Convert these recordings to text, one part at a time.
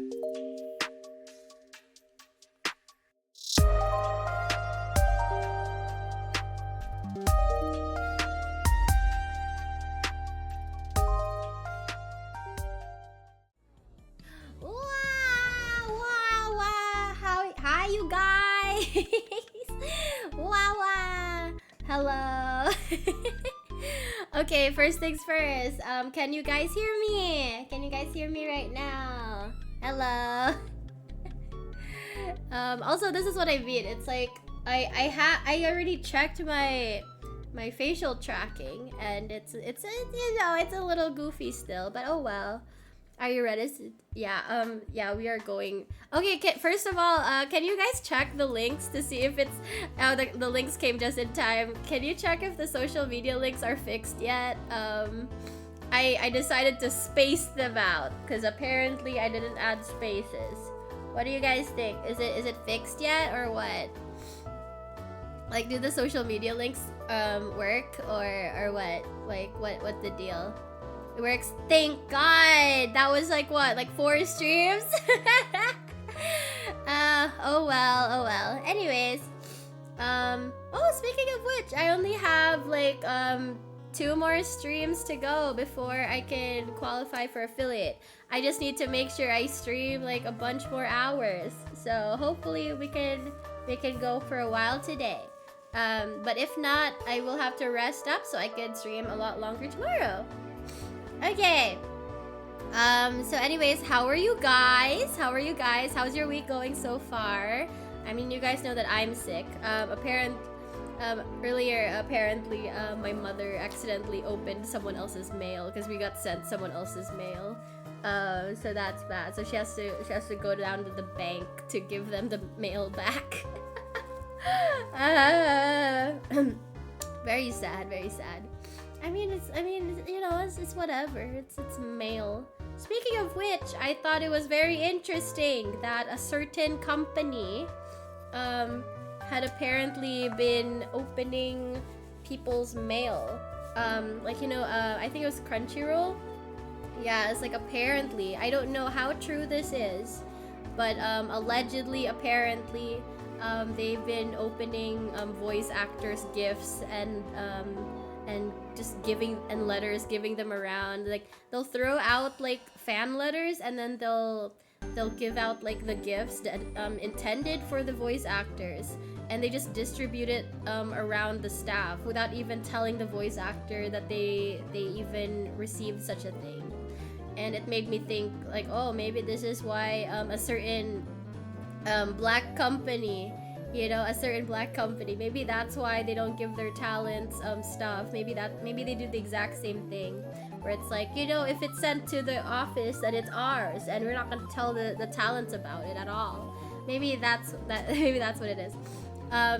Hi, you guys. Wow. Hello. Okay, first things first. Can you guys hear me? Can you guys hear me right now? Hello. Also, this is what I mean. It's like I already checked my facial tracking, and it's you know, it's a little goofy still, but oh well. Are you ready? Yeah, we are going. Okay, first of all, can you guys check the links to see if it's... Oh, the links came just in time. Can you check if the social media links are fixed yet? I decided to space them out, because apparently I didn't add spaces. What do you guys think? Is it fixed yet, or what? Like, do the social media links work, or what? Like, what's the deal? It works. Thank God. That was like what? Like 4 streams? Oh well. Anyways. Oh, speaking of which, I only have like 2 more streams to go before I can qualify for affiliate. I just need to make sure I stream like a bunch more hours. So hopefully we can go for a while today. But if not, I will have to rest up so I can stream a lot longer tomorrow. Okay. So anyways, how are you guys? How's your week going so far? I mean, you guys know that I'm sick. Earlier, apparently, my mother accidentally opened someone else's mail because we got sent someone else's mail. So that's bad. So she has to go down to the bank to give them the mail back. Very sad. I mean, you know, it's whatever. It's mail. Speaking of which, I thought it was very interesting that a certain company had apparently been opening people's mail. Like, you know, I think it was Crunchyroll. Yeah, it's like apparently. I don't know how true this is, but allegedly, apparently, they've been opening voice actors' gifts and just giving them around. Like, they'll throw out like fan letters, and then they'll give out like the gifts that intended for the voice actors, and they just distribute it around the staff without even telling the voice actor that they even received such a thing. And it made me think like, oh, maybe this is why a certain black company, you know, maybe that's why they don't give their talents stuff. Maybe they do the exact same thing, where it's like, you know, if it's sent to the office, then it's ours, and we're not gonna tell the talents about it at all. Maybe that's what it is. I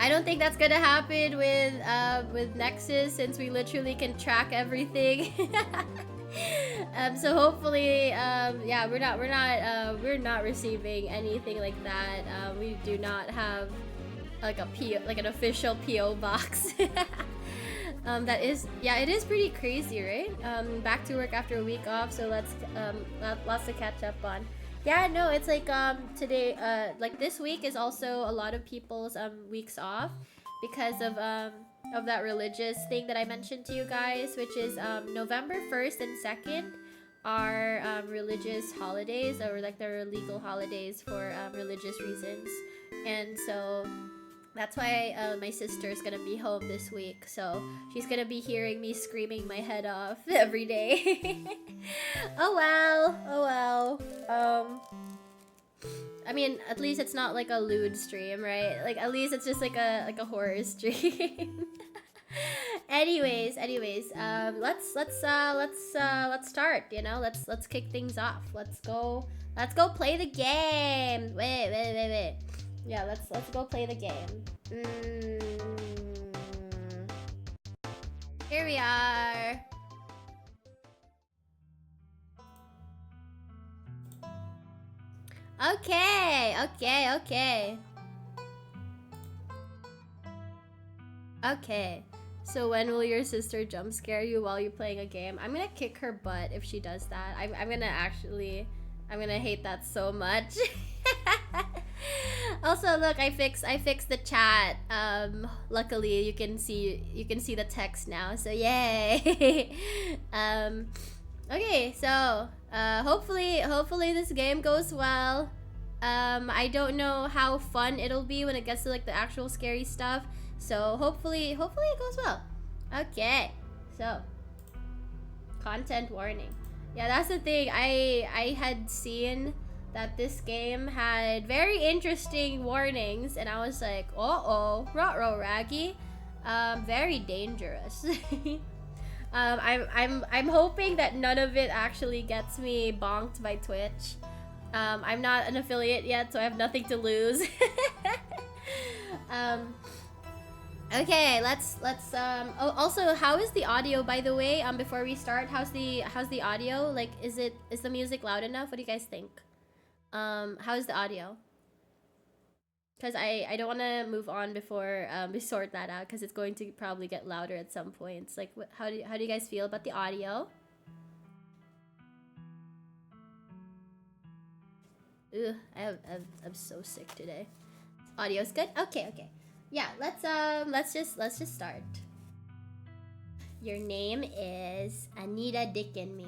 don't think that's gonna happen with Nexus, since we literally can track everything. So hopefully, yeah, we're not receiving anything like that. We do not have like an official PO box. That is, yeah, it is pretty crazy, right? Back to work after a week off, so lots to catch up on. Yeah, no, it's like today, like this week is also a lot of people's weeks off because of that religious thing that I mentioned to you guys, which is November 1st and 2nd are religious holidays, or like they're legal holidays for religious reasons. And so that's why my sister's gonna be home this week, so she's gonna be hearing me screaming my head off every day. Oh well. I mean, at least it's not like a lewd stream, right? Like, at least it's just like a horror stream. Anyways, let's start. You know, let's kick things off. Let's go play the game. Wait. Yeah, let's go play the game. Here we are. Okay. So when will your sister jump scare you while you're playing a game? I'm gonna kick her butt if she does that. I'm I'm gonna hate that so much. Also, look, I fixed the chat. Luckily you can see the text now. So yay. Okay, so hopefully this game goes well. I don't know how fun it'll be when it gets to like the actual scary stuff. So hopefully it goes well. Okay, so content warning. Yeah, that's the thing. I had seen that this game had very interesting warnings, and I was like, uh-oh, ruh-roh, Raggy. Very dangerous. I'm hoping that none of it actually gets me bonked by Twitch. I'm not an affiliate yet, so I have nothing to lose. Okay, let's also, how is the audio, by the way? Before we start, how's the audio? Like, is the music loud enough? What do you guys think? How's the audio? Because I don't want to move on before we sort that out, because it's going to probably get louder at some points. Like, how do you guys feel about the audio? Ugh, I'm so sick today. Audio's good? Okay. Yeah, let's just start. Your name is Anita Dick and Me.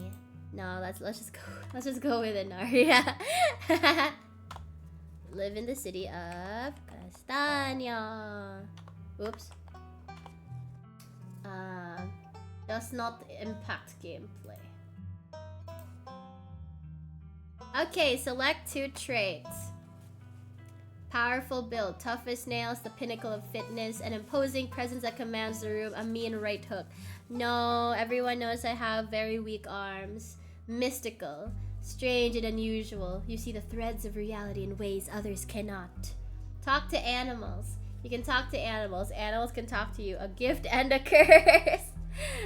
No, let's just go with it, Naria. Live in the city of Castania. Oops. Does not impact gameplay. Okay, select 2 traits. Powerful build, tough as nails, the pinnacle of fitness, an imposing presence that commands the room, a mean right hook. No, everyone knows I have very weak arms. Mystical, strange and unusual. You see the threads of reality in ways others cannot. Talk to animals. You can talk to animals. Animals can talk to you. A gift and a curse.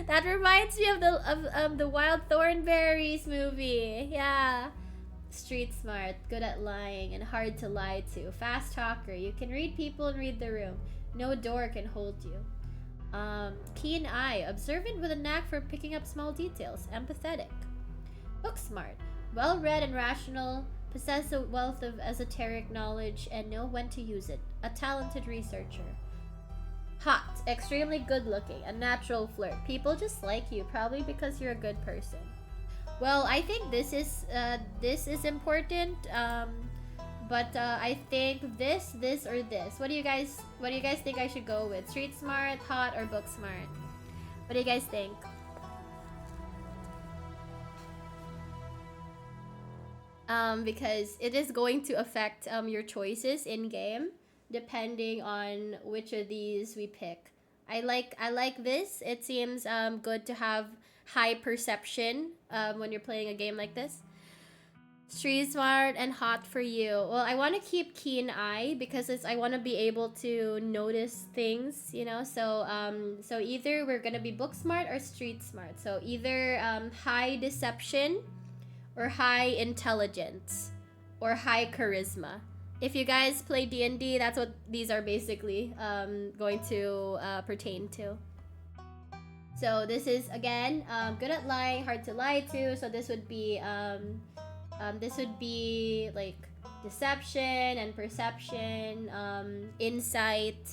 That reminds me of the Wild Thornberrys movie. Yeah. Street smart, good at lying, and hard to lie to. Fast talker, you can read people and read the room. No door can hold you. Keen eye, observant with a knack for picking up small details. Empathetic. Book smart, well-read and rational, possess a wealth of esoteric knowledge, and know when to use it. A talented researcher. Hot, extremely good-looking, a natural flirt. People just like you, probably because you're a good person. Well, I think this is important, but I think this, or this. What do you guys think I should go with? Street smart, hot, or book smart? What do you guys think? Because it is going to affect your choices in game, depending on which of these we pick. I like this. It seems good to have high perception when you're playing a game like this. Street smart and hot for you. Well, I want to keep keen eye because I want to be able to notice things, you know. So so either we're gonna be book smart or street smart. So either high deception, or high intelligence, or high charisma. If you guys play D&D, that's what these are basically going to pertain to. So this is, again, good at lying, hard to lie to. So this would be like deception and perception, insight.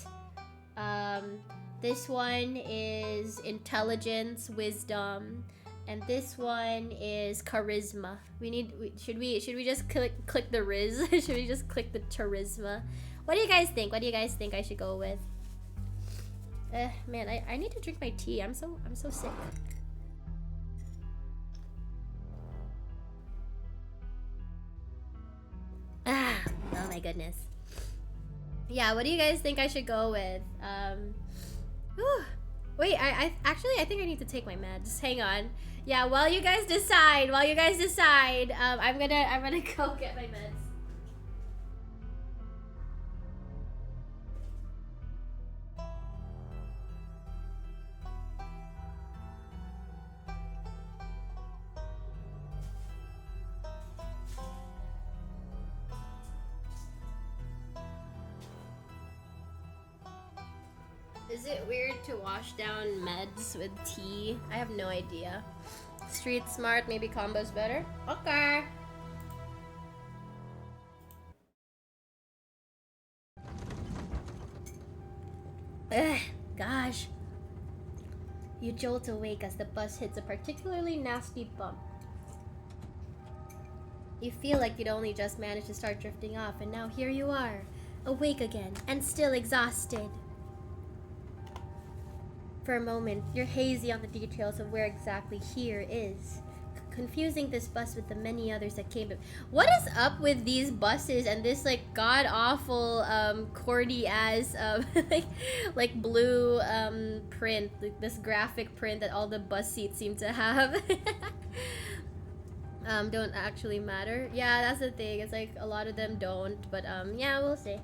This one is intelligence, wisdom, and this one is charisma. Should we just click the riz? Should we just click the charisma? What do you guys think? What do you guys think I should go with? Man, I need to drink my tea. I'm so sick. Oh my goodness. Yeah, what do you guys think I should go with? Wait, I actually think I need to take my meds. Hang on. Yeah, while you guys decide, I'm gonna go get my meds. Is it weird to wash down meds with tea? I have no idea. Street smart, maybe combo's better? Okay. Ugh, gosh. You jolt awake as the bus hits a particularly nasty bump. You feel like you'd only just managed to start drifting off, and now here you are, awake again, and still exhausted. For a moment, you're hazy on the details of where exactly here is, confusing this bus with the many others that came. What is up with these buses and this like god-awful cordy ass like blue print, like, this graphic print that all the bus seats seem to have. Don't actually matter. Yeah, that's the thing. It's like a lot of them don't, but yeah, we'll see.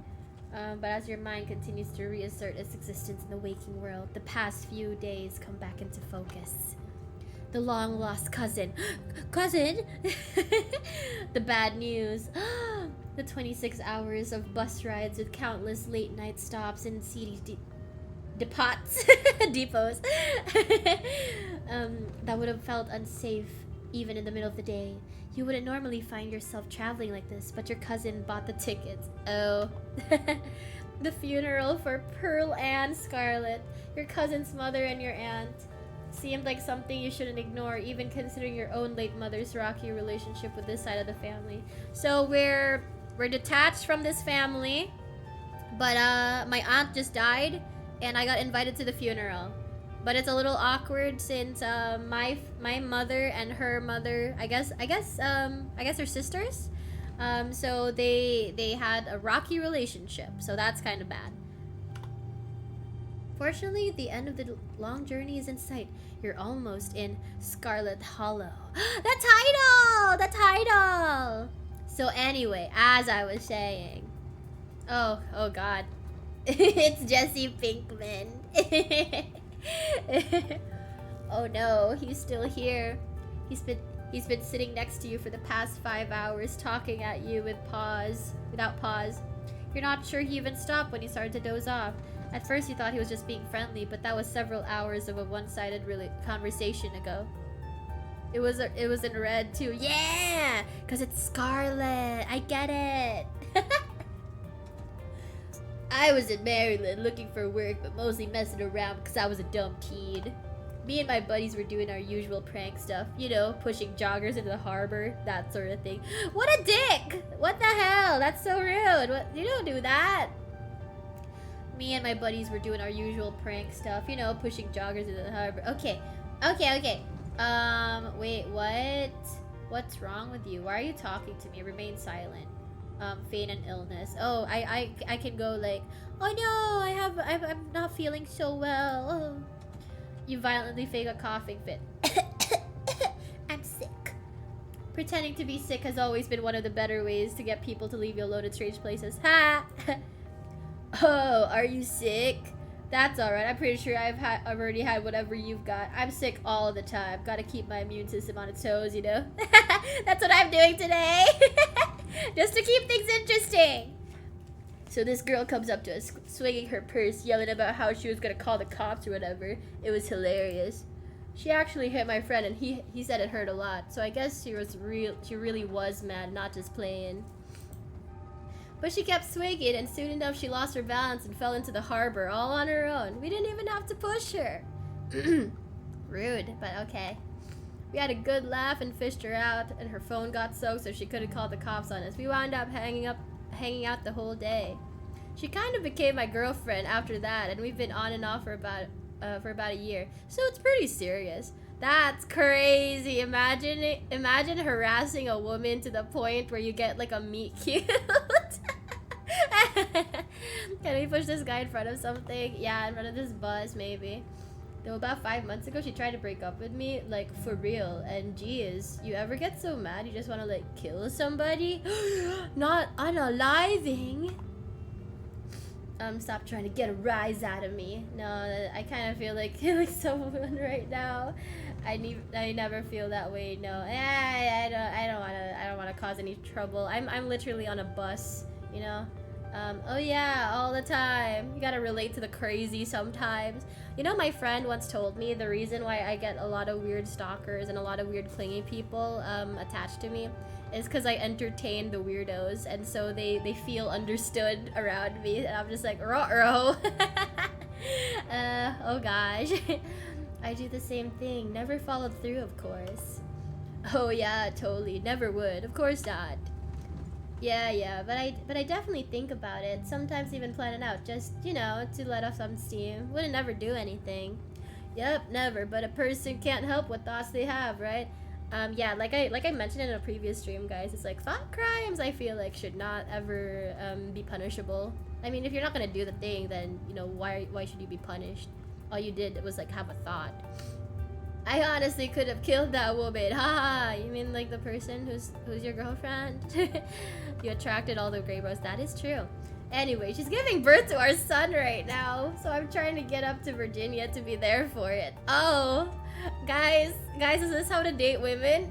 But as your mind continues to reassert its existence in the waking world, the past few days come back into focus. The long-lost cousin. Cousin? The bad news. The 26 hours of bus rides with countless late-night stops and seedy depots. Depots. That would have felt unsafe even in the middle of the day. You wouldn't normally find yourself traveling like this, but your cousin bought the tickets. Oh. The funeral for Pearl and Scarlet, your cousin's mother and your aunt. Seemed like something you shouldn't ignore, even considering your own late mother's rocky relationship with this side of the family. So we're detached from this family, but my aunt just died, and I got invited to the funeral. But it's a little awkward since my mother and her mother, I guess they're sisters. So they had a rocky relationship, so that's kind of bad. Fortunately, the end of the long journey is in sight. You're almost in Scarlet Hollow. The title! The title! So anyway, as I was saying... Oh god. It's Jesse Pinkman. Oh no, he's still here. He's been sitting next to you for the past 5 hours, talking at you without pause. You're not sure he even stopped when he started to doze off. At first you thought he was just being friendly, but that was several hours of a one-sided conversation ago. It was in red too. Yeah! Because it's Scarlet. I get it. I was in Maryland looking for work, but mostly messing around because I was a dumb teen. Me and my buddies were doing our usual prank stuff. You know, pushing joggers into the harbor, that sort of thing. What a dick! What the hell? That's so rude. What? You don't do that. Me and my buddies were doing our usual prank stuff, you know, pushing joggers into the harbor. Okay. Wait, what? What's wrong with you? Why are you talking to me? Remain silent. Feign an illness. Oh, I can go like, oh no, I'm not feeling so well. Oh. You violently fake a coughing fit. I'm sick. Pretending to be sick has always been one of the better ways to get people to leave you alone at strange places. Ha! Oh, are you sick? That's alright. I'm pretty sure I've already had whatever you've got. I'm sick all the time. Gotta keep my immune system on its toes, you know? That's what I'm doing today. Just to keep things interesting. So this girl comes up to us, swinging her purse, yelling about how she was gonna call the cops or whatever. It was hilarious. She actually hit my friend, and he said it hurt a lot. So I guess she really was mad, not just playing. But she kept swinging, and soon enough she lost her balance and fell into the harbor all on her own. We didn't even have to push her. Rude, but okay. We had a good laugh and fished her out, and her phone got soaked so she couldn't call the cops on us. We wound up hanging out the whole day. She kind of became my girlfriend after that, and we've been on and off for about a year. So it's pretty serious. That's crazy. Imagine harassing a woman to the point where you get like a meet cute. Can we push this guy in front of something? Yeah, in front of this bus, maybe. Though about 5 months ago, she tried to break up with me, like, for real. And geez, you ever get so mad you just want to, like, kill somebody? Not unaliving. Stop trying to get a rise out of me. No, I kind of feel like killing someone right now. I never feel that way. No, I don't want to cause any trouble. I'm literally on a bus, you know. Oh yeah, all the time. You gotta relate to the crazy sometimes. You know, my friend once told me the reason why I get a lot of weird stalkers and a lot of weird clingy people attached to me is because I entertain the weirdos, and so they feel understood around me, and I'm just like, ruh-roh. Oh gosh. I do the same thing. Never followed through, of course. Oh yeah, totally. Never would. Of course not. Yeah, but I definitely think about it. Sometimes even plan it out, just, you know, to let off some steam. Wouldn't never do anything. Yep, never. But a person can't help what thoughts they have, right? Yeah, like I mentioned in a previous stream, guys, it's like thought crimes I feel like should not ever be punishable. I mean, if you're not gonna do the thing, then, you know, why should you be punished? All you did was like have a thought. I honestly could have killed that woman. Haha. You mean like the person who's your girlfriend? You attracted all the gray bros. That is true. Anyway, she's giving birth to our son right now, so I'm trying to get up to Virginia to be there for it. Oh, guys, is this how to date women?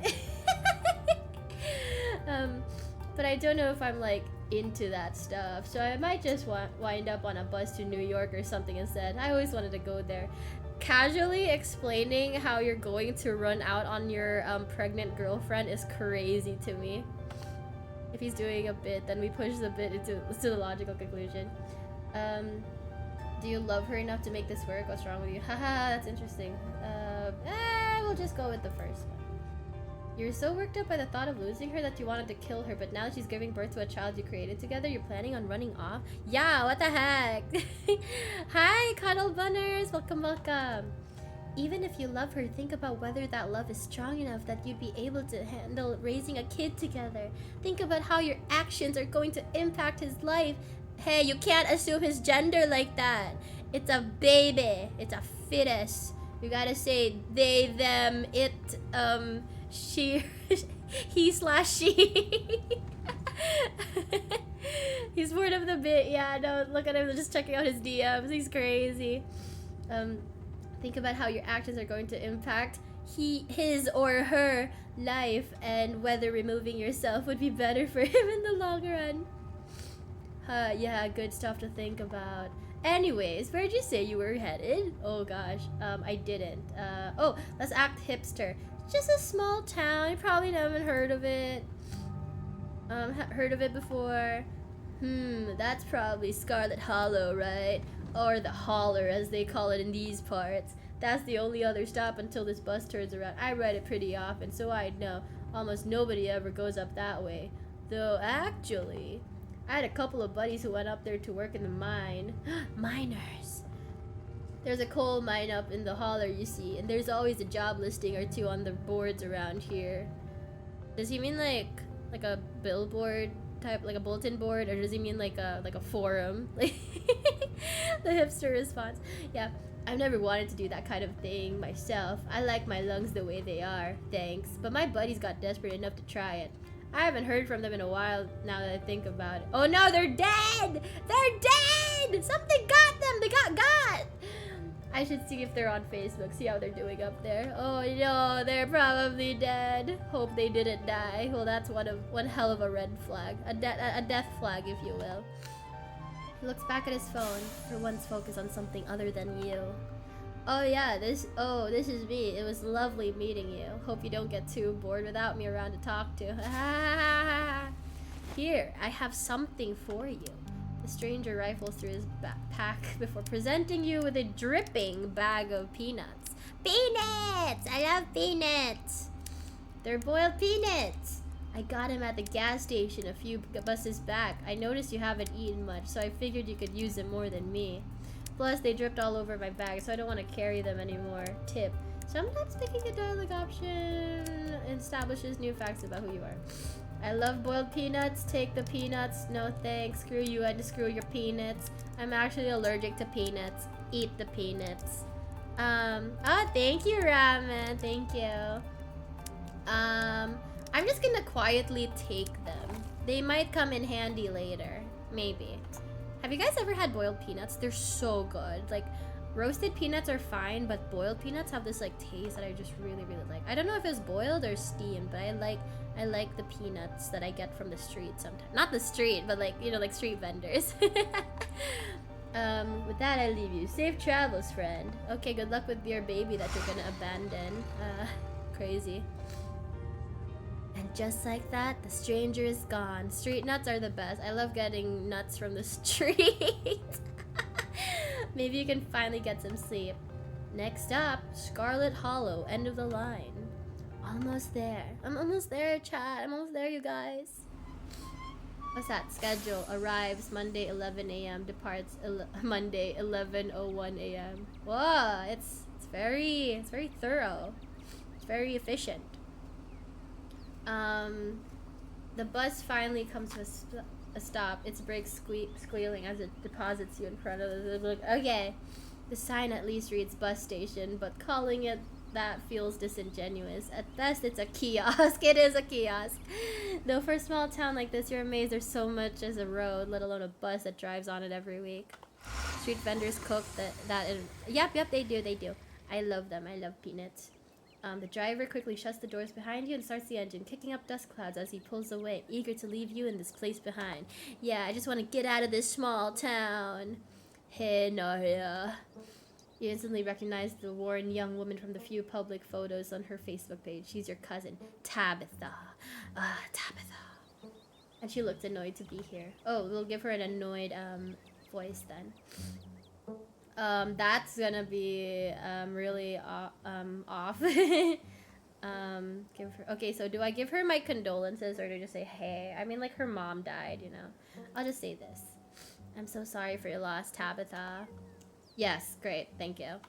But I don't know if I'm like into that stuff, so I might just wind up on a bus to New York or something instead. I always wanted to go there. Casually explaining how you're going to run out on your pregnant girlfriend is crazy to me. If he's doing a bit, then we push the bit into the logical conclusion. Do you love her enough to make this work? What's wrong with you? Haha, that's interesting. We'll just go with the first one. You're so worked up by the thought of losing her that you wanted to kill her, but now that she's giving birth to a child you created together, you're planning on running off? Yeah, what the heck? Hi, Cuddle Bunners! Welcome. Even if you love her, think about whether that love is strong enough that you'd be able to handle raising a kid together. Think about how your actions are going to impact his life. Hey, you can't assume his gender like that. It's a baby. It's a fetus. You gotta say they, them, it, she, he/she. He's bored of the bit. Yeah, no, look at him just checking out his DMs. He's crazy. Think about how your actions are going to impact his or her life and whether removing yourself would be better for him in the long run. Yeah, good stuff to think about. Anyways, where'd you say you were headed? Oh gosh, I didn't. Oh, let's act hipster. Just a small town, you probably haven't heard of it. Heard of it before? That's probably Scarlet Hollow, right? Or the Holler, as they call it in these parts. That's the only other stop until this bus turns around. I ride it pretty often, so I know almost nobody ever goes up that way. Though, actually, I had a couple of buddies who went up there to work in the mine. Miners! There's a coal mine up in the Holler, you see, and there's always a job listing or two on the boards around here. Does he mean like a billboard type, like a bulletin board, or does he mean like a forum? Like the hipster response. Yeah, I've never wanted to do that kind of thing myself. I like my lungs the way they are, thanks. But my buddies got desperate enough to try it. I haven't heard from them in a while now that I think about it. Oh no, they're dead! They're dead! Something got them! They got! I should see if they're on Facebook, see how they're doing up there. Oh no, they're probably dead. Hope they didn't die. Well, that's one hell of a red flag. A death flag, if you will. He looks back at his phone, for once focused on something other than you. Oh yeah, this is me. It was lovely meeting you. Hope you don't get too bored without me around to talk to. Here, I have something for you. The stranger rifles through his backpack before presenting you with a dripping bag of peanuts. Peanuts! I love peanuts! They're boiled peanuts! I got him at the gas station a few buses back. I noticed you haven't eaten much, so I figured you could use them more than me. Plus, they dripped all over my bag, so I don't want to carry them anymore. Tip. Sometimes picking a dialogue option establishes new facts about who you are. I love boiled peanuts. Take the peanuts. No thanks. Screw you and screw your peanuts. I'm actually allergic to peanuts. Eat the peanuts. Oh, thank you, Ramen. Thank you. I'm just gonna quietly take them. They might come in handy later. Maybe. Have you guys ever had boiled peanuts? They're so good. Like, roasted peanuts are fine, but boiled peanuts have this like taste that I just really, really like. I don't know if it's boiled or steamed, but I like the peanuts that I get from the street sometimes. Not the street, but like, you know, like street vendors. With that, I leave you. Safe travels, friend. Okay, good luck with your baby that you're gonna abandon. Crazy. And just like that, the stranger is gone. Street nuts are the best. I love getting nuts from the street. Maybe you can finally get some sleep. Next up, Scarlet Hollow, end of the line. Almost there. I'm almost there, chat. I'm almost there, you guys. What's that? Schedule. Arrives Monday 11 a.m. Departs Monday 11:01 a.m. Whoa, it's very thorough. It's very efficient. The bus finally comes to a stop. Its brakes squealing as it deposits you in front of the okay. The sign at least reads bus station, but calling it that feels disingenuous. At best, it's a kiosk. It is a kiosk. Though for a small town like this, you're amazed there's so much as a road, let alone a bus that drives on it every week. Street vendors cook yep, they do. I love them. I love peanuts. The driver quickly shuts the doors behind you and starts the engine, kicking up dust clouds as he pulls away, eager to leave you in this place behind. Yeah, I just want to get out of this small town. Hey, Naria. You instantly recognize the worn young woman from the few public photos on her Facebook page. She's your cousin, Tabitha. Tabitha. And she looked annoyed to be here. Oh, we'll give her an annoyed voice then. That's gonna be really off. Give her. Okay, so do I give her my condolences or do I just say hey? I mean, like her mom died, you know. I'll just say this. I'm so sorry for your loss, Tabitha. Yes, great, thank you.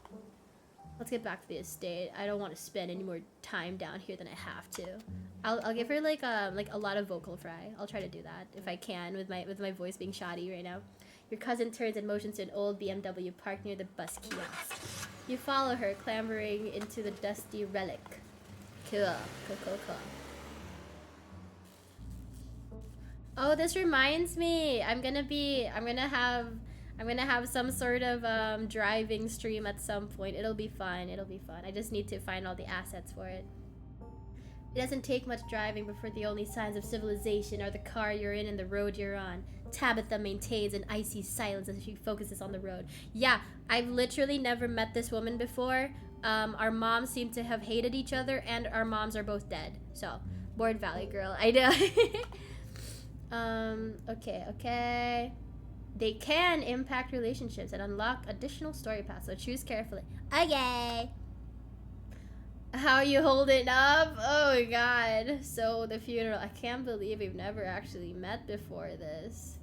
Let's get back to the estate. I don't want to spend any more time down here than I have to. I'll give her like a lot of vocal fry. I'll try to do that if I can with my voice being shoddy right now. Your cousin turns and motions to an old BMW parked near the bus kiosk. You follow her, clambering into the dusty relic. Cool. Oh, this reminds me. I'm gonna have some sort of driving stream at some point. It'll be fun. I just need to find all the assets for it. It doesn't take much driving before the only signs of civilization are the car you're in and the road you're on. Tabitha maintains an icy silence as she focuses on the road. Yeah, I've literally never met this woman before. Our moms seem to have hated each other and our moms are both dead. So, Board Valley girl. I know. Okay. They can impact relationships and unlock additional story paths, so choose carefully. Okay. How you holding up? Oh my god. So the funeral. I can't believe we've never actually met before this.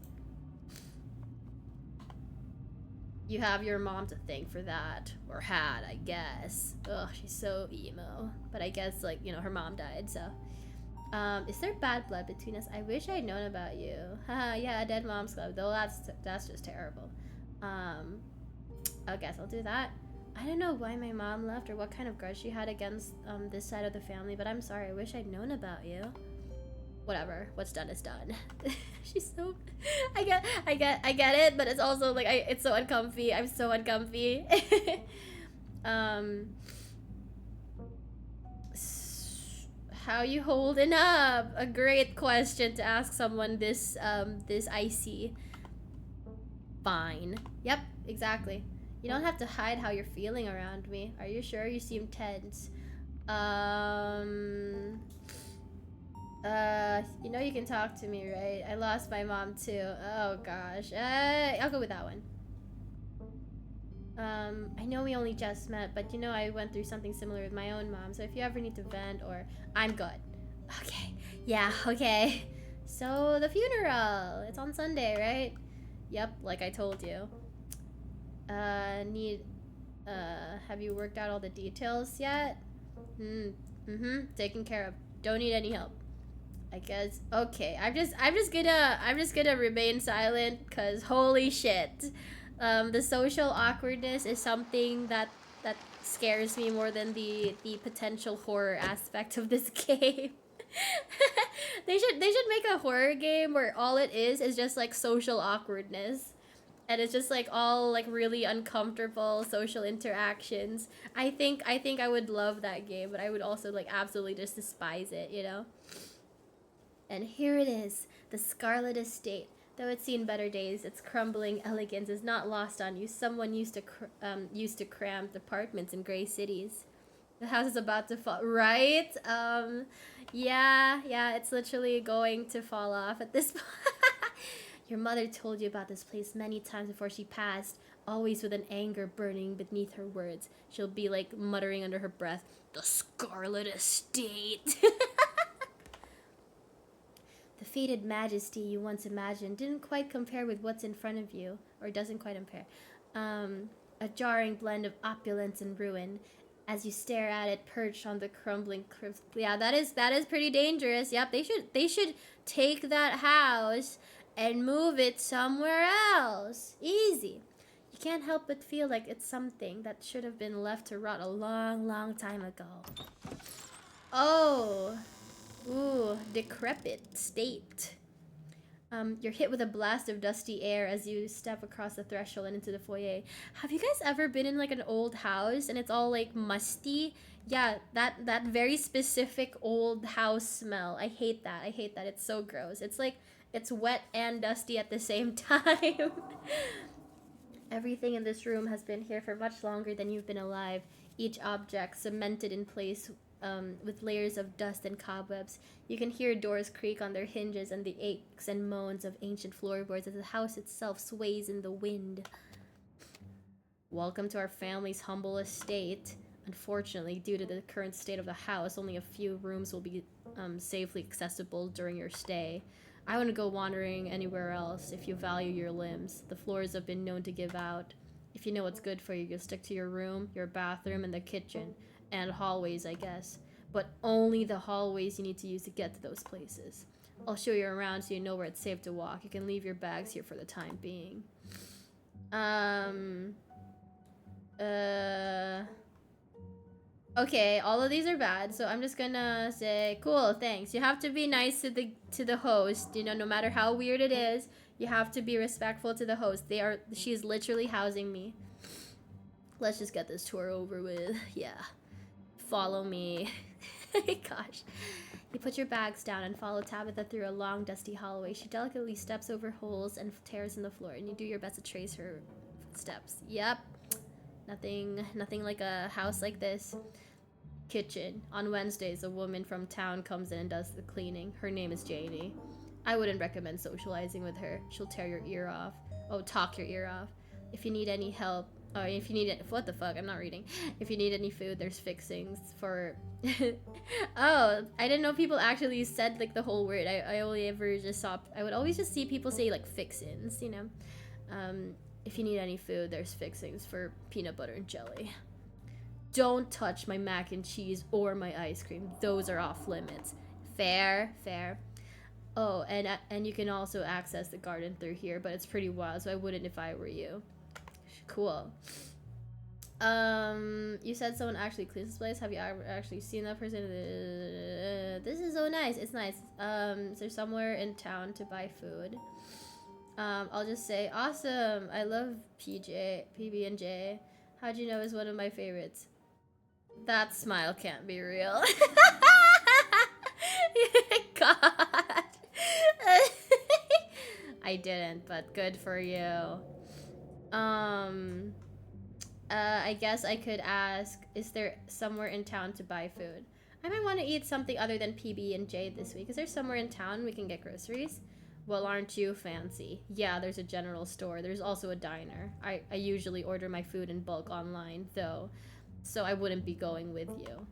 You have your mom to thank for that. Or had, I guess. Ugh, she's so emo. But I guess, like, you know, her mom died, so. Is there bad blood between us? I wish I'd known about you. Haha, yeah, Dead Moms Club. Though that's just terrible. I guess I'll do that. I don't know why my mom left or what kind of grudge she had against this side of the family, but I'm sorry. I wish I'd known about you. Whatever. What's done is done. She's so. I get it, but it's also like it's so uncomfy. I'm so uncomfy. How you holding up? A great question to ask someone this icy. Fine. Yep, exactly. You don't have to hide how you're feeling around me. Are you sure? You seem tense. You know you can talk to me, right? I lost my mom too. Oh gosh. I'll go with that one. I know we only just met, but you know I went through something similar with my own mom, so if you ever need to vent or... I'm good. Okay. Yeah, okay. So, the funeral. It's on Sunday, right? Yep, like I told you. Have you worked out all the details yet? Taken care of. Don't need any help. I guess. Okay, I'm just gonna remain silent, cause holy shit. The social awkwardness is something that scares me more than the potential horror aspect of this game. They should make a horror game where all it is just like social awkwardness. And it's just like all like really uncomfortable social interactions. I think I would love that game, but I would also like absolutely just despise it, you know? And here it is, the Scarlet Estate. Though it's seen better days, its crumbling elegance is not lost on you. Someone used to cramped apartments in gray cities. The house is about to fall, right? Yeah, it's literally going to fall off at this point. Your mother told you about this place many times before she passed, always with an anger burning beneath her words. She'll be like muttering under her breath, "The Scarlet Estate." The faded majesty you once imagined didn't quite compare with what's in front of you, or doesn't quite compare. A jarring blend of opulence and ruin, as you stare at it perched on the crumbling cliffs. Yeah, that is pretty dangerous. Yep, they should take that house and move it somewhere else. Easy. You can't help but feel like it's something that should have been left to rot a long, long time ago. Oh. Ooh, decrepit state. You're hit with a blast of dusty air as you step across the threshold and into the foyer. Have you guys ever been in like an old house and it's all like musty? Yeah, that very specific old house smell. I hate that. I hate that. It's so gross. It's like it's wet and dusty at the same time. Everything in this room has been here for much longer than you've been alive. Each object cemented in place with layers of dust and cobwebs. You can hear doors creak on their hinges and the aches and moans of ancient floorboards as the house itself sways in the wind. Welcome to our family's humble estate. Unfortunately, due to the current state of the house, only a few rooms will be safely accessible during your stay. I wouldn't go wandering anywhere else if you value your limbs. The floors have been known to give out. If you know what's good for you, you'll stick to your room, your bathroom, and the kitchen. And hallways, I guess. But only the hallways you need to use to get to those places. I'll show you around so you know where it's safe to walk. You can leave your bags here for the time being. Okay, all of these are bad, so I'm just gonna say, cool, thanks. You have to be nice to the host, you know, no matter how weird it is. You have to be respectful to the host. She's literally housing me. Let's just get this tour over with. Yeah. Follow me. Gosh. You put your bags down and follow Tabitha through a long, dusty hallway. She delicately steps over holes and tears in the floor, and you do your best to trace her footsteps. Yep. Nothing like a house like this. Kitchen. On Wednesdays, a woman from town comes in and does the cleaning. Her name is Janie. I wouldn't recommend socializing with her. She'll tear your ear off. Oh, talk your ear off. If you need any help, or if you need it, what the fuck? I'm not reading. If you need any food, there's fixings for. Oh, I didn't know people actually said like the whole word. I only ever just saw. I would always just see people say like fixins, you know. If you need any food, there's fixings for peanut butter and jelly. Don't touch my mac and cheese or my ice cream. Those are off limits. Fair. Oh, and you can also access the garden through here, but it's pretty wild, so I wouldn't if I were you. Cool. You said someone actually cleans this place. Have you ever actually seen that person? This is so nice. It's nice. Is there somewhere in town to buy food? I'll just say, awesome. I love PB&J. How'd you know is one of my favorites? That smile can't be real. God. I didn't, but good for you. I guess I could ask, is there somewhere in town to buy food? I might want to eat something other than PB&J this week. Is there somewhere in town we can get groceries? Well, aren't you fancy? Yeah, there's a general store. There's also a diner. I usually order my food in bulk online, though, so I wouldn't be going with you.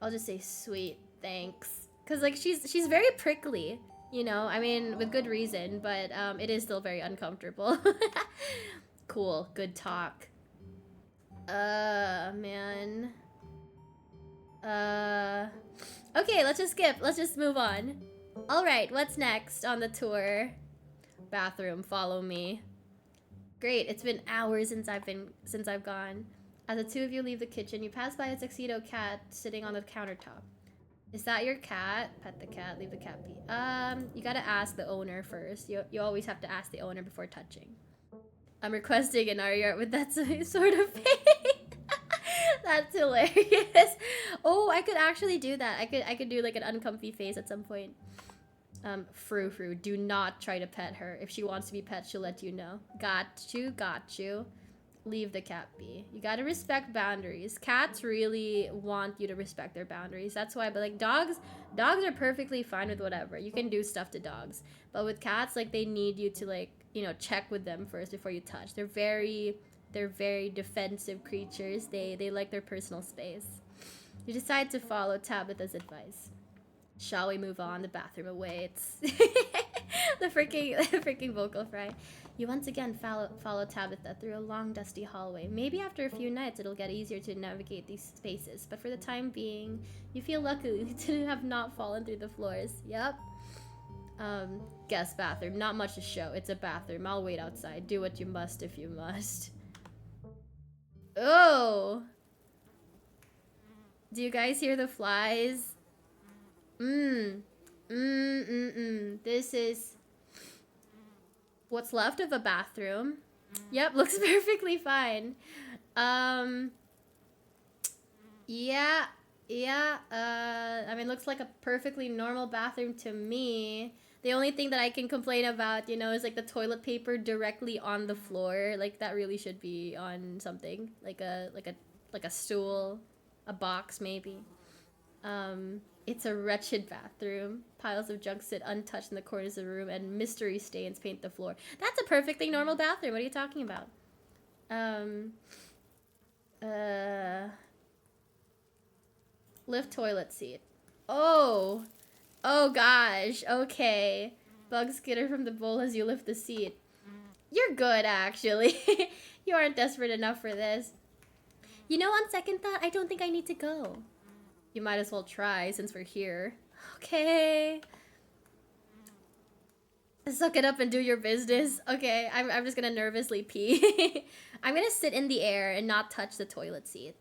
I'll just say sweet, thanks. Cause like she's very prickly, you know. I mean, with good reason, but it is still very uncomfortable. Cool, good talk. Man. Okay, let's just skip. Let's just move on. All right, what's next on the tour? Bathroom, follow me. Great, it's been hours since I've gone. As the two of you leave the kitchen, you pass by a tuxedo cat sitting on the countertop. Is that your cat? Pet the cat, leave the cat be. You gotta ask the owner first. You always have to ask the owner before touching. I'm requesting an art with that sort of face. That's hilarious. Oh, I could actually do that. I could do like an uncomfy face at some point. Frou, do not try to pet her. If she wants to be pet, she'll let you know. Got you. leave the cat be. You gotta respect boundaries. Cats really want you to respect their boundaries. That's why, but like dogs are perfectly fine with whatever. You can do stuff to dogs. But with cats, like they need you to like, you know, check with them first before you touch. They're very defensive creatures. They like their personal space. You decide to follow Tabitha's advice. Shall we move on? The bathroom awaits. the freaking vocal fry. You once again follow Tabitha through a long dusty hallway. Maybe after a few nights it'll get easier to navigate these spaces, but for the time being, you feel lucky to have not fallen through the floors. Yep. Guest bathroom. Not much to show. It's a bathroom. I'll wait outside. Do what you must if you must. Oh! Do you guys hear the flies? This is what's left of a bathroom. Yep, looks perfectly fine. Yeah. I mean, looks like a perfectly normal bathroom to me. The only thing that I can complain about, you know, is like the toilet paper directly on the floor. Like that really should be on something, like a stool, a box maybe. It's a wretched bathroom. Piles of junk sit untouched in the corners of the room, and mystery stains paint the floor. That's a perfectly normal bathroom. What are you talking about? Lift toilet seat. Oh gosh. Okay. Bug skitter from the bowl as you lift the seat. You're good, actually. You aren't desperate enough for this. You know, on second thought, I don't think I need to go. You might as well try since we're here. Okay. Suck it up and do your business. Okay, I'm just gonna nervously pee. I'm gonna sit in the air and not touch the toilet seat.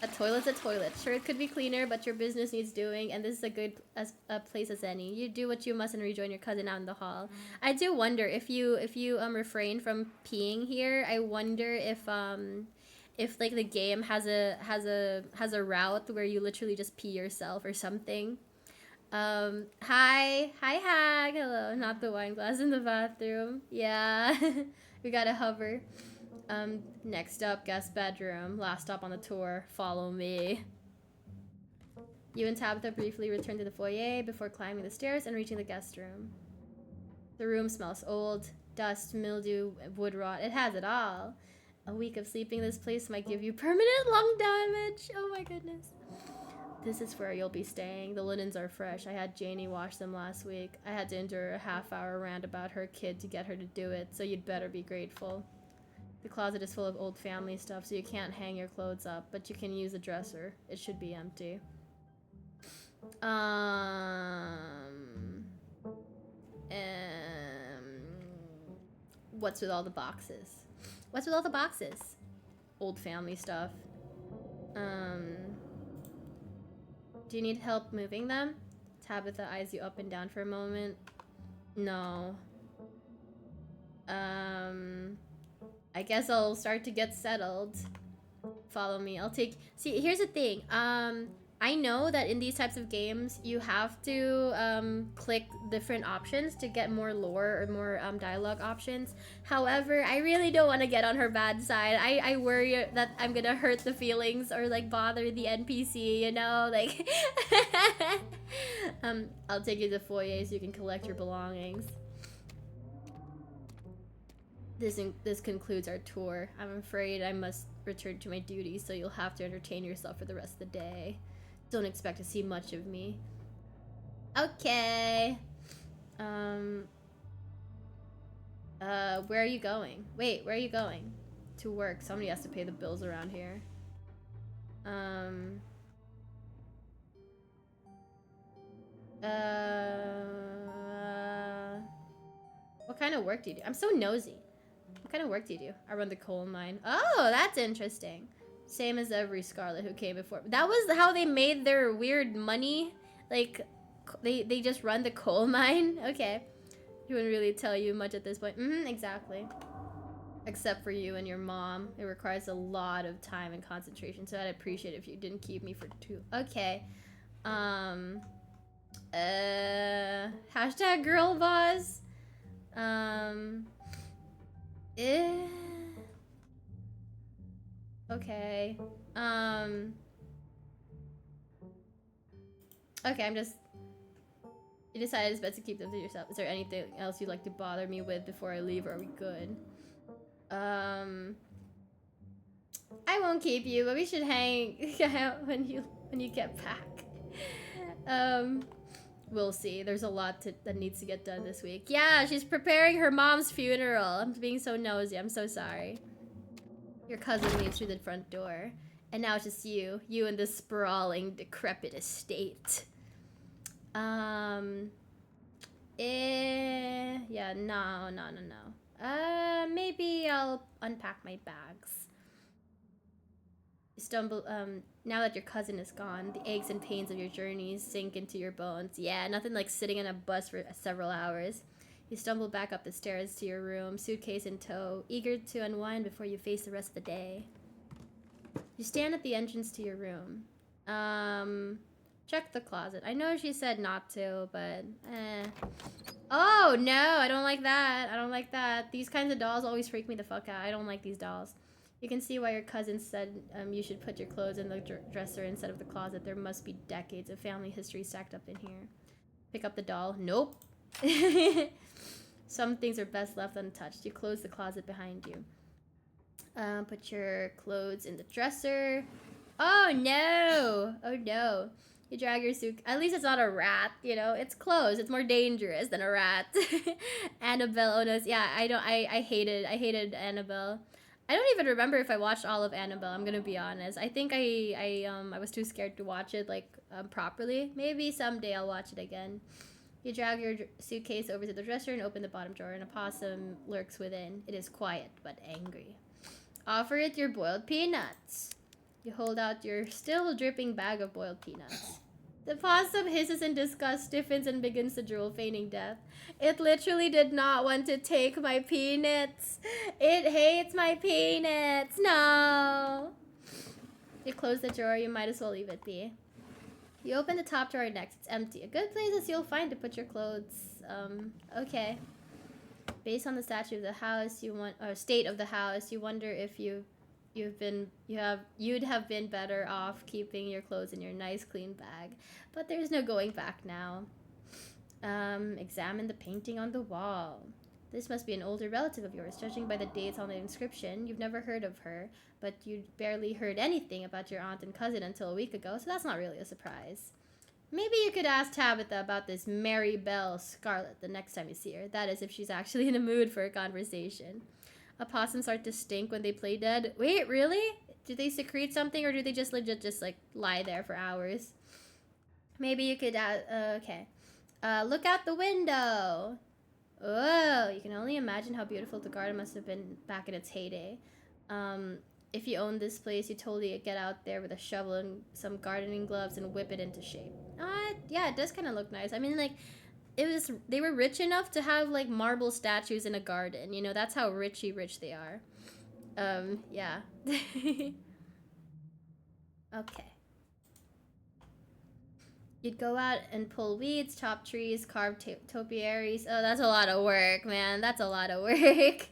A toilet's a toilet. Sure, it could be cleaner, but your business needs doing, and this is a good a place as any. You do what you must and rejoin your cousin out in the hall. I do wonder if you refrain from peeing here. I wonder if like the game has a route where you literally just pee yourself or something. Hi Hag. Hello. Not the wine glass in the bathroom. Yeah. We gotta hover. Next up, guest bedroom. Last stop on the tour. Follow me. You and Tabitha briefly return to the foyer before climbing the stairs and reaching the guest room. The room smells old. Dust, mildew, wood rot. It has it all. A week of sleeping in this place might give you permanent lung damage. Oh my goodness. This is where you'll be staying. The linens are fresh. I had Janie wash them last week. I had to endure a half-hour rant about her kid to get her to do it, so you'd better be grateful. The closet is full of old family stuff, so you can't hang your clothes up, but you can use the dresser. It should be empty. What's with all the boxes? What's with all the boxes? Old family stuff. Do you need help moving them? Tabitha eyes you up and down for a moment. No. I guess I'll start to get settled. Follow me. I'll take... See, here's the thing. I know that in these types of games, you have to click different options to get more lore or more dialogue options. However, I really don't want to get on her bad side. I worry that I'm gonna hurt the feelings or like bother the NPC, you know? Like, I'll take you to the foyer so you can collect your belongings. This concludes our tour. I'm afraid I must return to my duties, so you'll have to entertain yourself for the rest of the day. Don't expect to see much of me. Okay. Where are you going? Wait, where are you going? To work. Somebody has to pay the bills around here. What kind of work do you do? I'm so nosy. What kind of work do you do? I run the coal mine. Oh, that's interesting. Same as every Scarlet who came before. That was how they made their weird money. Like, they just run the coal mine. Okay. He wouldn't really tell you much at this point. Exactly. Except for you and your mom. It requires a lot of time and concentration, so I'd appreciate it if you didn't keep me for too... Okay. Hashtag girl boss. Okay. Okay, I'm just... You decided it's best to keep them to yourself. Is there anything else you'd like to bother me with before I leave, or are we good? I won't keep you, but we should hang out when you get back. We'll see. There's a lot that needs to get done this week. Yeah, she's preparing her mom's funeral. I'm being so nosy. I'm so sorry. Your cousin leaves through the front door. And now it's just you. You in this sprawling, decrepit estate. Yeah, no. Maybe I'll unpack my bags. You stumble, now that your cousin is gone, the aches and pains of your journeys sink into your bones. Yeah, nothing like sitting in a bus for several hours. You stumble back up the stairs to your room, suitcase in tow, eager to unwind before you face the rest of the day. You stand at the entrance to your room. Check the closet. I know she said not to, but oh, no, I don't like that. I don't like that. These kinds of dolls always freak me the fuck out. I don't like these dolls. You can see why your cousin said you should put your clothes in the dresser instead of the closet. There must be decades of family history stacked up in here. Pick up the doll. Nope. Some things are best left untouched. You close the closet behind you. Put your clothes in the dresser. Oh, no. Oh, no. You drag your suit. At least it's not a rat, you know? It's clothes. It's more dangerous than a rat. Annabelle. Oh, no. Yeah, I hated Annabelle. I don't even remember if I watched all of Annabelle, I'm gonna be honest. I think I was too scared to watch it, like, properly. Maybe someday I'll watch it again. You drag your suitcase over to the dresser and open the bottom drawer, and a possum lurks within. It is quiet, but angry. Offer it your boiled peanuts. You hold out your still dripping bag of boiled peanuts. The possum hisses in disgust, stiffens, and begins to drool, feigning death. It literally did not want to take my peanuts. It hates my peanuts. No. You close the drawer. You might as well leave it be. You open the top drawer next. It's empty. A good place as you'll find to put your clothes. Okay. Based on the statute of the house, state of the house, you wonder if you'd have been better off keeping your clothes in your nice clean bag, but there's no going back now. Examine the painting on the wall. This must be an older relative of yours, judging by the dates on the inscription. You've never heard of her, but you barely heard anything about your aunt and cousin until a week ago, so that's not really a surprise. Maybe you could ask Tabitha about this Mary Belle Scarlet the next time you see her. That is, if she's actually in a mood for a conversation. Opossums start to stink when they play dead. Wait, really? Do they secrete something, or do they just legit just, like, lie there for hours? Maybe you could, okay. Look out the window. Oh, you can only imagine how beautiful the garden must have been back in its heyday. If you owned this place, you'd totally get out there with a shovel and some gardening gloves and whip it into shape. Yeah, it does kind of look nice. I mean, like, they were rich enough to have, like, marble statues in a garden. You know, that's how rich they are. Yeah. Okay. You'd go out and pull weeds, chop trees, carve topiaries. Oh, that's a lot of work, man. That's a lot of work.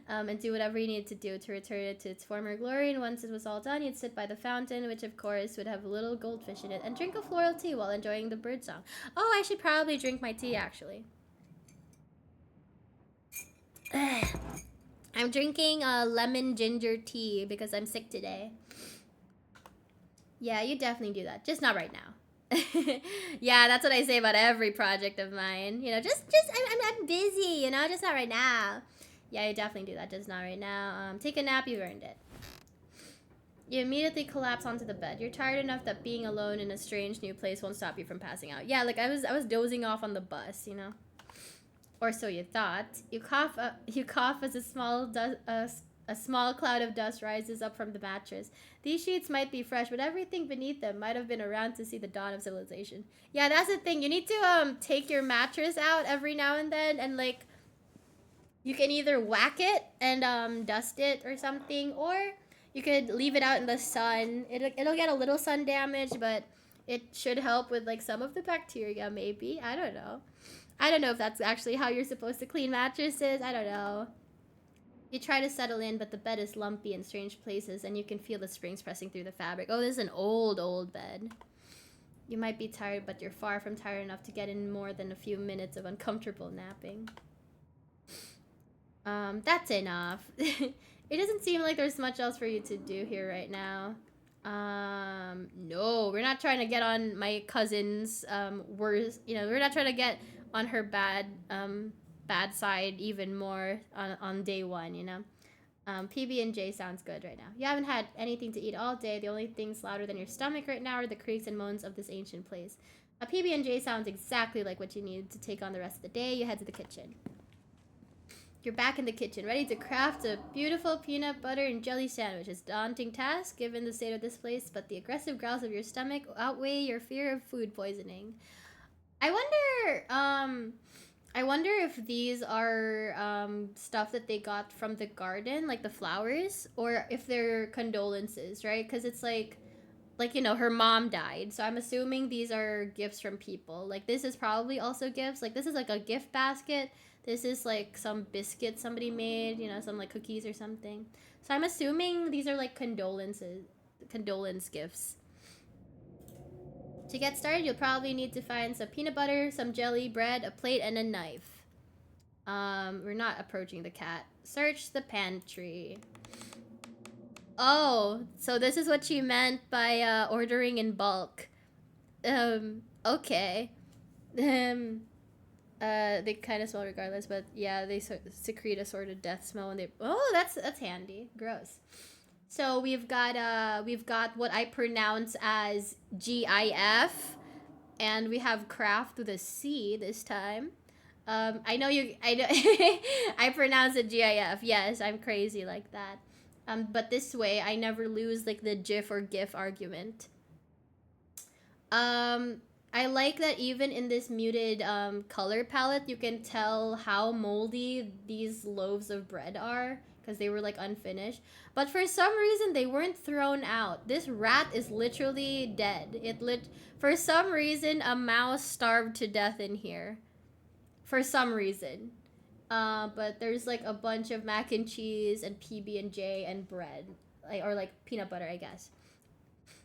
And do whatever you need to do to return it to its former glory. And once it was all done, you'd sit by the fountain, which of course would have a little goldfish in it, and drink a floral tea while enjoying the birdsong. Oh, I should probably drink my tea, actually. I'm drinking lemon ginger tea because I'm sick today. Yeah, you definitely do that. Just not right now. Yeah, that's what I say about every project of mine. You know, I'm busy, you know, just not right now. Yeah, you definitely do that, just not right now. Take a nap, you've earned it. You immediately collapse onto the bed. You're tired enough that being alone in a strange new place won't stop you from passing out. Yeah, like I was dozing off on the bus, you know. Or so you thought. You cough as a small cloud of dust rises up from the mattress. These sheets might be fresh, but everything beneath them might have been around to see the dawn of civilization. Yeah, that's the thing. You need to take your mattress out every now and then, and like you can either whack it and dust it or something, or you could leave it out in the sun. It'll get a little sun damage, but it should help with like some of the bacteria, maybe. I don't know. I don't know if that's actually how you're supposed to clean mattresses. I don't know. You try to settle in, but the bed is lumpy in strange places, and you can feel the springs pressing through the fabric. Oh, this is an old, old bed. You might be tired, but you're far from tired enough to get in more than a few minutes of uncomfortable napping. That's enough. It doesn't seem like there's much else for you to do here right now. No, we're not trying to get on my cousin's, worst, we're not trying to get on her bad side even more on day one, PB&J sounds good right now. You haven't had anything to eat all day. The only things louder than your stomach right now are the creaks and moans of this ancient place. A PB&J sounds exactly like what you need to take on the rest of the day. You head to the kitchen. You're back in the kitchen, ready to craft a beautiful peanut butter and jelly sandwich. It's a daunting task, given the state of this place, but the aggressive growls of your stomach outweigh your fear of food poisoning. I wonder if these are stuff that they got from the garden, like the flowers, or if they're condolences, right? Because it's like her mom died, so I'm assuming these are gifts from people. Like, this is probably also gifts. Like, this is like a gift basket. This is like some biscuits somebody made, some like cookies or something. So I'm assuming these are like condolence gifts. To get started, you'll probably need to find some peanut butter, some jelly, bread, a plate, and a knife. We're not approaching the cat. Search the pantry. Oh, so this is what she meant by ordering in bulk. Okay. They kind of smell regardless, but yeah, they secrete a sort of death smell when they. Oh, that's handy. Gross. So we've got what I pronounce as GIF, and we have craft with a C this time. I know I pronounce it GIF. Yes, I'm crazy like that. But this way I never lose like the GIF or GIF argument. I like that even in this muted color palette, you can tell how moldy these loaves of bread are because they were like unfinished. But for some reason, they weren't thrown out. This rat is literally dead. For some reason, a mouse starved to death in here. For some reason. But there's like a bunch of mac and cheese and PB&J and bread, or like peanut butter, I guess.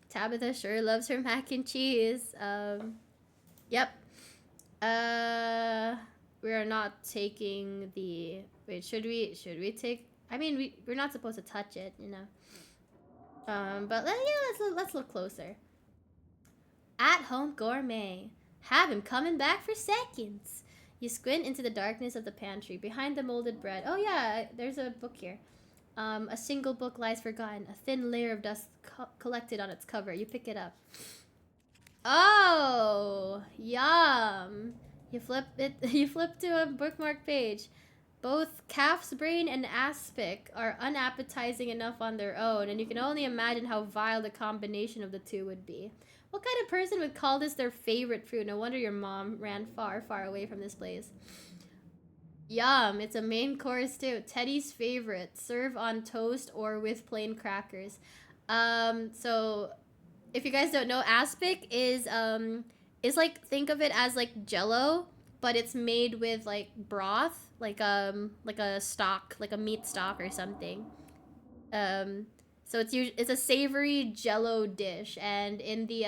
Tabitha sure loves her mac and cheese. Yep. We are not taking the. Wait, should we take? I mean, we're not supposed to touch it, But let's look closer. At home gourmet. Have him coming back for seconds. You squint into the darkness of the pantry behind the molded bread. Oh yeah, there's a book here. A single book lies forgotten, a thin layer of dust collected on its cover. You pick it up. Oh, yum. You flip to a bookmark page. Both calf's brain and aspic are unappetizing enough on their own, and you can only imagine how vile the combination of the two would be. What kind of person would call this their favorite food? No wonder your mom ran far, far away from this place. Yum, it's a main course too. Teddy's favorite. Serve on toast or with plain crackers. So if you guys don't know, aspic is like, think of it as like Jello, but it's made with like broth, like a stock, like a meat stock or something. So it's a savory Jello dish, and in the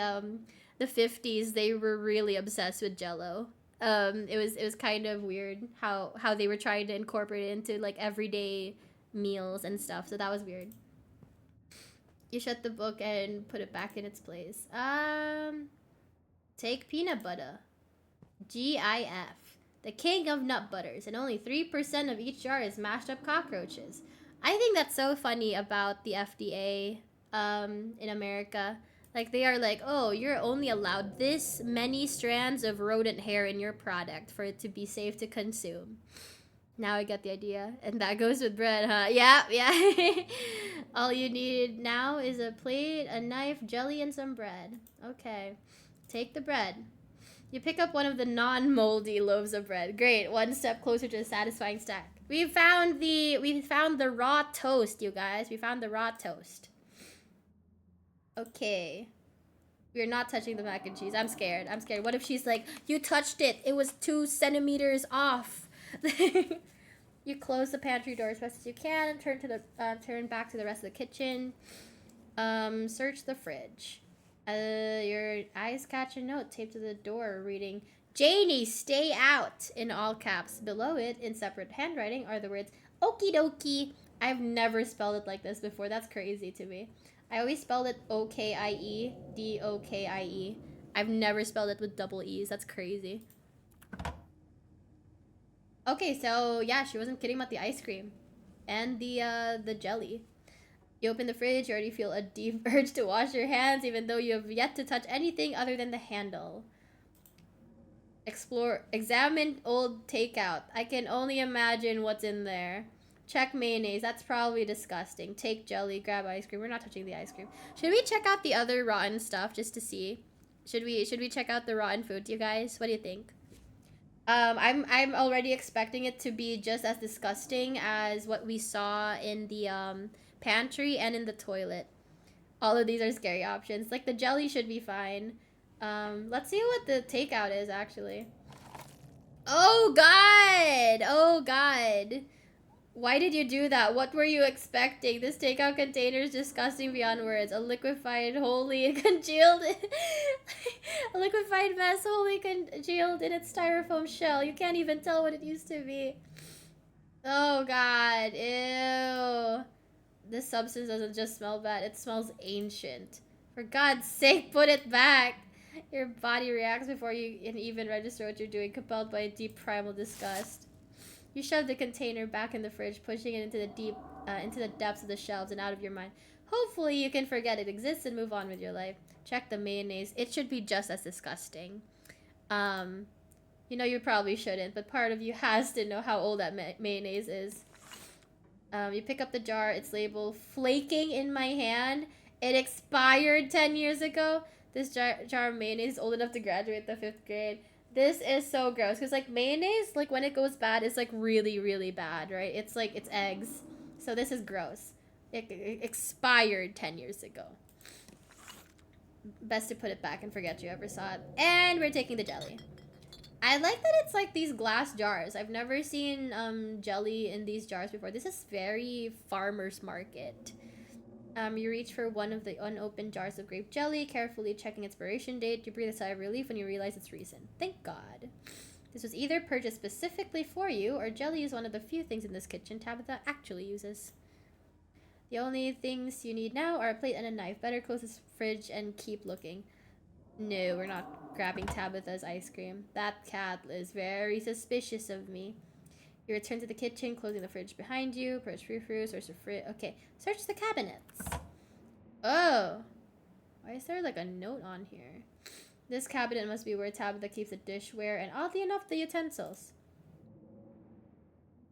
50s they were really obsessed with Jello. It was kind of weird how they were trying to incorporate it into like everyday meals and stuff. So that was weird. You shut the book and put it back in its place. Take peanut butter. GIF. The king of nut butters, and only 3% of each jar is mashed up cockroaches. I think that's so funny about the FDA in America. Like, they are like, oh, you're only allowed this many strands of rodent hair in your product for it to be safe to consume. Now I get the idea. And that goes with bread, huh? Yeah. All you need now is a plate, a knife, jelly, and some bread. Okay. Take the bread. You pick up one of the non-moldy loaves of bread. Great. One step closer to a satisfying snack. We found the raw toast, you guys. We found the raw toast. Okay. We're not touching the mac and cheese. I'm scared. What if she's like, you touched it. It was 2 centimeters off. You close the pantry door as best as you can and turn back to the rest of the kitchen. Search the fridge. Your eyes catch a note taped to the door reading, Janie, stay out, in all caps. Below it, in separate handwriting, are the words, okie dokie. I've never spelled it like this before. That's crazy to me. I always spelled it O-K-I-E, D-O-K-I-E. I've never spelled it with double E's. That's crazy. Okay, so yeah, she wasn't kidding about the ice cream and the jelly. You open the fridge, you already feel a deep urge to wash your hands, even though you have yet to touch anything other than the handle. Examine old takeout. I can only imagine what's in there. Check mayonnaise. That's probably disgusting. Take jelly. Grab ice cream. We're not touching the ice cream. Should we check out the other rotten stuff just to see? Should we check out the rotten food, you guys? What do you think? I'm already expecting it to be just as disgusting as what we saw in the pantry and in the toilet. All of these are scary options. Like the jelly should be fine. Let's see what the takeout is actually. Oh god! Oh god. Why did you do that? What were you expecting? This takeout container is disgusting beyond words. A liquefied, wholly congealed... a liquefied mess wholly congealed in its styrofoam shell. You can't even tell what it used to be. Oh god. Ew. This substance doesn't just smell bad. It smells ancient. For God's sake, put it back. Your body reacts before you can even register what you're doing, compelled by a deep primal disgust. You shove the container back in the fridge, pushing it into the depths of the shelves and out of your mind. Hopefully you can forget it exists and move on with your life. Check the mayonnaise. It should be just as disgusting. You know you probably shouldn't, but part of you has to know how old that mayonnaise is. You pick up the jar. It's labeled flaking in my hand. It expired 10 years ago. This jar of mayonnaise is old enough to graduate the 5th grade. This is so gross. Because, like, mayonnaise, like, when it goes bad, it's, like, really, really bad, right? It's, like, it's eggs. So this is gross. It expired 10 years ago. Best to put it back and forget you ever saw it. And we're taking the jelly. I like that it's, like, these glass jars. I've never seen jelly in these jars before. This is very farmer's market. You reach for one of the unopened jars of grape jelly, carefully checking expiration date. You breathe a sigh of relief when you realize it's recent. Thank God. This was either purchased specifically for you, or jelly is one of the few things in this kitchen Tabitha actually uses. The only things you need now are a plate and a knife. Better close this fridge and keep looking. No, we're not grabbing Tabitha's ice cream. That cat is very suspicious of me. You return to the kitchen, closing the fridge behind you. Approach frou-frou, search the fridge. Okay, search the cabinets. Oh. Why is there like a note on here? This cabinet must be where Tabitha keeps the dishware and oddly enough the utensils.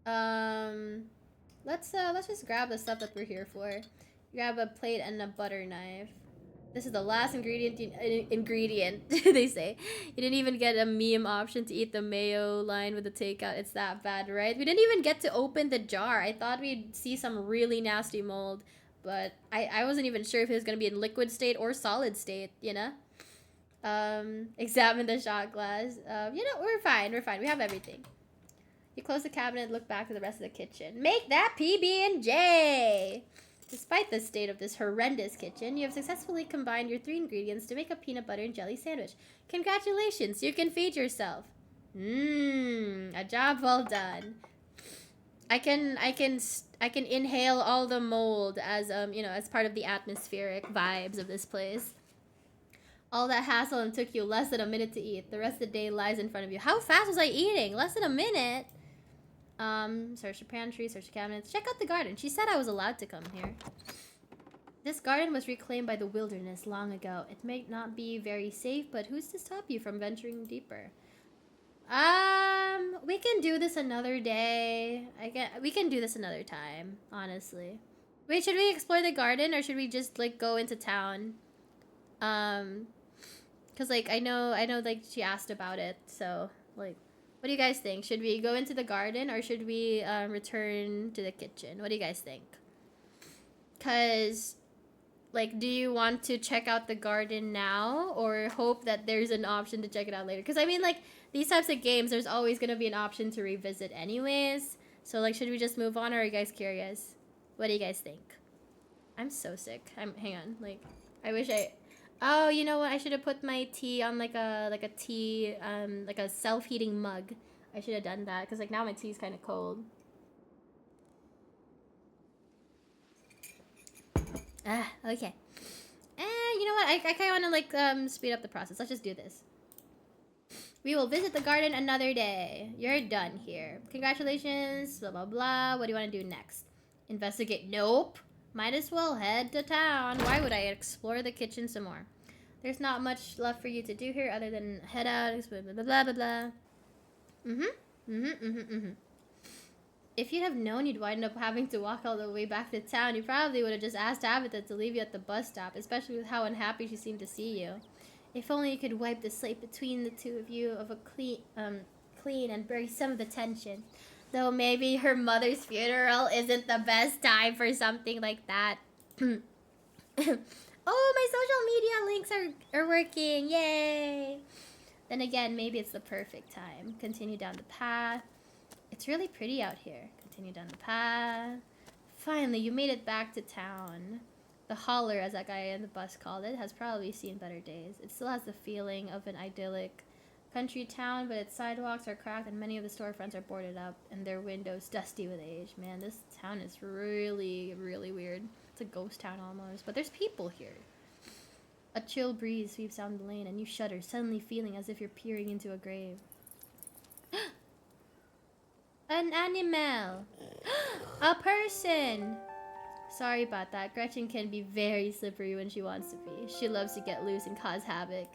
Let's just grab the stuff that we're here for. Grab a plate and a butter knife. This is the last ingredient, they say. You didn't even get a meme option to eat the mayo line with the takeout. It's that bad, right? We didn't even get to open the jar. I thought we'd see some really nasty mold, but I wasn't even sure if it was going to be in liquid state or solid state, you know? Examine the shot glass. You know, we're fine. We have everything. You close the cabinet and look back to the rest of the kitchen. Make that PB&J! Despite the state of this horrendous kitchen, you have successfully combined your 3 ingredients to make a peanut butter and jelly sandwich. Congratulations, you can feed yourself. A job well done. I can inhale all the mold as you know, as part of the atmospheric vibes of this place. All that hassle and took you less than a minute to eat. The rest of the day lies in front of you. How fast was I eating? Less than a minute. Search the pantry, search the cabinets, check out the garden. She said I was allowed to come here. This garden was reclaimed by the wilderness long ago. It may not be very safe, but who's to stop you from venturing deeper? We can do this another day. We can do this another time, honestly. Wait, should we explore the garden or should we just like go into town? Cause like I know like she asked about it, so like what do you guys think? Should we go into the garden or should we return to the kitchen? What do you guys think? Cause like, do you want to check out the garden now or hope that there's an option to check it out later? Because I mean, like, these types of games, there's always going to be an option to revisit anyways. So, like, should we just move on, or are you guys curious? What do you guys think? I'm so sick. Hang on. Like, I wish I... Oh, you know what? I should have put my tea on, like a tea, like a self-heating mug. I should have done that, because, like, now my tea's kind of cold. Okay. You know what? I kind of want to, like, speed up the process. Let's just do this. We will visit the garden another day. You're done here. Congratulations, blah, blah, blah. What do you want to do next? Investigate. Nope. Might as well head to town. Why would I explore the kitchen some more? There's not much left for you to do here other than head out, blah, blah, blah, blah, blah. If you'd have known you'd wind up having to walk all the way back to town, you probably would have just asked Tabitha to leave you at the bus stop, especially with how unhappy she seemed to see you. If only you could wipe the slate between the two of you of a clean and bury some of the tension. Though maybe her mother's funeral isn't the best time for something like that. Oh, my social media links are working. Yay! Then again, maybe it's the perfect time. Continue down the path. It's really pretty out here. Continue down the path. Finally, you made it back to town. The holler, as that guy in the bus called it, has probably seen better days. It still has the feeling of an idyllic country town, but its sidewalks are cracked and many of the storefronts are boarded up and their windows dusty with age. Man, this town is really, really weird. It's a ghost town almost, but there's people here. A chill breeze sweeps down the lane and you shudder, suddenly feeling as if you're peering into a grave. An animal! A person! Sorry about that. Gretchen can be very slippery when she wants to be. She loves to get loose and cause havoc.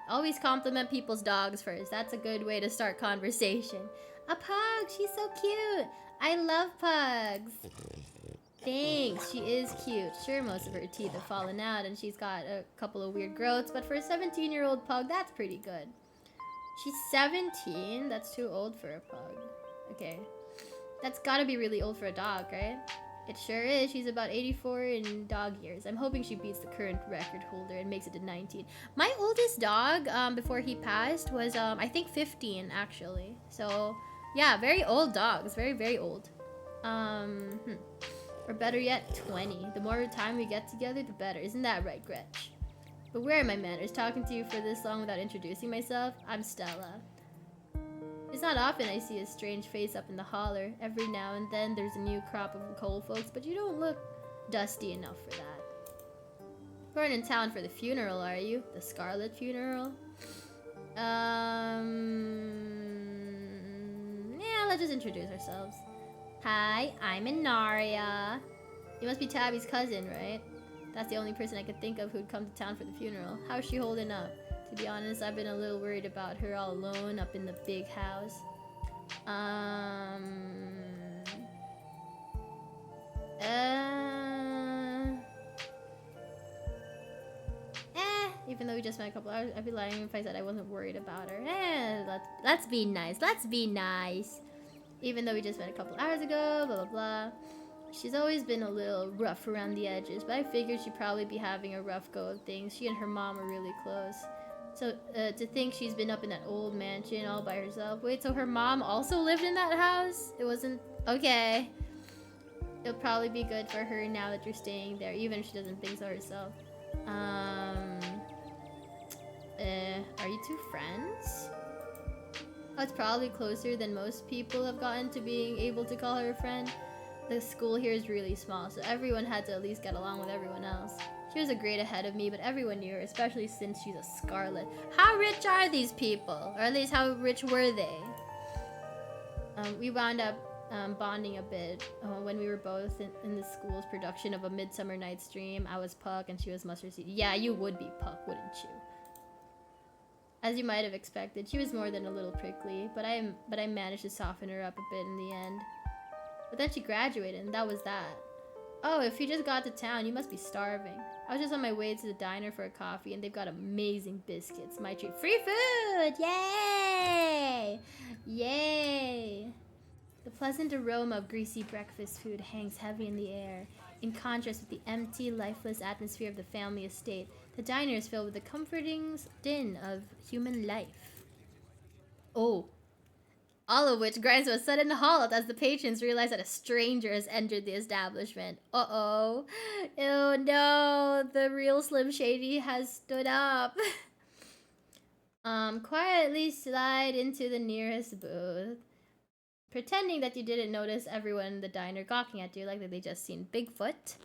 Always compliment people's dogs first. That's a good way to start conversation. A pug! She's so cute! I love pugs! Thanks, she is cute. Sure, most of her teeth have fallen out and she's got a couple of weird growths, but for a 17-year-old pug, that's pretty good. She's 17? That's too old for a pug. Okay. That's gotta be really old for a dog, right? It sure is. She's about 84 in dog years. I'm hoping she beats the current record holder and makes it to 19. My oldest dog, before he passed, was, I think 15, actually. So, yeah, very old dogs. Very, very old. Or better yet, 20. The more time we get together, the better. Isn't that right, Gretch? But where are my manners? Talking to you for this long without introducing myself? I'm Stella. It's not often I see a strange face up in the holler. Every now and then there's a new crop of coal folks, but you don't look dusty enough for that. You're in town for the funeral, are you? The Scarlet funeral? Yeah, let's just introduce ourselves. Hi, I'm Inaria. You must be Tabby's cousin, right? That's the only person I could think of who'd come to town for the funeral. How's she holding up? To be honest, I've been a little worried about her all alone up in the big house. Even though we just met a couple hours, I'd be lying if I said I wasn't worried about her. Let's be nice. Let's be nice. Even though we just met a couple hours ago, blah, blah, blah. She's always been a little rough around the edges, but I figured she'd probably be having a rough go of things. She and her mom are really close. So, to think she's been up in that old mansion all by herself. Wait, so her mom also lived in that house? It wasn't... Okay. It'll probably be good for her now that you're staying there, even if she doesn't think so herself. Are you two friends? Oh, it's probably closer than most people have gotten to being able to call her a friend. The school here is really small, so everyone had to at least get along with everyone else. She was a grade ahead of me, but everyone knew her, especially since she's a Scarlet. How rich are these people? Or at least how rich were they? We wound up bonding a bit when we were both in the school's production of A Midsummer Night's Dream. I was Puck and she was Mustard Seed. Yeah, you would be Puck, wouldn't you? As you might have expected, she was more than a little prickly, but I managed to soften her up a bit in the end. But then she graduated, and that was that. Oh, if you just got to town, you must be starving. I was just on my way to the diner for a coffee, and they've got amazing biscuits. My treat. Free food! Yay! Yay! The pleasant aroma of greasy breakfast food hangs heavy in the air. In contrast with the empty, lifeless atmosphere of the family estate, the diner is filled with the comforting din of human life. Oh, all of which grinds to a sudden halt as the patrons realize that a stranger has entered the establishment. Uh-oh. Oh no, the real Slim Shady has stood up. Quietly slide into the nearest booth, pretending that you didn't notice everyone in the diner gawking at you like that they just seen Bigfoot.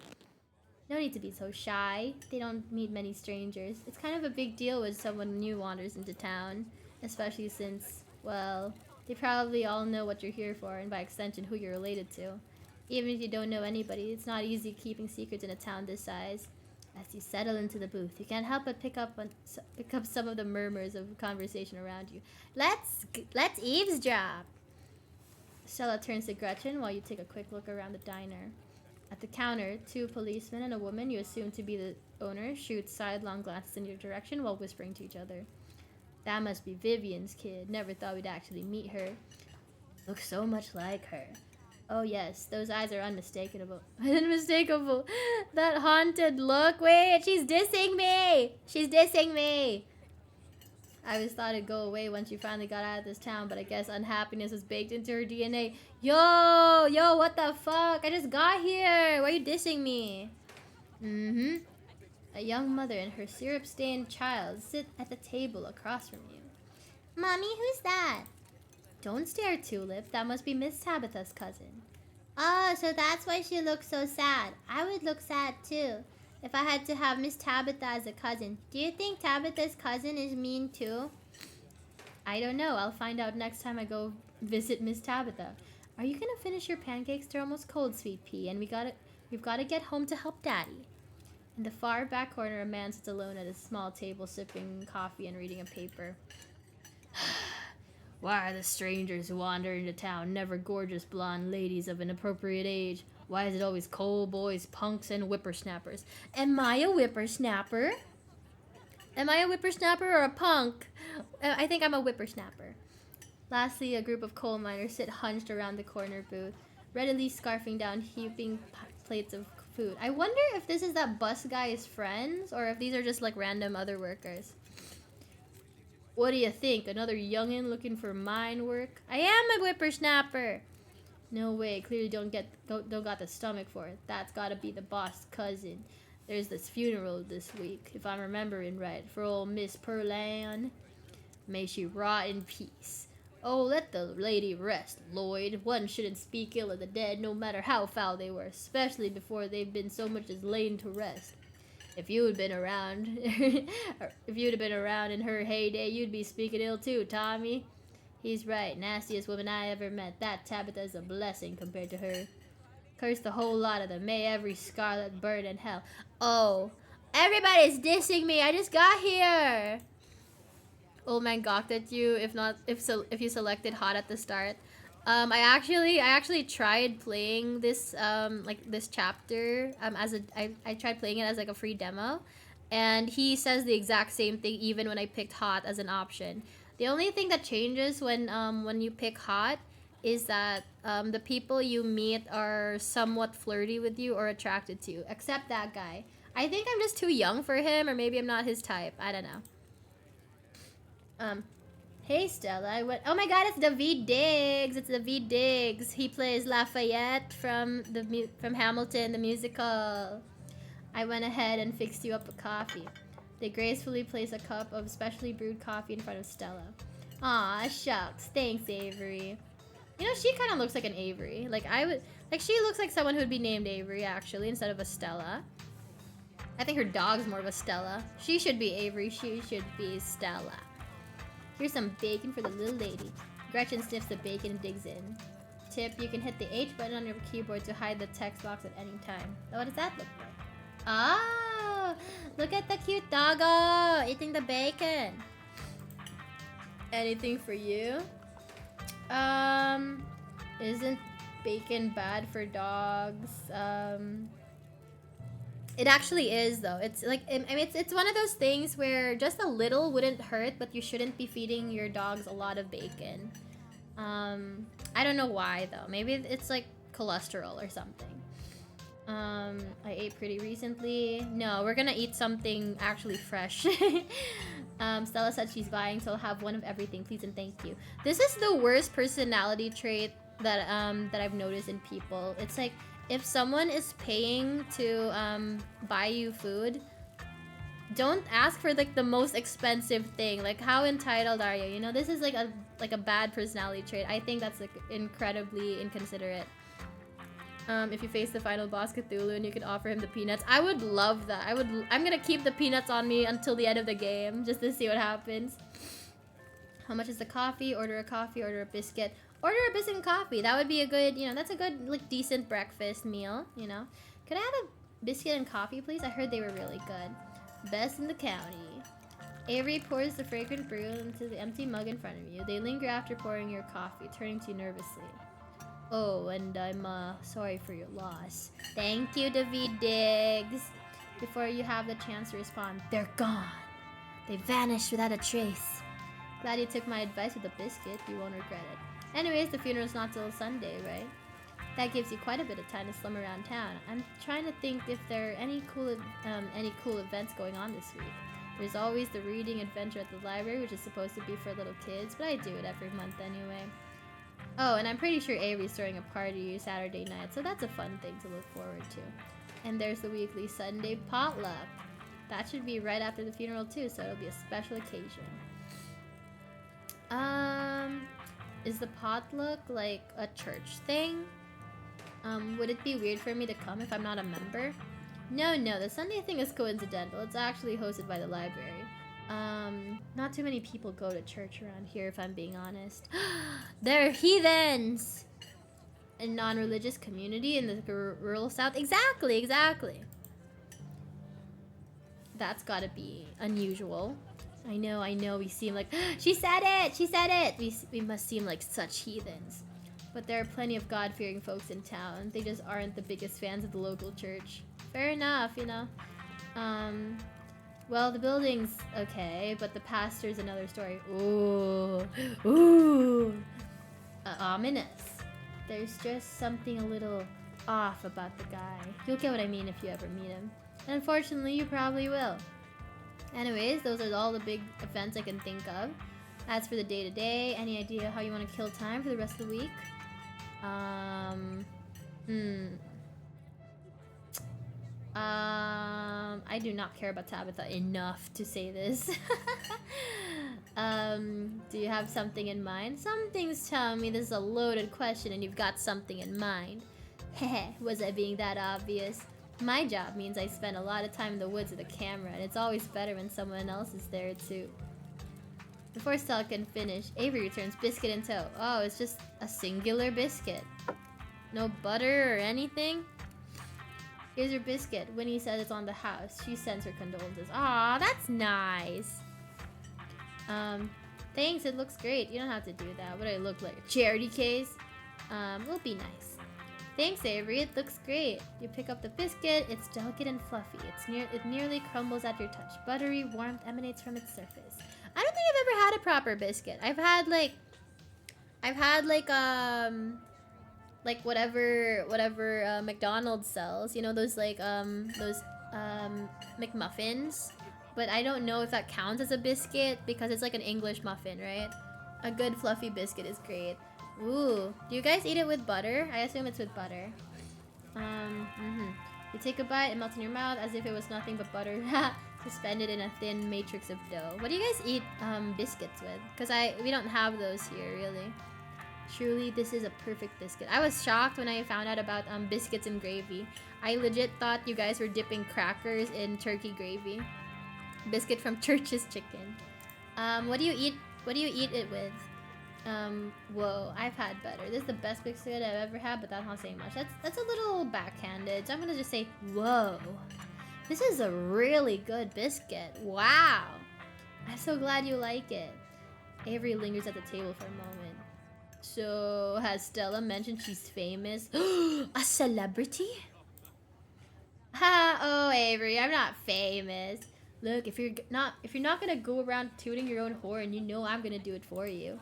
No need to be so shy. They don't meet many strangers. It's kind of a big deal when someone new wanders into town, especially since, well, they probably all know what you're here for and by extension who you're related to. Even if you don't know anybody, it's not easy keeping secrets in a town this size. As you settle into the booth, you can't help but pick up some of the murmurs of conversation around you. Let's eavesdrop. Stella turns to Gretchen while you take a quick look around the diner. At the counter, two policemen and a woman you assume to be the owner shoot sidelong glances in your direction while whispering to each other. That must be Vivian's kid. Never thought we'd actually meet her. Looks so much like her. Oh yes, those eyes are unmistakable. Unmistakable. That haunted look. Wait, she's dissing me. She's dissing me. I always thought it'd go away once you finally got out of this town, but I guess unhappiness was baked into her DNA. Yo, what the fuck? I just got here. Why are you dissing me? Mm-hmm. A young mother and her syrup-stained child sit at the table across from you. Mommy, who's that? Don't stare, Tulip. That must be Miss Tabitha's cousin. Oh, so that's why she looks so sad. I would look sad, too, if I had to have Miss Tabitha as a cousin. Do you think Tabitha's cousin is mean, too? I don't know. I'll find out next time I go visit Miss Tabitha. Are you gonna finish your pancakes? They're almost cold, Sweet Pea, and we've gotta get home to help Daddy. In the far back corner, a man sits alone at a small table, sipping coffee and reading a paper. Why are the strangers who wander into town never gorgeous blonde ladies of an appropriate age? Why is it always coal boys, punks, and whippersnappers? Am I a whippersnapper? Am I a whippersnapper or a punk? I think I'm a whippersnapper. Lastly, a group of coal miners sit hunched around the corner booth, readily scarfing down heaping plates of food. I wonder if this is that bus guy's friends, or if these are just like random other workers. What do you think? Another youngin' looking for mine work? I am a whippersnapper. No way. Clearly don't got the stomach for it. That's gotta be the boss' cousin. There's this funeral this week, if I'm remembering right, for old Miss Perlan. May she rot in peace. Oh, let the lady rest, Lloyd. One shouldn't speak ill of the dead, no matter how foul they were, especially before they've been so much as laid to rest. If you had been around, if you'd have been around in her heyday, you'd be speaking ill too, Tommy. He's right. Nastiest woman I ever met. That Tabitha's a blessing compared to her. Curse the whole lot of them. May every scarlet burn in hell. Oh, everybody's dissing me. I just got here. Old man gawked at you. If you selected hot at the start. I actually tried playing this this chapter I tried playing it as like a free demo, and he says the exact same thing even when I picked hot as an option. The only thing that changes when you pick hot is that the people you meet are somewhat flirty with you or attracted to you, except that guy. I think I'm just too young for him, or maybe I'm not his type. I don't know. Hey Stella, oh my god, it's David Diggs. It's David Diggs. He plays Lafayette from Hamilton the musical. I went ahead and fixed you up a coffee. They gracefully place a cup of specially brewed coffee in front of Stella. Aw, shucks. Thanks, Avery. You know, she kind of looks like an Avery. She looks like someone who would be named Avery, actually, instead of a Stella. I think her dog's more of a Stella. She should be Avery. She should be Stella. Here's some bacon for the little lady. Gretchen sniffs the bacon and digs in. Tip, you can hit the H button on your keyboard to hide the text box at any time. Now, what does that look like? Oh, look at the cute doggo eating the bacon. Anything for you? Isn't bacon bad for dogs? It actually is, though. It's like, I mean, it's one of those things where just a little wouldn't hurt, but you shouldn't be feeding your dogs a lot of bacon. I don't know why, though. Maybe it's like cholesterol or something. I ate pretty recently. No, we're gonna eat something actually fresh. Stella said she's buying, so I'll have one of everything, please and thank you. This is the worst personality trait that I've noticed in people. It's like if someone is paying to buy you food, don't ask for like the most expensive thing. Like, how entitled are you? You know, this is like a bad personality trait. I think that's like incredibly inconsiderate. If you face the final boss Cthulhu and you could offer him the peanuts, I would love that. I'm gonna keep the peanuts on me until the end of the game just to see what happens. How much is the coffee? Order a coffee, order a biscuit. Order a biscuit and coffee. That would be a good, you know, that's a good, like, decent breakfast meal, you know. Could I have a biscuit and coffee, please? I heard they were really good. Best in the county. Avery pours the fragrant brew into the empty mug in front of you. They linger after pouring your coffee, turning to you nervously. Oh, and I'm sorry for your loss. Thank you, David Diggs. Before you have the chance to respond, they're gone. They vanished without a trace. Glad you took my advice with the biscuit. You won't regret it. Anyways, the funeral's not till Sunday, right? That gives you quite a bit of time to slum around town. I'm trying to think if there are any cool events going on this week. There's always the reading adventure at the library, which is supposed to be for little kids, but I do it every month anyway. Oh, and I'm pretty sure Avery's throwing a party Saturday night, so that's a fun thing to look forward to. And there's the weekly Sunday potluck. That should be right after the funeral too, so it'll be a special occasion. Is the potluck like a church thing? Would it be weird for me to come if I'm not a member? No, the Sunday thing is coincidental. It's actually hosted by the library. Not too many people go to church around here, if I'm being honest. They're heathens! A non-religious community in the rural south? Exactly! That's gotta be unusual. I know, we seem like... She said it! We must seem like such heathens. But there are plenty of God-fearing folks in town. They just aren't the biggest fans of the local church. Fair enough, you know. Well, the building's okay, but the pastor's another story. Ooh. Ominous. There's just something a little off about the guy. You'll get what I mean if you ever meet him. And unfortunately, you probably will. Anyways, those are all the big events I can think of. As for the day-to-day, any idea how you want to kill time for the rest of the week? I do not care about Tabitha enough to say this. Do you have something in mind? Some things tell me this is a loaded question and you've got something in mind. Heh, was I being that obvious? My job means I spend a lot of time in the woods with a camera, and it's always better when someone else is there too. Before Stella can finish, Avery returns biscuit in tow. Oh, it's just a singular biscuit. No butter or anything? Here's your biscuit. Winnie says it's on the house. She sends her condolences. Aw, that's nice. Thanks, it looks great. You don't have to do that. What do I look like? A charity case? Will be nice. Thanks, Avery. It looks great. You pick up the biscuit. It's delicate and fluffy. It nearly crumbles at your touch. Buttery warmth emanates from its surface. I don't think I've ever had a proper biscuit. I've had whatever McDonald's sells. You know, those McMuffins. But I don't know if that counts as a biscuit because it's like an English muffin, right? A good fluffy biscuit is great. Ooh, do you guys eat it with butter? I assume it's with butter. You take a bite, it melts in your mouth as if it was nothing but butter suspended in a thin matrix of dough. What do you guys eat biscuits with? Because we don't have those here, really. Truly, this is a perfect biscuit. I was shocked when I found out about biscuits and gravy. I legit thought you guys were dipping crackers in turkey gravy. Biscuit from Church's Chicken. What do you eat it with? Whoa, I've had better. This is the best biscuit I've ever had, but that's not saying much. That's a little backhanded, so I'm gonna just say, whoa. This is a really good biscuit. Wow. I'm so glad you like it. Avery lingers at the table for a moment. So, has Stella mentioned she's famous? A celebrity? Ha, oh Avery, I'm not famous. Look, if you're not gonna go around tooting your own horn, you know I'm gonna do it for you.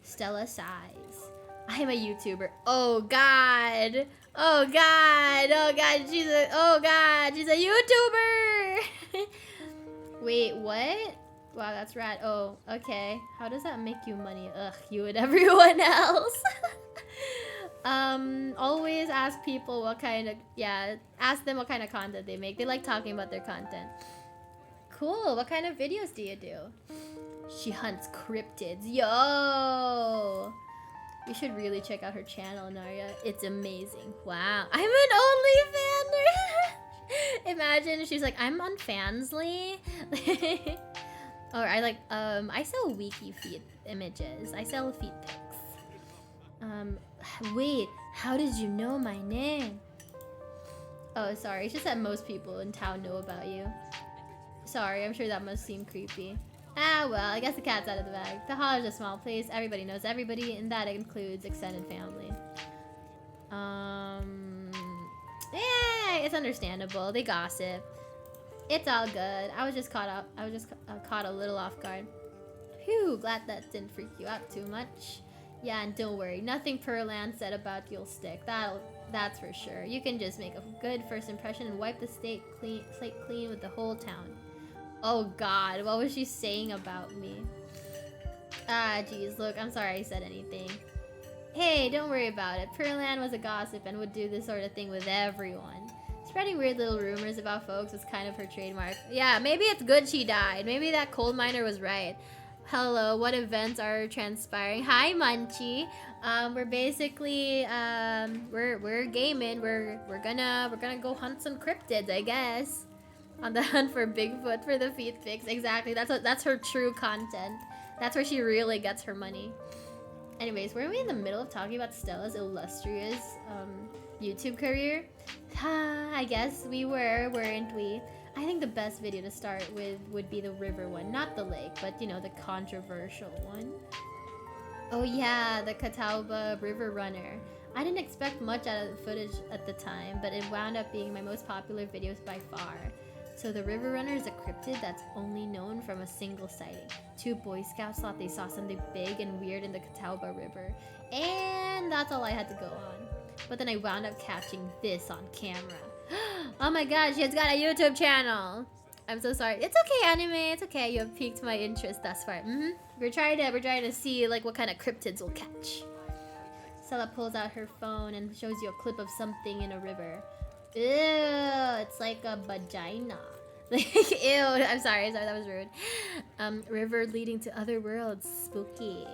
Stella sighs. I'm a YouTuber. Oh god. Oh god. Oh god. She's a YouTuber. Wait, what? Wow, that's rad. Oh, okay. How does that make you money? Ugh, you and everyone else. Always ask people what kind of, ask them what kind of content they make. They like talking about their content. Cool. What kind of videos do you do? She hunts cryptids. Yo! You should really check out her channel, Narya. It's amazing. Wow. I'm an OnlyFaner! Imagine she's like, I'm on Fansly. Or I sell wiki feet images. I sell feet pics. Wait, how did you know my name? Oh, sorry. It's just that most people in town know about you. Sorry, I'm sure that must seem creepy. Ah, well, I guess the cat's out of the bag. The Hollow's a small place. Everybody knows everybody, and that includes extended family. Yeah, it's understandable. They gossip. It's all good. I was just caught a little off guard. Phew, glad that didn't freak you out too much. Yeah, and don't worry. Nothing Perlan said about you'll stick. That's for sure. You can just make a good first impression and wipe the slate clean with the whole town. Oh god, what was she saying about me? Ah, geez, look, I'm sorry I said anything. Hey, don't worry about it. Perlan was a gossip and would do this sort of thing with everyone. Spreading weird little rumors about folks was kind of her trademark. Yeah, maybe it's good she died. Maybe that coal miner was right. Hello, what events are transpiring? Hi, Munchie. We're basically, we're gaming. We're gonna go hunt some cryptids, I guess. On the hunt for Bigfoot for the feet pics. Exactly. That's her true content. That's where she really gets her money. Anyways, weren't we in the middle of talking about Stella's illustrious YouTube career? I guess we were, weren't we? I think the best video to start with would be the river one. Not the lake, but you know, the controversial one. Oh yeah, the Catawba River Runner. I didn't expect much out of the footage at the time, but it wound up being my most popular videos by far. So the River Runner is a cryptid that's only known from a single sighting. 2 Boy Scouts thought they saw something big and weird in the Catawba River. And that's all I had to go on. But then I wound up catching this on camera. Oh my god, she has got a YouTube channel! I'm so sorry. It's okay, anime. It's okay. You have piqued my interest thus far. We're trying to see like what kind of cryptids we'll catch. Stella pulls out her phone and shows you a clip of something in a river. Ew, it's like a vagina. Like, ew, I'm sorry, that was rude. River leading to other worlds, spooky.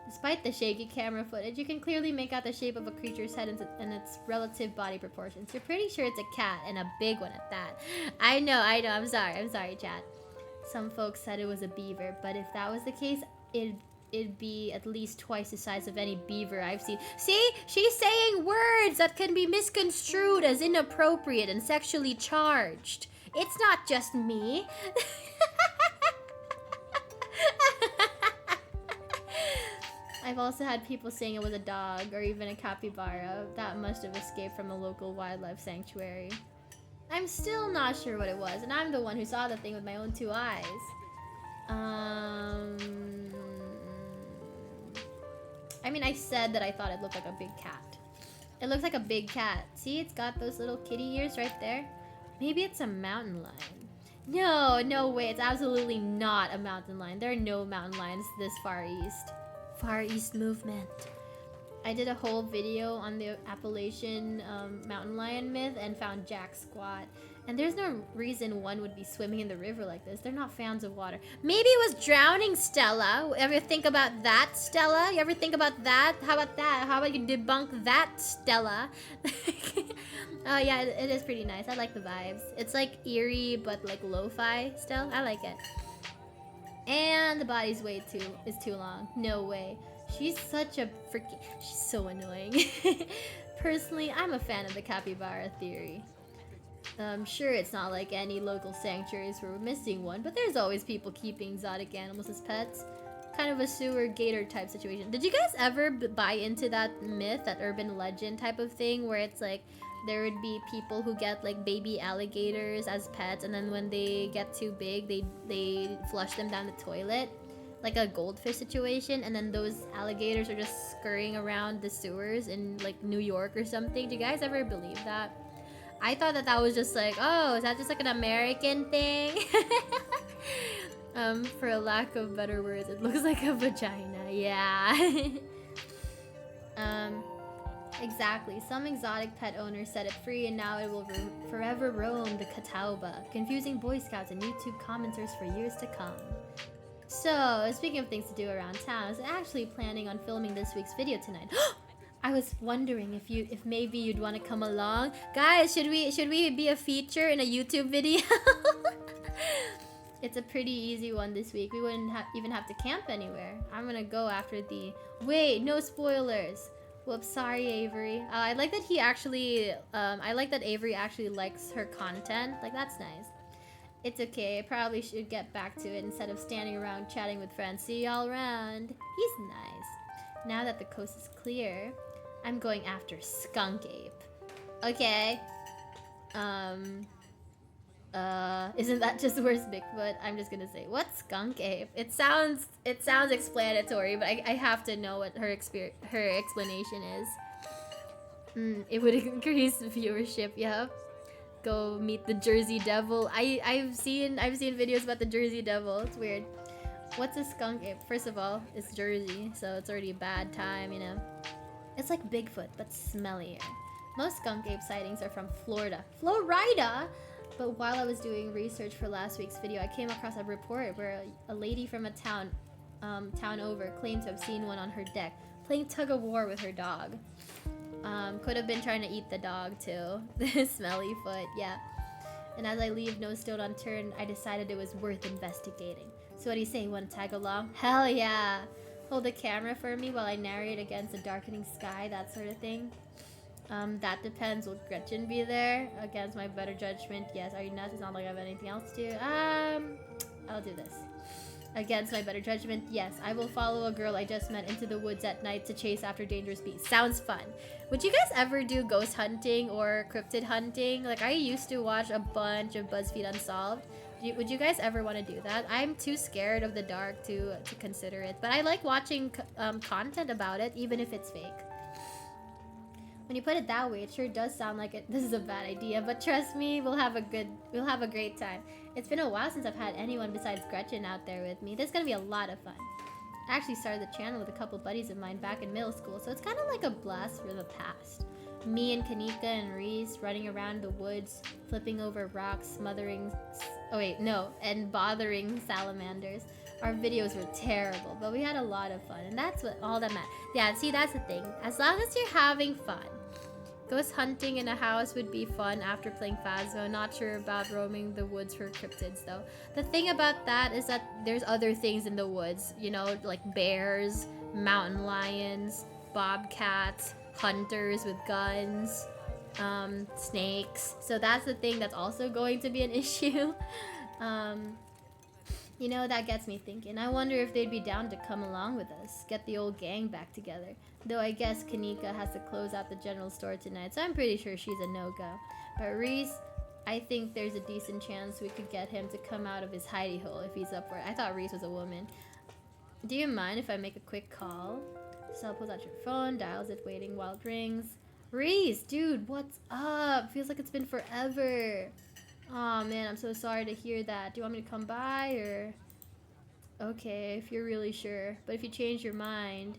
Despite the shaky camera footage, you can clearly make out the shape of a creature's head and its relative body proportions. You're pretty sure it's a cat, and a big one at that. I know, I'm sorry, chat. Some folks said it was a beaver, but if that was the case, it'd be at least twice the size of any beaver I've seen. See? She's saying words that can be misconstrued as inappropriate and sexually charged. It's not just me. I've also had people saying it was a dog or even a capybara that must have escaped from a local wildlife sanctuary. I'm still not sure what it was, and I'm the one who saw the thing with my own 2 eyes. I mean, I said that I thought it looked like a big cat. It looks like a big cat. See, it's got those little kitty ears right there. Maybe it's a mountain lion. No way. It's absolutely not a mountain lion. There are no mountain lions this far east. Far East movement. I did a whole video on the Appalachian mountain lion myth and found Jack squat. And there's no reason one would be swimming in the river like this. They're not fans of water. Maybe it was drowning, Stella. Ever think about that, Stella? You ever think about that? How about that? How about you debunk that, Stella? Oh yeah, it is pretty nice. I like the vibes. It's like eerie, but like lo-fi still. I like it. And the body's is too long. No way. She's such a freaking... She's so annoying. Personally, I'm a fan of the capybara theory. I'm sure it's not like any local sanctuaries where we're missing one, but there's always people keeping exotic animals as pets. Kind of a sewer gator type situation. Did you guys ever buy into that myth, that urban legend type of thing, where it's like there would be people who get like baby alligators as pets, and then when they get too big, they flush them down the toilet? like a goldfish situation, and then those alligators are just scurrying around the sewers in like New York or something. Do you guys ever believe that? I thought that that was just like, oh, is that just like an American thing? For a lack of better words, it looks like a vagina. Yeah. Exactly. Some exotic pet owner set it free, and now it will forever roam the Catawba, confusing Boy Scouts and YouTube commenters for years to come. So, speaking of things to do around town, I was actually planning on filming this week's video tonight. I was wondering if maybe you'd want to come along, guys. Should we be a feature in a YouTube video? It's a pretty easy one this week. We wouldn't even have to camp anywhere. I'm gonna go after the... Wait, no spoilers. Whoops, sorry, Avery. I like that he actually... I like that Avery actually likes her content. Like, that's nice. It's okay. I probably should get back to it instead of standing around chatting with friends. See y'all around. He's nice. Now that the coast is clear, I'm going after Skunk Ape. Okay. Isn't that just worse Bigfoot? I'm just gonna say, what's Skunk Ape? It sounds explanatory, but I have to know what her explanation is. It would increase viewership. Yep. Go meet the Jersey Devil. I've seen videos about the Jersey Devil. It's weird. What's a Skunk Ape? First of all, it's Jersey, so it's already a bad time, you know. It's like Bigfoot, but smellier. Most Skunk Ape sightings are from Florida. Florida? But while I was doing research for last week's video, I came across a report where a lady from a town over claimed to have seen one on her deck, playing tug-of-war with her dog. Could have been trying to eat the dog too. The smelly foot, yeah. And as I leave no stone unturned, I decided it was worth investigating. So what do you say, want to tag along? Hell yeah! Hold the camera for me while I narrate against the darkening sky, that sort of thing. That depends. Will Gretchen be there? Against my better judgment, yes. Are you nuts? It's not like I have anything else to do. I'll do this. Against my better judgment, yes. I will follow a girl I just met into the woods at night to chase after dangerous beasts. Sounds fun. Would you guys ever do ghost hunting or cryptid hunting? Like, I used to watch a bunch of BuzzFeed Unsolved. Would you guys ever want to do that? I'm too scared of the dark to consider it. But I like watching content about it, even if it's fake. When you put it that way, it sure does sound like this is a bad idea, but trust me, we'll have a great time. It's been a while since I've had anyone besides Gretchen out there with me. This is gonna be a lot of fun. I actually started the channel with a couple buddies of mine back in middle school, so it's kind of like a blast from the past. Me and Kanika and Reese running around the woods, flipping over rocks, and bothering salamanders. Our videos were terrible, but we had a lot of fun, and that's all that matters. Yeah, see, that's the thing. As long as you're having fun. Ghost hunting in a house would be fun after playing Phasmo. Not sure about roaming the woods for cryptids, though. The thing about that is that there's other things in the woods, you know, like bears, mountain lions, bobcats, hunters with guns, snakes. So that's the thing that's also going to be an issue. You know, that gets me thinking. I wonder if they'd be down to come along with us, get the old gang back together. Though I guess Kanika has to close out the general store tonight, so I'm pretty sure she's a no-go. But Reese, I think there's a decent chance we could get him to come out of his hidey hole if he's up for it. I thought Reese was a woman. Do you mind if I make a quick call? Cell pulls out your phone, dials it, waiting while it rings. Reese, dude, what's up? Feels like it's been forever. Aw, man, I'm so sorry to hear that. Do you want me to come by, or...? Okay, if you're really sure. But if you change your mind...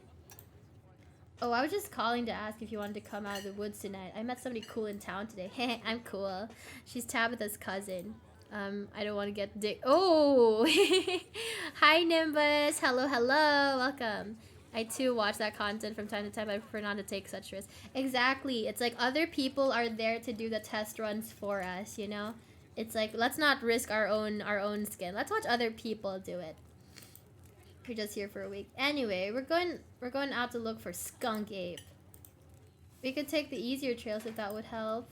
Oh, I was just calling to ask if you wanted to come out of the woods tonight. I met somebody cool in town today. Heh, I'm cool. She's Tabitha's cousin. I don't want to get dick... Oh! Hi, Nimbus! Hello, hello! Welcome. I, too, watch that content from time to time. I prefer not to take such risks. Exactly. It's like other people are there to do the test runs for us, you know? It's like, let's not risk our own skin. Let's watch other people do it. We're just here for a week. Anyway, we're going out to look for Skunk Ape. We could take the easier trails if that would help.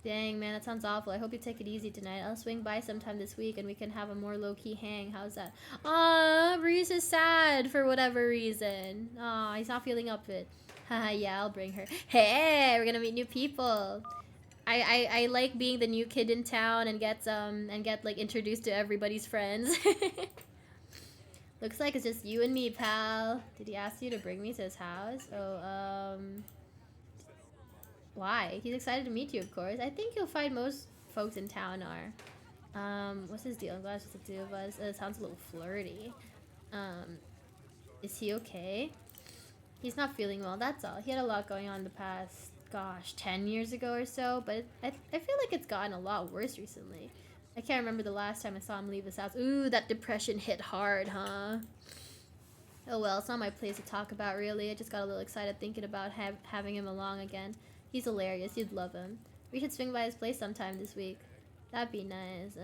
Dang, man, that sounds awful. I hope you take it easy tonight. I'll swing by sometime this week and we can have a more low-key hang. How's that? Aw, Reese is sad for whatever reason. Aw, he's not feeling up it. Haha, yeah, I'll bring her. Hey, we're gonna meet new people. I like being the new kid in town and get like introduced to everybody's friends. Looks like it's just you and me, pal. Did he ask you to bring me to his house? Oh, why? He's excited to meet you, of course. I think you'll find most folks in town are. What's his deal? I'm glad it's just the two of us. It sounds a little flirty. Is he okay? He's not feeling well, that's all. He had a lot going on the past, gosh, 10 years ago or so, but I feel like it's gotten a lot worse recently. I can't remember the last time I saw him leave his house. Ooh, that depression hit hard, huh? Oh well, it's not my place to talk about, really. I just got a little excited thinking about having him along again. He's hilarious. You'd love him. We should swing by his place sometime this week. That'd be nice.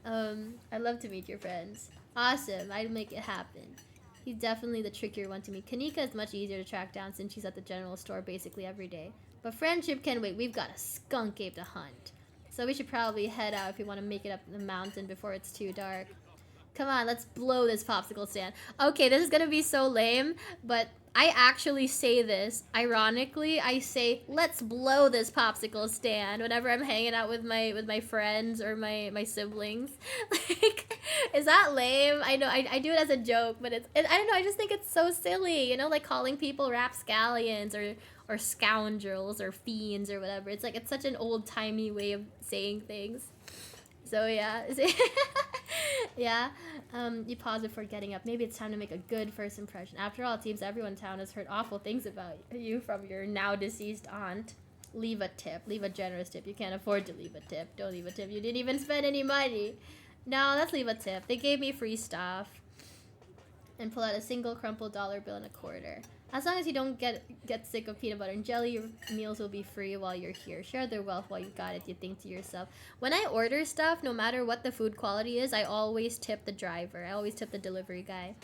I'd love to meet your friends. Awesome. I'd make it happen. He's definitely the trickier one to meet. Kanika is much easier to track down since she's at the general store basically every day. But friendship can wait. We've got a skunk ape to hunt. So we should probably head out if we want to make it up the mountain before it's too dark. Come on, let's blow this popsicle stand. Okay, this is gonna be so lame, but I actually say this. Ironically, I say, let's blow this popsicle stand whenever I'm hanging out with my friends or my siblings. Like, is that lame? I know, I do it as a joke, but I don't know, I just think it's so silly, you know, like calling people rapscallions or scoundrels or fiends or whatever. It's like, it's such an old-timey way of saying things. So yeah, yeah. You pause before getting up. Maybe it's time to make a good first impression. After all, it seems everyone in town has heard awful things about you from your now deceased aunt. Leave a tip. Leave a generous tip. You can't afford to leave a tip. Don't leave a tip. You didn't even spend any money. No, let's leave a tip. They gave me free stuff. And pull out a single crumpled dollar bill and a quarter. As long as you don't get sick of peanut butter and jelly, your meals will be free while you're here. Share their wealth while you got it, you think to yourself. When I order stuff, no matter what the food quality is, I always tip the driver. I always tip the delivery guy.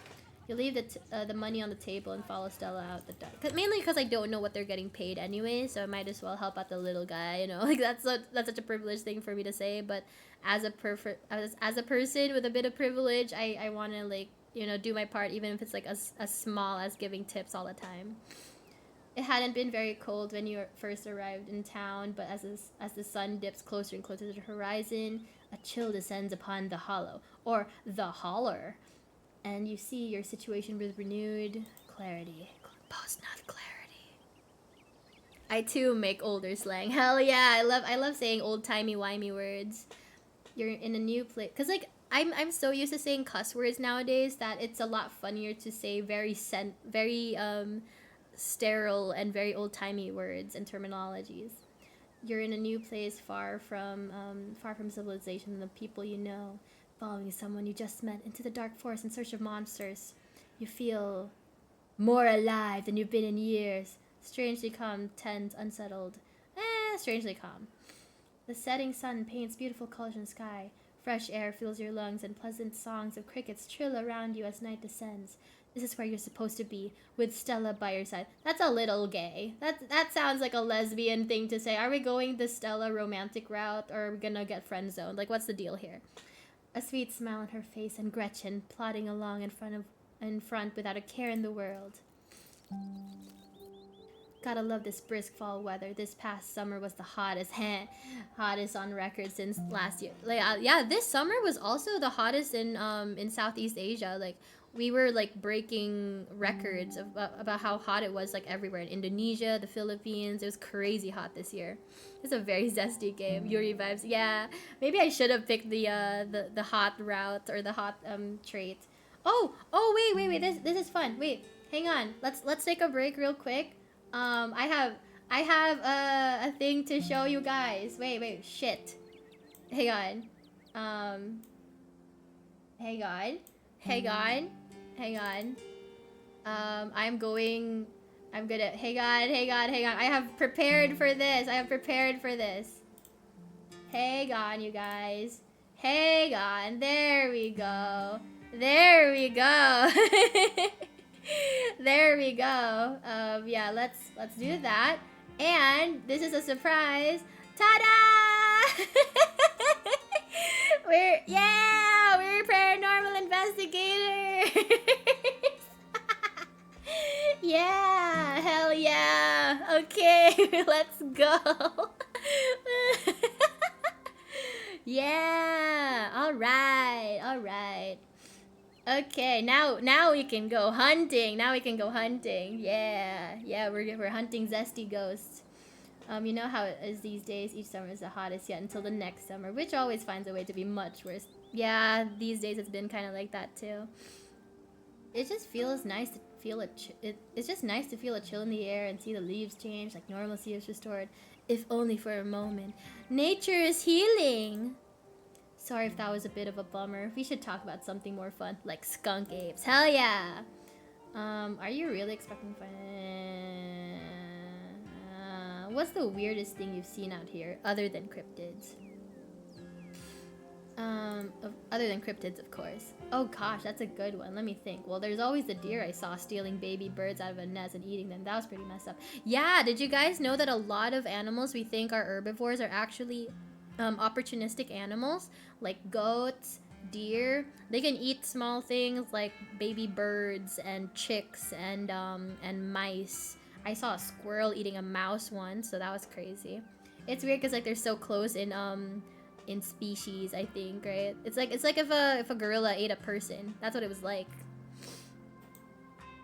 You leave the money on the table and follow Stella out the door. Mainly because I don't know what they're getting paid anyway, so I might as well help out the little guy, you know? Like, that's such a privileged thing for me to say, but as a person with a bit of privilege, I want to, like, you know, do my part, even if it's like as small as giving tips all the time. It hadn't been very cold when you first arrived in town, but as the sun dips closer and closer to the horizon, a chill descends upon the hollow, or the holler, and you see your situation with renewed clarity. Post-nut clarity. I too make older slang. Hell yeah, I love saying old-timey, wimey words. You're in a new place, cause like, I'm so used to saying cuss words nowadays that it's a lot funnier to say very sterile and very old-timey words and terminologies. You're in a new place far from civilization and the people you know, following someone you just met into the dark forest in search of monsters. You feel more alive than you've been in years. Strangely calm, tense, unsettled. Strangely calm. The setting sun paints beautiful colors in the sky. Fresh air fills your lungs and pleasant songs of crickets trill around you as night descends. This is where you're supposed to be, with Stella by your side. That's a little gay. That sounds like a lesbian thing to say. Are we going the Stella romantic route, or are we gonna get friend zoned? Like, what's the deal here? A sweet smile on her face, and Gretchen plodding along in front without a care in the world. Gotta love this brisk fall weather. This past summer was the hottest on record since last year. Like, yeah, this summer was also the hottest in Southeast Asia. Like, we were like breaking records about how hot it was like everywhere in Indonesia, the Philippines. It was crazy hot this year. It's a very zesty game. Yuri vibes. Yeah, maybe I should have picked the hot route or the hot trait. Oh wait. This is fun. Wait, hang on. Let's take a break real quick. I have a thing to show you guys. Wait, shit. Hang on. Hang on. Hang on. I'm gonna, hang on. I have prepared for this. Hang on, you guys. Hang on. There we go. There we go. Yeah, let's do that. And this is a surprise. Ta-da! We're paranormal investigators. Yeah, hell yeah. Okay, let's go. Yeah, all right. Okay, now we can go hunting. Now we can go hunting. Yeah, we're hunting zesty ghosts. You know how it is these days. Each summer is the hottest yet until the next summer, which always finds a way to be much worse. Yeah, these days it's been kind of like that too. It just feels nice to feel it's just nice to feel a chill in the air and see the leaves change, like normalcy is restored, if only for a moment. Nature is healing. Sorry if that was a bit of a bummer. We should talk about something more fun, like skunk apes. Hell yeah! Are you really expecting fun? What's the weirdest thing you've seen out here, other than cryptids? Other than cryptids, of course. Oh gosh, that's a good one. Let me think. Well, there's always the deer I saw stealing baby birds out of a nest and eating them. That was pretty messed up. Yeah, did you guys know that a lot of animals we think are herbivores are actually opportunistic animals? Like goats, deer. They can eat small things like baby birds and chicks and mice. I saw a squirrel eating a mouse once, so that was crazy. It's weird because like they're so close in species, I think, right? It's like if a gorilla ate a person. That's what it was like.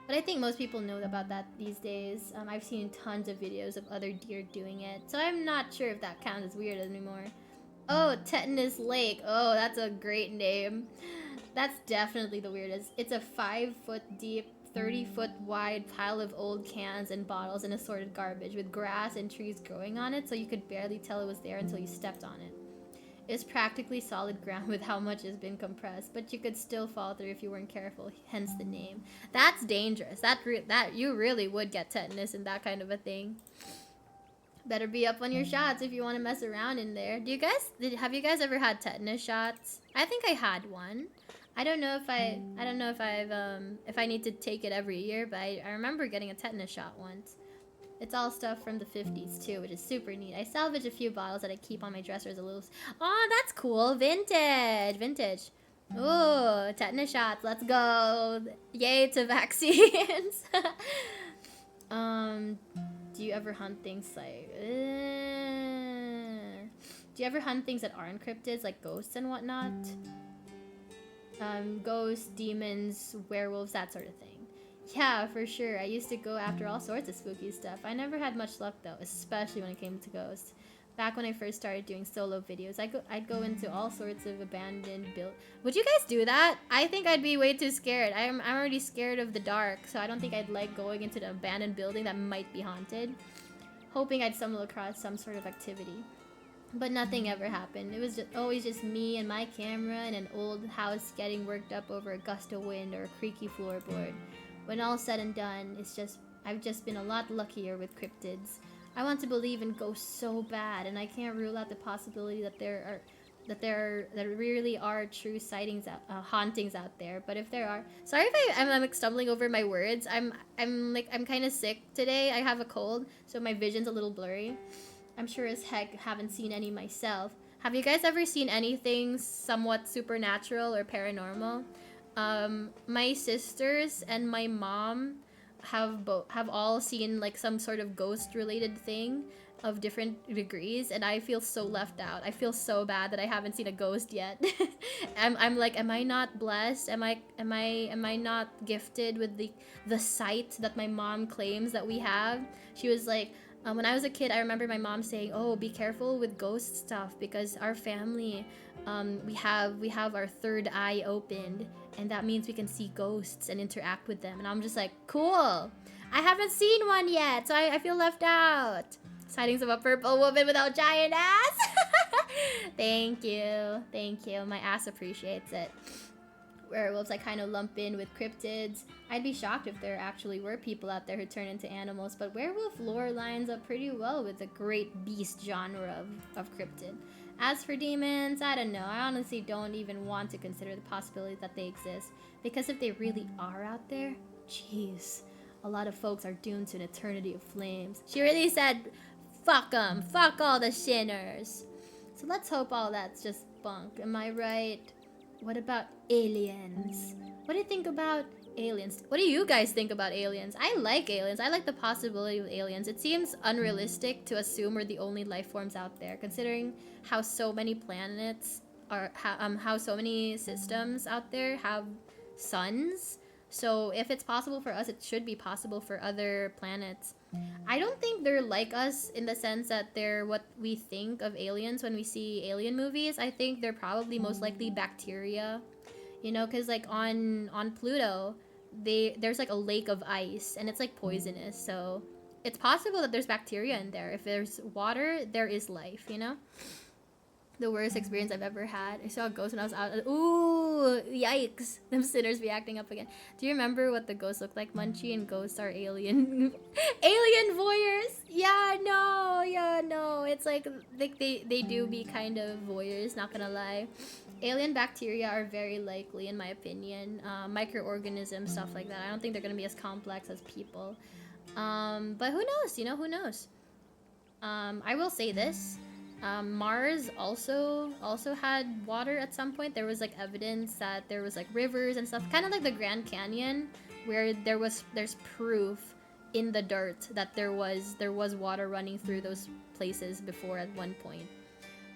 But I think most people know about that these days. I've seen tons of videos of other deer doing it, so I'm not sure if that counts as weird anymore. Oh, Tetanus Lake. Oh, that's a great name. That's definitely the weirdest. It's a 5-foot deep, 30-foot wide pile of old cans and bottles and assorted garbage with grass and trees growing on it, so you could barely tell it was there until you stepped on it. It's practically solid ground with how much has been compressed, but you could still fall through if you weren't careful, hence the name. That's dangerous. That you really would get tetanus in that kind of a thing. Better be up on your shots if you want to mess around in there. Have you guys ever had tetanus shots? I think I had one. I don't know if I need to take it every year, but I remember getting a tetanus shot once. It's all stuff from the 50s too, which is super neat. I salvage a few bottles that I keep on my dresser as a little... Oh, that's cool. Vintage. Ooh, tetanus shots. Let's go. Yay to vaccines. Do you ever hunt things like... Do you ever hunt things that aren't cryptids, like ghosts and whatnot? Ghosts, demons, werewolves, that sort of thing. Yeah, for sure. I used to go after all sorts of spooky stuff. I never had much luck though, especially when it came to ghosts. Back when I first started doing solo videos, I'd go into all sorts of abandoned Would you guys do that? I think I'd be way too scared. I'm already scared of the dark, so I don't think I'd like going into an abandoned building that might be haunted. Hoping I'd stumble across some sort of activity. But nothing ever happened. It was always just me and my camera in an old house getting worked up over a gust of wind or a creaky floorboard. When all's said and done, I've just been a lot luckier with cryptids. I want to believe in ghosts so bad, and I can't rule out the possibility that there really are true sightings, hauntings out there. But if there are, sorry if I'm like stumbling over my words. I'm kind of sick today. I have a cold, so my vision's a little blurry. I'm sure as heck haven't seen any myself. Have you guys ever seen anything somewhat supernatural or paranormal? My sisters and my mom have all seen like some sort of ghost related thing of different degrees, and I feel so left out. I feel so bad that I haven't seen a ghost yet. I'm like, am I not blessed? Am I not gifted with the sight that my mom claims that we have? She was like, when I was a kid, I remember my mom saying, "Oh, be careful with ghost stuff because our family, we have our third eye opened, and that means we can see ghosts and interact with them." And I'm just like, cool. I haven't seen one yet, so I feel left out. Sightings of a purple woman without giant ass. Thank you. My ass appreciates it. Werewolves I kind of lump in with cryptids. I'd be shocked if there actually were people out there who turn into animals, but werewolf lore lines up pretty well with the great beast genre of cryptid. As for demons, I don't know. I honestly don't even want to consider the possibility that they exist, because if they really are out there, jeez, a lot of folks are doomed to an eternity of flames. She really said, fuck them, fuck all the sinners. So let's hope all that's just bunk, am I right? What about aliens? What do you think about aliens? What do you guys think about aliens? I like aliens. I like the possibility of aliens. It seems unrealistic to assume we're the only life forms out there, considering how so many planets are, how so many systems out there have suns. So if it's possible for us, it should be possible for other planets. I don't think they're like us in the sense that they're what we think of aliens when we see alien movies. I think they're probably most likely bacteria, you know, because like on Pluto, there's like a lake of ice and it's like poisonous. So it's possible that there's bacteria in there. If there's water, there is life, you know. The worst experience I've ever had. I saw a ghost when I was out. Ooh, yikes! Them sinners be acting up again. Do you remember what the ghosts look like, Munchie? And ghosts are alien, alien voyeurs. Yeah, no. It's like they do be kind of voyeurs. Not gonna lie. Alien bacteria are very likely, in my opinion. Microorganisms, stuff like that. I don't think they're gonna be as complex as people. But who knows? You know, who knows? I will say this. Mars also had water at some point. There was like evidence that there was like rivers and stuff, kind of like the Grand Canyon, where there's proof in the dirt that there was water running through those places before at one point.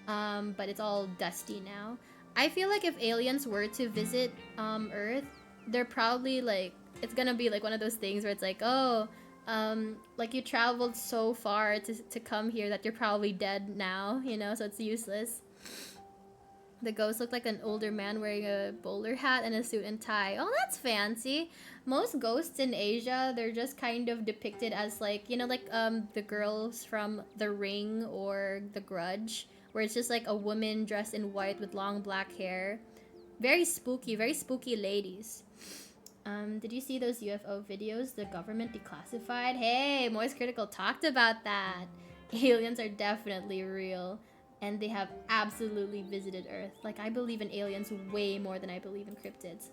But it's all dusty now. I feel like if aliens were to visit Earth, they're probably like, it's gonna be like one of those things where it's like, oh, like you traveled so far to come here that you're probably dead now, you know, so it's useless. The ghost looked like an older man wearing a bowler hat and a suit and tie. Oh, that's fancy. Most ghosts in Asia, they're just kind of depicted as like, you know, like the girls from The Ring or The Grudge, where it's just like a woman dressed in white with long black hair. Very spooky ladies. Did you see those UFO videos the government declassified? Hey, Moist Critical talked about that. Aliens are definitely real, and they have absolutely visited Earth. Like, I believe in aliens way more than I believe in cryptids.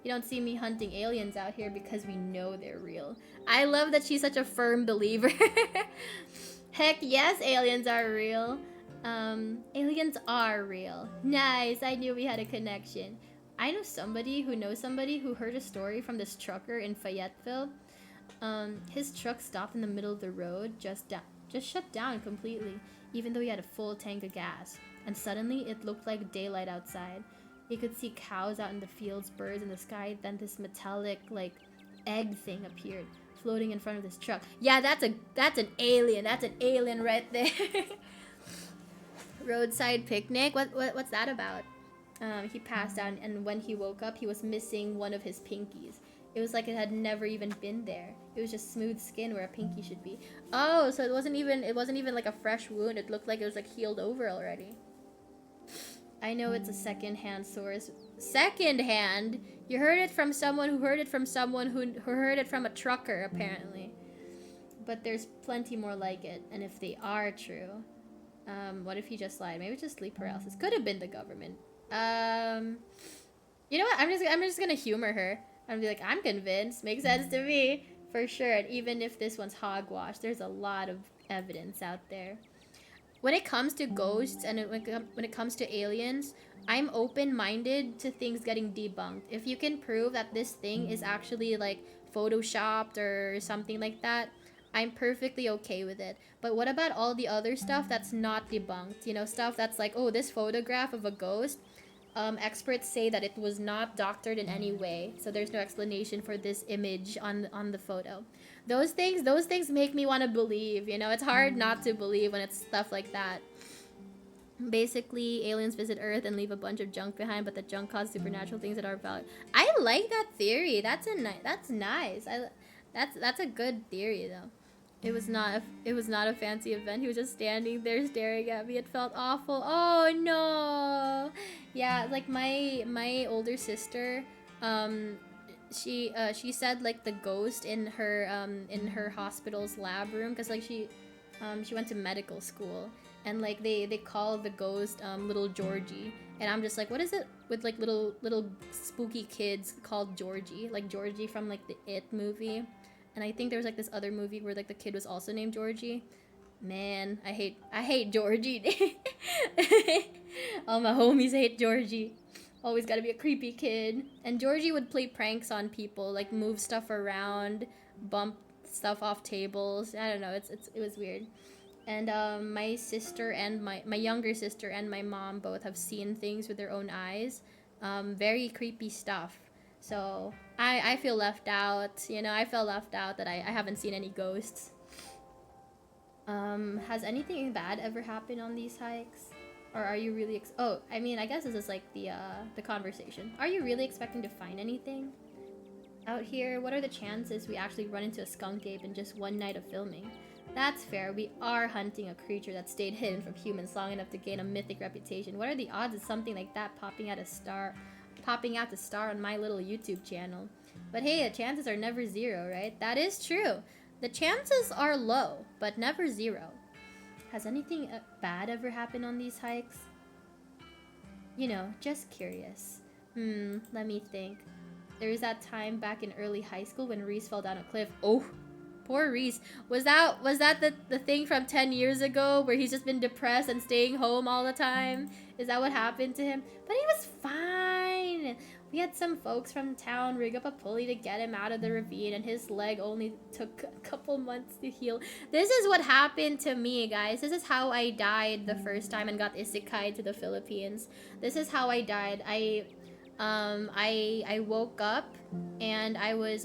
You don't see me hunting aliens out here because we know they're real. I love that she's such a firm believer. Heck yes, aliens are real. Aliens are real. Nice, I knew we had a connection. I know somebody who heard a story from this trucker in Fayetteville. His truck stopped in the middle of the road, just shut down completely, even though he had a full tank of gas. And suddenly, it looked like daylight outside. He could see cows out in the fields, birds in the sky, then this metallic, like, egg thing appeared, floating in front of this truck. Yeah, that's an alien. That's an alien right there. Roadside picnic? What's that about? He passed out, and when he woke up, he was missing one of his pinkies. It was like it had never even been there. It was just smooth skin where a pinky should be. Oh, so it wasn't even like a fresh wound. It looked like it was like healed over already. I know it's a second-hand source. Second-hand? You heard it from someone who heard it from someone who heard it from a trucker, apparently. But there's plenty more like it, and if they are true, what if he just lied? Maybe just sleep paralysis. Could have been the government. You know what? I'm just gonna humor her. I'm be like, I'm convinced. Makes sense to me, for sure. And even if this one's hogwash, there's a lot of evidence out there. When it comes to ghosts and when it comes to aliens, I'm open-minded to things getting debunked. If you can prove that this thing is actually like photoshopped or something like that, I'm perfectly okay with it. But what about all the other stuff that's not debunked? You know, stuff that's like, oh, this photograph of a ghost, experts say that it was not doctored in any way, so there's no explanation for this image on the photo. Those things make me want to believe, you know? It's hard not to believe when it's stuff like that. Basically, aliens visit Earth and leave a bunch of junk behind, but the junk caused supernatural things that are valid. I like that theory. That's nice. That's a good theory though. It was not a fancy event. He was just standing there staring at me. It felt awful. Oh no. Yeah, like my older sister, she said like the ghost in her hospital's lab room, because like she went to medical school, and like they call the ghost little Georgie, and I'm just like, what is it with like little spooky kids called Georgie, like Georgie from like the It movie? And I think there was like this other movie where like the kid was also named Georgie. Man, I hate Georgie. All my homies hate Georgie. Always gotta be a creepy kid. And Georgie would play pranks on people, like move stuff around, bump stuff off tables. I don't know, it was weird. And my sister and my younger sister and my mom both have seen things with their own eyes. Very creepy stuff. So I feel left out. You know, I felt left out that I haven't seen any ghosts. Has anything bad ever happened on these hikes? Or are you really oh, I mean, I guess this is like the conversation. Are you really expecting to find anything out here? What are the chances we actually run into a skunk ape in just one night of filming? That's fair. We are hunting a creature that stayed hidden from humans long enough to gain a mythic reputation. What are the odds of something like that popping out to star on my little YouTube channel? But hey, the chances are never zero, right? That is true. The chances are low, but never zero. Has anything bad ever happened on these hikes? You know, just curious. Let me think. There was that time back in early high school when Reese fell down a cliff. Oh, poor Reese. Was that the thing from 10 years ago where he's just been depressed and staying home all the time? Is that what happened to him? But he was fine. We had some folks from town rig up a pulley to get him out of the ravine, and his leg only took a couple months to heal. This is what happened to me, guys. This is how I died the first time and got isekai to the Philippines. This is how I died. I woke up and I was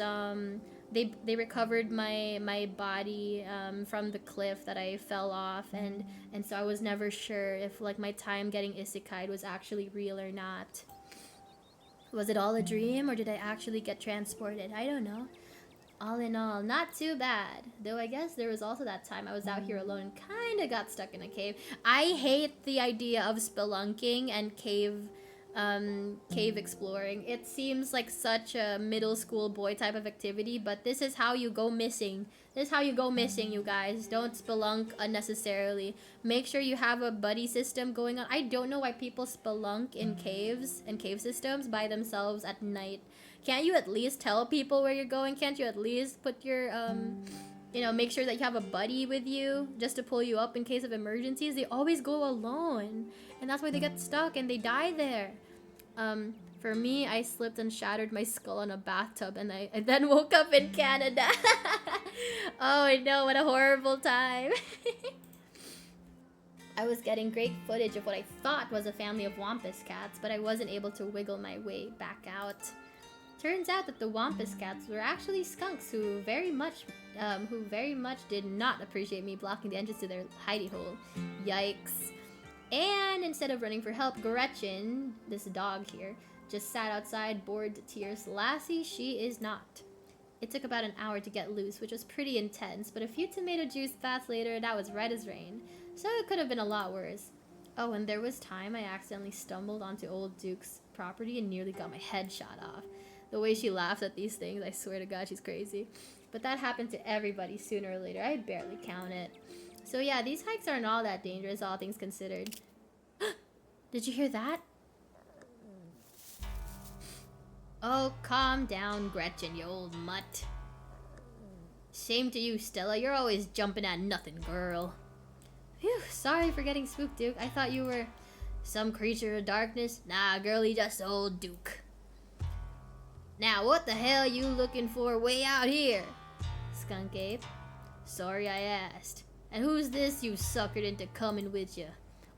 they recovered my body from the cliff that I fell off, and so I was never sure if like my time getting isekai'd was actually real or not. Was it all a dream, or did I actually get transported? I don't know. All in all, not too bad. Though I guess there was also that time I was out here alone and kinda got stuck in a cave. I hate the idea of spelunking and cave exploring. It seems like such a middle school boy type of activity, but this is how you go missing. This is how you go missing, you guys. Don't spelunk unnecessarily. Make sure you have a buddy system going on. I don't know why people spelunk in caves and cave systems by themselves at night. Can't you at least tell people where you're going? Can't you at least put your you know, make sure that you have a buddy with you just to pull you up in case of emergencies? They always go alone, and that's why they get stuck and they die there. For me, I slipped and shattered my skull in a bathtub, and I then woke up in Canada. Oh no, what a horrible time. I was getting great footage of what I thought was a family of wampus cats, but I wasn't able to wiggle my way back out. Turns out that the wampus cats were actually skunks who very much did not appreciate me blocking the entrance to their hidey hole. Yikes. And instead of running for help, Gretchen, this dog here, just sat outside, bored to tears. Lassie, she is not. It took about an hour to get loose, which was pretty intense, but a few tomato juice baths later, that was red as rain. So it could have been a lot worse. Oh, and there was time I accidentally stumbled onto old Duke's property and nearly got my head shot off. The way she laughs at these things, I swear to God, she's crazy. But that happened to everybody sooner or later. I barely count it. So yeah, these hikes aren't all that dangerous, all things considered. Did you hear that? Oh, calm down, Gretchen, you old mutt. Shame to you, Stella. You're always jumping at nothing, girl. Phew, sorry for getting spooked, Duke. I thought you were some creature of darkness. Nah, girlie, just old Duke. Now, what the hell you looking for way out here? Skunk ape. Sorry I asked. And who's this you suckered into coming with you?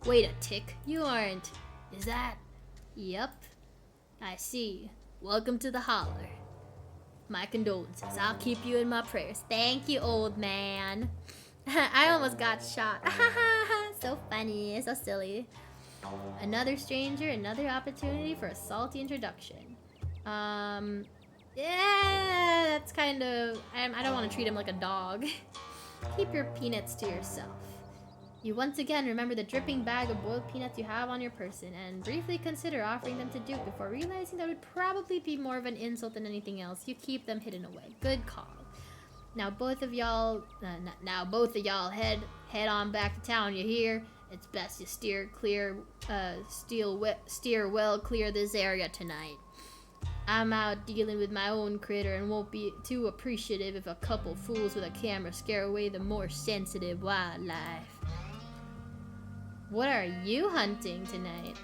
Wait a tick, you aren't. Is that? Yup. I see. Welcome to the holler. My condolences. I'll keep you in my prayers. Thank you, old man. I almost got shot. So funny, so silly. Another stranger, another opportunity for a salty introduction. Yeah, that's kind of... I don't want to treat him like a dog. Keep your peanuts to yourself. You once again remember the dripping bag of boiled peanuts you have on your person, and briefly consider offering them to Duke before realizing that would probably be more of an insult than anything else. You keep them hidden away. Good call. Now both of y'all head on back to town. You hear? It's best you steer well clear this area tonight. I'm out dealing with my own critter and won't be too appreciative if a couple fools with a camera scare away the more sensitive wildlife. What are you hunting tonight?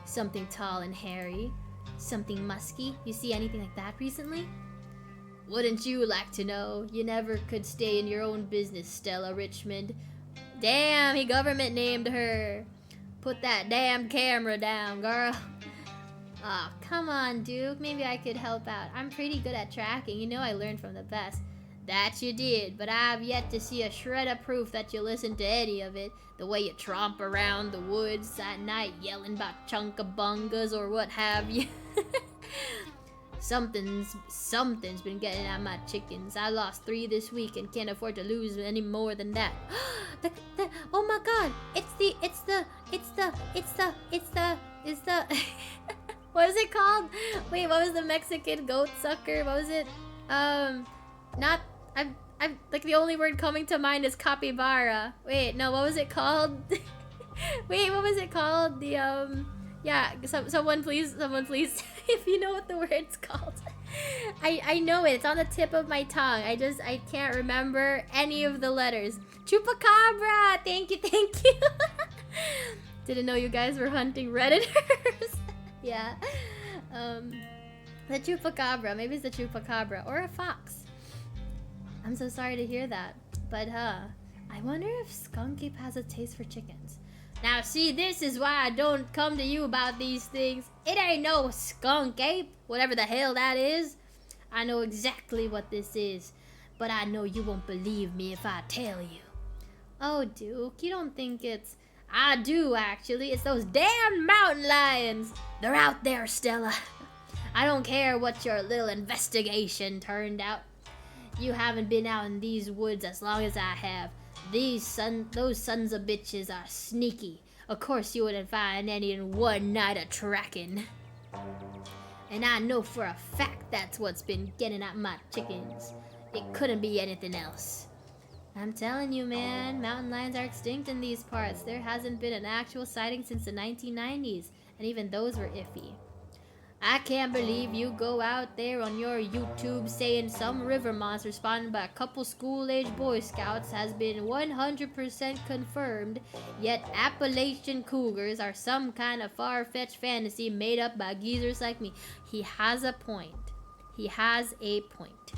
Something tall and hairy? Something musky? You see anything like that recently? Wouldn't you like to know? You never could stay in your own business, Stella Richmond. Damn, he government named her. Put that damn camera down, girl. Aw, come on, Duke. Maybe I could help out. I'm pretty good at tracking. You know I learned from the best. That you did, but I've yet to see a shred of proof that you listened to any of it. The way you tromp around the woods at night yelling about chunkabungas or what have you. Something's been getting at my chickens. I lost 3 this week and can't afford to lose any more than that. Oh my god! It's the what is it called? Wait, what was the Mexican goat sucker? What was it? Not I'm like the only word coming to mind is capybara. Wait, no, what was it called? Wait, what was it called? The yeah, someone please, if you know what the word's called. I know it. It's on the tip of my tongue. I can't remember any of the letters. Chupacabra! Thank you. Didn't know you guys were hunting redditors. Yeah. The chupacabra. Maybe it's the chupacabra or a fox. I'm so sorry to hear that. But I wonder if Skunk Ape has a taste for chickens. Now see, this is why I don't come to you about these things. It ain't no skunk ape, whatever the hell that is. I know exactly what this is, but I know you won't believe me if I tell you. Oh, Duke, you don't think it's... I do, actually. It's those damn mountain lions. They're out there, Stella. I don't care what your little investigation turned out. You haven't been out in these woods as long as I have. Those sons of bitches are sneaky. Of course you wouldn't find any in one night of tracking. And I know for a fact that's what's been getting at my chickens. It couldn't be anything else. I'm telling you, man, mountain lions are extinct in these parts. There hasn't been an actual sighting since the 1990s, and even those were iffy. I can't believe you go out there on your YouTube saying some river monster spotted by a couple school-age Boy Scouts has been 100% confirmed, yet Appalachian cougars are some kind of far-fetched fantasy made up by geezers like me. He has a point. He has a point.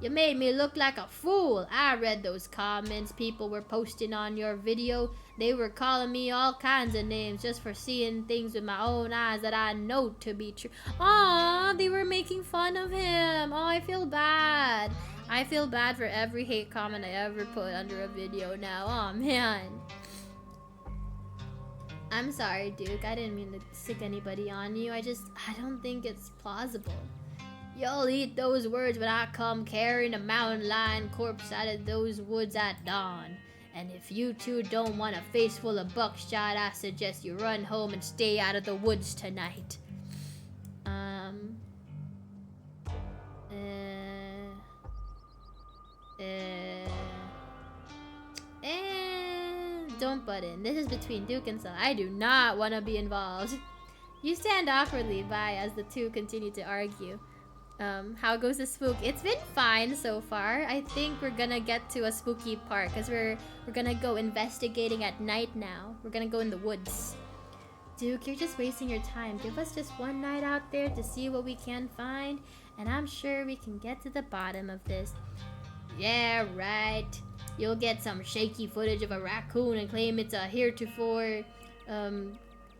You made me look like a fool. I read those comments people were posting on your video. They were calling me all kinds of names just for seeing things with my own eyes that I know to be true. Aw, they were making fun of him. Oh, I feel bad. I feel bad for every hate comment I ever put under a video now. Oh, man. I'm sorry, Duke. I didn't mean to sick anybody on you. I don't think it's plausible. You'll eat those words when I come carrying a mountain lion corpse out of those woods at dawn. And if you two don't want a face full of buckshot, I suggest you run home and stay out of the woods tonight. Don't butt in. This is between Duke and Sal. I do not want to be involved. You stand awkwardly by as the two continue to argue. How goes the spook? It's been fine so far. I think we're gonna get to a spooky part because we're gonna go investigating at night now. We're gonna go in the woods. Duke, you're just wasting your time. Give us just one night out there to see what we can find, and I'm sure we can get to the bottom of this. Yeah, right. You'll get some shaky footage of a raccoon and claim it's a heretofore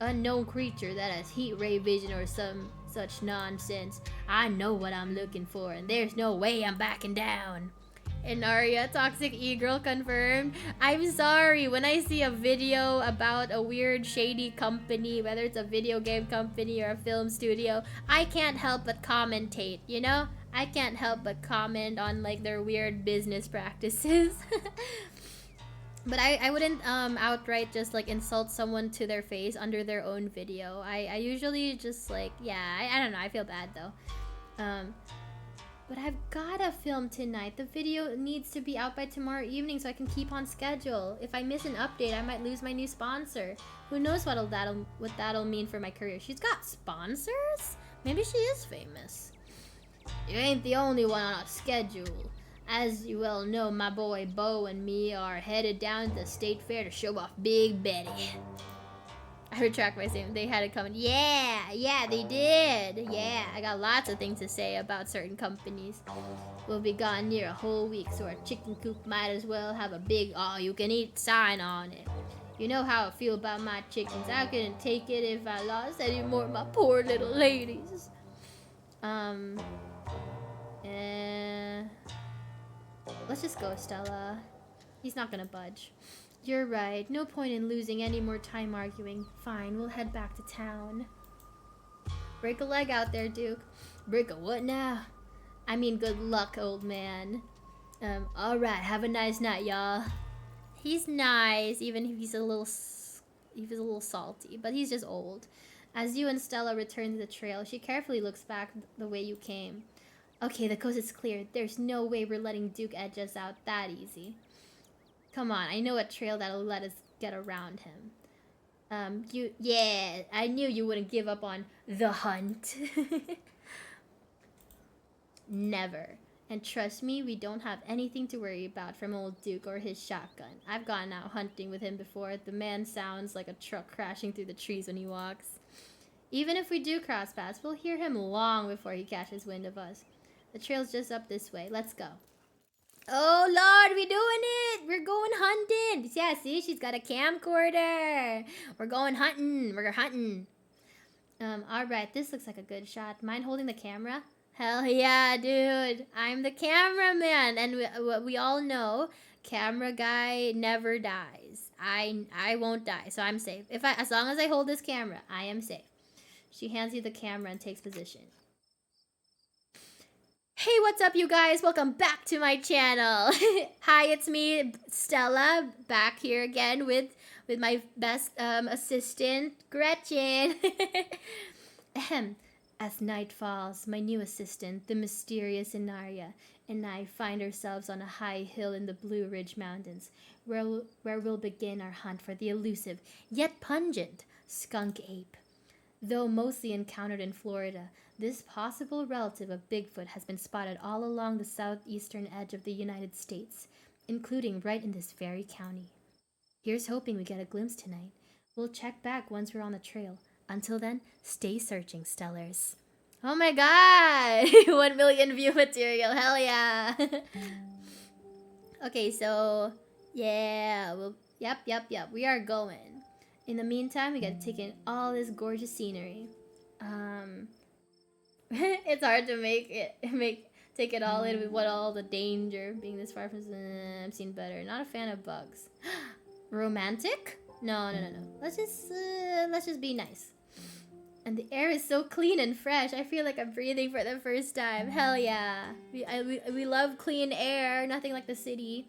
unknown creature that has heat ray vision or some such nonsense. I know what I'm looking for, and there's no way I'm backing down. And Arya, toxic e-girl confirmed. I'm sorry, when I see a video about a weird shady company, whether it's a video game company or a film studio, I can't help but commentate, you know? I can't help but comment on like their weird business practices. But I wouldn't outright just like insult someone to their face under their own video. I usually just like, yeah, I don't know, I feel bad though. But I've gotta film tonight. The video needs to be out by tomorrow evening so I can keep on schedule. If I miss an update, I might lose my new sponsor. Who knows what that'll mean for my career. She's got sponsors? Maybe she is famous. You ain't the only one on a schedule. As you well know, my boy Bo and me are headed down to the state fair to show off Big Betty. I retract my statement. They had it coming. Yeah, they did. Yeah, I got lots of things to say about certain companies. We'll be gone near a whole week, so our chicken coop might as well have a big all-you-can-eat sign on it. You know how I feel about my chickens. I couldn't take it if I lost any more of my poor little ladies. Eh, let's just go, Stella. He's not gonna budge. You're right. No point in losing any more time arguing. Fine, we'll head back to town. Break a leg out there, Duke. Break a what now? I mean, good luck, old man. Alright, have a nice night, y'all. He's nice, even if he's a little salty, but he's just old. As you and Stella return to the trail, she carefully looks back the way you came. Okay, the coast is clear. There's no way we're letting Duke edge us out that easy. Come on, I know a trail that'll let us get around him. Yeah, I knew you wouldn't give up on the hunt. Never. And trust me, we don't have anything to worry about from old Duke or his shotgun. I've gone out hunting with him before. The man sounds like a truck crashing through the trees when he walks. Even if we do cross paths, we'll hear him long before he catches wind of us. The trail's just up this way. Let's go. Oh, Lord, we doing it. We're going hunting. Yeah, see, she's got a camcorder. We're going hunting. We're hunting. All right, this looks like a good shot. Mind holding the camera? Hell yeah, dude. I'm the cameraman. And we all know camera guy never dies. I won't die, so I'm safe. As long as I hold this camera, I am safe. She hands you the camera and takes position. Hey, what's up, you guys? Welcome back to my channel. Hi, it's me, Stella, back here again with my best assistant, Gretchen. Ahem. As night falls, my new assistant, the mysterious Inaria, and I find ourselves on a high hill in the Blue Ridge Mountains, where we'll begin our hunt for the elusive, yet pungent, skunk ape. Though mostly encountered in Florida, this possible relative of Bigfoot has been spotted all along the southeastern edge of the United States, including right in this very county. Here's hoping we get a glimpse tonight. We'll check back once we're on the trail. Until then, stay searching, Stellars. Oh my god! 1 million view material, hell yeah! Okay, so, yeah, yep, we are going. In the meantime, we gotta take in all this gorgeous scenery. It's hard to take it all in with what all the danger being this far from. I've seen better. Not a fan of bugs. Romantic? No. Let's just be nice. And the air is so clean and fresh. I feel like I'm breathing for the first time. Hell yeah. We love clean air. Nothing like the city.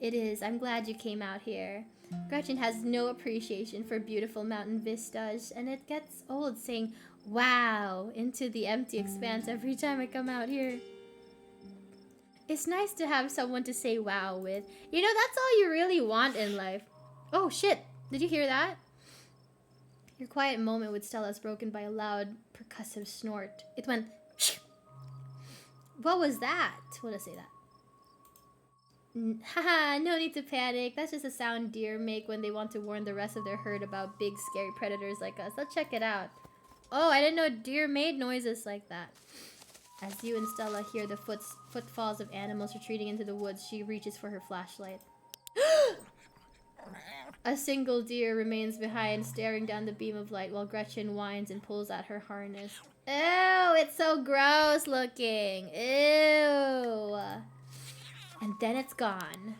It is. I'm glad you came out here. Gretchen has no appreciation for beautiful mountain vistas, and it gets old saying wow into the empty expanse every time I come out here. It's nice to have someone to say wow with. You know, that's all you really want in life. Oh shit, did you hear that? Your quiet moment with Stella is broken by a loud, percussive snort. It went shh. What was that? What did I say that? Haha, no need to panic. That's just a sound deer make when they want to warn the rest of their herd about big, scary predators like us. Let's check it out. Oh, I didn't know deer made noises like that. As you and Stella hear the footfalls of animals retreating into the woods, she reaches for her flashlight. A single deer remains behind, staring down the beam of light while Gretchen whines and pulls at her harness. Ew, it's so gross looking. Ew. And then it's gone.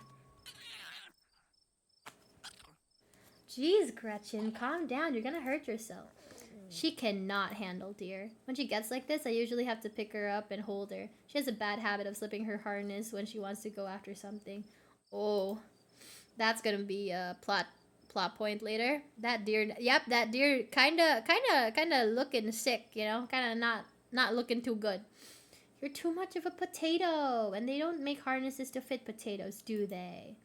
Jeez, Gretchen, calm down. You're gonna hurt yourself. She cannot handle deer. When she gets like this, I usually have to pick her up and hold her. She has a bad habit of slipping her harness when she wants to go after something. Oh, that's gonna be a plot point later. That deer, yep, that deer kinda looking sick, you know? Kinda not looking too good. You're too much of a potato, and they don't make harnesses to fit potatoes, do they?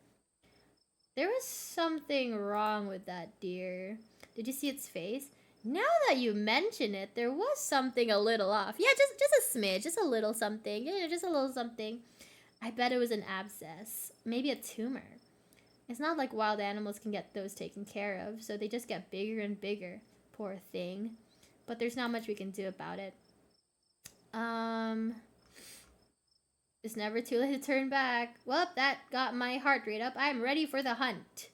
There was something wrong with that deer. Did you see its face? Now that you mention it, there was something a little off. Yeah, just a smidge, just a little something. Yeah, just a little something. I bet it was an abscess. Maybe a tumor. It's not like wild animals can get those taken care of, so they just get bigger and bigger. Poor thing. But there's not much we can do about it. It's never too late to turn back. Well, that got my heart rate up. I'm ready for the hunt.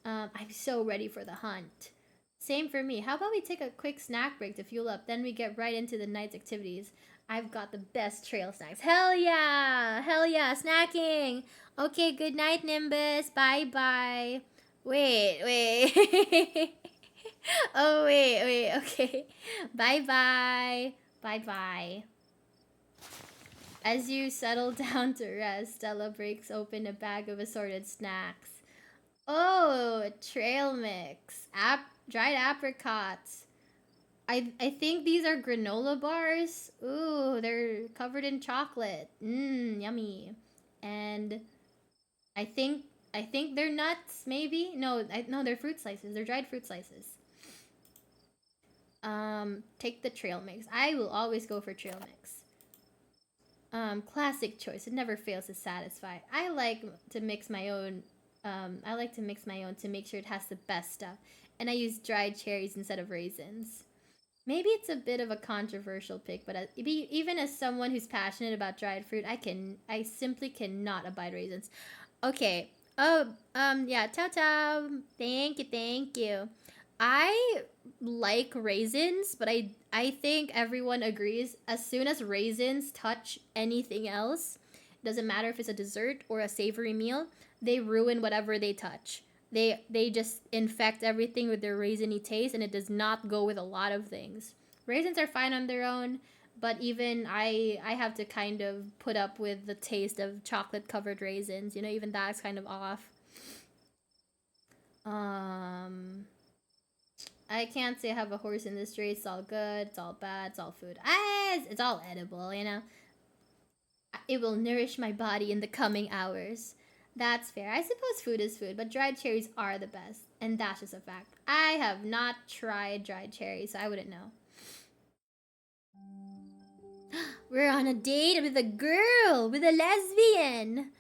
I'm so ready for the hunt. Same for me. How about we take a quick snack break to fuel up, then we get right into the night's activities. I've got the best trail snacks. Hell yeah! Hell yeah, snacking! Okay, good night, Nimbus. Bye bye. Wait. Oh, wait, okay. Bye bye. Bye bye. As you settle down to rest, Stella breaks open a bag of assorted snacks. Oh, trail mix. Dried apricots. I think these are granola bars. Ooh, they're covered in chocolate. Mmm, yummy. And I think I think they're nuts, maybe? No, they're fruit slices. They're dried fruit slices. Take the trail mix. I will always go for trail mix. Classic choice. It never fails to satisfy. I like to mix my own. I like to mix my own to make sure it has the best stuff. And I use dried cherries instead of raisins. Maybe it's a bit of a controversial pick, but even as someone who's passionate about dried fruit, I simply cannot abide raisins. Okay. Oh, yeah. Ciao, ciao. Thank you. I like raisins, but I think everyone agrees as soon as raisins touch anything else, doesn't matter if it's a dessert or a savory meal, they ruin whatever they touch. They just infect everything with their raisiny taste, and it does not go with a lot of things. Raisins are fine on their own, but even I have to kind of put up with the taste of chocolate covered raisins. You know, even that's kind of off. Um I can't say I have a horse in this race. It's all good. It's all bad. It's all food. It's all edible, you know. It will nourish my body in the coming hours. That's fair. I suppose food is food, but dried cherries are the best. And that's just a fact. I have not tried dried cherries, so I wouldn't know. We're on a date with a girl, with a lesbian.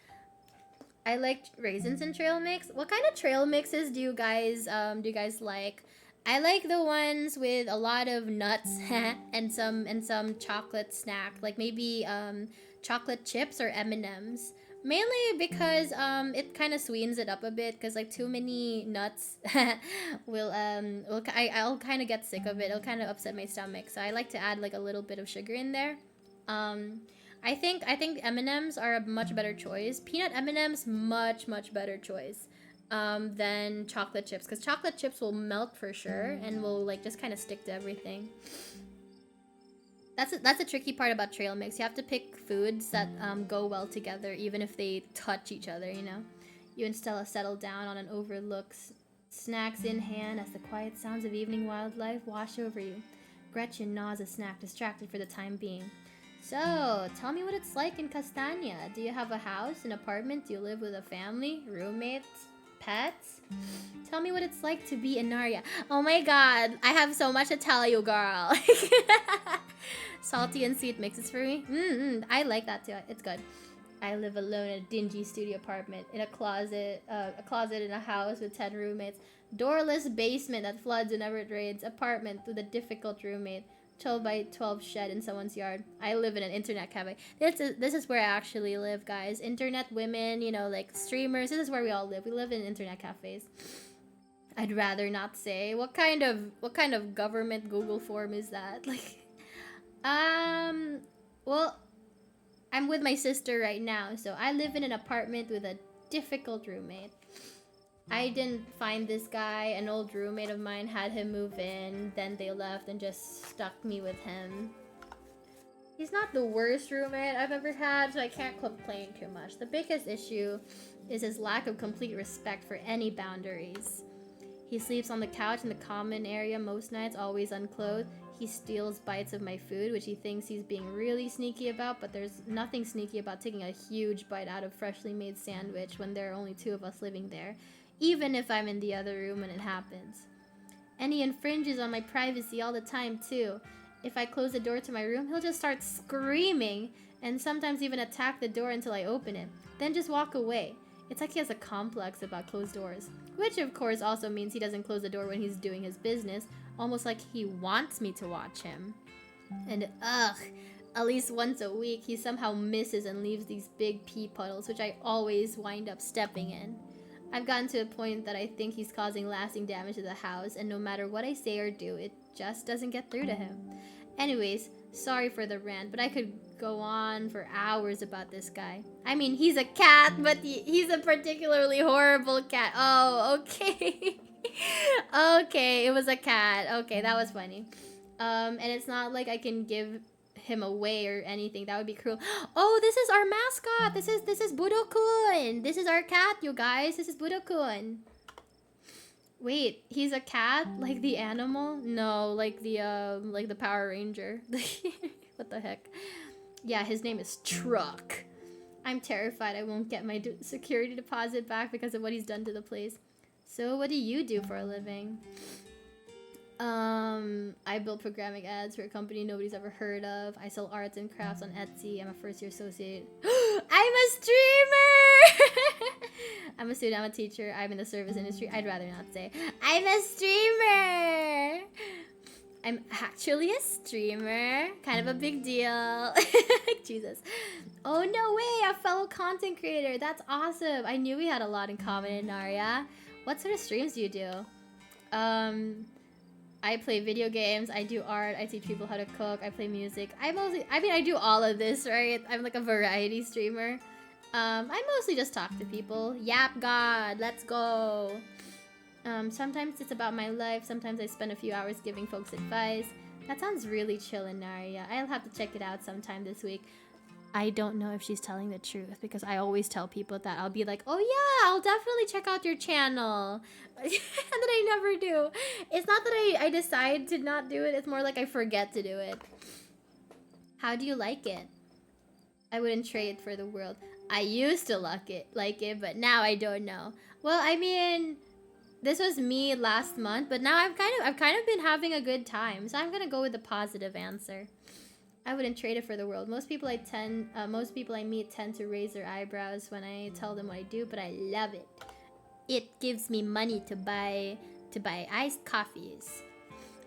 I like raisins and trail mix. What kind of trail mixes do you guys like? I like the ones with a lot of nuts and some chocolate snack, like maybe chocolate chips or M&Ms. Mainly because it kind of sweetens it up a bit, because like too many nuts I'll kind of get sick of it. It'll kind of upset my stomach. So I like to add like a little bit of sugar in there. Um I think M&Ms are a much better choice. Peanut M&Ms much better choice than chocolate chips, because chocolate chips will melt for sure and will like just kind of stick to everything. That's a tricky part about trail mix. You have to pick foods that go well together, even if they touch each other. You know, you and Stella settle down on an overlook, snacks in hand, as the quiet sounds of evening wildlife wash over you. Gretchen gnaws a snack, distracted for the time being. So, tell me what it's like in Castania. Do you have a house, an apartment? Do you live with a family, roommates, pets? Tell me what it's like to be in Narya. Oh my god, I have so much to tell you, girl. Salty and sweet mixes for me. I like that too. It's good. I live alone in a dingy studio apartment, in a closet in a house with 10 roommates, doorless basement that floods whenever it rains, apartment with a difficult roommate, 12 by 12 shed in someone's yard. I live in an internet cafe. This is where I actually live, guys. Internet women, like streamers. This is where we all live. We live in internet cafes. I'd rather not say. What kind of government Google form is that? Well, I'm with my sister right now, so I live in an apartment with a difficult roommate. I didn't find this guy. An old roommate of mine had him move in, then they left and just stuck me with him. He's not the worst roommate I've ever had, so I can't complain too much. The biggest issue is his lack of complete respect for any boundaries. He sleeps on the couch in the common area most nights, always unclothed. He steals bites of my food, which he thinks he's being really sneaky about, but there's nothing sneaky about taking a huge bite out of freshly made sandwich when there are only two of us living there, even if I'm in the other room when it happens. And he infringes on my privacy all the time, too. If I close the door to my room, he'll just start screaming, and sometimes even attack the door until I open it, then just walk away. It's like he has a complex about closed doors, which of course also means he doesn't close the door when he's doing his business, almost like he wants me to watch him. And at least once a week, he somehow misses and leaves these big pee puddles, which I always wind up stepping in. I've gotten to a point that I think he's causing lasting damage to the house, and no matter what I say or do, it just doesn't get through to him. Anyways, sorry for the rant, but I could go on for hours about this guy. I mean, he's a cat, but he's a particularly horrible cat. Oh, okay. Okay, it was a cat. Okay, that was funny. And it's not like I can give him away or anything. That would be cruel. Oh, this is our mascot. This is Budo-kun. This is our cat, you guys. This is Budo-kun. Wait, he's a cat? Like the animal? No, like the Power Ranger. What the heck? Yeah, his name is Truck. I'm terrified I won't get my security deposit back because of what he's done to the place. So, what do you do for a living? I build programming ads for a company nobody's ever heard of. I sell arts and crafts on Etsy. I'm a first-year associate. I'm a streamer! I'm a student, I'm a teacher. I'm in the service industry. I'd rather not say. I'm a streamer! I'm actually a streamer. Kind of a big deal. Jesus. Oh, no way! A fellow content creator. That's awesome. I knew we had a lot in common, Naria. What sort of streams do you do? I play video games, I do art, I teach people how to cook, I play music. I do all of this, right? I'm like a variety streamer. I mostly just talk to people. Yap God, let's go. Sometimes it's about my life, sometimes I spend a few hours giving folks advice. That sounds really chill in Naria. I'll have to check it out sometime this week. I don't know if she's telling the truth because I always tell people that. I'll be like, oh yeah, I'll definitely check out your channel. And then I never do. It's not that I decide to not do it. It's more like I forget to do it. How do you like it? I wouldn't trade for the world. I used to like it, but now I don't know. Well, I mean, this was me last month, but now I've kind of been having a good time. So I'm gonna go with the positive answer. I wouldn't trade it for the world. Most people I meet tend to raise their eyebrows when I tell them what I do, but I love it. It gives me money to buy iced coffees.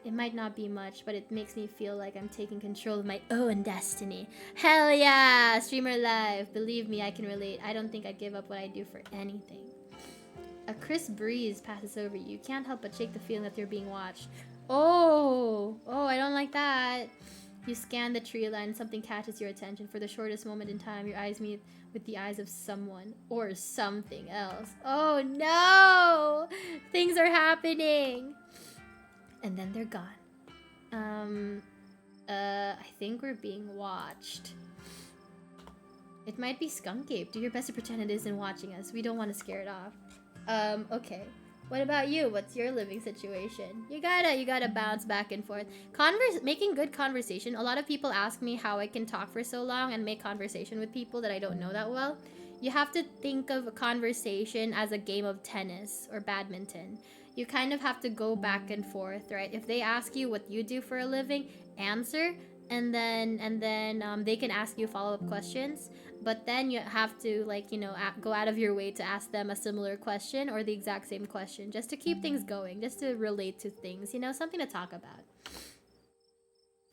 It might not be much, but it makes me feel like I'm taking control of my own destiny. Hell yeah! Streamer life. Believe me, I can relate. I don't think I'd give up what I do for anything. A crisp breeze passes over you. You can't help but shake the feeling that you're being watched. Oh, I don't like that. You scan the tree line, something catches your attention. For the shortest moment in time, your eyes meet with the eyes of someone or something else. Oh no! Things are happening! And then they're gone. I think we're being watched. It might be Skunk Ape. Do your best to pretend it isn't watching us. We don't want to scare it off. Okay. What about you? What's your living situation? You gotta bounce back and forth. Making good conversation. A lot of people ask me how I can talk for so long and make conversation with people that I don't know that well. You have to think of a conversation as a game of tennis or badminton. You kind of have to go back and forth, right? If they ask you what you do for a living, answer, and then they can ask you follow-up questions. But then you have to, like, you know, go out of your way to ask them a similar question or the exact same question, just to keep things going, just to relate to things, you know, something to talk about.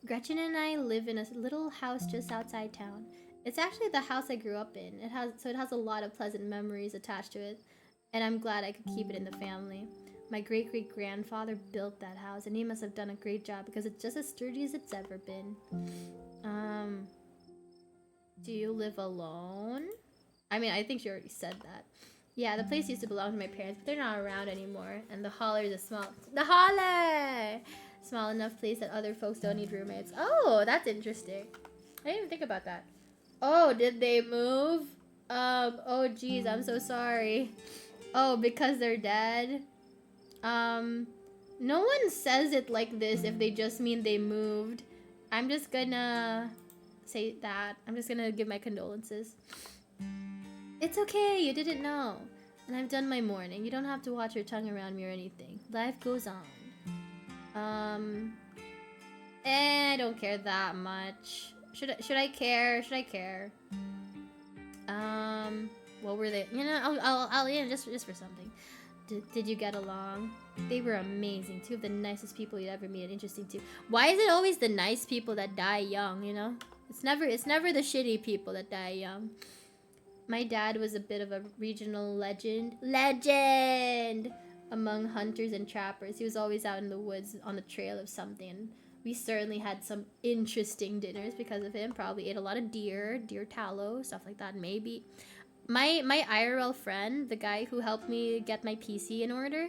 Gretchen and I live in a little house just outside town. It's actually the house I grew up in. It has a lot of pleasant memories attached to it, and I'm glad I could keep it in the family. My great-great-grandfather built that house, and he must have done a great job because it's just as sturdy as it's ever been. Do you live alone? I mean, I think she already said that. Yeah, the place used to belong to my parents, but they're not around anymore. And the holler is small enough place that other folks don't need roommates. Oh, that's interesting. I didn't even think about that. Oh, did they move? Oh geez, I'm so sorry. Oh, because they're dead? No one says it like this if they just mean they moved. I'm just gonna say that. I'm just gonna give my condolences. It's okay, you didn't know. And I've done my morning. You don't have to watch your tongue around me or anything. Life goes on. I don't care that much. Should I care? Should I care? What were they? You know, I'll yeah, just for something. Did you get along? They were amazing. Two of the nicest people you'd ever meet and interesting too. Why is it always the nice people that die young, you know? It's never the shitty people that die young. my dad was a bit of a regional legend among hunters and trappers. He was always out in the woods on the trail of something. We certainly had some interesting dinners because of him. Probably ate a lot of deer tallow, stuff like that. Maybe my IRL friend, the guy who helped me get my PC in order,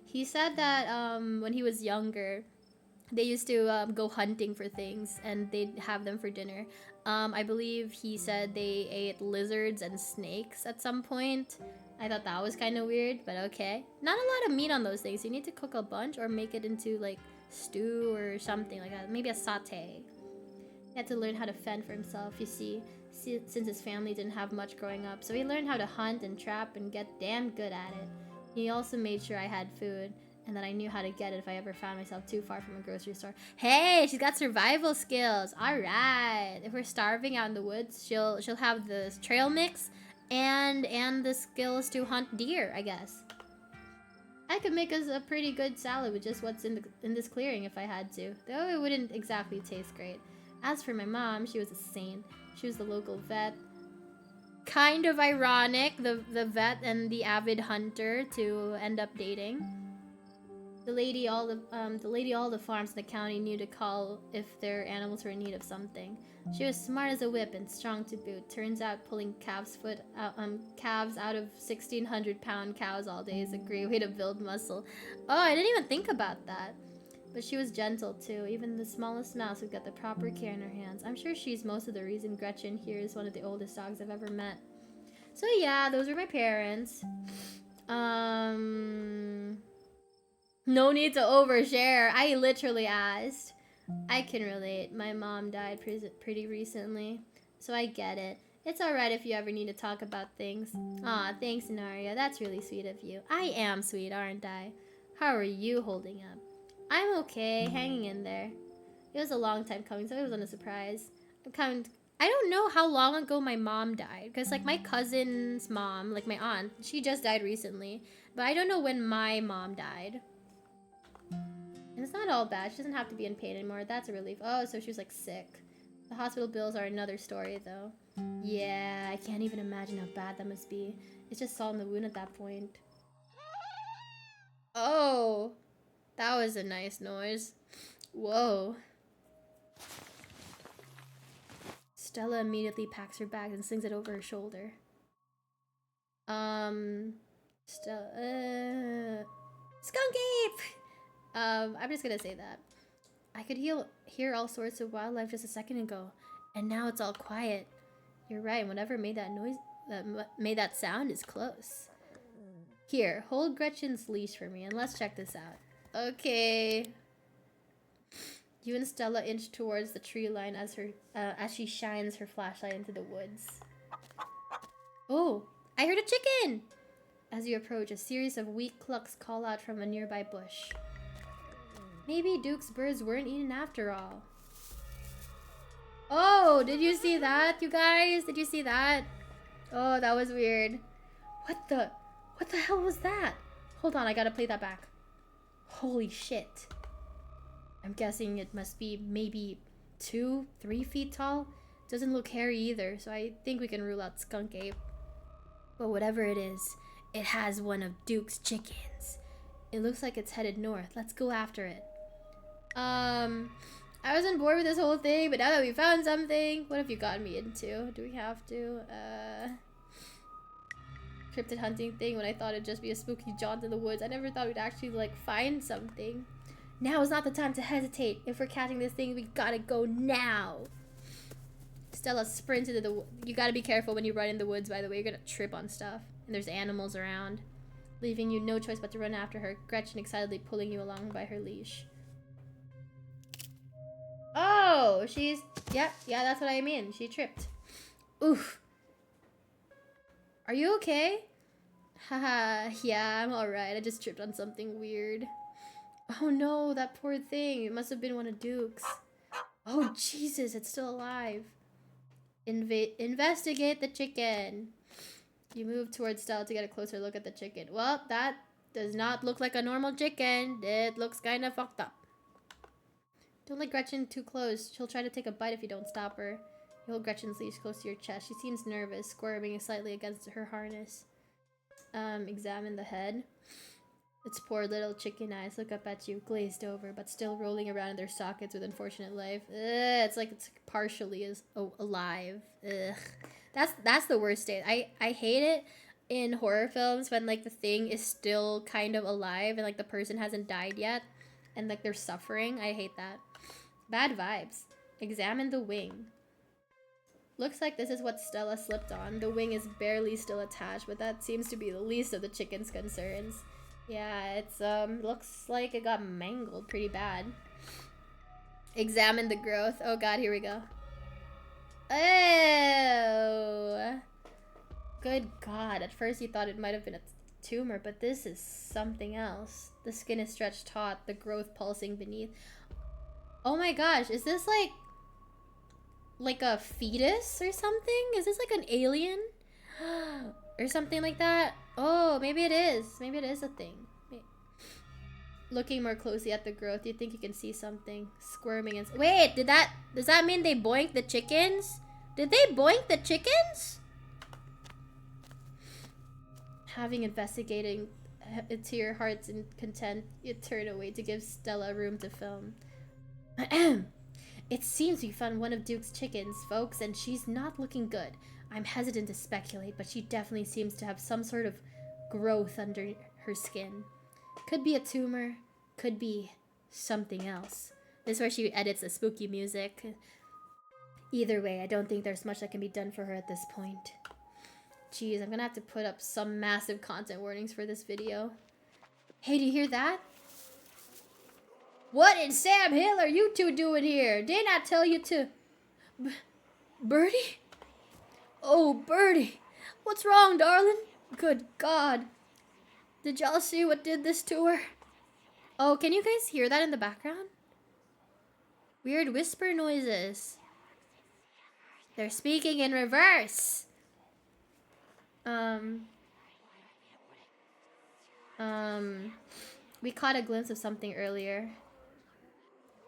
he said that when he was younger, they used to go hunting for things and they'd have them for dinner. I believe he said they ate lizards and snakes at some point. I thought that was kind of weird, but okay. Not a lot of meat on those things. You need to cook a bunch or make it into like stew or something like that. Maybe a saute. He had to learn how to fend for himself, you see, since his family didn't have much growing up. So he learned how to hunt and trap and get damn good at it. He also made sure I had food and that I knew how to get it if I ever found myself too far from a grocery store. Hey, she's got survival skills. All right. If we're starving out in the woods, she'll have the trail mix and the skills to hunt deer, I guess. I could make us a pretty good salad with just what's in this clearing if I had to, though it wouldn't exactly taste great. As for my mom, she was a saint. She was the local vet. Kind of ironic, the vet and the avid hunter to end up dating. The lady all the farms in the county knew to call if their animals were in need of something. She was smart as a whip and strong to boot. Turns out pulling calves out of 1,600-pound cows all day is a great way to build muscle. Oh, I didn't even think about that. But she was gentle too. Even the smallest mouse would get the proper care in her hands. I'm sure she's most of the reason Gretchen here is one of the oldest dogs I've ever met. So yeah, those were my parents. No need to overshare. I literally asked. I can relate. My mom died pretty recently, so I get it. It's alright if you ever need to talk about things. Aw, thanks, Naria. That's really sweet of you. I am sweet, aren't I? How are you holding up? I'm okay, hanging in there. It was a long time coming, so it wasn't a surprise. I don't know how long ago my mom died, because like my cousin's mom, like my aunt, she just died recently, but I don't know when my mom died. And it's not all bad. She doesn't have to be in pain anymore. That's a relief. Oh, so she was like sick. The hospital bills are another story though. Yeah, I can't even imagine how bad that must be. It's just salt in the wound at that point. Oh, that was a nice noise. Whoa. Stella immediately packs her bag and slings it over her shoulder. Stella, Skunk Ape! I'm just gonna say that. I could hear all sorts of wildlife just a second ago, and now it's all quiet. You're right, whatever made that noise, made that sound is close. Here, hold Gretchen's leash for me, and let's check this out. Okay. You and Stella inch towards the tree line as she shines her flashlight into the woods. Oh, I heard a chicken! As you approach, a series of weak clucks call out from a nearby bush. Maybe Duke's birds weren't eaten after all. Oh, did you see that, you guys? Did you see that? Oh, that was weird. What the hell was that? Hold on, I gotta play that back. Holy shit. I'm guessing it must be maybe 2-3 feet tall. Doesn't look hairy either, so I think we can rule out Skunk Ape. But whatever it is, it has one of Duke's chickens. It looks like it's headed north. Let's go after it. I wasn't bored with this whole thing, but now that we found something, what have you gotten me into? Do we have to, cryptid hunting thing when I thought it'd just be a spooky jaunt in the woods. I never thought we'd actually, like, find something. Now is not the time to hesitate. If we're catching this thing, we gotta go now. Stella sprints into the You gotta be careful when you run in the woods, by the way. You're gonna trip on stuff. And there's animals around, leaving you no choice but to run after her, Gretchen excitedly pulling you along by her leash. Oh, yeah, that's what I mean. She tripped. Oof. Are you okay? Haha, yeah, I'm alright. I just tripped on something weird. Oh no, that poor thing. It must have been one of Duke's. Oh, Jesus, it's still alive. Investigate the chicken. You move towards Stella to get a closer look at the chicken. Well, that does not look like a normal chicken. It looks kind of fucked up. Don't let Gretchen too close. She'll try to take a bite if you don't stop her. You hold Gretchen's leash close to your chest. She seems nervous, squirming slightly against her harness. Examine the head. Its poor little chicken eyes look up at you, glazed over, but still rolling around in their sockets with unfortunate life. Ugh, it's like it's partially alive. Ugh. That's the worst state. I hate it in horror films when like the thing is still kind of alive and like the person hasn't died yet and like they're suffering. I hate that. Bad vibes. Examine the wing. Looks like this is what Stella slipped on. The wing is barely still attached, but that seems to be the least of the chicken's concerns. Yeah, it's looks like it got mangled pretty bad. Examine the growth. Oh god, here we go. Oh! Good god, at first you thought it might have been a tumor, but this is something else. The skin is stretched taut, the growth pulsing beneath. Oh my gosh, is this like a fetus or something? Is this like an alien? Or something like that? Oh, maybe it is. Maybe it is a thing. Looking more closely at the growth, you think you can see something squirming and... Wait, does that mean they boinked the chickens? Did they boink the chickens? Having investigating it to your heart's content, you turn away to give Stella room to film. It seems we found one of Duke's chickens, folks, and she's not looking good. I'm hesitant to speculate, but she definitely seems to have some sort of growth under her skin. Could be a tumor, could be something else. This is where she edits the spooky music. Either way, I don't think there's much that can be done for her at this point. Jeez, I'm gonna have to put up some massive content warnings for this video. Hey, do you hear that? What in Sam Hill are you two doing here? Didn't I tell you to... Birdie? Oh, Birdie. What's wrong, darling? Good God. Did y'all see what did this to her? Oh, can you guys hear that in the background? Weird whisper noises. They're speaking in reverse. We caught a glimpse of something earlier.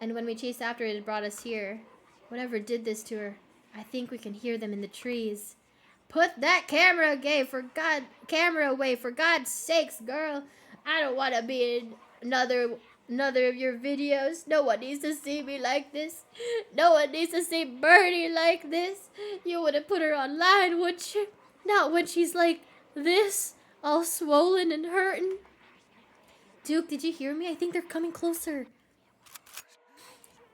And when we chased after it, it brought us here. Whatever did this to her, I think we can hear them in the trees. Put that camera away for God's sakes, girl. I don't want to be in another of your videos. No one needs to see me like this. No one needs to see Birdie like this. You wouldn't put her online, would you? Not when she's like this, all swollen and hurting. Duke, did you hear me? I think they're coming closer.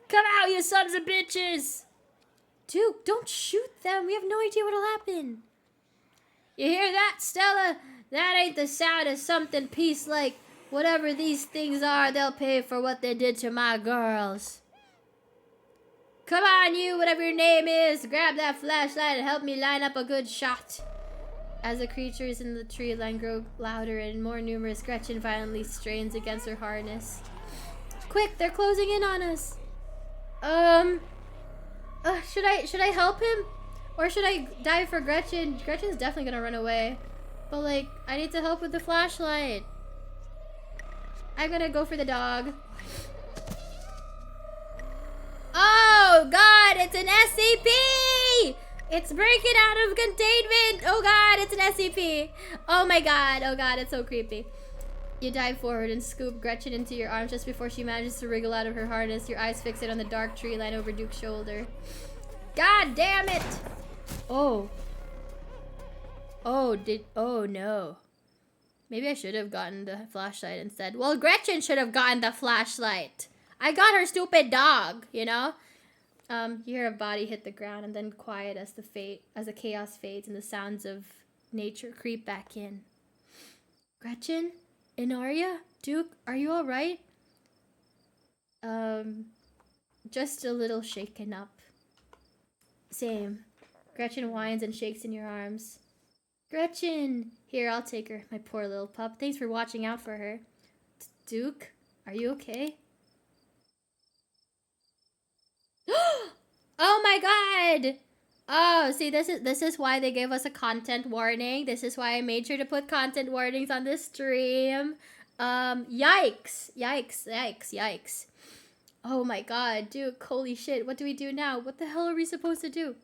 Come out, you sons of bitches! Duke, don't shoot them. We have no idea what'll happen. You hear that, Stella? That ain't the sound of something peace like. Whatever these things are, they'll pay for what they did to my girls. Come on, you, whatever your name is. Grab that flashlight and help me line up a good shot. As the creatures in the tree line grow louder and more numerous, Gretchen violently strains against her harness. Quick, they're closing in on us. Should I help him? Or should I dive for Gretchen? Gretchen's definitely gonna run away. But like, I need to help with the flashlight. I'm gonna go for the dog. Oh god, it's an SCP! It's breaking out of containment! Oh god, it's an SCP! Oh my god, oh god, it's so creepy. You dive forward and scoop Gretchen into your arms just before she manages to wriggle out of her harness, your eyes fixated on the dark tree line over Duke's shoulder. God damn it! Oh. Oh no. Maybe I should have gotten the flashlight instead. Well, Gretchen should have gotten the flashlight. I got her stupid dog, you know? You hear a body hit the ground and then quiet as the chaos fades and the sounds of nature creep back in. Gretchen? Inaria? Duke, are you alright? Just a little shaken up. Same. Gretchen whines and shakes in your arms. Gretchen! Here, I'll take her, my poor little pup. Thanks for watching out for her. Duke, are you okay? Oh my god! Oh, see, this is why they gave us a content warning. This is why I made sure to put content warnings on this stream. Yikes. Yikes, yikes, yikes. Oh my god, Duke, holy shit. What do we do now? What the hell are we supposed to do?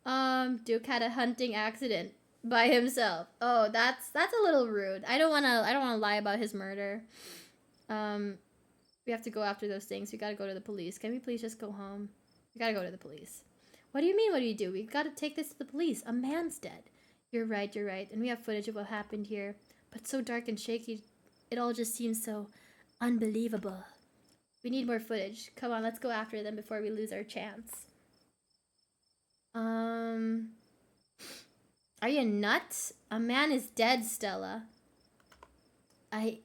Duke had a hunting accident by himself. Oh, that's a little rude. I don't wanna lie about his murder. Um, we have to go after those things. We gotta go to the police. Can we please just go home? We gotta go to the police. What do you mean, what do you do? We gotta take this to the police. A man's dead. You're right, you're right. And we have footage of what happened here. But so dark and shaky, it all just seems so unbelievable. We need more footage. Come on, let's go after them before we lose our chance. Are you nuts? A man is dead, Stella.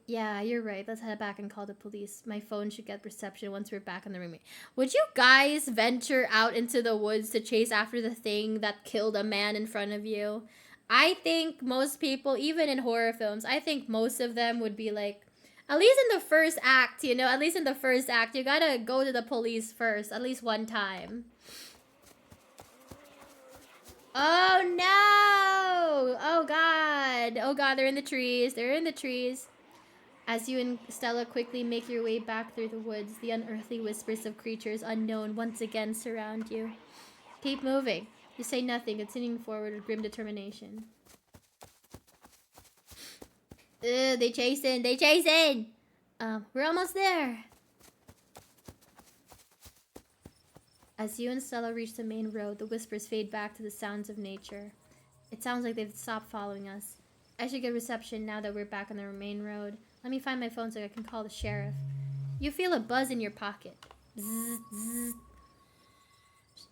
Yeah, you're right. Let's head back and call the police. My phone should get reception once we're back in the room. Would you guys venture out into the woods to chase after the thing that killed a man in front of you? I think most people, even in horror films, I think most of them would be like, at least in the first act, you know, at least in the first act, you gotta go to the police first, at least one time. Oh no! Oh god! Oh god, they're in the trees. They're in the trees. As you and Stella quickly make your way back through the woods, the unearthly whispers of creatures unknown once again surround you. Keep moving. You say nothing, continuing forward with grim determination. They chasing! They chasing! We're almost there. As you and Stella reach the main road, the whispers fade back to the sounds of nature. It sounds like they've stopped following us. I should get reception now that we're back on the main road. Let me find my phone so I can call the sheriff. You feel a buzz in your pocket. Bzz, bzz.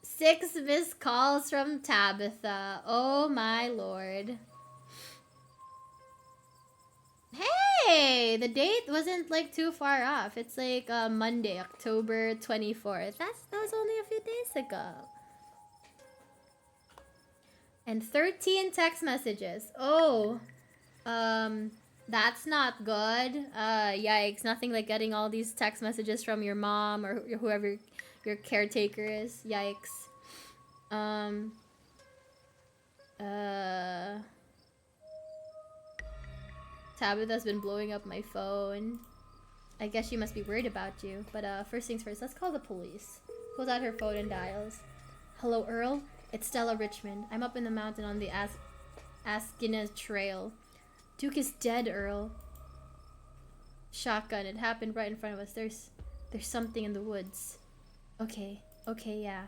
6 missed calls from Tabitha. Oh my lord. Hey, the date wasn't like too far off. It's like Monday, October 24th. That was only a few days ago. And 13 text messages. Oh, that's not good. Yikes. Nothing like getting all these text messages from your mom or whoever your caretaker is. Yikes. Tabitha's been blowing up my phone. I guess she must be worried about you. But first things first, let's call the police. Pulls out her phone and dials. Hello, Earl? It's Stella Richmond. I'm up in the mountain on the Askina Trail. Duke is dead, Earl. Shotgun. It happened right in front of us. There's something in the woods. Okay, yeah.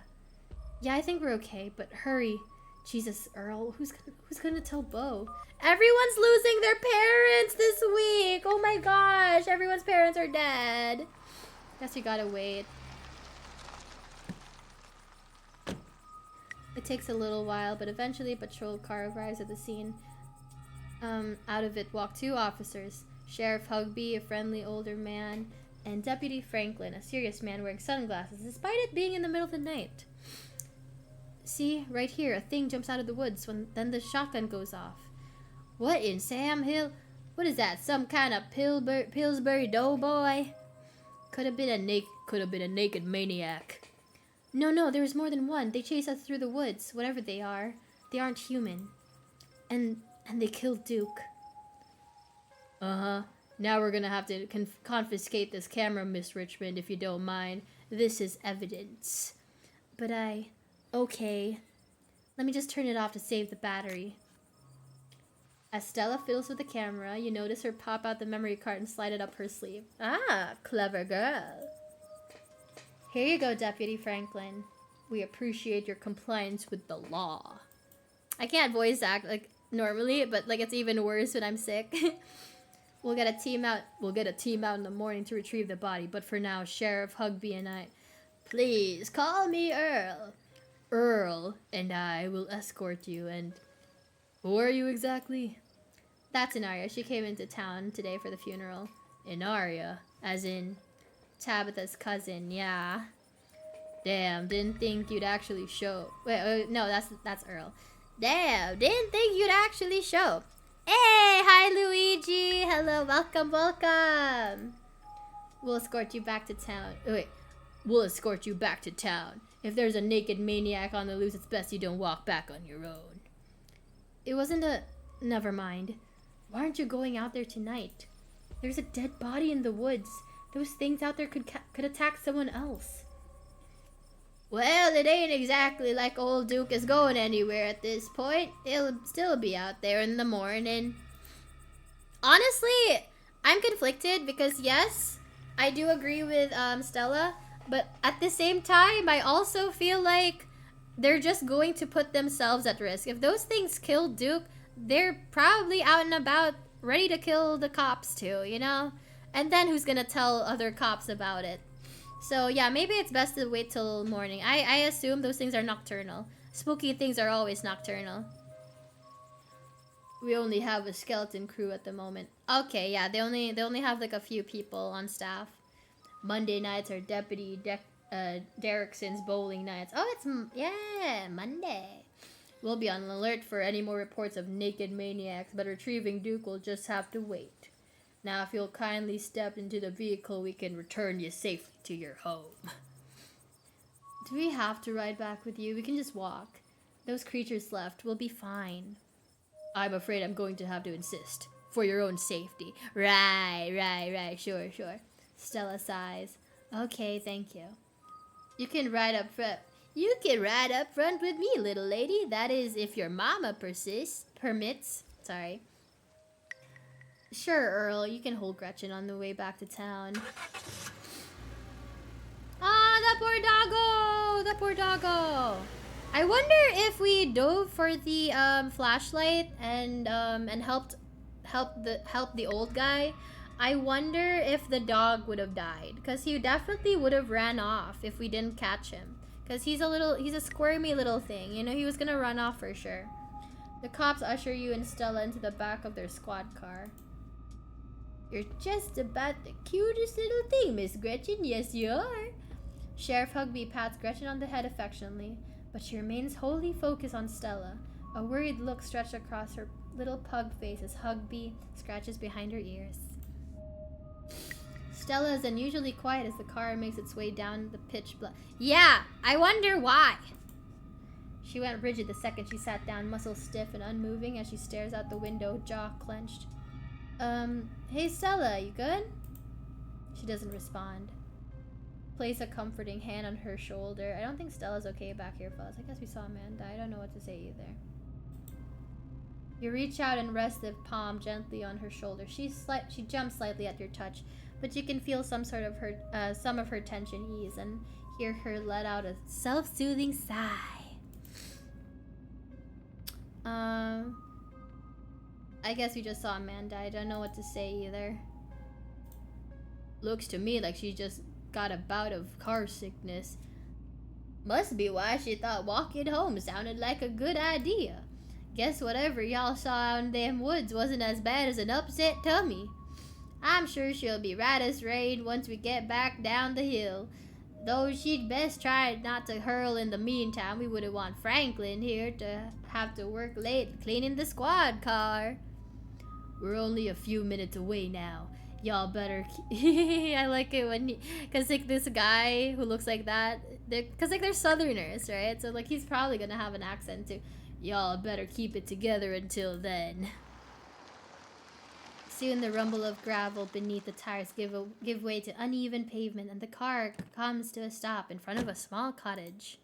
Yeah, I think we're okay, but hurry. Jesus, Earl, who's gonna tell Bo? Everyone's losing their parents this week. Oh my gosh, everyone's parents are dead. Guess we gotta wait. It takes a little while, but eventually a patrol car arrives at the scene. Out of it walk 2 officers. Sheriff Hugby, a friendly older man, and Deputy Franklin, a serious man wearing sunglasses, despite it being in the middle of the night. See, right here, a thing jumps out of the woods then the shotgun goes off. What in Sam Hill? What is that? Some kind of Pillsbury Doughboy? Could have been a naked maniac. No, there was more than one. They chased us through the woods, whatever they are. They aren't human. And they killed Duke. Uh-huh. Now we're gonna have to confiscate this camera, Miss Richmond, if you don't mind. This is evidence. But okay. Let me just turn it off to save the battery. As Stella fiddles with the camera, you notice her pop out the memory card and slide it up her sleeve. Ah, clever girl. Here you go, Deputy Franklin. We appreciate your compliance with the law. I can't voice act like normally, but like it's even worse when I'm sick. We'll get a team out in the morning to retrieve the body, but for now, Sheriff Hugby and I... Please, call me Earl. Earl and I will escort you, and... Who are you exactly? That's Inaria. She came into town today for the funeral. Inaria? As in... Tabitha's cousin, yeah. Damn, didn't think you'd actually show... Wait, no, that's Earl. Damn, didn't think you'd actually show. Hey, hi Luigi. Hello, welcome. We'll escort you back to town. Wait, we'll escort you back to town. If there's a naked maniac on the loose, it's best you don't walk back on your own. It wasn't a... Never mind. Why aren't you going out there tonight? There's a dead body in the woods. Those things out there could attack someone else. Well, it ain't exactly like old Duke is going anywhere at this point. He'll still be out there in the morning. Honestly, I'm conflicted because yes, I do agree with Stella, but at the same time, I also feel like they're just going to put themselves at risk. If those things kill Duke, they're probably out and about ready to kill the cops too, you know? And then who's gonna tell other cops about it? So yeah, maybe it's best to wait till morning. I assume those things are nocturnal. Spooky things are always nocturnal. We only have a skeleton crew at the moment. Okay, yeah, they only have like a few people on staff. Monday nights are Derrickson's bowling nights. Oh, yeah, Monday. We'll be on alert for any more reports of naked maniacs, but retrieving Duke will just have to wait. Now, if you'll kindly step into the vehicle, we can return you safely to your home. Do we have to ride back with you? We can just walk. Those creatures left. We'll be fine. I'm afraid I'm going to have to insist. For your own safety. Right. Sure. Stella sighs. Okay, thank you. You can ride up front. You can ride up front with me, little lady. That is, if your mama permits. Sorry. Sure, Earl. You can hold Gretchen on the way back to town. Ah, that poor doggo. I wonder if we dove for the flashlight and helped the old guy. I wonder if the dog would have died, because he definitely would have ran off if we didn't catch him. Because he's a squirmy little thing, you know. He was gonna run off for sure. The cops usher you and Stella into the back of their squad car. You're just about the cutest little thing, Miss Gretchen. Yes, you are. Sheriff Hugby pats Gretchen on the head affectionately, but she remains wholly focused on Stella. A worried look stretched across her little pug face as Hugby scratches behind her ears. Stella is unusually quiet as the car makes its way down the pitch black. Yeah, I wonder why. She went rigid the second she sat down, muscles stiff and unmoving as she stares out the window, jaw clenched. Hey Stella, you good? She doesn't respond. Place a comforting hand on her shoulder. I don't think Stella's okay back here, fellas. I guess we saw a man die. I don't know what to say either. You reach out and rest the palm gently on her shoulder. She jumps slightly at your touch, but you can feel some of her tension ease and hear her let out a self-soothing sigh. I guess we just saw a man die. I don't know what to say either. Looks to me like she just got a bout of car sickness. Must be why she thought walking home sounded like a good idea. Guess whatever y'all saw out in them woods wasn't as bad as an upset tummy. I'm sure she'll be right as rain once we get back down the hill. Though she'd best try not to hurl in the meantime. We wouldn't want Franklin here to have to work late cleaning the squad car. We're only a few minutes away now. Y'all better I like it when because like this guy who looks like that, because like they're southerners, right? So like he's probably gonna have an accent too. Y'all better keep it together until then. Soon the rumble of gravel beneath the tires give way to uneven pavement, and the car comes to a stop in front of a small cottage.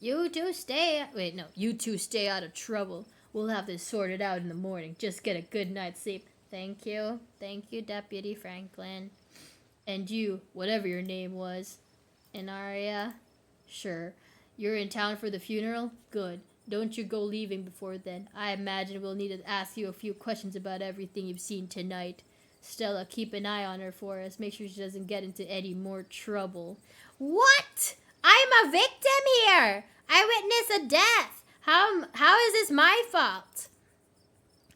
You two stay out of trouble. We'll have this sorted out in the morning. Just get a good night's sleep. Thank you, Deputy Franklin. And you, whatever your name was. Inaria? Sure. You're in town for the funeral? Good. Don't you go leaving before then. I imagine we'll need to ask you a few questions about everything you've seen tonight. Stella, keep an eye on her for us. Make sure she doesn't get into any more trouble. What? I'm a victim here! I witnessed a death! How is this my fault?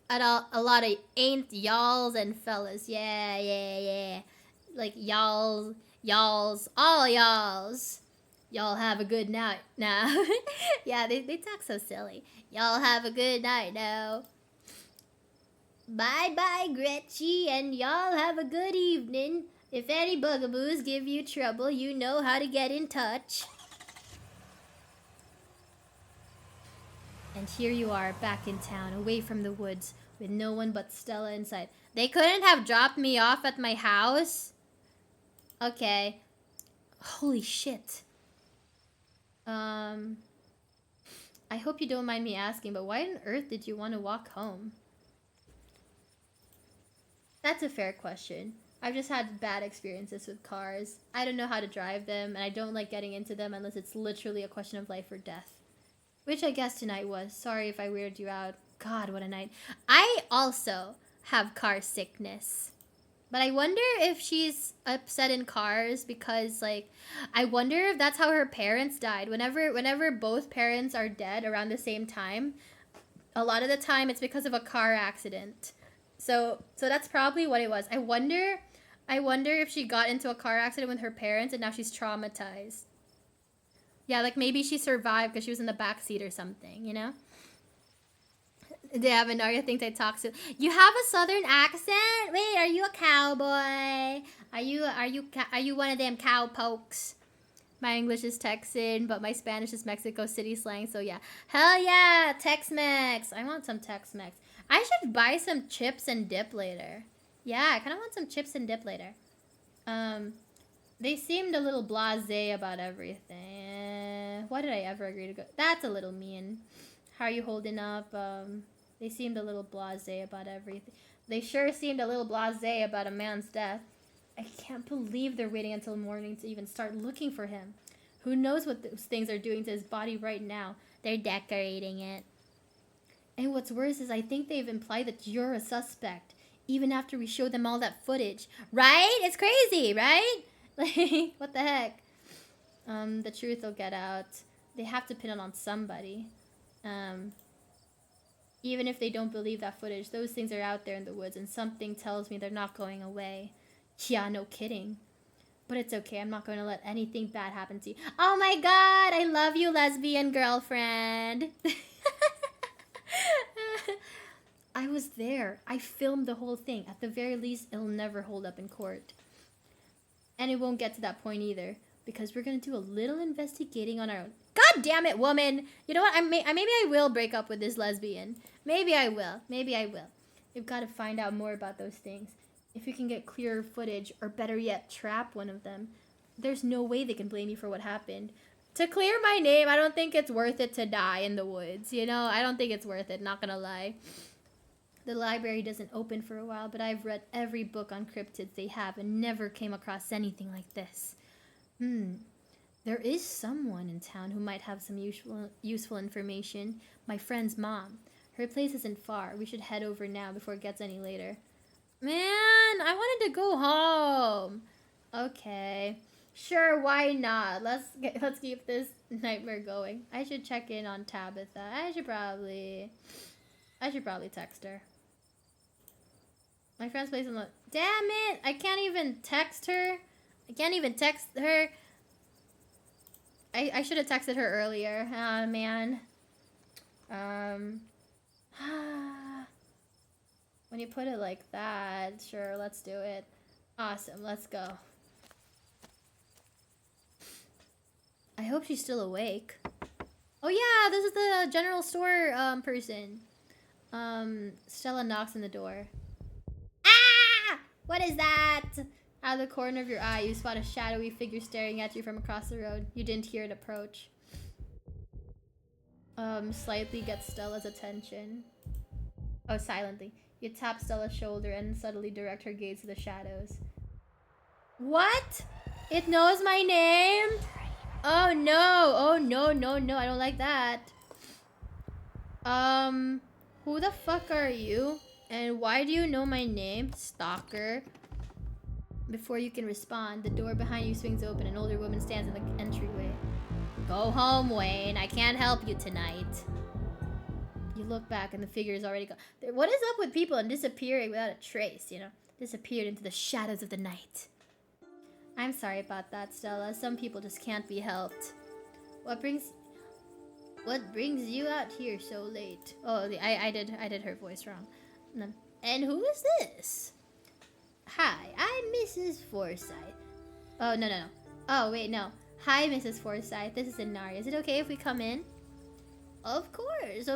A lot of ain't y'alls and fellas. Yeah. Like y'alls, all y'alls. Y'all have a good night now. Yeah, they talk so silly. Y'all have a good night now. Bye, Gretchy, and y'all have a good evening. If any bugaboos give you trouble, you know how to get in touch. And here you are, back in town, away from the woods, with no one but Stella in sight. They couldn't have dropped me off at my house? Okay. Holy shit. I hope you don't mind me asking, but why on earth did you want to walk home? That's a fair question. I've just had bad experiences with cars. I don't know how to drive them, and I don't like getting into them unless it's literally a question of life or death. Which I guess tonight was. Sorry if I weirded you out. God, what a night. I also have car sickness. But I wonder if she's upset in cars because, like, I wonder if that's how her parents died. Whenever both parents are dead around the same time, a lot of the time it's because of a car accident. So that's probably what it was. I wonder if she got into a car accident with her parents and now she's traumatized. Yeah, like maybe she survived because she was in the back seat or something, you know? Yeah, Minoria thinks I talk so. You have a southern accent? Wait, are you a cowboy? Are you one of them cowpokes? My English is Texan, but my Spanish is Mexico City slang, so yeah. Hell yeah, Tex-Mex. I want some Tex-Mex. I should buy some chips and dip later. Yeah, I kind of want some chips and dip later. They seemed a little blasé about everything. Why did I ever agree to go? That's a little mean. How are you holding up? They seemed a little blasé about everything. They sure seemed a little blasé about a man's death. I can't believe they're waiting until morning to even start looking for him. Who knows what those things are doing to his body right now? They're decorating it. And what's worse is I think they've implied that you're a suspect, even after we showed them all that footage. Right? It's crazy, right? Like, what the heck? The truth will get out. They have to pin it on somebody. Even if they don't believe that footage, those things are out there in the woods, and something tells me they're not going away. Yeah, no kidding. But it's okay, I'm not going to let anything bad happen to you. Oh my god, I love you, lesbian girlfriend. I was there. I filmed the whole thing. At the very least, it'll never hold up in court. And it won't get to that point either, because we're going to do a little investigating on our own. God damn it, woman! You know what? Maybe I will break up with this lesbian. Maybe I will. We've got to find out more about those things. If we can get clearer footage, or better yet, trap one of them, there's no way they can blame you for what happened. To clear my name, I don't think it's worth it to die in the woods, you know? I don't think it's worth it, not gonna lie. The library doesn't open for a while, but I've read every book on cryptids they have and never came across anything like this. There is someone in town who might have some useful information. My friend's mom. Her place isn't far. We should head over now before it gets any later. Man, I wanted to go home. Okay. Sure, why not? Let's keep this nightmare going. I should check in on Tabitha. I should probably text her. My friend's place on the... Damn it! I can't even text her. I should have texted her earlier. Ah, man. When you put it like that, sure, let's do it. Awesome, let's go. I hope she's still awake. Oh yeah, this is the general store person. Stella knocks on the door. Ah! What is that? Out of the corner of your eye, you spot a shadowy figure staring at you from across the road. You didn't hear it approach. Slightly gets Stella's attention. Oh, silently. You tap Stella's shoulder and subtly direct her gaze to the shadows. What? It knows my name? Oh no! Oh no, no, no, I don't like that. Who the fuck are you? And why do you know my name? Stalker. Before you can respond, the door behind you swings open. An older woman stands in the entryway. Go home, Wayne. I can't help you tonight. You look back and the figure is already gone. What is up with people and disappearing without a trace, you know? Disappeared into the shadows of the night. I'm sorry about that, Stella. Some people just can't be helped. What brings you out here so late? Oh, I did her voice wrong. And who is this? Hi, I'm Mrs. Forsyth. Oh, no. Oh, wait, no. Hi, Mrs. Forsyth. This is Inari. Is it okay if we come in? Of course.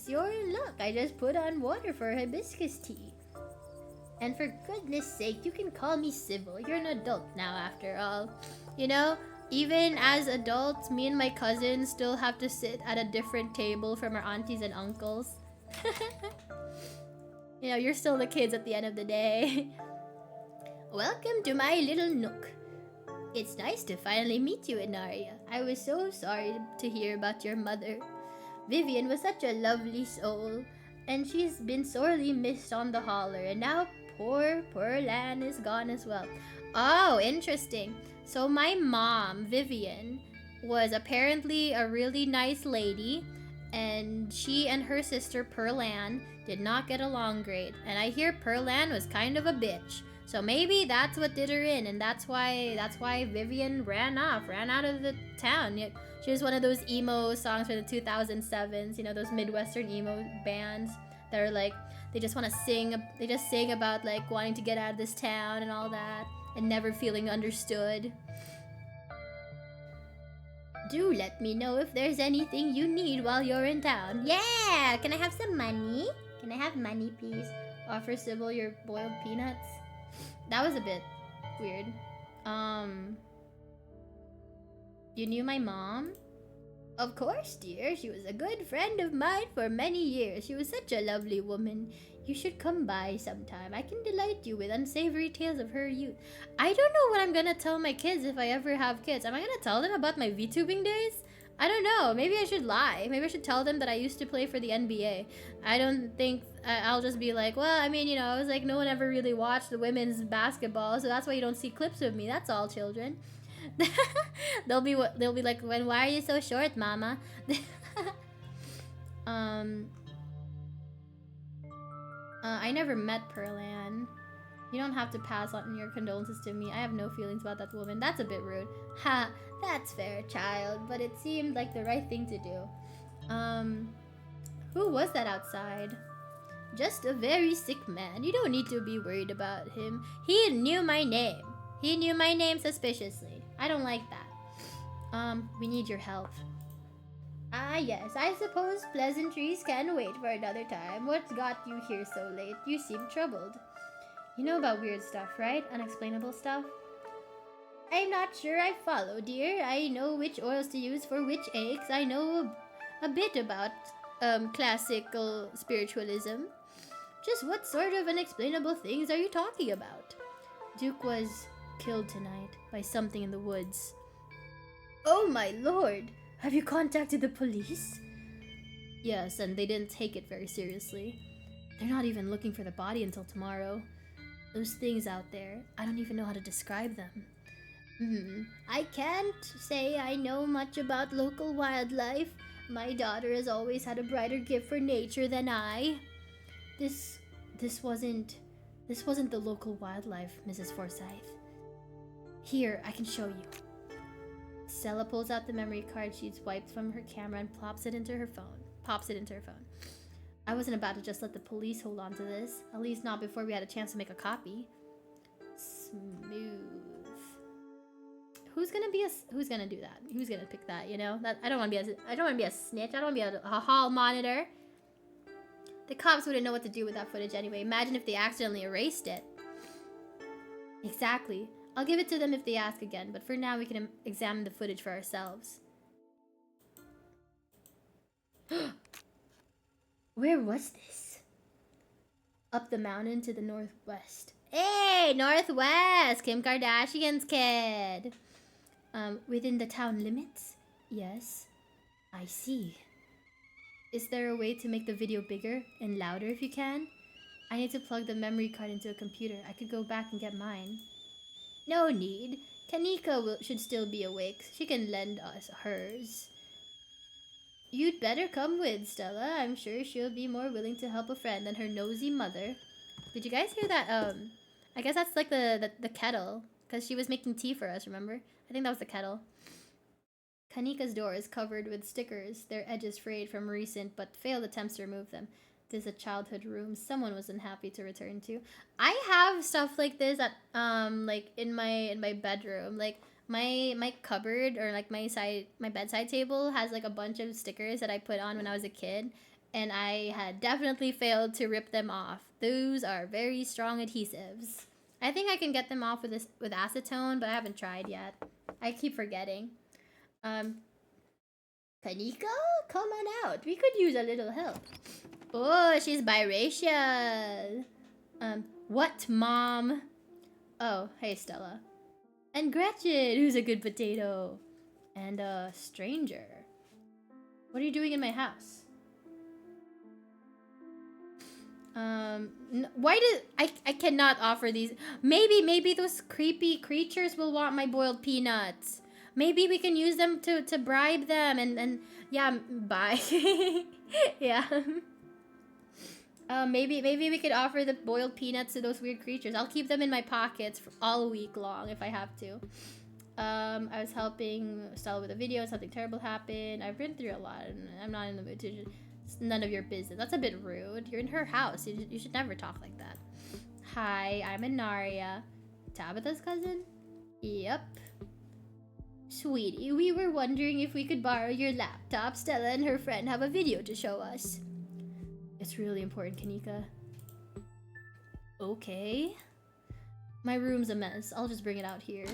You're in luck. I just put on water for hibiscus tea. And for goodness sake, you can call me Sybil. You're an adult now, after all. You know, Even as adults, me and my cousins still have to sit at a different table from our aunties and uncles. You know, you're still the kids at the end of the day. Welcome to my little nook. It's nice to finally meet you, Inaria. I was so sorry to hear about your mother. Vivian was such a lovely soul, and she's been sorely missed on the holler, and now poor Lan is gone as well. Oh, interesting. So my mom, Vivian, was apparently a really nice lady, and she and her sister Pearlan did not get along great. And I hear Pearlan was kind of a bitch. So maybe that's what did her in, and that's why Vivian ran out of the town. She was one of those emo songs from the 2007s, you know, those Midwestern emo bands that are like, they just sing about like wanting to get out of this town and all that, and never feeling understood. Do let me know if there's anything you need while you're in town. Yeah! Can I have some money? Can I have money, please? Offer Sybil your boiled peanuts. That was a bit weird. You knew my mom? Of course, dear. She was a good friend of mine for many years. She was such a lovely woman. You should come by sometime. I can delight you with unsavory tales of her youth. I don't know what I'm gonna tell my kids if I ever have kids. Am I gonna tell them about my VTubing days? I don't know. Maybe I should lie. Maybe I should tell them that I used to play for the NBA. I don't think... I'll just be like, well, I mean, you know, I was like, no one ever really watched the women's basketball, so that's why you don't see clips of me. That's all, children. They'll be like, why are you so short, mama? I never met Pearlan. You don't have to pass on your condolences to me. I have no feelings about that woman. That's a bit rude. Ha, that's fair, child, but it seemed like the right thing to do. Who was that outside? Just a very sick man. You don't need to be worried about him. He knew my name. He knew my name suspiciously. I don't like that. We need your help. Ah, yes. I suppose pleasantries can wait for another time. What got you here so late? You seem troubled. You know about weird stuff, right? Unexplainable stuff? I'm not sure I follow, dear. I know which oils to use for which aches. I know a bit about classical spiritualism. Just what sort of unexplainable things are you talking about? Duke was killed tonight by something in the woods. Oh my lord! Have you contacted the police? Yes, and they didn't take it very seriously. They're not even looking for the body until tomorrow. Those things out there, I don't even know how to describe them. I can't say I know much about local wildlife. My daughter has always had a brighter gift for nature than I. This wasn't the local wildlife, Mrs. Forsyth. Here, I can show you. Stella pulls out the memory card she's wiped from her camera and pops it into her phone. I wasn't about to just let the police hold on to this, at least not before we had a chance to make a copy. Smooth. Who's gonna do that? Who's gonna pick that? You know, I don't want to be a snitch. I don't want to be a hall monitor. The cops wouldn't know what to do with that footage anyway. Imagine if they accidentally erased it. Exactly. I'll give it to them if they ask again, but for now we can examine the footage for ourselves. Where was this? Up the mountain to the northwest. Hey, northwest! Kim Kardashian's kid! Within the town limits? Yes. I see. Is there a way to make the video bigger and louder if you can? I need to plug the memory card into a computer. I could go back and get mine. No need. Kanika should still be awake. She can lend us hers. You'd better come with, Stella. I'm sure she'll be more willing to help a friend than her nosy mother. Did you guys hear that? I guess that's like the kettle. Because she was making tea for us, remember? I think that was the kettle. Kanika's door is covered with stickers, their edges frayed from recent but failed attempts to remove them. This is a childhood room someone was unhappy to return to. I have stuff like this at like in my bedroom. Like my cupboard or like my bedside table has like a bunch of stickers that I put on when I was a kid, and I had definitely failed to rip them off. Those are very strong adhesives. I think I can get them off with acetone, but I haven't tried yet. I keep forgetting. Kanika, come on out. We could use a little help. Oh, she's biracial. What, Mom? Oh, hey, Stella. And Gretchen, who's a good potato. And a stranger. What are you doing in my house? Why did I cannot offer these? Maybe those creepy creatures will want my boiled peanuts. Maybe we can use them to bribe them and yeah, bye. Yeah. Maybe we could offer the boiled peanuts to those weird creatures. I'll keep them in my pockets for all week long if I have to. I was helping Stella with a video. Something terrible happened. I've been through a lot, and I'm not in the mood to. It's none of your business. That's a bit rude. You're in her house. You should never talk like that. Hi, I'm Inaria. Tabitha's cousin? Yep. Sweetie, we were wondering if we could borrow your laptop. Stella and her friend have a video to show us. It's really important, Kanika. Okay. My room's a mess. I'll just bring it out here.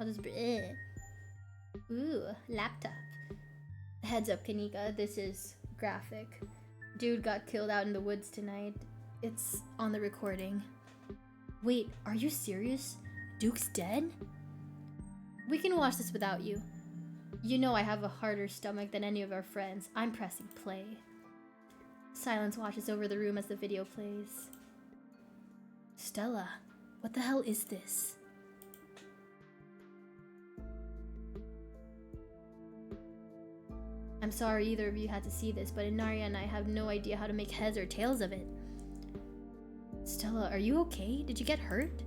I'll just Ooh, laptop. Heads up, Kanika. This is graphic. Dude got killed out in the woods tonight. It's on the recording. Wait, are you serious? Duke's dead? We can watch this without you. You know I have a harder stomach than any of our friends. I'm pressing play. Silence washes over the room as the video plays. Stella, what the hell is this? I'm sorry either of you had to see this, but Inaria and I have no idea how to make heads or tails of it. Stella, are you okay? Did you get hurt?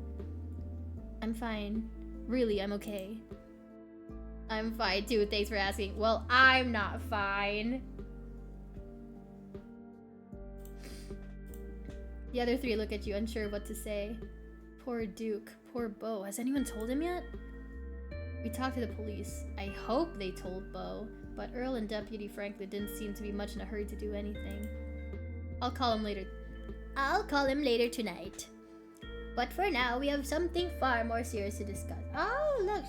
I'm fine. Really, I'm okay. I'm fine too, thanks for asking. Well, I'm not fine. The other three look at you, unsure what to say. Poor Duke, poor Beau. Has anyone told him yet? We talked to the police. I hope they told Beau, but Earl and Deputy Franklin didn't seem to be much in a hurry to do anything. I'll call him later. I'll call him later tonight. But for now, we have something far more serious to discuss. Oh, look.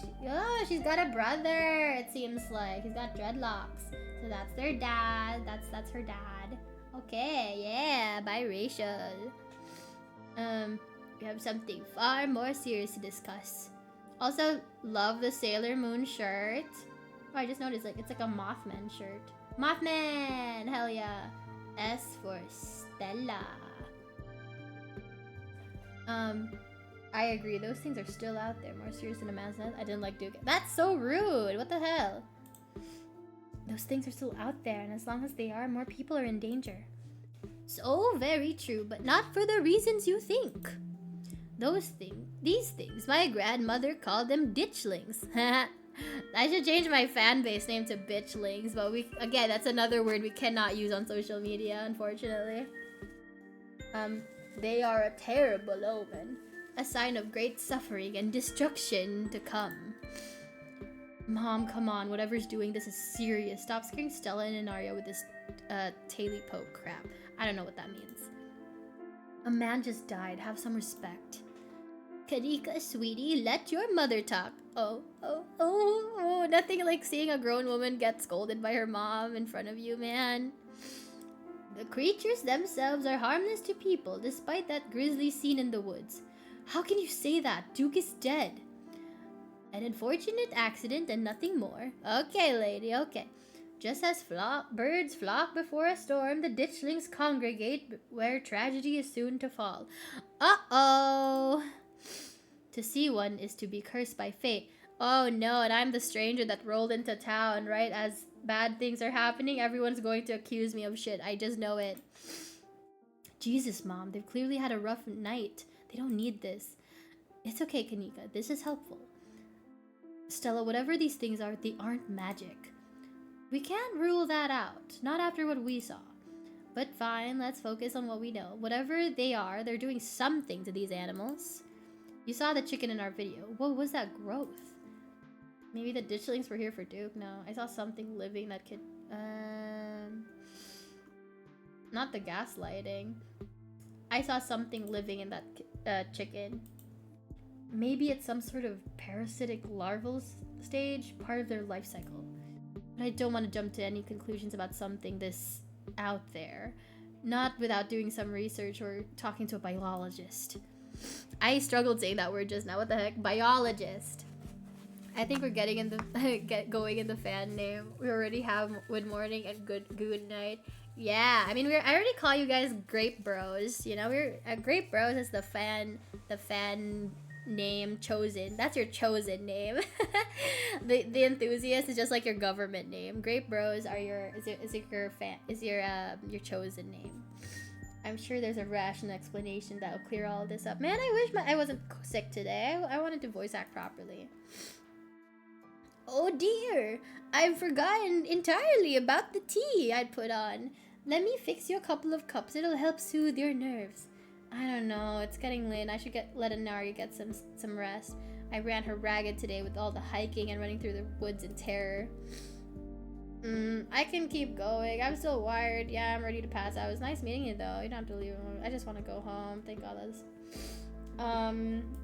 She's got a brother, it seems like. He's got dreadlocks. So that's their dad. That's her dad. Okay, yeah, biracial. We have something far more serious to discuss. Also, love the Sailor Moon shirt. Oh, I just noticed, like, it's like a Mothman shirt. Mothman! Hell yeah. S for Stella. I agree. Those things are still out there. More serious than a man's head. I didn't like Duke. That's so rude. What the hell? Those things are still out there, and as long as they are, more people are in danger. So very true, but not for the reasons you think. These things, my grandmother called them ditchlings. I should change my fan base name to bitchlings, but again, that's another word we cannot use on social media, unfortunately. They are a terrible omen, a sign of great suffering and destruction to come. Mom, come on, whatever's doing this is serious. Stop scaring Stella and Inaria with this taily poke crap. I don't know what that means. A man just died. Have some respect. Kanika, sweetie, let your mother talk. Oh, nothing like seeing a grown woman get scolded by her mom in front of you, man. The creatures themselves are harmless to people, despite that grisly scene in the woods. How can you say that? Duke is dead. An unfortunate accident and nothing more. Okay, lady, okay. Just as birds flock before a storm, the ditchlings congregate where tragedy is soon to fall. Uh-oh! To see one is to be cursed by fate. Oh no, and I'm the stranger that rolled into town right as bad things are happening. Everyone's going to accuse me of shit. I just know it. Jesus, Mom, they've clearly had a rough night. They don't need this. It's okay, Kanika. This is helpful. Stella, whatever these things are, they aren't magic. We can't rule that out. Not after what we saw. But fine, let's focus on what we know. Whatever they are, they're doing something to these animals. You saw the chicken in our video. What was that growth? Maybe the ditchlings were here for Duke? No, I saw something living that could... Not the gaslighting. I saw something living in that chicken. maybe it's some sort of parasitic larval stage, part of their life cycle. But I don't want to jump to any conclusions about something this out there, not without doing some research or talking to a biologist. I struggled saying that word just now. What the heck? Biologist. I think we're getting in the going in the fan name. We already have good morning and good night. Yeah, I mean I already call you guys Grape Bros. You know, we're Grape Bros is the fan name chosen. That's your chosen name. the enthusiast is just like your government name. Grape Bros are your chosen name. I'm sure there's a rational explanation that'll clear all this up. Man, I wish I wasn't sick today. I wanted to voice act properly. Oh dear, I've forgotten entirely about the tea I'd put on. Let me fix you a couple of cups. It'll help soothe your nerves. I don't know, it's getting late. I should let Anaria get some rest. I ran her ragged today with all the hiking and running through the woods in terror. I can keep going. I'm still wired. Yeah, I'm ready to pass out. It was nice meeting you though. You don't have to leave. I just want to go home. Thank God that's...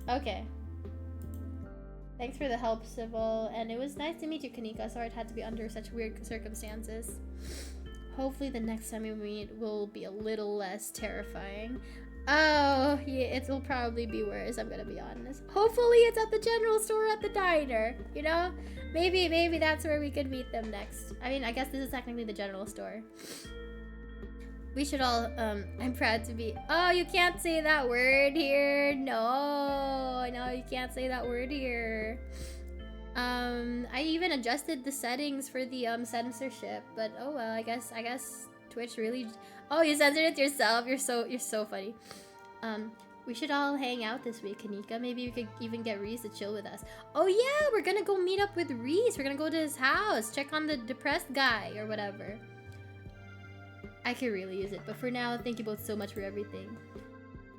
Okay. Thanks for the help, Sybil. And it was nice to meet you, Kanika. Sorry it had to be under such weird circumstances. Hopefully the next time we meet will be a little less terrifying. Oh, yeah, it'll probably be worse, I'm gonna be honest. Hopefully it's at the general store at the diner, you know? Maybe that's where we could meet them next. I mean, I guess this is technically the general store. We should all, I'm proud to be... Oh, you can't say that word here. No, you can't say that word here. I even adjusted the settings for the, censorship, but oh well, I guess Twitch really... Oh, you censored it yourself. You're so funny. We should all hang out this week, Kanika. Maybe we could even get Reese to chill with us. Oh yeah, we're gonna go meet up with Reese. We're gonna go to his house, check on the depressed guy or whatever. I could really use it, but for now, thank you both so much for everything.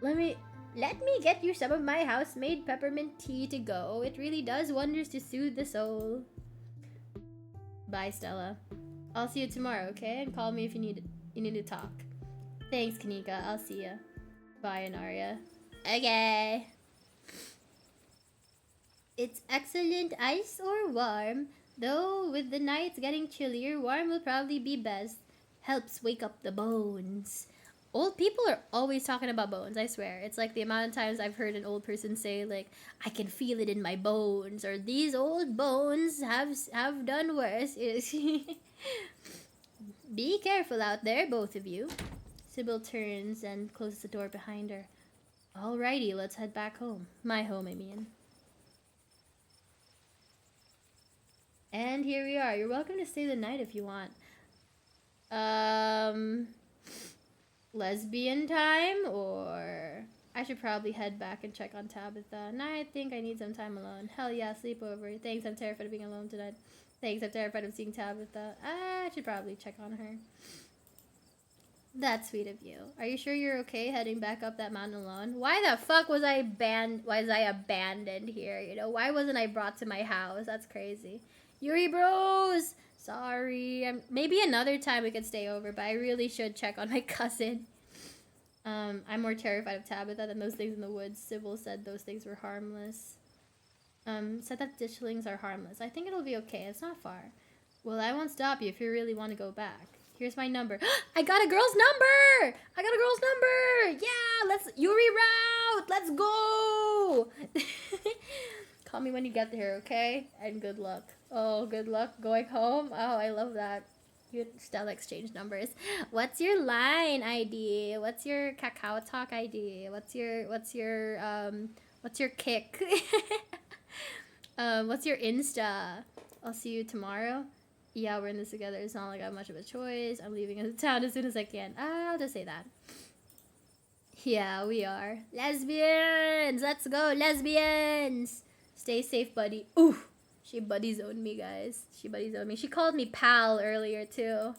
Let me get you some of my house-made peppermint tea to go. It really does wonders to soothe the soul. Bye, Stella. I'll see you tomorrow, okay? And call me if you need to talk. Thanks, Kanika. I'll see ya. Bye, Anaria. Okay. It's excellent ice or warm. Though with the nights getting chillier, warm will probably be best. Helps wake up the bones. Old people are always talking about bones, I swear. It's like the amount of times I've heard an old person say, like, I can feel it in my bones, or these old bones have done worse. Be careful out there, both of you. Sybil turns and closes the door behind her. Alrighty, let's head back home. My home, I mean. And here we are. You're welcome to stay the night if you want. Lesbian time, or I should probably head back and check on Tabitha. Nah, I think I need some time alone. Hell yeah, sleepover. Thanks, I'm terrified of being alone tonight. Thanks, I'm terrified of seeing Tabitha. I should probably check on her. That's sweet of you. Are you sure you're okay heading back up that mountain alone? Why the fuck was I abandoned here? You know, why wasn't I brought to my house? That's crazy. Yuri Bros! Sorry. Maybe another time we could stay over, but I really should check on my cousin. I'm more terrified of Tabitha than those things in the woods. Sybil said those things were harmless. Said that ditchlings are harmless. I think it'll be okay. It's not far. Well, I won't stop you if you really want to go back. Here's my number. I got a girl's number! I got a girl's number! Yeah, let's Yuri route! Let's go! Call me when you get there, okay? And good luck. Oh, good luck going home. Oh, I love that. You still exchange numbers. What's your line ID? What's your Kakao Talk ID? What's your kick? What's your Insta? I'll see you tomorrow. Yeah, we're in this together. It's not like I have much of a choice. I'm leaving the town as soon as I can. I'll just say that. Yeah, we are. Lesbians! Let's go, lesbians! Stay safe, buddy. Ooh! She buddy zoned me, guys. She buddy zoned me. She called me pal earlier, too.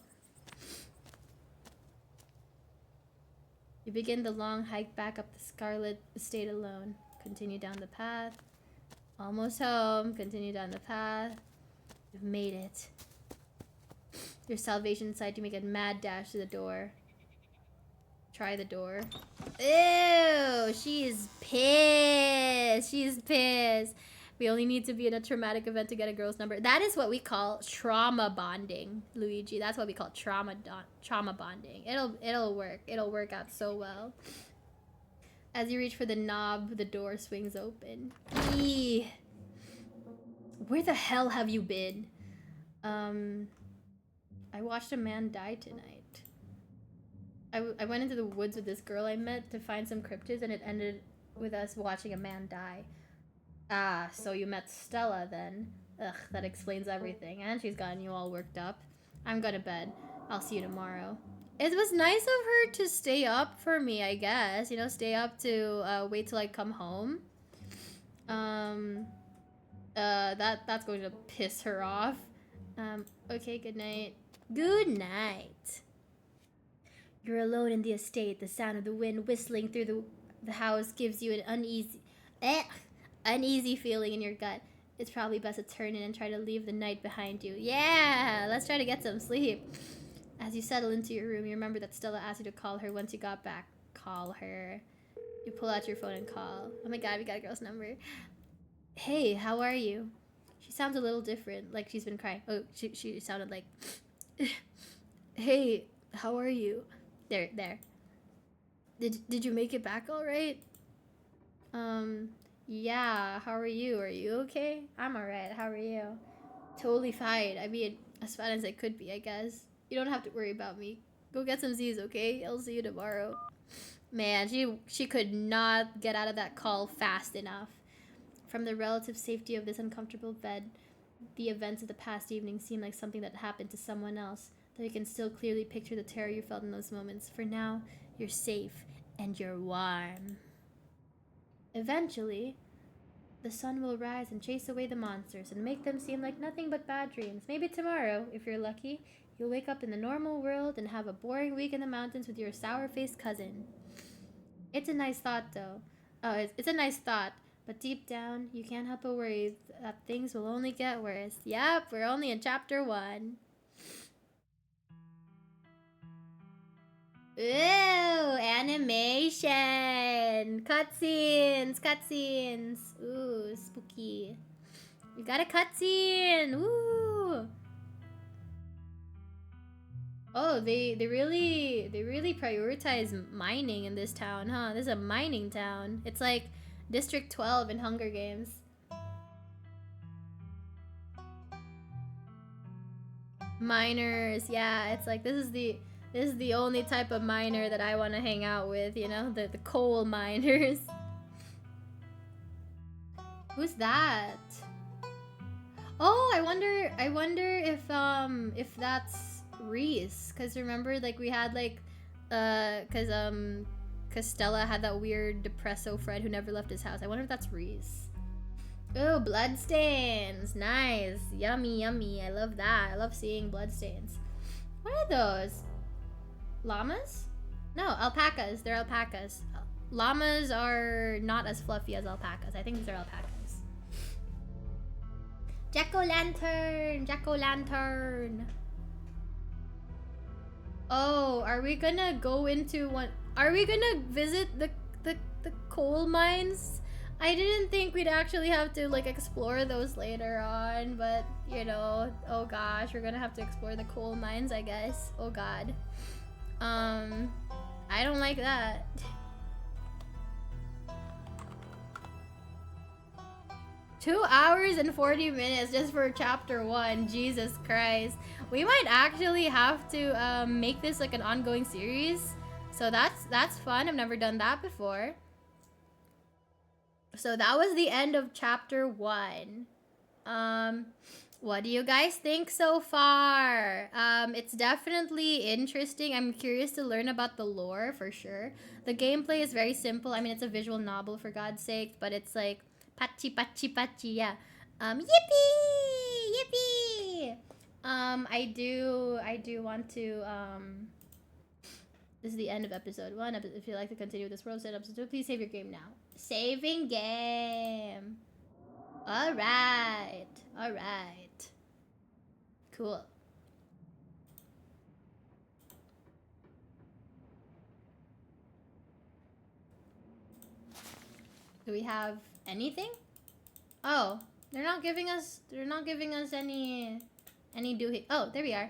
You begin the long hike back up the Scarlet Estate alone. Continue down the path. Almost home. Continue down the path. You've made it. Your salvation inside, you make a mad dash to the door. try the door. Ew, she is pissed. She's pissed. We only need to be in a traumatic event to get a girl's number. That is what we call trauma bonding, Luigi. That's what we call trauma bonding. It'll work. It'll work out so well. As you reach for the knob, the door swings open. Eee. Where the hell have you been? I watched a man die tonight. I went into the woods with this girl I met to find some cryptids, and it ended with us watching a man die. Ah, so you met Stella then. Ugh, that explains everything. And she's gotten you all worked up. I'm going to bed. I'll see you tomorrow. It was nice of her to stay up for me, I guess. You know, stay up to wait till I come home. That's going to piss her off. Okay, good night. Good night. You're alone in the estate. The sound of the wind whistling through the house gives you an uneasy feeling in your gut. It's probably best to turn in and try to leave the night behind you. Yeah, let's try to get some sleep. As you settle into your room, you remember that Stella asked you to call her once you got back. Call her. You pull out your phone and call. Oh my god, we got a girl's number. Hey, how are you? She sounds a little different, like she's been crying. Oh, she sounded like... Hey, how are you? There. Did you make it back all right? Yeah, how are you? Are you okay? I'm alright, how are you? Totally fine. I mean, as fine as I could be, I guess. You don't have to worry about me. Go get some Z's, okay? I'll see you tomorrow. Man, she could not get out of that call fast enough. From the relative safety of this uncomfortable bed, the events of the past evening seem like something that happened to someone else, though you can still clearly picture the terror you felt in those moments. For now, you're safe and you're warm. Eventually, the sun will rise and chase away the monsters and make them seem like nothing but bad dreams. Maybe tomorrow, if you're lucky, you'll wake up in the normal world and have a boring week in the mountains with your sour-faced cousin. It's a nice thought, though. Oh, it's a nice thought. But deep down, you can't help but worry that things will only get worse. Yep, we're only in chapter 1. Ooh, animation! Cutscenes! Ooh, spooky. We got a cutscene! Ooh! Oh, they really prioritize mining in this town, huh? This is a mining town. It's like District 12 in Hunger Games. Miners, yeah, it's like this is the only type of miner that I want to hang out with, you know, the coal miners. Who's that? Oh, I wonder if that's Reese, cause remember like we had like cause Stella had that weird depresso friend who never left his house. I wonder if that's Reese. Oh, bloodstains. Nice. Yummy, yummy. I love that. I love seeing bloodstains. What are those? Llamas? No, alpacas. They're alpacas. Llamas are not as fluffy as alpacas. I think these are alpacas. Jack-o'-lantern! Jack-o'-lantern! Oh, are we gonna go into one? Are we gonna visit the coal mines? I didn't think we'd actually have to like explore those later on, but you know, oh gosh, we're gonna have to explore the coal mines, I guess. Oh god. I don't like that. Two hours and 40 minutes just for chapter 1. Jesus Christ. We might actually have to make this like an ongoing series. So that's fun. I've never done that before. So that was the end of chapter 1. What do you guys think so far? It's definitely interesting. I'm curious to learn about the lore for sure. The gameplay is very simple. I mean, it's a visual novel for God's sake, but it's like patchy, yeah. Yippee! Yippee! I do want to, this is the end of episode 1. If you'd like to continue with this world set episode 2, please save your game now. Saving game. Alright. Cool. Do we have anything? Oh, they're not giving us any doohickey. Oh, there we are.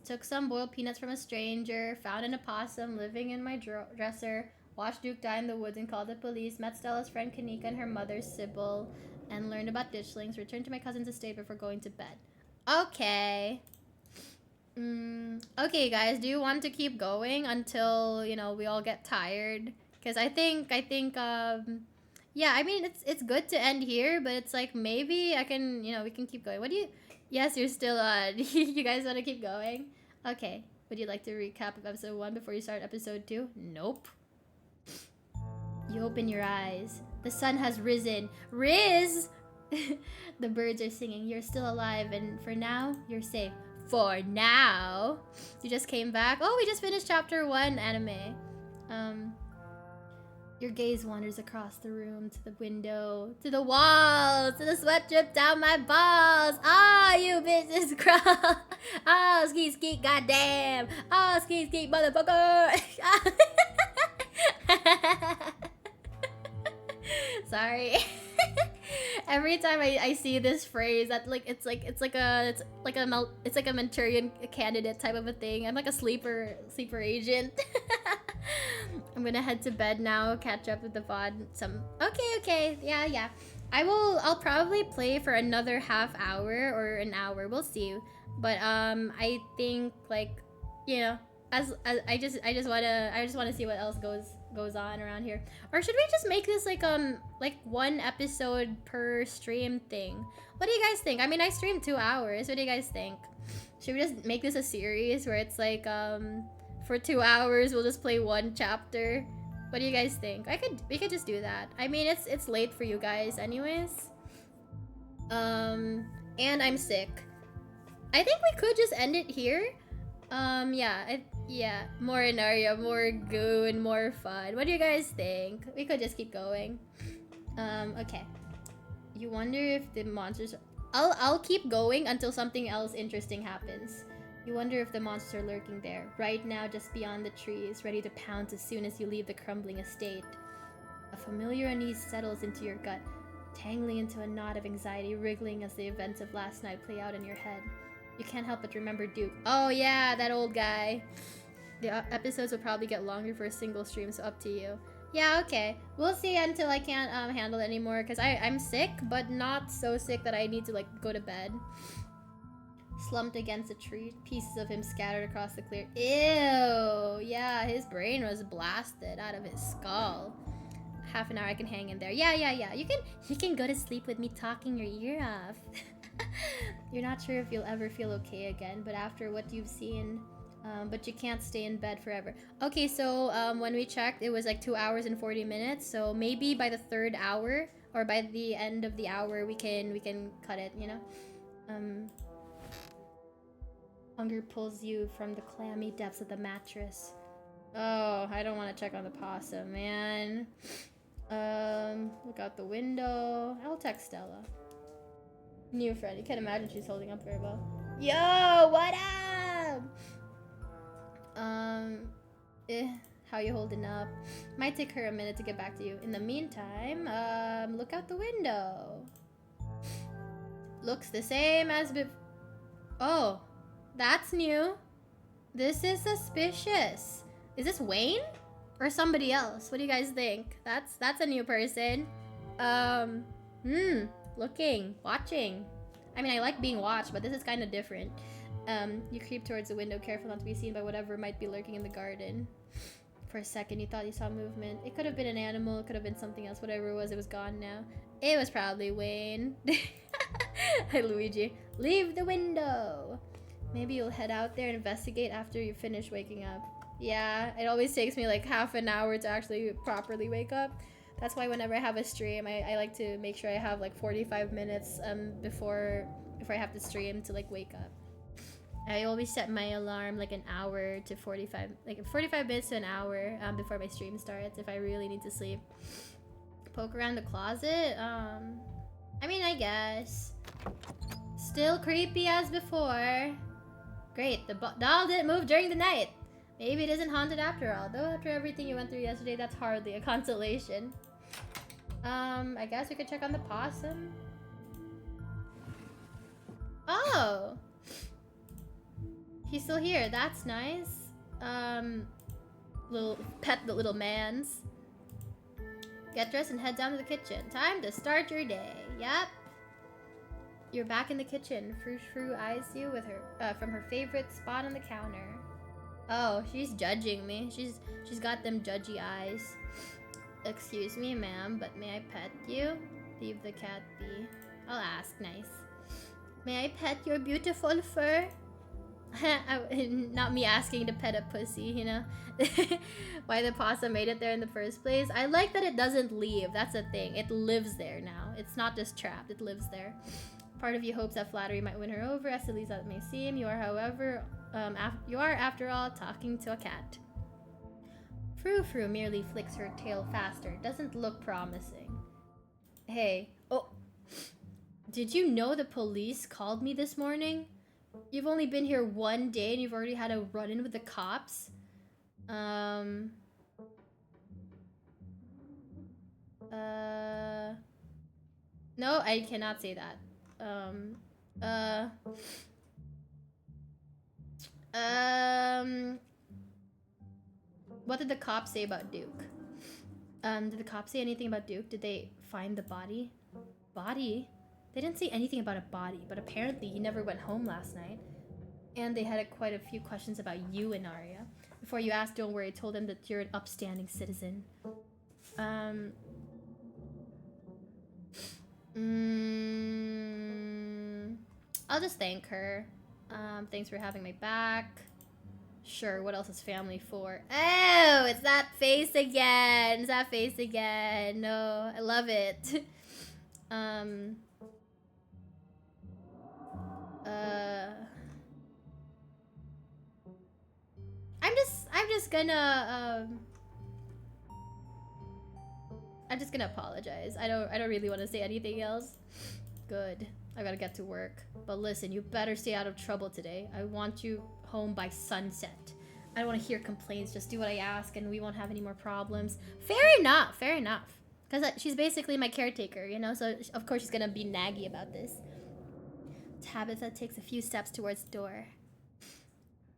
Took some boiled peanuts from a stranger, found an opossum living in my dresser, watched Duke die in the woods and called the police, met Stella's friend Kanika and her mother Sybil, and learned about ditchlings, returned to my cousin's estate before going to bed. Okay. Okay, guys, do you want to keep going until, you know, we all get tired? Because I think, yeah, I mean, it's good to end here, but it's like, maybe I can, you know, we can keep going. What do you, yes, you're still on. You guys want to keep going? Okay. Would you like to recap of episode 1 before you start episode 2? Nope. You open your eyes. The sun has risen. Riz! The birds are singing. You're still alive, and for now, you're safe. For now. You just came back. Oh, we just finished chapter 1 anime. Your gaze wanders across the room, to the window, to the walls, to the sweat drip down my balls. Ah, you bitches crawl. Oh, ski ski, goddamn. Oh, ski ski, motherfucker. Sorry. Every time I see this phrase, that like it's like a Manchurian candidate type of a thing. I'm like a sleeper agent. I'm gonna head to bed now. Catch up with the VOD. Okay, yeah. I'll probably play for another half hour or an hour. We'll see. But I think, like, you know, as I just wanna see what else goes on around here. Or should we just make this like 1 episode per stream thing? What do you guys think? I mean, I streamed 2 hours. What do you guys think? Should we just make this a series where it's like for 2 hours we'll just play 1 chapter? What do you guys think? We could just do that. I mean, it's late for you guys anyways. And I'm sick. I think we could just end it here. Yeah, more Inaria, more goo, and more fun. What do you guys think? We could just keep going. Okay. You wonder if the monsters... I'll keep going until something else interesting happens. You wonder if the monsters are lurking there, right now just beyond the trees, ready to pounce as soon as you leave the crumbling estate. A familiar unease settles into your gut, tangling into a knot of anxiety, wriggling as the events of last night play out in your head. You can't help but remember Duke. Oh yeah, that old guy. The episodes will probably get longer for a single stream, so up to you. Yeah, okay. We'll see until I can't handle it anymore, because I'm sick, but not so sick that I need to, like, go to bed. Slumped against a tree, pieces of him scattered across the clear. Ew! Yeah, his brain was blasted out of his skull. Half an hour I can hang in there. Yeah. You can go to sleep with me talking your ear off. You're not sure if you'll ever feel okay again, but after what you've seen, but you can't stay in bed forever. Okay, so when we checked, it was like 2 hours and 40 minutes. So maybe by the 3rd hour, or by the end of the hour, we can cut it. You know. Hunger pulls you from the clammy depths of the mattress. Oh, I don't want to check on the possum, man. Look out the window. I'll text Stella. New friend. You can't imagine she's holding up very well. Yo, what up? How you holding up? Might take her a minute to get back to you. In the meantime, look out the window. Looks the same as before. Oh, that's new. This is suspicious. Is this Wayne? Or somebody else? What do you guys think? That's a new person. Looking, watching. I mean, I like being watched, but this is kind of different. You creep towards the window, careful not to be seen by whatever might be lurking in the garden. For a second, you thought you saw movement. It could have been an animal, it could have been something else. Whatever it was gone now. It was probably Wayne. Hi, Luigi. Leave the window. Maybe you'll head out there and investigate after you finish waking up. Yeah, it always takes me like half an hour to actually properly wake up. That's why whenever I have a stream, I like to make sure I have like 45 minutes before I have to stream to like wake up. I always set my alarm like an hour to 45 minutes to an hour before my stream starts if I really need to sleep. Poke around the closet? I mean, I guess. Still creepy as before. Great, the doll didn't move during the night. Maybe it isn't haunted after all, though after everything you went through yesterday, that's hardly a consolation. I guess we could check on the possum. Oh! He's still here. That's nice. Little pet the little man's. Get dressed and head down to the kitchen. Time to start your day. Yep. You're back in the kitchen. Frou Frou eyes you with her from her favorite spot on the counter. Oh, she's judging me. She's got them judgy eyes. Excuse me, ma'am, but may I pet you? Leave the cat be. I'll ask nice. May I pet your beautiful fur? Not me asking to pet a pussy, you know? Why the possum made it there in the first place. I like that it doesn't leave. That's the thing. It lives there now. It's not just trapped. It lives there. Part of you hopes that flattery might win her over, as silly as that may seem. You are, however, you are, after all, talking to a cat. Frou Frou merely flicks her tail faster. Doesn't look promising. Hey. Oh. Did you know the police called me this morning? You've only been here one day and you've already had a run-in with the cops? No, I cannot say that. What did the cops say about Duke? Did the cops say anything about Duke? Did they find the body? Body? They didn't say anything about a body, but apparently he never went home last night. And they had quite a few questions about you and Arya. Before you asked, don't worry, I told them that you're an upstanding citizen. I'll just thank her. Thanks for having my back. Sure, what else is family for? Oh, it's that face again. It's that face again. No, I love it. I'm just gonna apologize. I don't really want to say anything else. Good. I gotta get to work. But listen, you better stay out of trouble today. I want you home by sunset. I don't want to hear complaints. Just do what I ask and we won't have any more problems. Fair enough. Fair enough. Because she's basically my caretaker, you know? So, of course, she's gonna be naggy about this. Tabitha takes a few steps towards the door.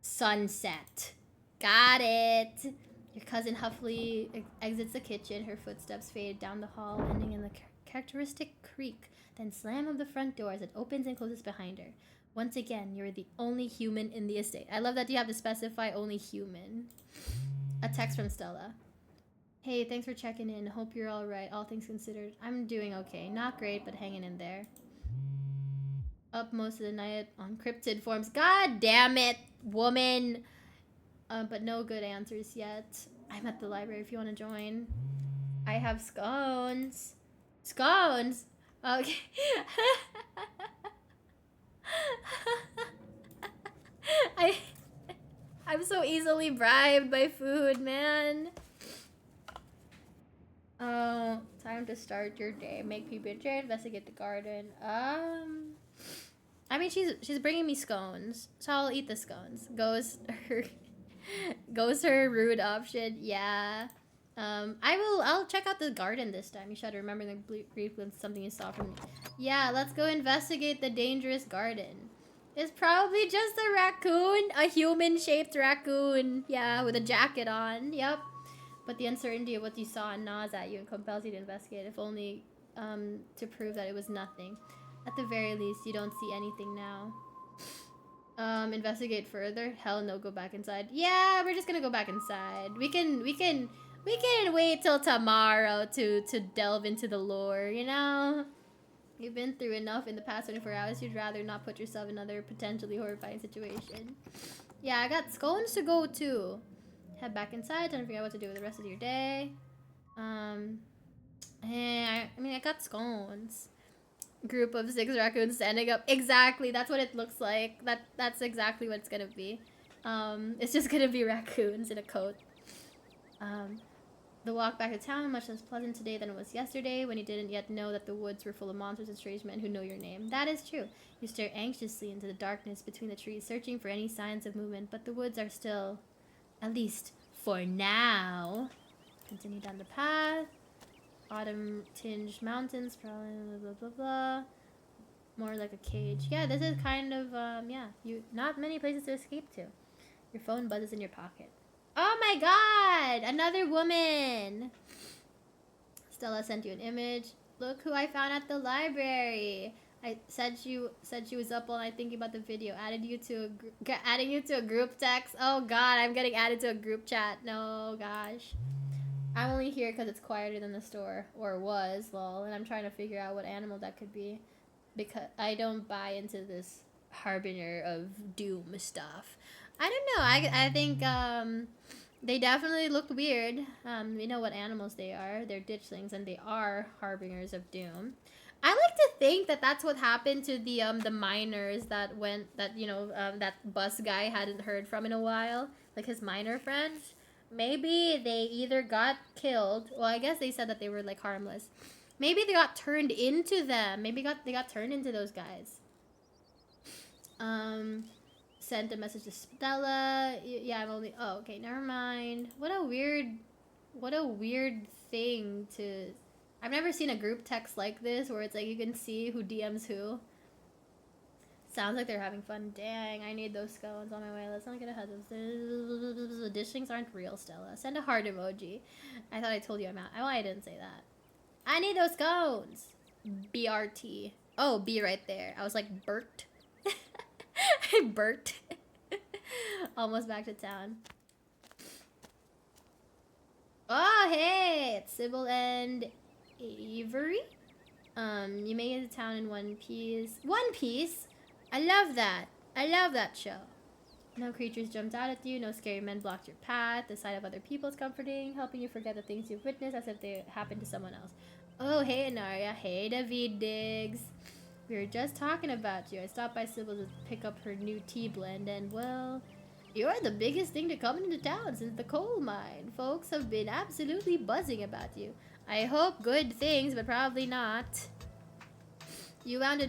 Sunset. Got it. Your cousin huffily exits the kitchen. Her footsteps fade down the hall, ending in the characteristic creak, then slam of the front door as it opens and closes behind her. Once again, you're the only human in the estate. I love that you have to specify only human. A text from Stella. Hey, thanks for checking in. Hope you're all right, all things considered. I'm doing okay. Not great, but hanging in there. Up most of the night on cryptid forms. God damn it, woman! But no good answers yet. I'm at the library if you want to join. I have scones. Scones? Okay. I'm so easily bribed by food, man. Oh, time to start your day. Make PBJ, investigate the garden. I mean, she's bringing me scones, so I'll eat the scones. Goes her rude option. Yeah. I'll check out the garden this time. You should remember the brief glimpse something you saw from me. Yeah, let's go investigate the dangerous garden. It's probably just a raccoon, a human-shaped raccoon. Yeah, with a jacket on. Yep. But the uncertainty of what you saw gnaws at you and compels you to investigate, if only to prove that it was nothing. At the very least, you don't see anything now. Investigate further? Hell no, go back inside. Yeah, we're just gonna go back inside. We can wait till tomorrow to delve into the lore, you know? You've been through enough in the past 24 hours. You'd rather not put yourself in another potentially horrifying situation. Yeah, I got scones to go too. Head back inside, trying to figure out what to do with the rest of your day. I mean, I got scones. Group of 6 raccoons standing up. Exactly, that's what it looks like. That's exactly what it's gonna be. It's just gonna be raccoons in a coat. The walk back to town, much less pleasant today than it was yesterday, when you didn't yet know that the woods were full of monsters and strange men who know your name. That is true. You stare anxiously into the darkness between the trees, searching for any signs of movement, but the woods are still, at least for now. Continue down the path. Autumn-tinged mountains, probably blah, blah, blah, blah. More like a cage. Yeah, this is kind of, yeah. Not many places to escape to. Your phone buzzes in your pocket. Oh my god! Another woman! Stella sent you an image. Look who I found at the library. I said she was up all night thinking about the video. Adding you to a group text. Oh god, I'm getting added to a group chat. No, gosh. I'm only here because it's quieter than the store, or was, lol. And I'm trying to figure out what animal that could be, because I don't buy into this harbinger of doom stuff. I don't know. I think they definitely looked weird. We know what animals they are. They're ditchlings, and they are harbingers of doom. I like to think that that's what happened to the miners that that bus guy hadn't heard from in a while, like his miner friends. Maybe they either got killed. Well, I guess they said that they were like harmless. Maybe they got turned into them. Maybe they got turned into those guys. Sent a message to Stella. Yeah, I'm only. Oh, okay, never mind. What a weird thing to. I've never seen a group text like this where it's like you can see who DMs who. Sounds like they're having fun. Dang, I need those scones on my way. Let's not get ahead of this. The dishings aren't real, Stella. Send a heart emoji. I thought I told you I'm out. Oh, I didn't say that. I need those scones. BRT. Oh, B right there. I was like, Bert. I burnt. Almost back to town. Oh, hey! It's Sybil and Avery. You made it to town in one piece. One Piece? I love that. I love that show. No creatures jumped out at you. No scary men blocked your path. The sight of other people is comforting, helping you forget the things you've witnessed as if they happened to someone else. Oh, hey, Anaria. Hey, David Diggs. We were just talking about you. I stopped by Sybil to pick up her new tea blend, and, well, you're the biggest thing to come into town since the coal mine. Folks have been absolutely buzzing about you. I hope good things, but probably not. You went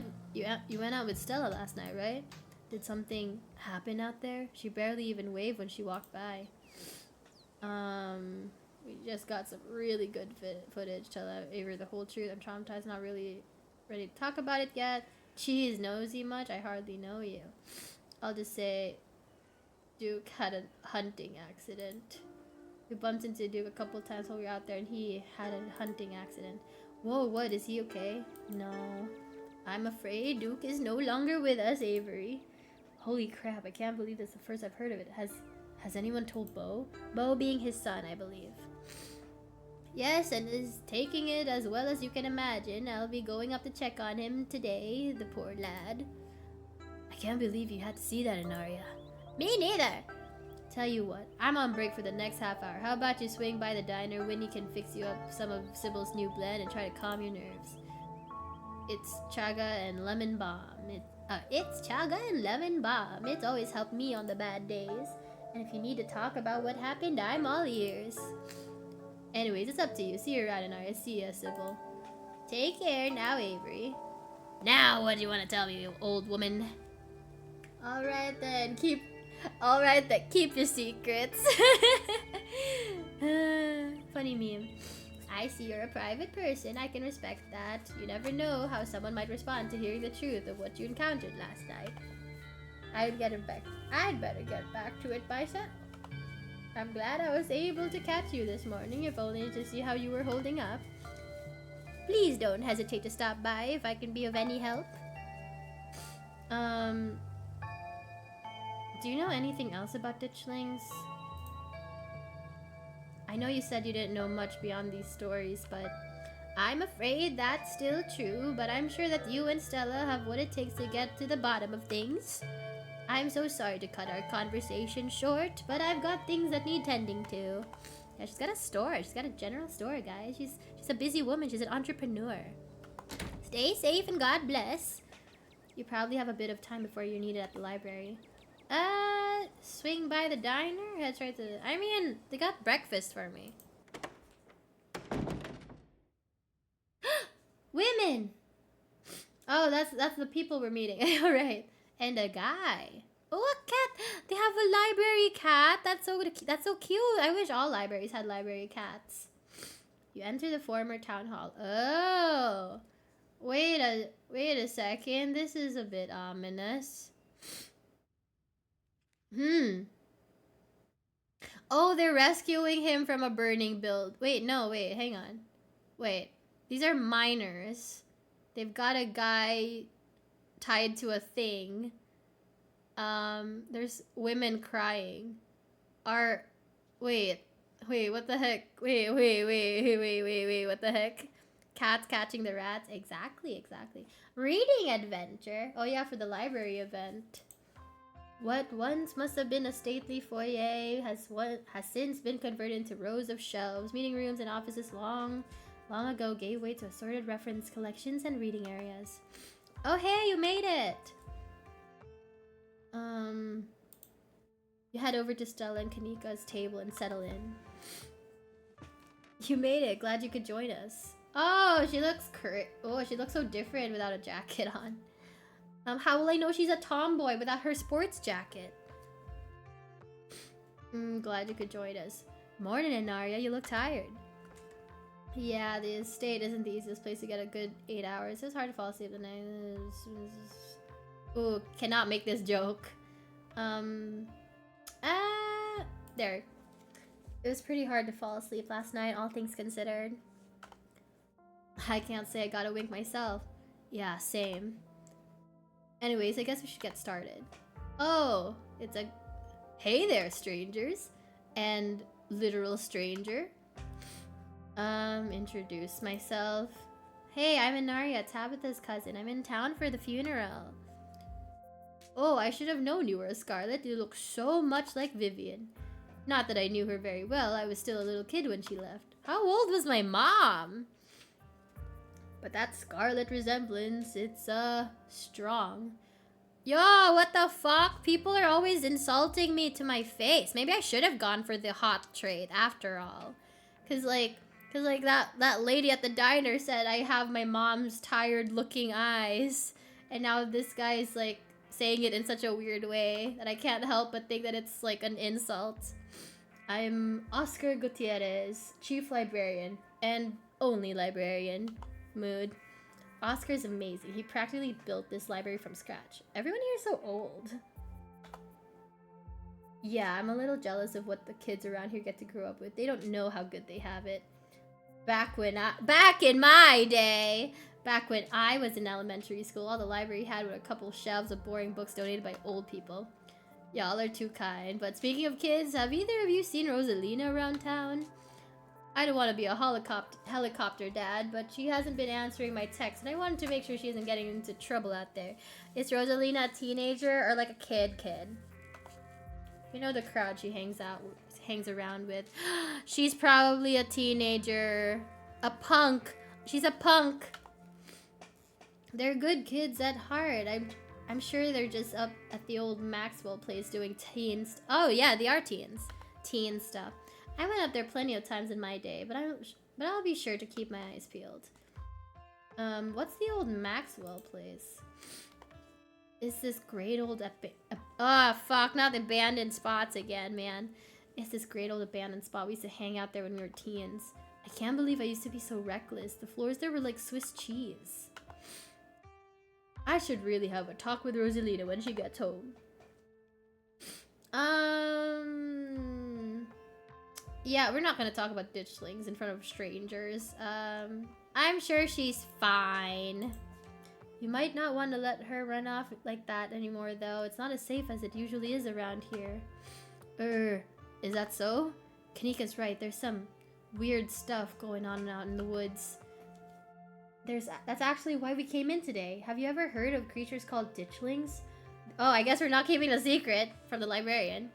out with Stella last night, right? Did something happen out there? She barely even waved when she walked by. We just got some really good footage. Tell Avery the whole truth. I'm traumatized, not really ready to talk about it yet. Cheese knows you much. I hardly know you. I'll just say Duke had a hunting accident. We bumped into Duke a couple times while we were out there, and he had a hunting accident. Whoa, what? Is he okay? No. I'm afraid Duke is no longer with us, Avery. Holy crap, I can't believe this is the first I've heard of it. Has anyone told Bo? Bo being his son, I believe. Yes, and is taking it as well as you can imagine. I'll be going up to check on him today, the poor lad. I can't believe you had to see that, Anaria. Me neither! Tell you what, I'm on break for the next half hour. How about you swing by the diner? Winnie can fix you up some of Sybil's new blend and try to calm your nerves. It's chaga and lemon balm. It's chaga and lemon balm. It's always helped me on the bad days. And if you need to talk about what happened, I'm all ears. Anyways, it's up to you. See you around, Anaria. See ya, Sybil. Take care now, Avery. Now, what do you want to tell me, you old woman? Alright then, keep your secrets. Funny meme. I see you're a private person. I can respect that. You never know how someone might respond to hearing the truth of what you encountered last night. I'd better get back to it myself. I'm glad I was able to catch you this morning, if only to see how you were holding up. Please don't hesitate to stop by if I can be of any help. Do you know anything else about ditchlings? I know you said you didn't know much beyond these stories, but I'm afraid that's still true, but I'm sure that you and Stella have what it takes to get to the bottom of things. I'm so sorry to cut our conversation short, but I've got things that need tending to. Yeah, she's got a store. She's got a general store, guys. She's a busy woman. She's an entrepreneur. Stay safe and God bless. You probably have a bit of time before you're needed at the library. Swing by the diner? Head right to the... I mean, they got breakfast for me. Women! Oh, that's the people we're meeting. Alright. And a guy. Oh, a cat! They have a library cat! That's so cute. I wish all libraries had library cats. You enter the former town hall. Oh! Wait a second. This is a bit ominous. Oh, they're rescuing him from a burning build. Wait, no, wait, hang on. Wait. These are miners. They've got a guy tied to a thing. There's women crying. Wait, what the heck? Wait, what the heck? Cats catching the rats? Exactly. Reading adventure. Oh yeah, for the library event. What once must have been a stately foyer has since been converted into rows of shelves. Meeting rooms and offices long ago gave way to assorted reference collections and reading areas. Oh hey, you made it! You head over to Stella and Kanika's table and settle in. You made it. Glad you could join us. Oh, she looks she looks so different without a jacket on. How will I know she's a tomboy without her sports jacket? Glad you could join us. Morning, Inaria. You look tired. Yeah, the estate isn't the easiest place to get a good 8 hours. It's hard to fall asleep at night. Ooh, cannot make this joke. There. It was pretty hard to fall asleep last night, all things considered. I can't say I got a wink myself. Yeah, same. Anyways, I guess we should get started. Oh, it's a... Hey there, strangers. And literal stranger. Introduce myself. Hey, I'm Inaria, Tabitha's cousin. I'm in town for the funeral. Oh, I should have known you were a Scarlet. You look so much like Vivian. Not that I knew her very well. I was still a little kid when she left. How old was my mom? But that Scarlet resemblance, it's, strong. Yo, what the fuck? People are always insulting me to my face. Maybe I should have gone for the hot trade after all. Cause like that lady at the diner said I have my mom's tired looking eyes. And now this guy's like saying it in such a weird way that I can't help but think that it's like an insult. I'm Oscar Gutierrez, chief librarian and only librarian. Mood. Oscar's amazing. He practically built this library from scratch. Everyone here is so old. Yeah, I'm a little jealous of what the kids around here get to grow up with. They don't know how good they have it. Back in my day, back when I was in elementary school, all the library had were a couple shelves of boring books donated by old people. Y'all are too kind. But speaking of kids, have either of you seen Rosalina around town? I don't want to be a helicopter dad, but she hasn't been answering my texts, and I wanted to make sure she isn't getting into trouble out there. Is Rosalina a teenager or like a kid? You know the crowd she hangs around with. She's probably a teenager. A punk. She's a punk. They're good kids at heart. I'm sure they're just up at the old Maxwell place doing teens. Oh yeah, they are teens. Teen stuff. I went up there plenty of times in my day, but I'll be sure to keep my eyes peeled. What's the old Maxwell place? Is this great old fuck, not the abandoned spots again, man. It's this great old abandoned spot. We used to hang out there when we were teens. I can't believe I used to be so reckless. The floors there were like Swiss cheese. I should really have a talk with Rosalina when she gets home. Yeah, we're not gonna talk about ditchlings in front of strangers. I'm sure she's fine. You might not want to let her run off like that anymore, though. It's not as safe as it usually is around here. Is that so? Kanika's right. There's some weird stuff going on out in the woods. That's actually why we came in today. Have you ever heard of creatures called ditchlings? Oh, I guess we're not keeping a secret from the librarian.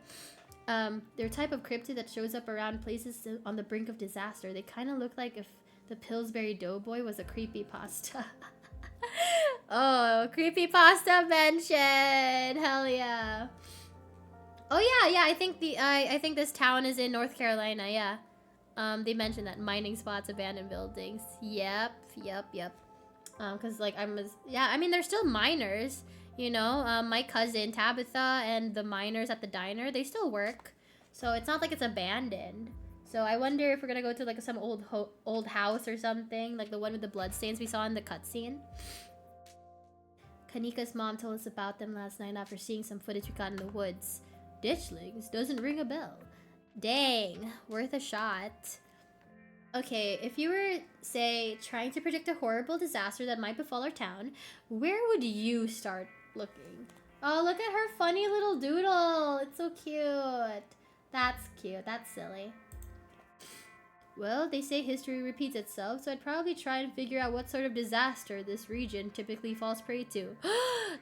They're a type of cryptid that shows up around places on the brink of disaster. They kind of look like if the Pillsbury Doughboy was a creepypasta. Oh, creepypasta mention! Hell yeah! Oh yeah. I think this town is in North Carolina. Yeah. They mentioned that mining spots, abandoned buildings. Yep. Cause like I mean they're still miners. You know, my cousin Tabitha and the miners at the diner, they still work. So it's not like it's abandoned. So I wonder if we're gonna go to like some old house or something, like the one with the bloodstains we saw in the cutscene. Kanika's mom told us about them last night after seeing some footage we got in the woods. Ditchlings doesn't ring a bell. Dang, worth a shot. Okay, if you were, say, trying to predict a horrible disaster that might befall our town, where would you start looking? Oh, look at her funny little doodle. It's so cute. That's cute. That's silly. Well, they say history repeats itself, so I'd probably try and figure out what sort of disaster this region typically falls prey to.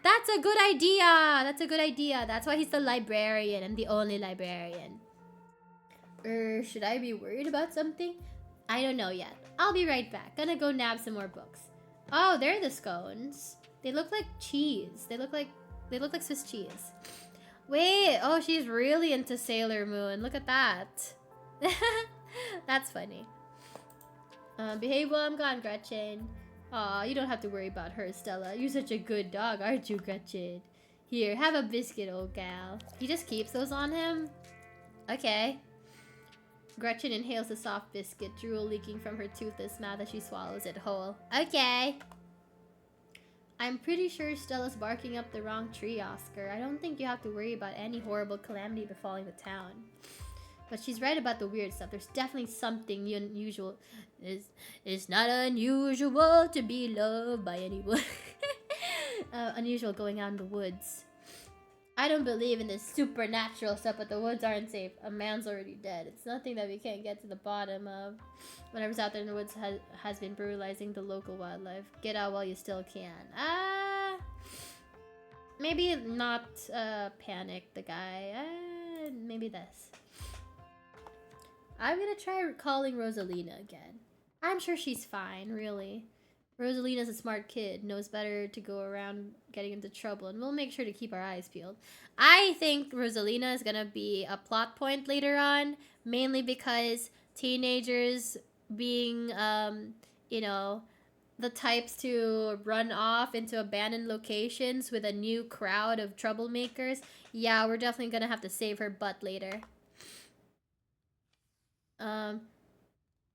That's a good idea! That's a good idea. That's why he's the librarian and the only librarian. Should I be worried about something? I don't know yet. I'll be right back. Gonna go nab some more books. Oh, they're the scones. They look like cheese. They look like Swiss cheese. Wait, oh, she's really into Sailor Moon. Look at that. That's funny. Behave while I'm gone, Gretchen. Aw, you don't have to worry about her, Stella. You're such a good dog, aren't you, Gretchen? Here, have a biscuit, old gal. He just keeps those on him? Okay. Gretchen inhales the soft biscuit, drool leaking from her toothless mouth as she swallows it whole. Okay. I'm pretty sure Stella's barking up the wrong tree, Oscar. I don't think you have to worry about any horrible calamity befalling the town. But she's right about the weird stuff. There's definitely something unusual. It's not unusual to be loved by anyone. Unusual going on in the woods. I don't believe in this supernatural stuff, but the woods aren't safe. A man's already dead. It's nothing that we can't get to the bottom of. Whatever's out there in the woods has been brutalizing the local wildlife. Get out while you still can. Maybe not panic the guy. Maybe this. I'm gonna try calling Rosalina again. I'm sure she's fine, really. Rosalina's a smart kid, knows better to go around getting into trouble, and we'll make sure to keep our eyes peeled. I think Rosalina is gonna be a plot point later on, mainly because teenagers being, you know, the types to run off into abandoned locations with a new crowd of troublemakers. Yeah, we're definitely gonna have to save her butt later.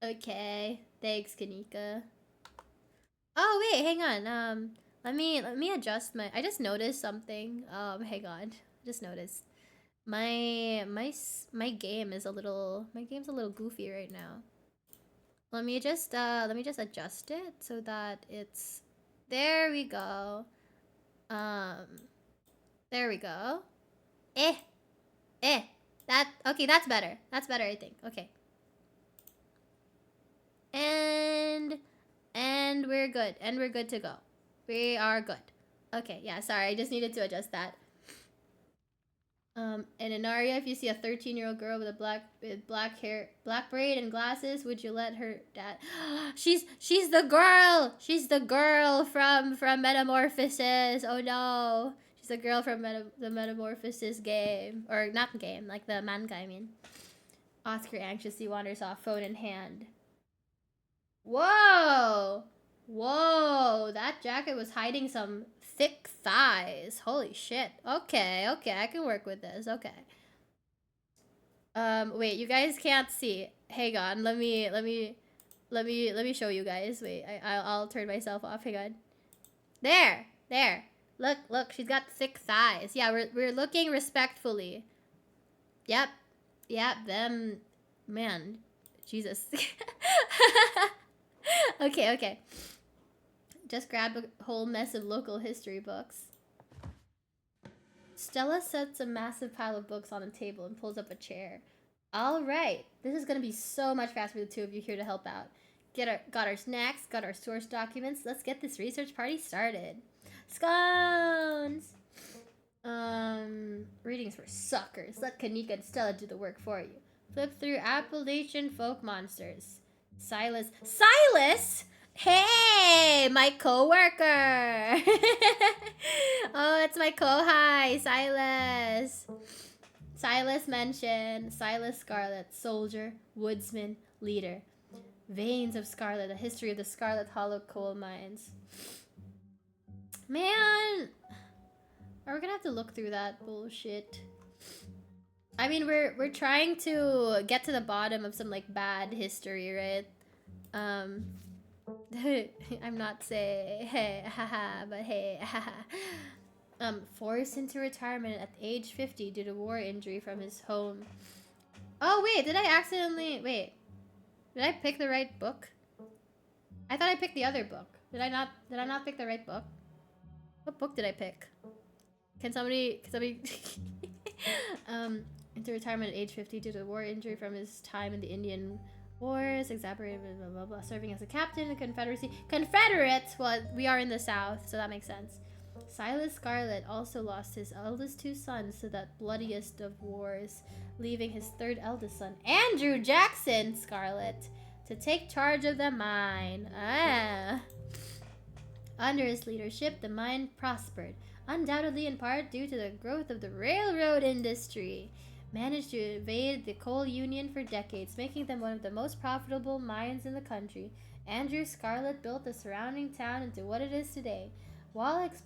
Okay. Thanks, Kanika. Oh, wait, hang on. Let me adjust my... I just noticed something. Hang on. I just noticed. My game is a little... My game's a little goofy right now. Let me just adjust it so that it's... There we go. There we go. Okay, that's better. That's better, I think. Okay. And we're good. And we're good to go. We are good. Okay, yeah, sorry. I just needed to adjust that. And in Aria, if you see a 13-year-old girl with black hair, black braid and glasses, would you let her dad? She's the girl. She's the girl from Metamorphosis. Oh no. She's the girl from the Metamorphosis game, or not game, like the manga, I mean. Oscar anxiously wanders off, phone in hand. Whoa! Whoa! That jacket was hiding some thick thighs. Holy shit. Okay, I can work with this. Okay. Wait, you guys can't see. Hang on. Let me show you guys. Wait, I'll turn myself off. Hang on. There. Look, she's got thick thighs. Yeah, we're looking respectfully. Yep, them, man, Jesus. Okay. Just grabbed a whole mess of local history books. Stella sets a massive pile of books on a table and pulls up a chair. All right, this is gonna be so much faster for the two of you here to help out. Got our snacks, got our source documents. Let's get this research party started. Scones! Readings for suckers. Let Kanika and Stella do the work for you. Flip through Appalachian folk monsters. Silas? Hey, my co-worker. Oh, it's my co-hi, Silas. Silas mentioned Silas Scarlet, soldier, woodsman, leader. Veins of Scarlet, a history of the Scarlet Hollow coal mines. Man, are we gonna have to look through that bullshit? I mean, we're trying to get to the bottom of some like bad history, right? Um, I'm not saying hey, haha, but hey, haha. Forced into retirement at age 50 due to war injury from his home. Oh wait, did I accidentally wait? Did I pick the right book? I thought I picked the other book. Did I not? Did I not pick the right book? What book did I pick? Can somebody? Can somebody? Into retirement at age 50 due to war injury from his time in the Indian Wars, exacerbated, blah, blah, blah, serving as a captain in the Confederacy. Confederates! Well, we are in the South, so that makes sense. Silas Scarlet also lost his eldest two sons to that bloodiest of wars, leaving his third eldest son, Andrew Jackson Scarlet, to take charge of the mine. Under his leadership, the mine prospered, undoubtedly in part due to the growth of the railroad industry. Managed to evade the coal union for decades, making them one of the most profitable mines in the country. Andrew Scarlet built the surrounding town into what it is today, with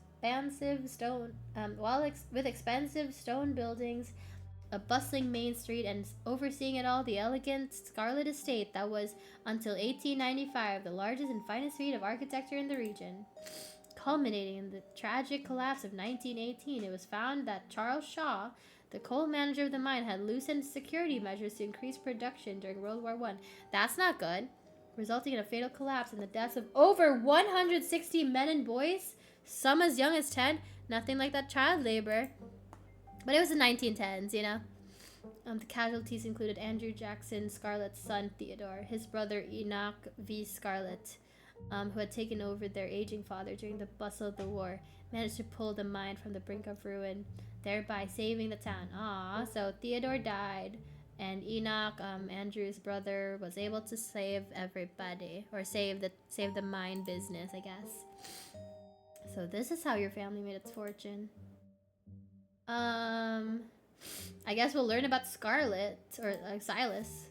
expensive stone buildings, a bustling main street, and overseeing it all, the elegant Scarlet Estate that was, until 1895, the largest and finest feat of architecture in the region. Culminating in the tragic collapse of 1918, it was found that Charles Shaw, the coal manager of the mine, had loosened security measures to increase production during World War I. That's not good, resulting in a fatal collapse and the deaths of over 160 men and boys, some as young as 10. Nothing like that child labor. But it was the 1910s, you know? The casualties included Andrew Jackson Scarlet's son, Theodore, his brother Enoch V. Scarlet, who had taken over their aging father during the bustle of the war, managed to pull the mine from the brink of ruin, thereby saving the town. So Theodore died, and Enoch, Andrew's brother, was able to save everybody, or save the mine business, I guess. So this is how your family made its fortune. I guess we'll learn about Scarlet, or Silas.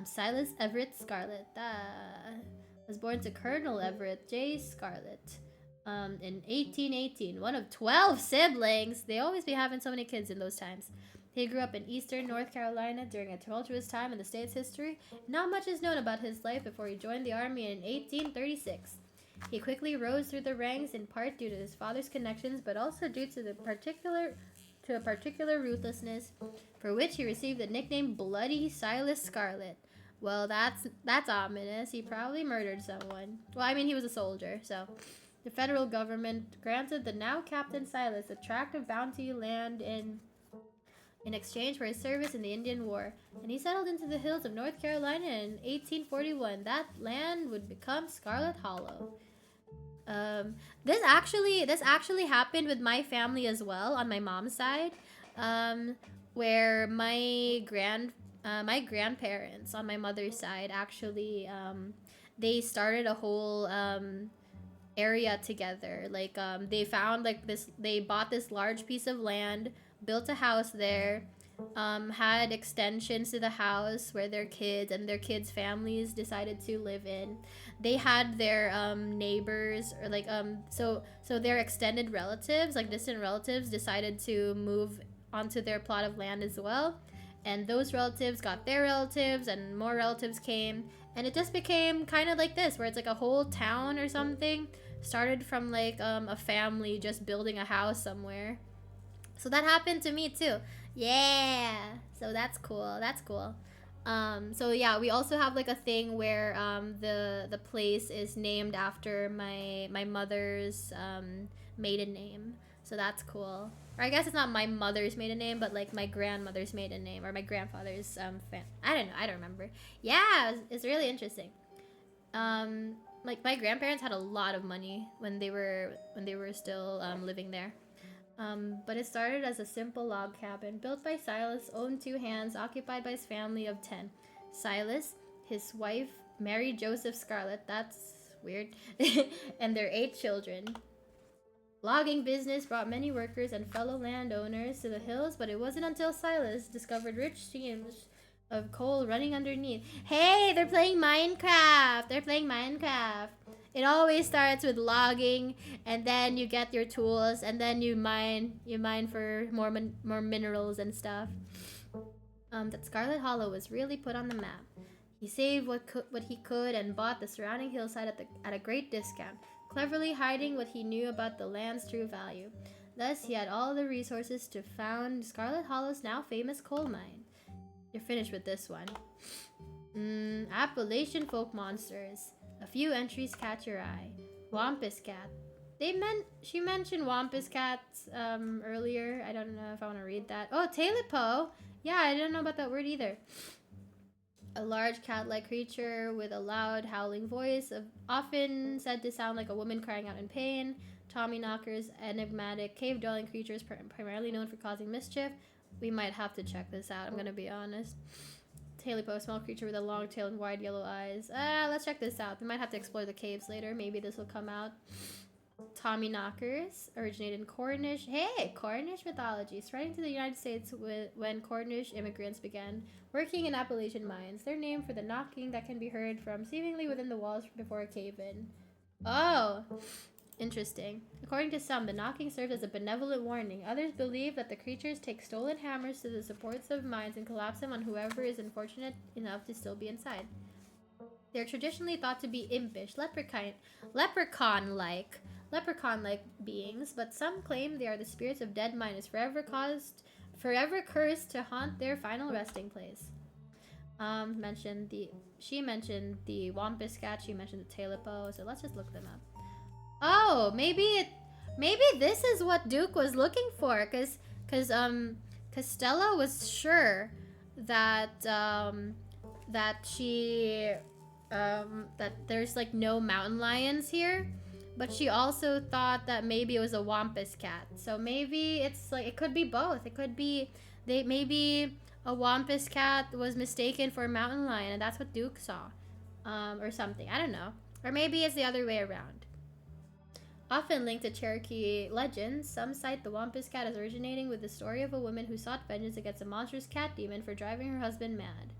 Silas Everett Scarlet. Was born to Colonel Everett J. Scarlet. In 1818, one of 12 siblings. They always be having so many kids in those times. He grew up in eastern North Carolina during a tumultuous time in the state's history. Not much is known about his life before he joined the army in 1836. He quickly rose through the ranks, in part due to his father's connections, but also due to a particular ruthlessness, for which he received the nickname Bloody Silas Scarlet. Well, that's ominous. He probably murdered someone. Well, I mean, he was a soldier, so. The federal government granted the now Captain Silas a tract of bounty land in exchange for his service in the Indian War, and he settled into the hills of North Carolina in 1841. That land would become Scarlet Hollow. This actually happened with my family as well on my mom's side, where my grandparents on my mother's side actually they started a whole area together. Like they found like this, they bought this large piece of land, built a house there, had extensions to the house where their kids and their kids' families decided to live in. They had their neighbors, or like so their extended relatives, like distant relatives, decided to move onto their plot of land as well. And those relatives got their relatives, and more relatives came, and it just became kind of like this, where it's like a whole town or something started from like a family just building a house somewhere. So that happened to me too. Yeah. So that's cool. That's cool. So yeah, we also have like a thing where the place is named after my mother's maiden name. So that's cool. Or I guess it's not my mother's maiden name, but like my grandmother's maiden name, or my grandfather's I don't know. I don't remember. Yeah, it's really interesting. Like my grandparents had a lot of money when they were still living there. But it started as a simple log cabin built by Silas' own two hands, occupied by his family of 10. Silas, his wife, Mary Joseph Scarlet, that's weird, and their 8 children. Logging business brought many workers and fellow landowners to the hills, but it wasn't until Silas discovered rich streams of coal running underneath. Hey, they're playing Minecraft! They're playing Minecraft! It always starts with logging, and then you get your tools, and then you mine for more minerals and stuff. that Scarlet Hollow was really put on the map. He saved what he could and bought the surrounding hillside at a great discount, cleverly hiding what he knew about the land's true value. Thus, he had all the resources to found Scarlet Hollow's now famous coal mine. You're finished with this one. Appalachian folk monsters. A few entries catch your eye. Wampus cat. She mentioned Wampus cats earlier. I don't know if I want to read that. Oh, Talipo. Yeah, I didn't know about that word either. A large cat-like creature with a loud, howling voice, often said to sound like a woman crying out in pain. Tommyknockers, enigmatic cave-dwelling creatures primarily known for causing mischief. We might have to check this out, I'm gonna be honest. Talipo, a small creature with a long tail and wide yellow eyes. Let's check this out. We might have to explore the caves later. Maybe this will come out. Tommyknockers originated in Cornish. Hey, Cornish mythology, spreading to the United States when Cornish immigrants began working in Appalachian mines. They're named for the knocking that can be heard from seemingly within the walls before a cave-in. Oh, interesting. According to some, the knocking serves as a benevolent warning. Others believe that the creatures take stolen hammers to the supports of mines and collapse them on whoever is unfortunate enough to still be inside. They're traditionally thought to be impish, leprechaun-like beings, but some claim they are the spirits of dead miners forever cursed to haunt their final resting place. She mentioned the Wampus cat, she mentioned the Talipo, so let's just look them up. Oh, maybe this is what Duke was looking for, cause Stella was sure that that there's like no mountain lions here, but she also thought that maybe it was a Wampus cat. So maybe it's like, it could be both. It could be maybe a Wampus cat was mistaken for a mountain lion, and that's what Duke saw, or something. I don't know, or maybe it's the other way around. Often linked to Cherokee legends, some cite the Wampus cat as originating with the story of a woman who sought vengeance against a monstrous cat demon for driving her husband mad.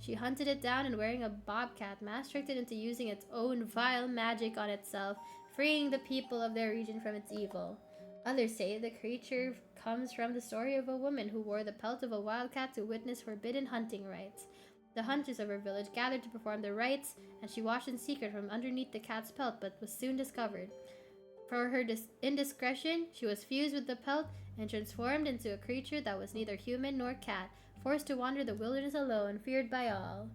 She hunted it down and, wearing a bobcat mask, tricked it into using its own vile magic on itself, freeing the people of their region from its evil. Others say the creature comes from the story of a woman who wore the pelt of a wildcat to witness forbidden hunting rites. The hunters of her village gathered to perform the rites, and she watched in secret from underneath the cat's pelt, but was soon discovered. For her indiscretion, she was fused with the pelt and transformed into a creature that was neither human nor cat, forced to wander the wilderness alone, feared by all.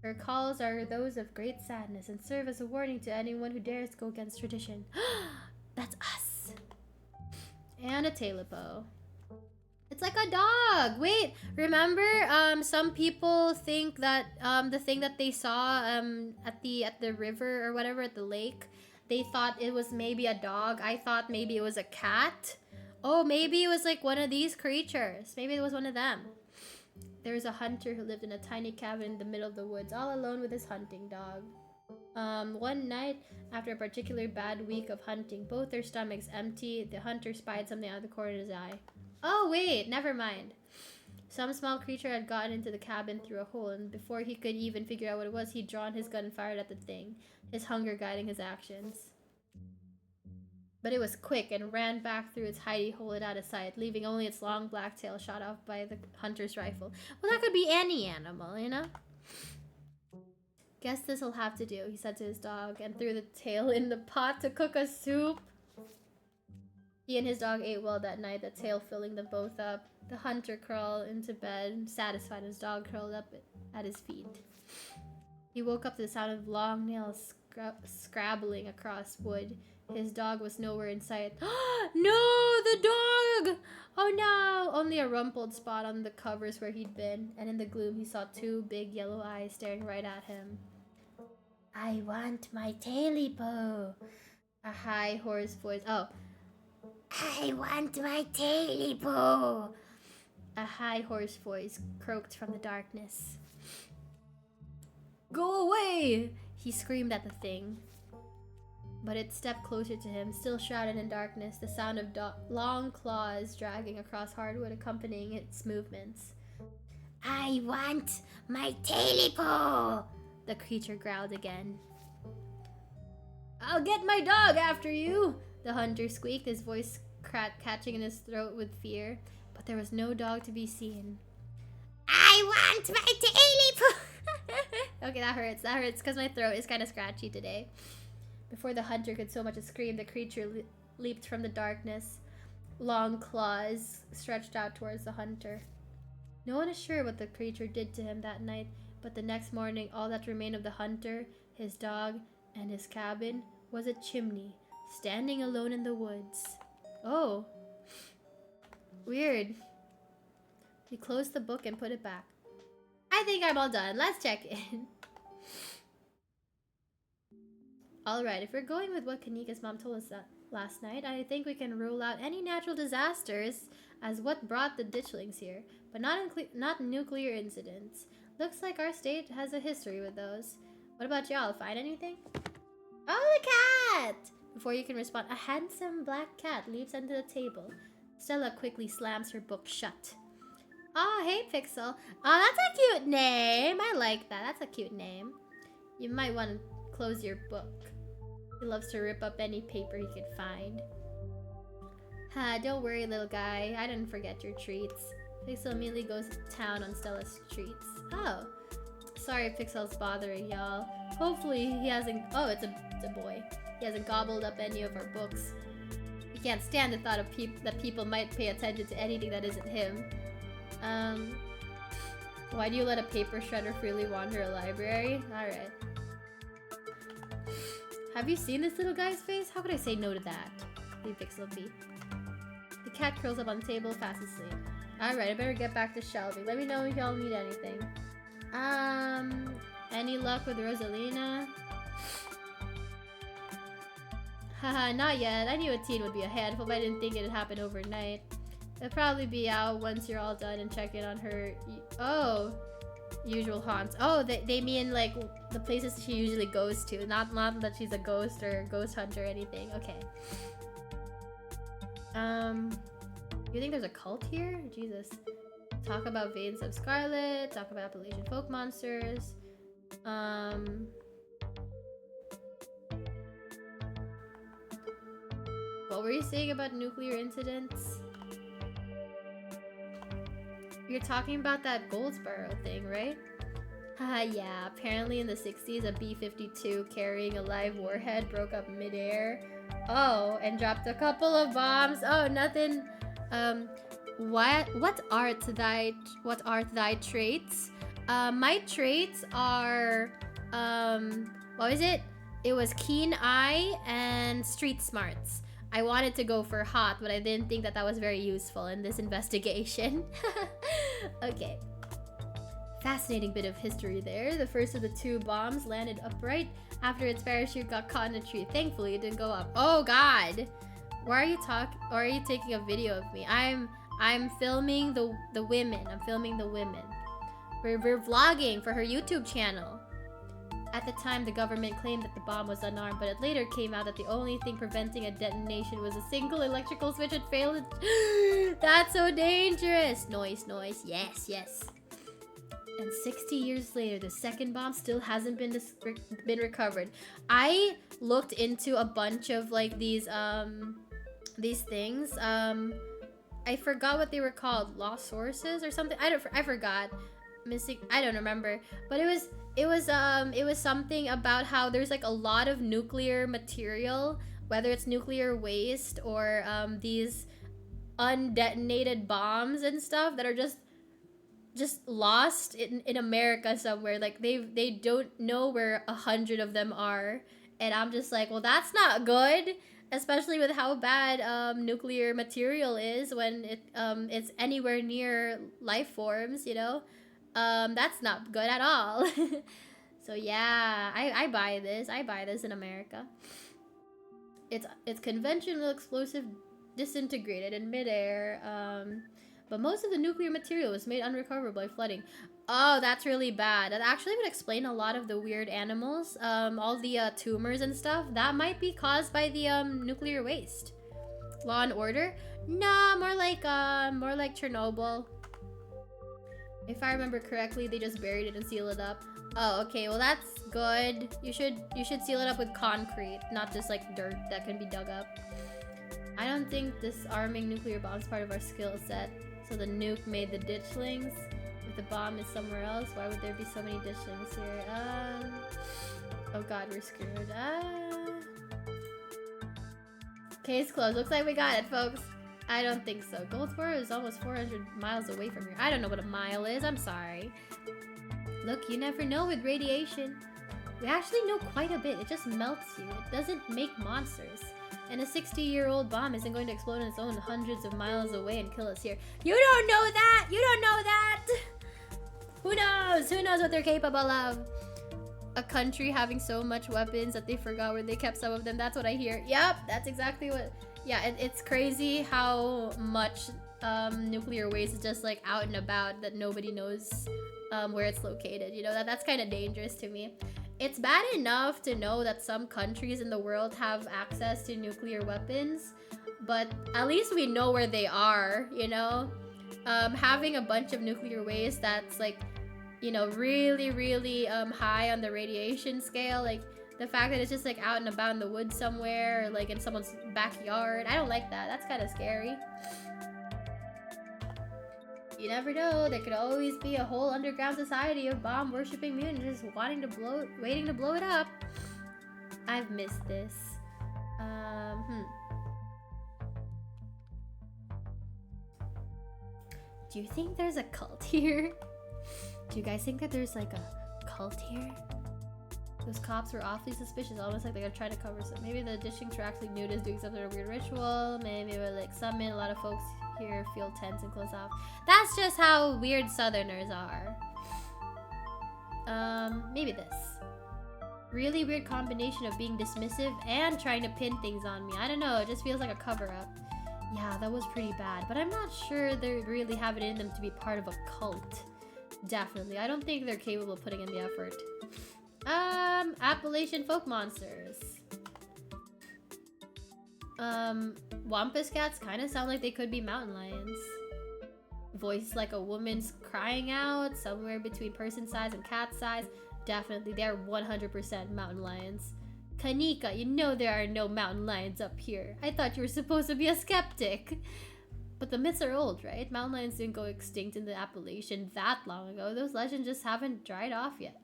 Her calls are those of great sadness and serve as a warning to anyone who dares go against tradition. That's us! And a Talipo. It's like a dog! Wait, remember, some people think that, the thing that they saw, at the river or whatever, at the lake, they thought it was maybe a dog. I thought maybe it was a cat. Oh, maybe it was like one of these creatures. Maybe it was one of them. There was a hunter who lived in a tiny cabin in the middle of the woods, all alone with his hunting dog. One night, after a particularly bad week of hunting, both their stomachs empty, the hunter spied something out of the corner of his eye. Oh, wait, never mind. Some small creature had gotten into the cabin through a hole, and before he could even figure out what it was, he'd drawn his gun and fired at the thing, his hunger guiding his actions. But it was quick and ran back through its hidey hole and out of sight, leaving only its long black tail shot off by the hunter's rifle. Well, that could be any animal, you know? Guess this'll have to do, he said to his dog, and threw the tail in the pot to cook a soup. He and his dog ate well that night, the tail filling them both up. The hunter crawled into bed, satisfied, his dog curled up at his feet. He woke up to the sound of long nails scrabbling across wood. His dog was nowhere in sight. No, the dog! Oh no! Only a rumpled spot on the covers where he'd been, and in the gloom he saw two big yellow eyes staring right at him. I want my Talipo! A high, hoarse voice. Oh. I want my Talipo! A high, hoarse voice croaked from the darkness. Go away! He screamed at the thing. But it stepped closer to him, still shrouded in darkness, the sound of long claws dragging across hardwood accompanying its movements. I want my Talipo! The creature growled again. I'll get my dog after you! The hunter squeaked, his voice catching in his throat with fear. But there was no dog to be seen. I want my daily Okay, that hurts. That hurts because my throat is kind of scratchy today. Before the hunter could so much as scream, the creature leaped from the darkness. Long claws stretched out towards the hunter. No one is sure what the creature did to him that night, but the next morning, all that remained of the hunter, his dog, and his cabin was a chimney, standing alone in the woods. Oh. Weird. He closed the book and put it back. I think I'm all done. Let's check in. Alright, if we're going with what Kanika's mom told us last night, I think we can rule out any natural disasters as what brought the ditchlings here, but not nuclear incidents. Looks like our state has a history with those. What about y'all? Find anything? Oh, the cat! Before you can respond, a handsome black cat leaps under the table. Stella quickly slams her book shut. Oh, hey, Pixel. Oh, that's a cute name. I like that. That's a cute name. You might want to close your book. He loves to rip up any paper he could find. Ha, don't worry, little guy. I didn't forget your treats. Pixel immediately goes to town on Stella's treats. Oh. Sorry Pixel's bothering y'all. Hopefully he hasn't... Oh, it's a boy. He hasn't gobbled up any of our books. He can't stand the thought of that people might pay attention to anything that isn't him. Why do you let a paper shredder freely wander a library? Alright. Have you seen this little guy's face? How could I say no to that? Leave Pixel be. The cat curls up on the table, fast asleep. Alright, I better get back to shelving. Let me know if y'all need anything. Any luck with Rosalina? Haha, not yet. I knew a teen would be a handful, but I didn't think it'd happen overnight. It'll probably be out once you're all done and check in on her. Oh, usual haunts. Oh, they mean like the places she usually goes to, not that she's a ghost or a ghost hunter or anything. Okay. You think there's a cult here? Jesus. Talk about veins of Scarlet. Talk about Appalachian folk monsters. What were you saying about nuclear incidents? You're talking about that Goldsboro thing, right? Haha, yeah. Apparently in the 60s, a B-52 carrying a live warhead broke up midair. Oh, and dropped a couple of bombs. Oh, nothing. What art thy traits? My traits are, what was it? It was keen eye and street smarts. I wanted to go for hot, but I didn't think that was very useful in this investigation. Okay. Fascinating bit of history there. The first of the two bombs landed upright after its parachute got caught in a tree. Thankfully, it didn't go up. Oh God! Why are you or are you taking a video of me? I'm filming the women. I'm filming the women. We're vlogging for her YouTube channel. At the time, the government claimed that the bomb was unarmed, but it later came out that the only thing preventing a detonation was a single electrical switch that failed. That's so dangerous! Noise. Yes. And 60 years later, the second bomb still hasn't been recovered. I looked into a bunch of like these things. I forgot what they were called. Lost sources or something. I forgot. Missing. I don't remember. But it was something about how there's like a lot of nuclear material, whether it's nuclear waste or these undetonated bombs and stuff that are just lost in America somewhere. Like they don't know where 100 of them are, and I'm just like, well, that's not good, especially with how bad nuclear material is when it's anywhere near life forms, you know. That's not good at all. So yeah, I buy this. I buy this in America. It's conventional explosive disintegrated in midair. But most of the nuclear material was made unrecoverable by flooding. Oh, that's really bad. That actually would explain a lot of the weird animals. All the tumors and stuff. That might be caused by the nuclear waste. Law and Order? Nah, more like Chernobyl. If I remember correctly, they just buried it and sealed it up. Oh, okay. Well, that's good. You should seal it up with concrete, not just like dirt that can be dug up. I don't think disarming nuclear bombs is part of our skill set. So the nuke made the ditchlings. If the bomb is somewhere else, why would there be so many dishlings here? Oh god, we're screwed. Case closed. Looks like we got it, folks. I don't think so. Goldsboro is almost 400 miles away from here. I don't know what a mile is. I'm sorry. Look, you never know with radiation. We actually know quite a bit. It just melts you. It doesn't make monsters. And a 60-year-old bomb isn't going to explode on its own hundreds of miles away and kill us here. You don't know that! You don't know that! Who knows? Who knows what they're capable of? A country having so much weapons that they forgot where they kept some of them. That's what I hear. Yep, that's exactly what... Yeah, it's crazy how much nuclear waste is just like out and about that nobody knows where it's located. You know, that's kind of dangerous to me. It's bad enough to know that some countries in the world have access to nuclear weapons, but at least we know where they are, you know? Having a bunch of nuclear waste that's like, you know, really, really high on the radiation scale, like the fact that it's just like out and about in the woods somewhere, or like in someone's backyard, I don't like that. That's kind of scary. You never know, there could always be a whole underground society of bomb-worshipping mutants just waiting to blow it up. I've missed this. Do you think there's a cult here? Do you guys think that there's like a cult here? Those cops were awfully suspicious, almost like they were trying to cover some. Maybe the dishlings were actually nudists doing some sort of weird ritual. Maybe it would like summon a lot of folks here feel tense and close off. That's just how weird Southerners are. Maybe this. Really weird combination of being dismissive and trying to pin things on me. I don't know, it just feels like a cover-up. Yeah, that was pretty bad, but I'm not sure they really have it in them to be part of a cult. Definitely. I don't think they're capable of putting in the effort. Appalachian folk monsters. Wampus cats kind of sound like they could be mountain lions. Voice like a woman's crying out, somewhere between person size and cat size. Definitely, they're 100% mountain lions. Kanika, you know there are no mountain lions up here. I thought you were supposed to be a skeptic. But the myths are old, right? Mountain lions didn't go extinct in the Appalachian that long ago. Those legends just haven't died off yet.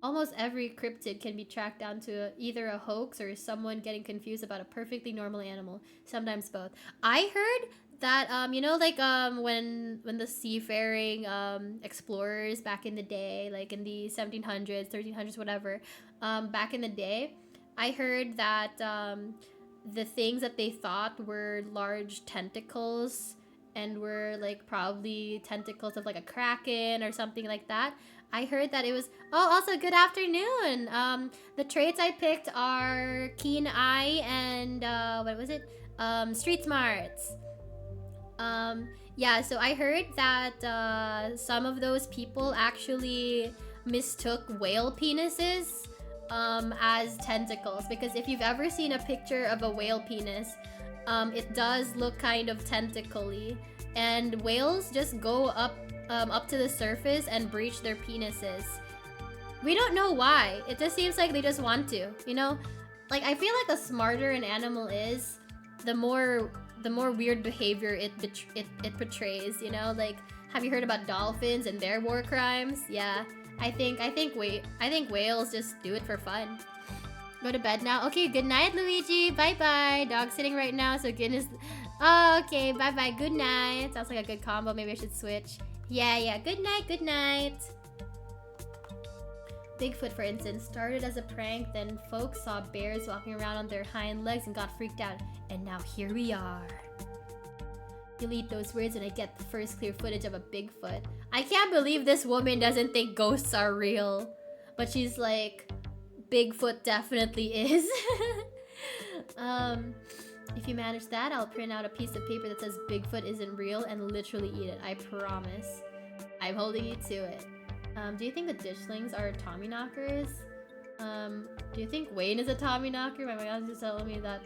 Almost every cryptid can be tracked down to either a hoax or someone getting confused about a perfectly normal animal. Sometimes both. I heard that, you know, like, when the seafaring, explorers back in the day, like in the 1700s, 1300s, whatever, back in the day, I heard that, the things that they thought were large tentacles and were, like, probably tentacles of, like, a kraken or something like that. I heard that it was... Oh, also, good afternoon! The traits I picked are Keen Eye and, what was it? Street Smarts. Yeah, so I heard that, some of those people actually mistook whale penises, as tentacles. Because if you've ever seen a picture of a whale penis, it does look kind of tentacly. And whales just go up to the surface and breach their penises. We don't know why. It just seems like they just want to, you know? Like, I feel like the smarter an animal is, the more weird behavior it portrays, you know? Like, have you heard about dolphins and their war crimes? Yeah. I think whales just do it for fun. Go to bed now. Okay, good night, Luigi. Bye-bye. Dog sitting right now, so goodness. Oh, okay, bye-bye. Good night. Sounds like a good combo. Maybe I should switch. Yeah. Good night, good night. Bigfoot, for instance, started as a prank, then folks saw bears walking around on their hind legs and got freaked out. And now here we are. Delete those words and I get the first clear footage of a Bigfoot. I can't believe this woman doesn't think ghosts are real. But she's like, Bigfoot definitely is. If you manage that, I'll print out a piece of paper that says Bigfoot isn't real and literally eat it. I promise. I'm holding you to it. Do you think the dishlings are Tommyknockers? Do you think Wayne is a Tommyknocker? My mom just telling me that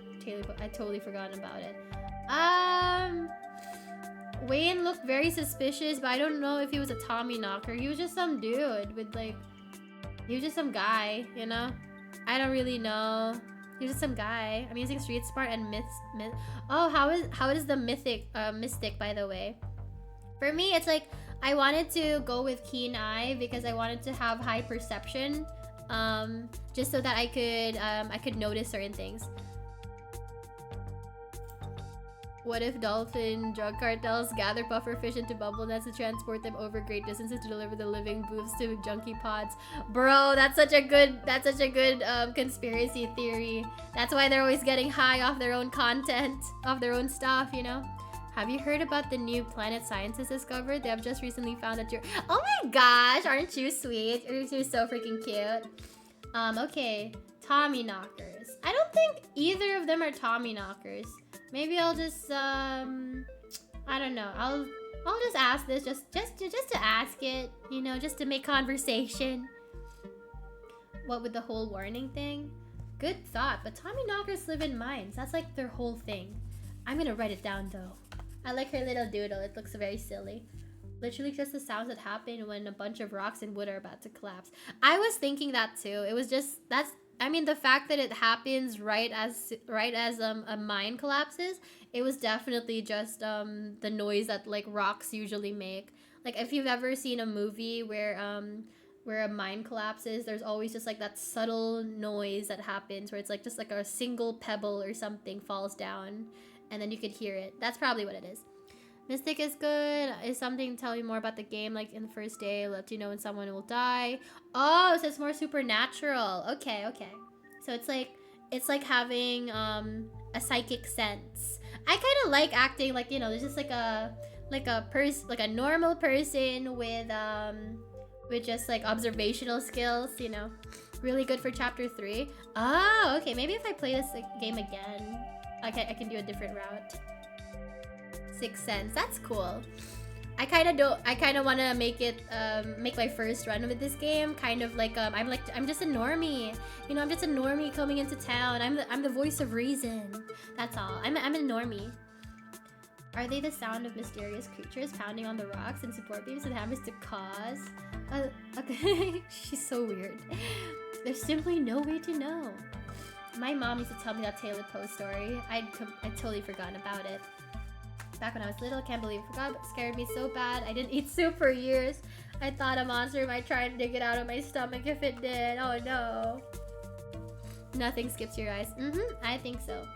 I totally forgotten about it. Wayne looked very suspicious, but I don't know if he was a Tommyknocker. He was just some dude with like... He was just some guy, you know? I don't really know. He was just some guy. I'm using Street Smart and Myth. Oh, how is the mystic, by the way? For me, it's like, I wanted to go with keen eye because I wanted to have high perception, just so that I could notice certain things. What if dolphin drug cartels gather puffer fish into bubble nets to transport them over great distances to deliver the living boobs to junkie pods? Bro, that's such a good conspiracy theory. That's why they're always getting high off their own content, off their own stuff, you know? Have you heard about the new planet scientists discovered? They have just recently found that you're— Oh my gosh, aren't you sweet? You're so freaking cute. Okay. Tommy knockers. I don't think either of them are Tommy knockers. Maybe I'll just I don't know. I'll just ask this just to ask it, you know, just to make conversation. What with the whole warning thing? Good thought, but Tommy knockers live in mines. That's like their whole thing. I'm gonna write it down though. I like her little doodle. It looks very silly. Literally just the sounds that happen when a bunch of rocks and wood are about to collapse. I was thinking that too. It was just, I mean, the fact that it happens right as a mine collapses, it was definitely just the noise that like rocks usually make. Like if you've ever seen a movie where a mine collapses, there's always just like that subtle noise that happens where it's like just like a single pebble or something falls down and then you could hear it. That's probably what it is. Mystic is good. Is something to tell you more about the game, like in the first day, let you know when someone will die. Oh, so it's more supernatural. Okay. So it's like having a psychic sense. I kind of like acting like, you know, there's just like a normal person with just like observational skills, you know. Really good for chapter 3. Oh, okay. Maybe if I play this game again, I can do a different route. Sixth Sense. That's cool. I kind of want to make my first run with this game kind of like I'm just a normie. You know, I'm just a normie coming into town. I'm the voice of reason. That's all. I'm a normie. Are they the sound of mysterious creatures pounding on the rocks and support beams with hammers to cause? Okay. She's so weird. There's simply no way to know. My mom used to tell me that Taylor Poe story. I'd totally forgotten about it. Back when I was little, can't believe I forgot, but it scared me so bad. I didn't eat soup for years. I thought a monster might try and dig it out of my stomach if it did. Oh no. Nothing skips your eyes. I think so.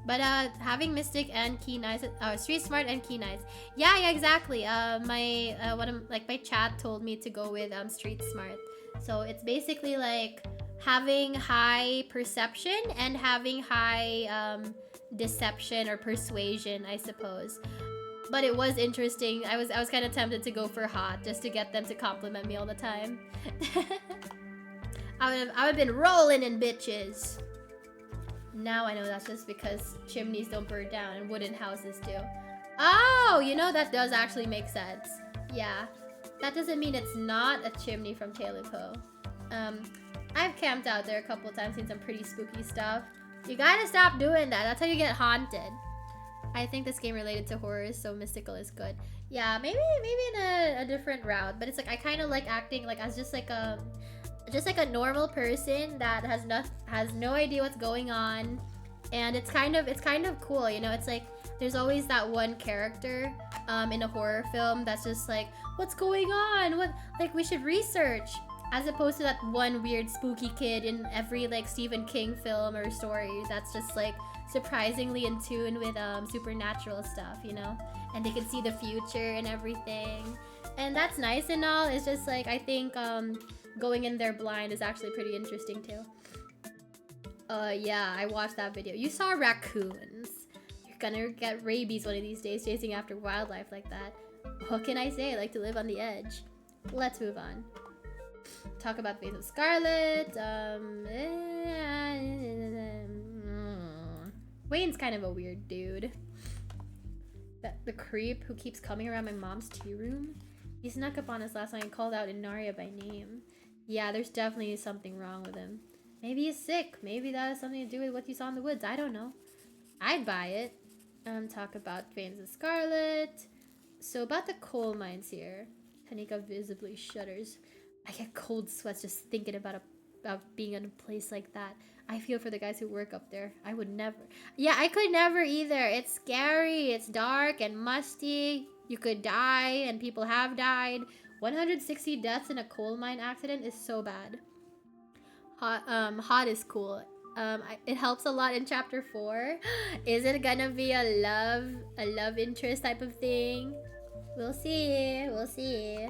But having Mystic and Keen Eyes, Street Smart and Keen Eyes. Yeah, exactly. My chat told me to go with Street Smart. So it's basically like having high perception and having high deception or persuasion, I suppose. But it was interesting. I was kind of tempted to go for hot just to get them to compliment me all the time. I would have been rolling in bitches. Now I know that's just because chimneys don't burn down and wooden houses do. Oh, you know, that does actually make sense. Yeah, that doesn't mean it's not a chimney from Taylor Poe. I've camped out there a couple times, seen some pretty spooky stuff. You gotta stop doing that. That's how you get haunted. I think this game related to horror, so mystical is good. Yeah, maybe in a different route. But it's like I kind of like acting like as just like a normal person that has no idea what's going on, and it's kind of cool, you know. It's like there's always that one character in a horror film that's just like, what's going on? What, like, we should research. As opposed to that one weird spooky kid in every like Stephen King film or story that's just like surprisingly in tune with supernatural stuff, you know? And they can see the future and everything. And that's nice and all. It's just like I think going in there blind is actually pretty interesting too. Yeah, I watched that video. You saw raccoons. You're gonna get rabies one of these days chasing after wildlife like that. What can I say? I like to live on the edge. Let's move on. Talk about the face of Scarlet. Wayne's kind of a weird dude. The creep who keeps coming around my mom's tea room. He snuck up on us last night and called out Inaria by name. Yeah, there's definitely something wrong with him. Maybe he's sick. Maybe that has something to do with what you saw in the woods. I don't know. I'd buy it. Talk about Veins of Scarlet. So about the coal mines here. Tanika visibly shudders. I get cold sweats just thinking about being in a place like that. I feel for the guys who work up there. I would never. Yeah, I could never either. It's scary. It's dark and musty. You could die, and people have died. 160 deaths in a coal mine accident is so bad. Hot is cool. It helps a lot in chapter 4. Is it gonna be a love interest type of thing? We'll see. We'll see.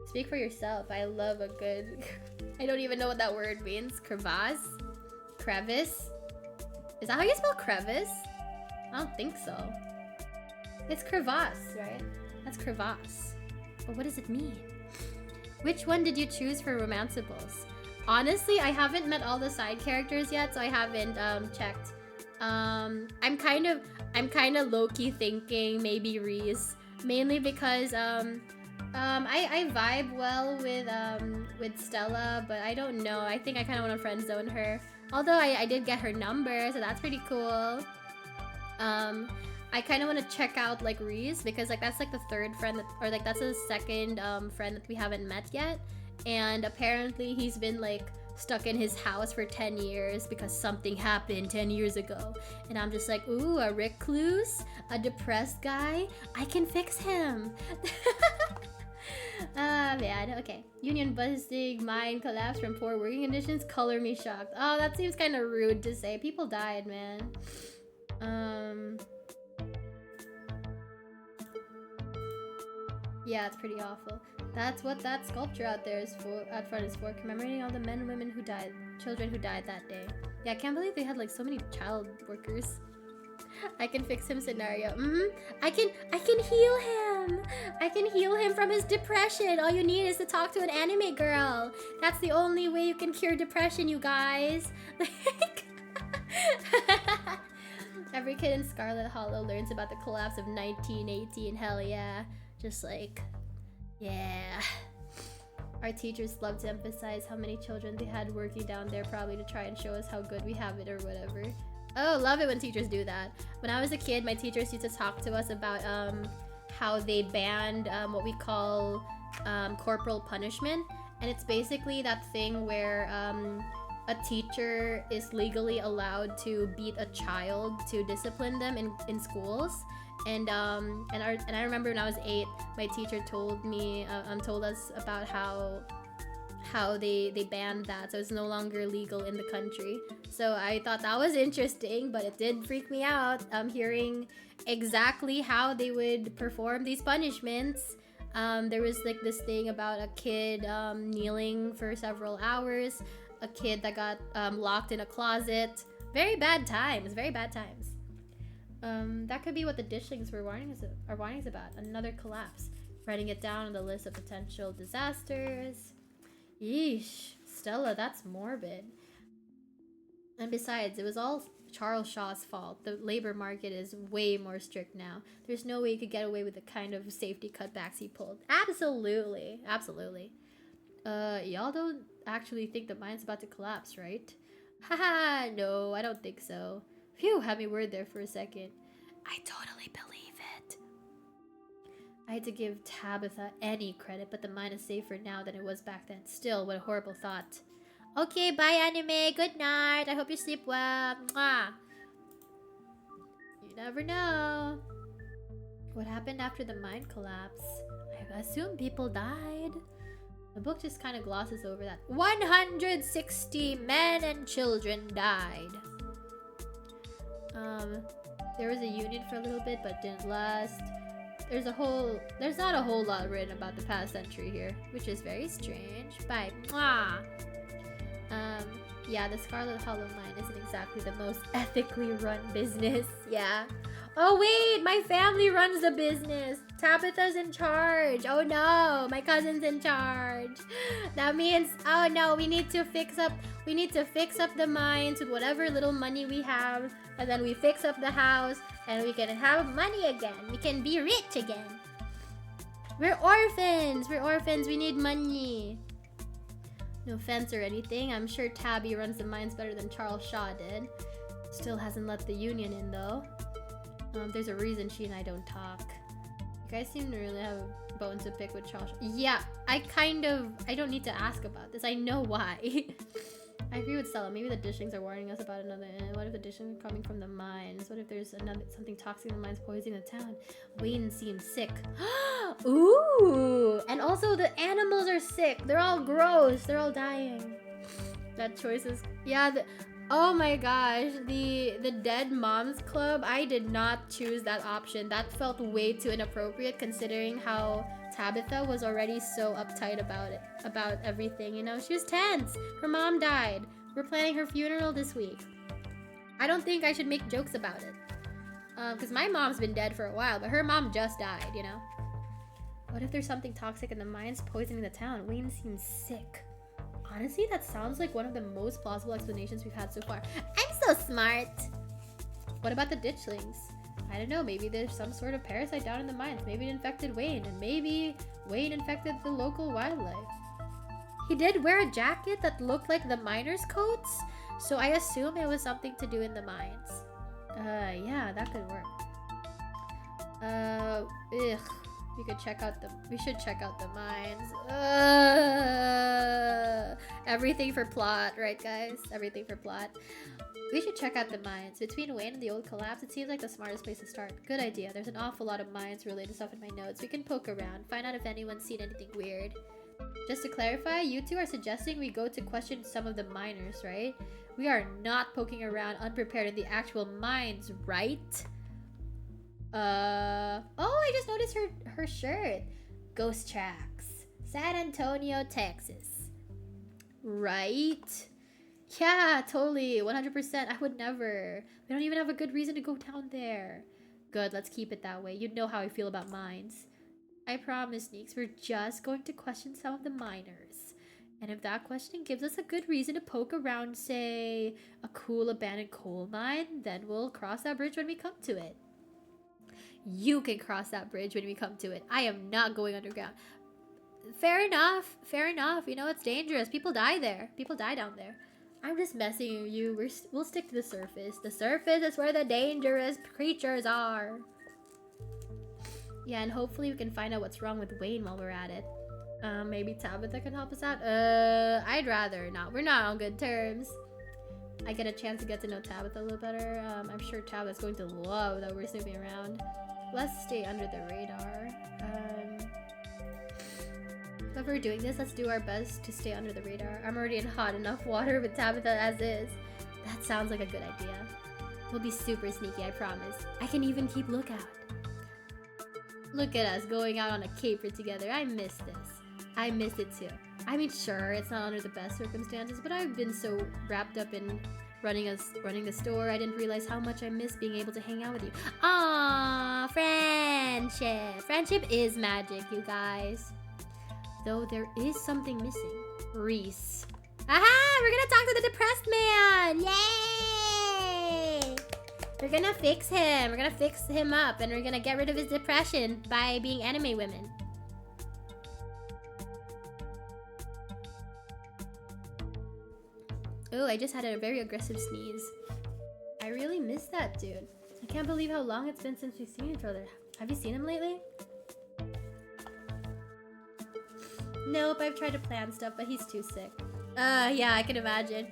Speak for yourself. I love a good... I don't even know what that word means. Crevasse? Crevice? Is that how you spell crevice? I don't think so. It's crevasse, right? That's crevasse. But what does it mean? Which one did you choose for romanceables? Honestly, I haven't met all the side characters yet, so I haven't checked. I'm kind of low-key thinking maybe Reese, mainly because I vibe well with Stella, but I don't know. I think I kind of want to friend zone her. Although I did get her number, so that's pretty cool. I kind of want to check out like Reese because like that's like the third friend that, or like that's the second friend that we haven't met yet. And apparently he's been like stuck in his house for 10 years because something happened 10 years ago. And I'm just like, ooh, a recluse, a depressed guy, I can fix him. Ah, man, okay. Union busting, mine collapse from poor working conditions, color me shocked. Oh, that seems kind of rude to say. People died, man. Yeah, it's pretty awful. That's what that sculpture out there is for, out front is for, commemorating all the men and women who died, children who died that day. Yeah, I can't believe they had like so many child workers. I can fix him scenario. I can heal him. I can heal him from his depression. All you need is to talk to an anime girl. That's the only way you can cure depression, you guys. Every kid in Scarlet Hollow learns about the collapse of 1918. Hell yeah. Just like, yeah. Our teachers love to emphasize how many children they had working down there, probably to try and show us how good we have it or whatever. Oh, love it when teachers do that. When I was a kid, my teachers used to talk to us about how they banned what we call corporal punishment. And it's basically that thing where a teacher is legally allowed to beat a child to discipline them in schools. And I remember when I was 8, my teacher told me, told us about how they banned that, so it's no longer legal in the country. So I thought that was interesting, but it did freak me out hearing exactly how they would perform these punishments. There was like this thing about a kid kneeling for several hours, a kid that got locked in a closet. Very bad times, very bad times. That could be what the dishings are warning us about. Another collapse. Writing it down on the list of potential disasters. Yeesh. Stella, that's morbid. And besides, it was all Charles Shaw's fault. The labor market is way more strict now. There's no way you could get away with the kind of safety cutbacks he pulled. Absolutely. Absolutely. Y'all don't actually think the mine's about to collapse, right? Haha, no, I don't think so. Phew, had me worried there for a second. I totally believe it. I had to give Tabitha any credit, but the mine is safer now than it was back then. Still, what a horrible thought. Okay, bye anime. Good night. I hope you sleep well. Mwah. You never know. What happened after the mine collapse? I assume people died. The book just kind of glosses over that. 160 men and children died. There was a union for a little bit, but didn't last. There's not a whole lot written about the past century here, which is very strange. Bye. Mwah. Yeah, the Scarlet Hollow mine isn't exactly the most ethically run business. Yeah. Oh wait, my family runs the business. Tabitha's in charge. Oh no, my cousin's in charge. That means, oh no, we need to fix up the mines with whatever little money we have, and then we fix up the house and we can have money again. We can be rich again. We're orphans. We need money. No offense or anything. I'm sure Tabby runs the mines better than Charles Shaw did. Still hasn't let the union in though. There's a reason she and I don't talk. You guys seem to really have a bone to pick with Charles Shaw. Yeah, I don't need to ask about this. I know why. I agree with Stella. Maybe the Dishlings are warning us about another. What if the Dishlings are coming from the mines? What if there's something toxic in the mines poisoning the town? Wayne seems sick. Ooh! And also the animals are sick. They're all gross. They're all dying. That choice is... Yeah, oh my gosh. The Dead Moms Club. I did not choose that option. That felt way too inappropriate considering how Tabitha was already so uptight about it. About everything, you know? She was tense. Her mom died. We're planning her funeral this week. I don't think I should make jokes about it. Because my mom's been dead for a while, but her mom just died, you know? What if there's something toxic in the mines poisoning the town? Wayne seems sick. Honestly, that sounds like one of the most plausible explanations we've had so far. I'm so smart! What about the Ditchlings? I don't know, maybe there's some sort of parasite down in the mines. Maybe it infected Wayne, and maybe Wayne infected the local wildlife. He did wear a jacket that looked like the miners' coats, so I assume it was something to do in the mines. Yeah, that could work. We should check out the mines. Everything for plot, right guys? Everything for plot. We should check out the mines. Between Wayne and the old collapse, it seems like the smartest place to start. Good idea. There's an awful lot of mines related stuff in my notes. We can poke around, find out if anyone's seen anything weird. Just to clarify, you two are suggesting we go to question some of the miners, right? We are not poking around unprepared in the actual mines, right? Oh, I just noticed her shirt. Ghost Tracks. San Antonio, Texas. Right? Yeah, totally. 100%. I would never. We don't even have a good reason to go down there. Good, let's keep it that way. You know how I feel about mines. I promise, Neeks, we're just going to question some of the miners. And if that question gives us a good reason to poke around, say, a cool abandoned coal mine, then we'll cross that bridge when we come to it. You can cross that bridge when we come to it. I am not going underground. Fair enough. Fair enough. You know, it's dangerous. People die there. People die down there. I'm just messing with you. We'll stick to the surface. The surface is where the dangerous creatures are. Yeah, and hopefully we can find out what's wrong with Wayne while we're at it. Maybe Tabitha can help us out? I'd rather not. We're not on good terms. I get a chance to get to know Tabitha a little better. I'm sure Tabitha's going to love that we're snooping around. Let's stay under the radar. If we're doing this, let's do our best to stay under the radar. I'm already in hot enough water with Tabitha as is. That sounds like a good idea. We'll be super sneaky, I promise. I can even keep lookout. Look at us going out on a caper together. I miss this. I miss it too. I mean, sure, it's not under the best circumstances, but I've been so wrapped up in running the store, I didn't realize how much I miss being able to hang out with you. Aww, friendship. Friendship is magic, you guys. Though there is something missing. Reese. Aha! We're gonna talk to the depressed man! Yay! We're gonna fix him. We're gonna fix him up, and we're gonna get rid of his depression by being anime women. Oh, I just had a very aggressive sneeze. I really miss that dude. I can't believe how long it's been since we've seen each other. Have you seen him lately? Nope, I've tried to plan stuff, but he's too sick. Yeah, I can imagine.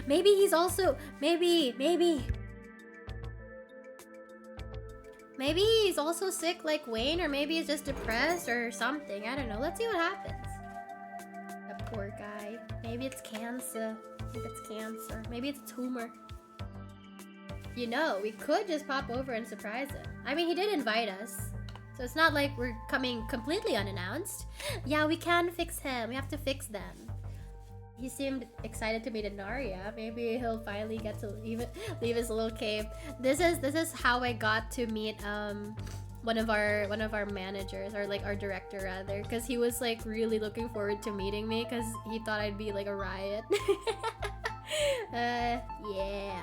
Maybe he's also... Maybe he's also sick like Wayne, or maybe he's just depressed or something. I don't know. Let's see what happens. That poor guy. Maybe it's cancer. Maybe it's cancer. Maybe it's a tumor. You know, we could just pop over and surprise him. I mean, he did invite us. So it's not like we're coming completely unannounced. Yeah, we can fix him. We have to fix them. He seemed excited to meet Inaria. Maybe he'll finally get to leave his little cave. This is how I got to meet one of our managers, or like our director rather, because he was like really looking forward to meeting me because he thought I'd be like a riot. Yeah.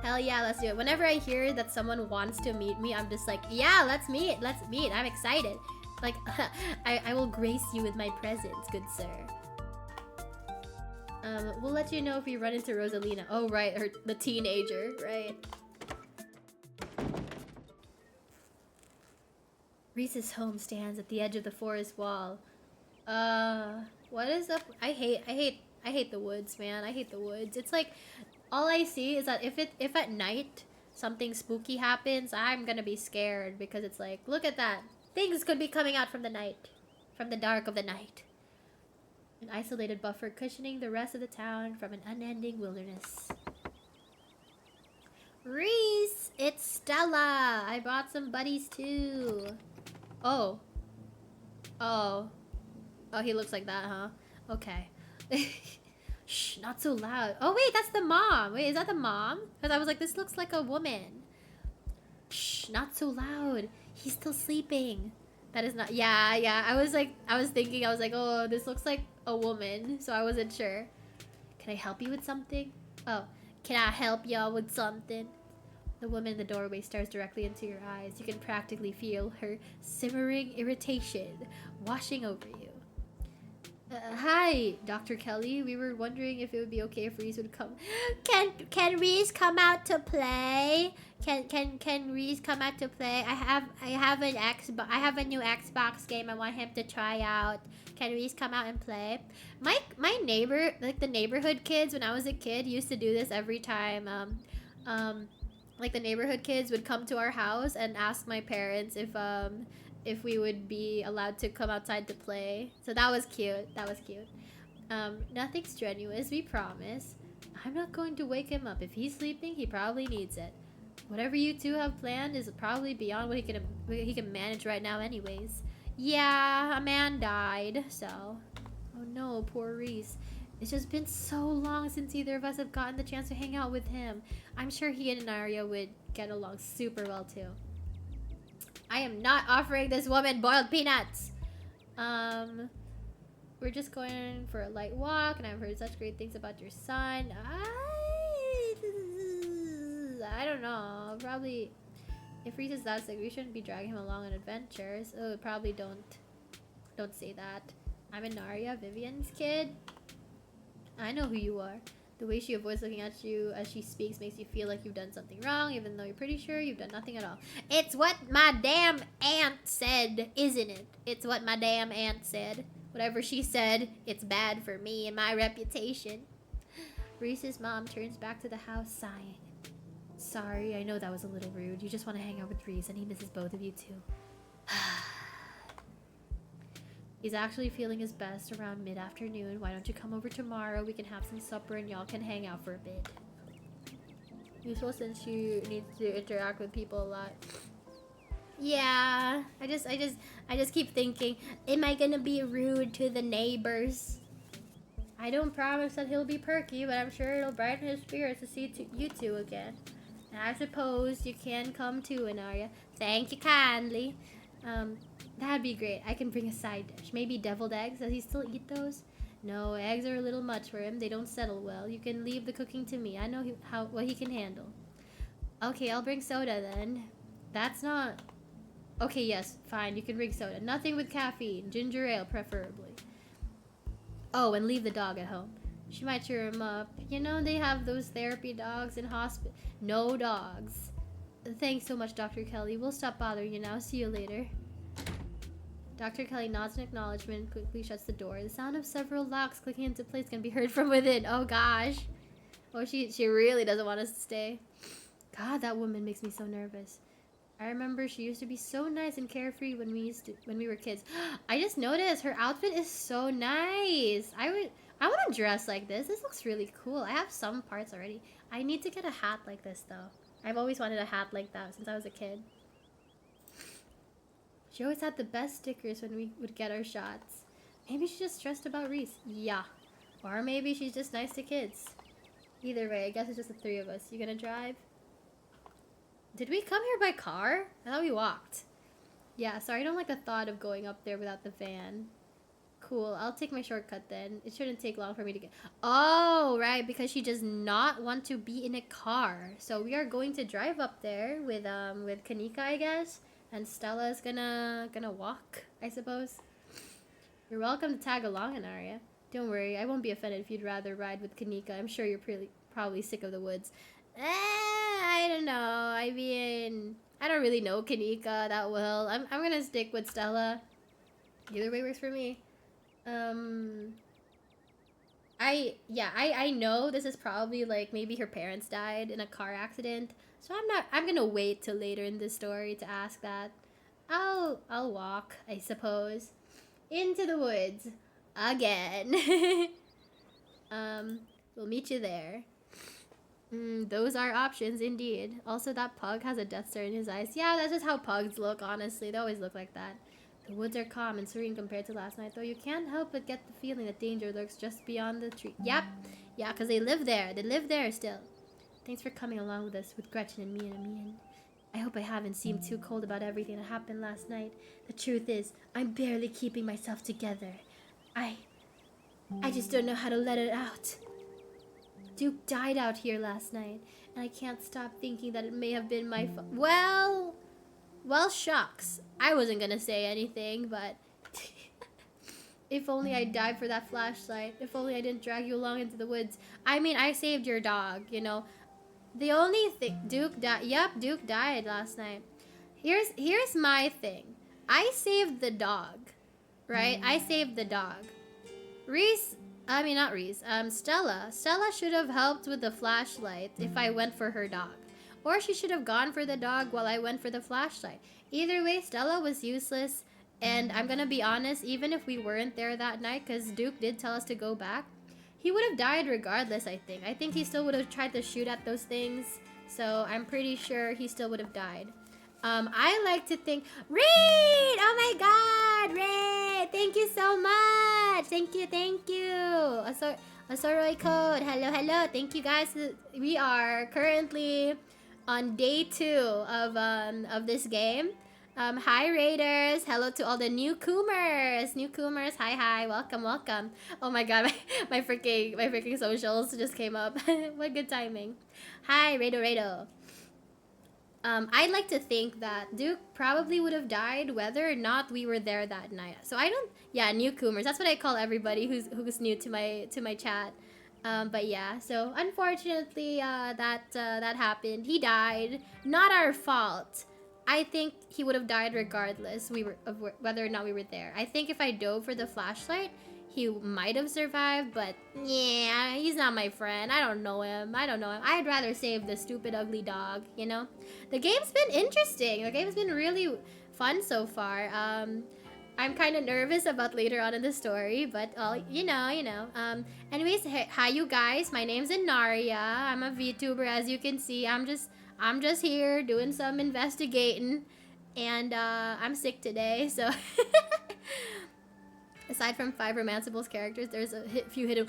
Hell yeah, let's do it. Whenever I hear that someone wants to meet me, I'm just like, yeah, let's meet. I'm excited. Like, I will grace you with my presence, good sir. We'll let you know if we run into Rosalina. Oh, right, the teenager, right. Reese's home stands at the edge of the forest wall. What is up? I hate I hate the woods, man. I hate the woods. It's like, all I see is that if at night something spooky happens, I'm gonna be scared because it's like, look at that. Things could be coming out from the night. From the dark of the night. An isolated buffer cushioning the rest of the town from an unending wilderness. Reese! It's Stella! I brought some buddies too. Oh. Oh. Oh, he looks like that, huh? Okay. Shh, not so loud. Oh, wait, that's the mom. Wait, is that the mom? Because I was like, this looks like a woman. Shh, not so loud. He's still sleeping. That is not... Yeah, yeah. I was thinking, oh, this looks like a woman. So I wasn't sure. Can I help you with something? Oh, can I help y'all with something? The woman in the doorway stares directly into your eyes. You can practically feel her simmering irritation washing over you. Hi, Dr. Kelly. We were wondering if it would be okay if Reese would come. Can Reese come out to play? Can Reese come out to play? I have a new Xbox game I want him to try out. Can Reese come out and play? My neighbor, like the neighborhood kids when I was a kid, used to do this every time. Like the neighborhood kids would come to our house and ask my parents if we would be allowed to come outside to play. So that was cute. That was cute. Nothing strenuous, we promise. I'm not going to wake him up. If he's sleeping, he probably needs it. Whatever you two have planned is probably beyond what he can manage right now anyways. Yeah, a man died, so... Oh no, poor Reese. It's just been so long since either of us have gotten the chance to hang out with him. I'm sure he and Naria would get along super well too. I am not offering this woman boiled peanuts. We're just going for a light walk, and I've heard such great things about your son. I don't know. Probably, if Reese is that sick, we shouldn't be dragging him along on adventures. Oh, probably don't say that. I'm Inaria, Vivian's kid. I know who you are. The way she avoids looking at you as she speaks makes you feel like you've done something wrong, even though you're pretty sure you've done nothing at all. It's what my damn aunt said, isn't it? It's what my damn aunt said. Whatever she said, it's bad for me and my reputation. Reese's mom turns back to the house, sighing. Sorry, I know that was a little rude. You just want to hang out with Reese, and he misses both of you too. He's actually feeling his best around mid-afternoon. Why don't you come over tomorrow? We can have some supper and y'all can hang out for a bit. Useful since she needs to interact with people a lot. Yeah, I just keep thinking, am I gonna be rude to the neighbors? I don't promise that he'll be perky, but I'm sure it'll brighten his spirits to see you two again. And I suppose you can come too, Inaria. Thank you kindly. That'd be great. I can bring a side dish. Maybe deviled eggs. Does he still eat those? No, eggs are a little much for him. They don't settle well. You can leave the cooking to me. I know what he can handle. Okay, I'll bring soda then. That's not... Okay, yes, fine. You can bring soda. Nothing with caffeine. Ginger ale, preferably. Oh, and leave the dog at home. She might cheer him up. You know, they have those therapy dogs in hospital. No dogs. Thanks so much, Dr. Kelly. We'll stop bothering you now. See you later. Dr. Kelly nods in acknowledgement and quickly shuts the door. The sound of several locks clicking into place can be heard from within. Oh gosh. Oh, she really doesn't want us to stay. God, that woman makes me so nervous. I remember she used to be so nice and carefree when we were kids. I just noticed her outfit is so nice. I want to dress like this. This looks really cool. I have some parts already. I need to get a hat like this though. I've always wanted a hat like that since I was a kid. She always had the best stickers when we would get our shots. Maybe she's just stressed about Reese. Yeah. Or maybe she's just nice to kids. Either way, I guess it's just the three of us. You gonna drive? Did we come here by car? I thought we walked. Yeah, sorry, I don't like the thought of going up there without the van. Cool, I'll take my shortcut then. It shouldn't take long for me to get... Oh, right, because she does not want to be in a car. So we are going to drive up there with Kanika, I guess. And Stella's gonna walk, I suppose. You're welcome to tag along, Anaria. Don't worry, I won't be offended if you'd rather ride with Kanika. I'm sure you're probably sick of the woods. I don't know. I mean, I don't really know Kanika that well. I'm gonna stick with Stella. Either way works for me. I I know this is probably like maybe her parents died in a car accident. So I'm gonna wait till later in the story to ask that. I'll walk, I suppose, into the woods again. um, we'll meet you there. Those are options indeed. Also, that pug has a death stare in his eyes. Yeah, that's just how pugs look, honestly. They always look like that. The woods are calm and serene compared to last night, though you can't help but get the feeling that danger lurks just beyond the tree. Yep. Yeah, because they live there. They live there still. Thanks for coming along with us, with Gretchen and me and Amin. I hope I haven't seemed too cold about everything that happened last night. The truth is, I'm barely keeping myself together. I just don't know how to let it out. Duke died out here last night, and I can't stop thinking that it may have been my fault. Well, shucks. I wasn't gonna say anything, but if only I died for that flashlight. If only I didn't drag you along into the woods. I mean, I saved your dog, you know. The only thing, Duke died. Yep, Duke died last night. Here's my thing. I saved the dog, right? I saved the dog. Stella. Stella should have helped with the flashlight if I went for her dog. Or she should have gone for the dog while I went for the flashlight. Either way, Stella was useless. And I'm gonna be honest, even if we weren't there that night, because Duke did tell us to go back, he would have died regardless, I think. I think he still would have tried to shoot at those things. So I'm pretty sure he still would have died. I like to think... Reed! Oh my god! Reed! Thank you so much! Thank you. Asoroy code. Hello. Thank you guys. We are currently on day 2 of this game. Hi Raiders. Hello to all the newcomers. Hi. Welcome. Oh my god, my freaking socials just came up. What good timing. Hi, Rado. I'd like to think that Duke probably would have died whether or not we were there that night. So newcomers. That's what I call everybody who's new to my chat. But yeah, so unfortunately, that happened. He died. Not our fault. I think he would have died regardless whether or not we were there. I think if I dove for the flashlight, he might have survived, but yeah, he's not my friend. I don't know him. I'd rather save the stupid, ugly dog, you know? The game's been interesting. The game's been really fun so far. I'm kind of nervous about later on in the story, but you know. Anyways, hi you guys. My name's Inaria. I'm a VTuber, as you can see. I'm just here doing some investigating, and I'm sick today, so... Aside from 5 romanceable characters, there's a few hidden...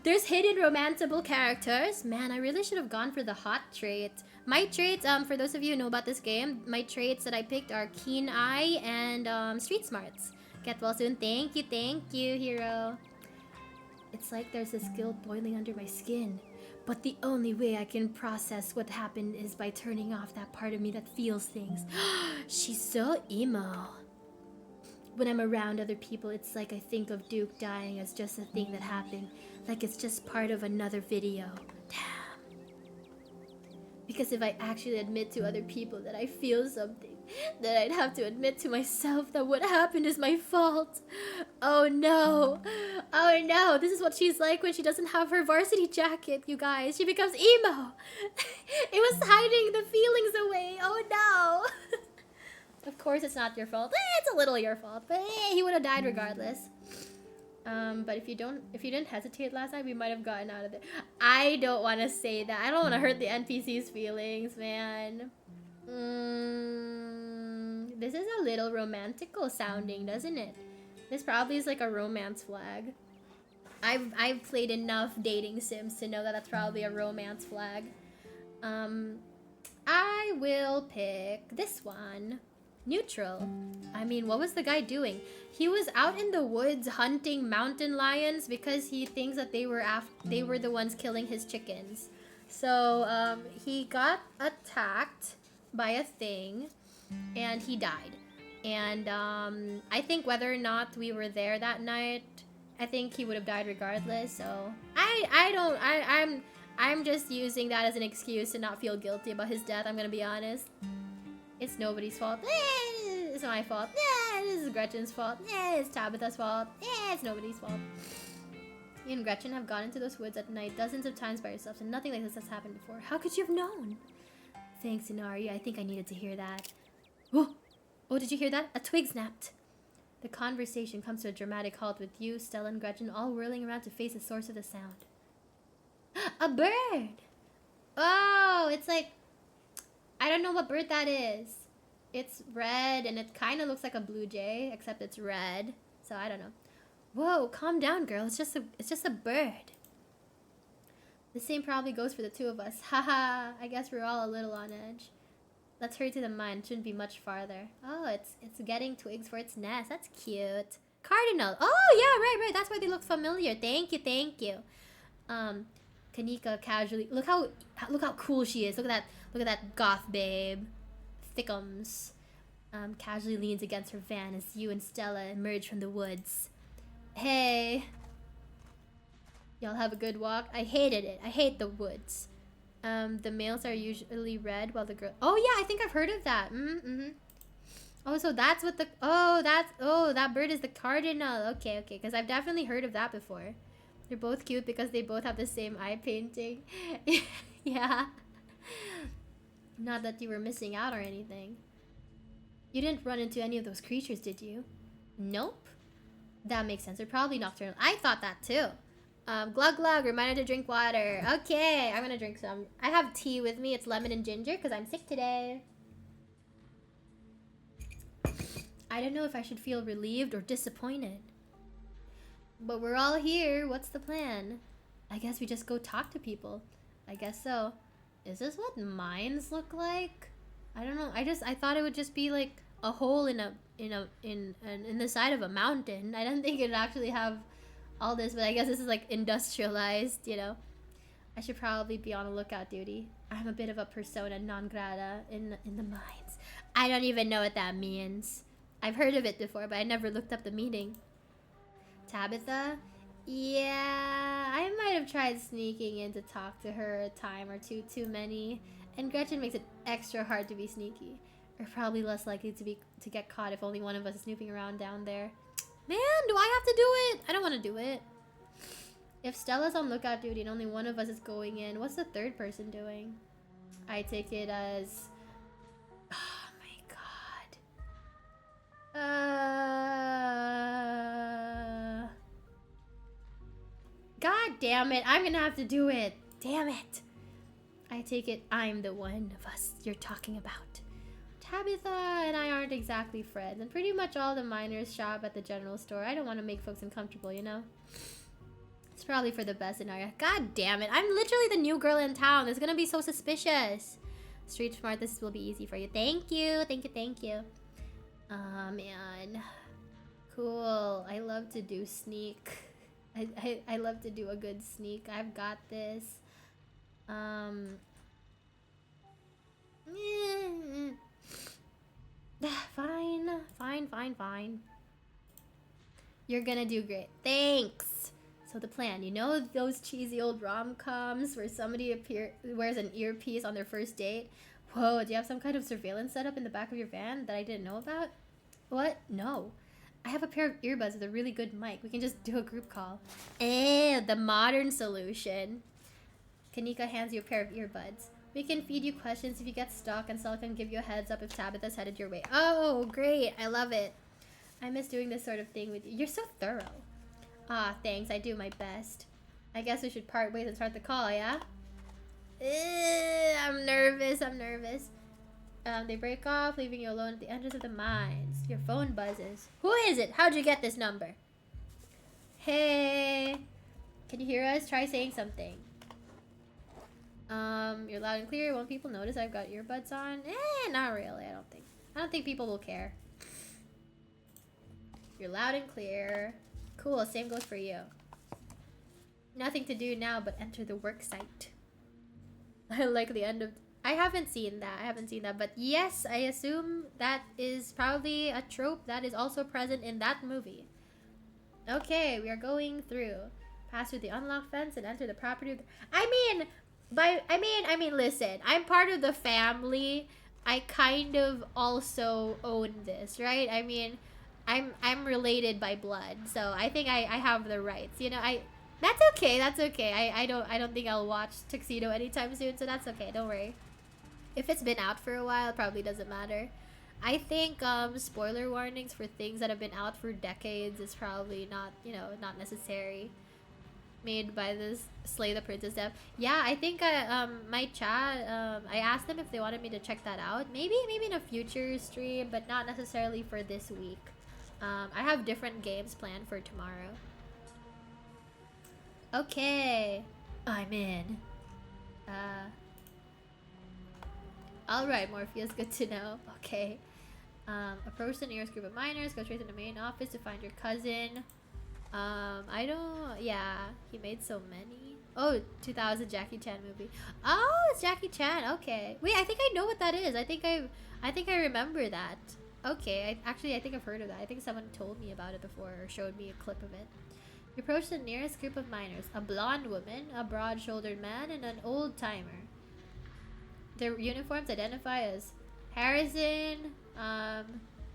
There's hidden romanceable characters! Man, I really should have gone for the hot trait. My traits, for those of you who know about this game, my traits that I picked are Keen Eye and Street Smarts. Get well soon. Thank you, hero. It's like there's a guilt boiling under my skin. But the only way I can process what happened is by turning off that part of me that feels things. She's so emo. When I'm around other people, it's like I think of Duke dying as just a thing that happened. Like it's just part of another video. Damn. Because if I actually admit to other people that I feel something, then I'd have to admit to myself that what happened is my fault. Oh no. This is what she's like when she doesn't have her varsity jacket, you guys. She becomes emo. It was hiding the feelings away. Oh no. Of course it's not your fault. It's a little your fault, but he would have died regardless. But if you didn't hesitate last night, we might have gotten out of it. I don't want to say that. I don't want to hurt the NPC's feelings, man. This is a little romantical sounding, doesn't it? This probably is like a romance flag. I've played enough dating sims to know that that's probably a romance flag. I will pick this one. Neutral. I mean, what was the guy doing? He was out in the woods hunting mountain lions because he thinks that they were the ones killing his chickens. So he got attacked by a thing and he died. And I think whether or not we were there that night, I think he would have died regardless. So I'm just using that as an excuse to not feel guilty about his death. I'm gonna be honest. It's nobody's fault. It's my fault. This is Gretchen's fault. It's Tabitha's fault. It's nobody's fault. Me and Gretchen have gone into those woods at night dozens of times by ourselves, and nothing like this has happened before. How could you have known? Thanks, Inari. I think I needed to hear that. Oh, did you hear that? A twig snapped. The conversation comes to a dramatic halt with you, Stella, and Gretchen all whirling around to face the source of the sound. A bird! Oh, it's like... I don't know what bird that is. It's red, and it kind of looks like a blue jay, except it's red. So I don't know. Whoa, calm down, girl. It's just a bird. The same probably goes for the two of us. Haha, I guess we're all a little on edge. Let's hurry to the mine. It shouldn't be much farther. Oh, it's getting twigs for its nest. That's cute. Cardinal. Oh, yeah, right. That's why they look familiar. Thank you. Kanika casually. Look how cool she is. Look at that goth babe. Thickums. Casually leans against her van as you and Stella emerge from the woods. Hey. Y'all have a good walk? I hated it. I hate the woods. The males are usually red while the girl... Oh, yeah, I think I've heard of that. Oh, so that's what the... Oh, that bird is the cardinal. Okay. Because I've definitely heard of that before. They're both cute because they both have the same eye painting. Yeah. Not that you were missing out or anything. You didn't run into any of those creatures, did you? Nope. That makes sense. They're probably nocturnal. I thought that too. Glug glug, reminder to drink water. Okay, I'm gonna drink some. I have tea with me. It's lemon and ginger because I'm sick today. I don't know if I should feel relieved or disappointed. But we're all here. What's the plan? I guess we just go talk to people. I guess so. Is this what mines look like? I don't know. I thought it would just be like a hole in the side of a mountain. I don't think it'd actually have all this, but I guess this is like industrialized, you know. I should probably be on a lookout duty. I'm a bit of a persona non grata in the mines. I don't even know what that means. I've heard of it before, but I never looked up the meaning. Tabitha? Yeah, I might have tried sneaking in to talk to her a time or two too many, and Gretchen makes it extra hard to be sneaky. We're probably less likely to get caught if only one of us is snooping around down there. Man, do I have to do it? I don't want to do it. If Stella's on lookout duty and only one of us is going in, what's the third person doing? I take it as... Oh my god. God damn it, I'm gonna have to do it. Damn it. I take it I'm the one of us you're talking about. Tabitha and I aren't exactly friends, and pretty much all the miners shop at the general store. I don't want to make folks uncomfortable, you know? It's probably for the best in our... God damn it, I'm literally the new girl in town. It's gonna be so suspicious. Street smart, this will be easy for you. Thank you. Man. Cool. I love to do sneak. I love to do a good sneak. I've got this. Fine. You're gonna do great. Thanks. So the plan, you know those cheesy old rom-coms where somebody wears an earpiece on their first date? Whoa, do you have some kind of surveillance setup in the back of your van that I didn't know about? What? No. I have a pair of earbuds with a really good mic. We can just do a group call. The modern solution. Kanika hands you a pair of earbuds. We can feed you questions if you get stuck, and Sel can give you a heads up if Tabitha's headed your way. Oh, great. I love it. I miss doing this sort of thing with you. You're so thorough. Ah, thanks. I do my best. I guess we should part ways and start the call, yeah? I'm nervous. They break off, leaving you alone at the entrance of the mines. Your phone buzzes. Who is it? How'd you get this number? Hey. Can you hear us? Try saying something. You're loud and clear. Won't people notice I've got earbuds on? Not really, I don't think people will care. You're loud and clear. Cool, same goes for you. Nothing to do now but enter the work site. I like the end of... I haven't seen that, but yes, I assume that is probably a trope that is also present in that movie. Okay, we are going through. Pass through the unlocked fence and enter the property. Listen, I'm part of the family. I kind of also own this, right? I mean, I'm related by blood, so I think I have the rights. You know, That's okay. That's okay. I don't think I'll watch Tuxedo anytime soon, so that's okay. Don't worry. If it's been out for a while, it probably doesn't matter. I think spoiler warnings for things that have been out for decades is probably not, not necessary. Made by this Slay the Princess dev. Yeah, I think my chat I asked them if they wanted me to check that out. Maybe in a future stream, but not necessarily for this week. I have different games planned for tomorrow. Okay, I'm in. Alright, Morpheus, good to know. Okay. Approach the nearest group of miners, go straight to the main office to find your cousin. I don't... Yeah, he made so many. Oh, 2000 Jackie Chan movie. Oh, it's Jackie Chan. Okay. Wait, I think I know what that is. I think I remember that. Okay, I think I've heard of that. I think someone told me about it before or showed me a clip of it. You approach the nearest group of miners. A blonde woman, a broad-shouldered man, and an old-timer. Their uniforms identify as Harrison,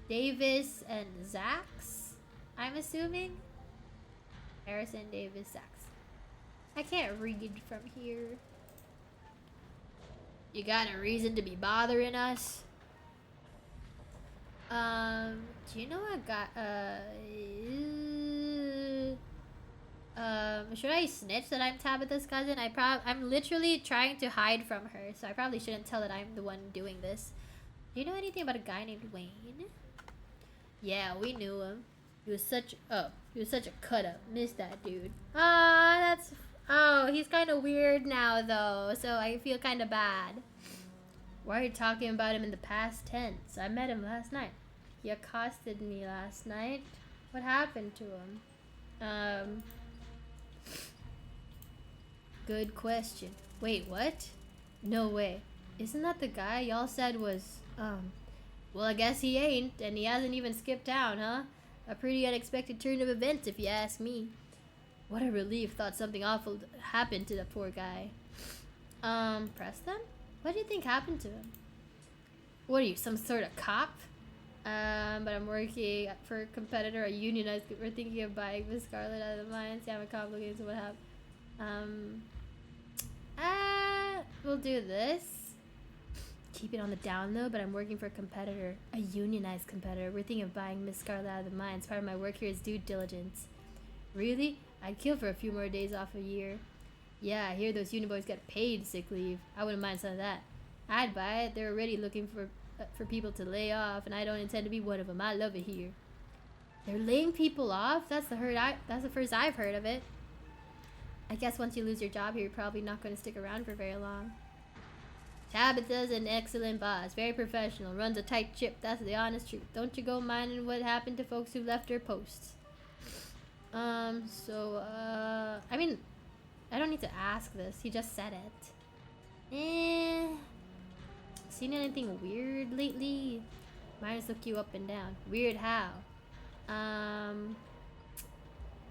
Davis, and Zax, I'm assuming. Harrison, Davis, Zax. I can't read from here. You got a reason to be bothering us? Do you know what got, should I snitch that I'm Tabitha's cousin? I'm literally trying to hide from her, so I probably shouldn't tell that I'm the one doing this. Do you know anything about a guy named Wayne? Yeah, we knew him. He was such a cut up. Miss that dude. He's kind of weird now though, so I feel kind of bad. Why are you talking about him in the past tense? I met him last night. He accosted me last night. What happened to him? Good question. Wait, what? No way. Isn't that the guy y'all said was, well, I guess he ain't, and he hasn't even skipped town, huh? A pretty unexpected turn of events, if you ask me. What a relief. Thought something awful happened to the poor guy. Preston? What do you think happened to him? What are you, some sort of cop? But I'm working for a competitor, a unionized. We're thinking of buying the Scarlet out of the mines. Yeah, I'm a complicated, so what happened? We'll do this. Keep it on the down low, but I'm working for a competitor, a unionized competitor. We're thinking of buying Miss Scarlet out of the mines. Part of my work here is due diligence. Really? I'd kill for a few more days off a year. Yeah, I hear those union boys get paid sick leave. I wouldn't mind some of that. I'd buy it. They're already looking for people to lay off, and I don't intend to be one of them. I love it here. They're laying people off? That's the first I've heard of it. I guess once you lose your job here, you're probably not going to stick around for very long. Tabitha's an excellent boss, very professional, runs a tight ship. That's the honest truth. Don't you go minding what happened to folks who left their posts. I mean, I don't need to ask this. He just said it. Seen anything weird lately? Miners look you up and down. Weird how?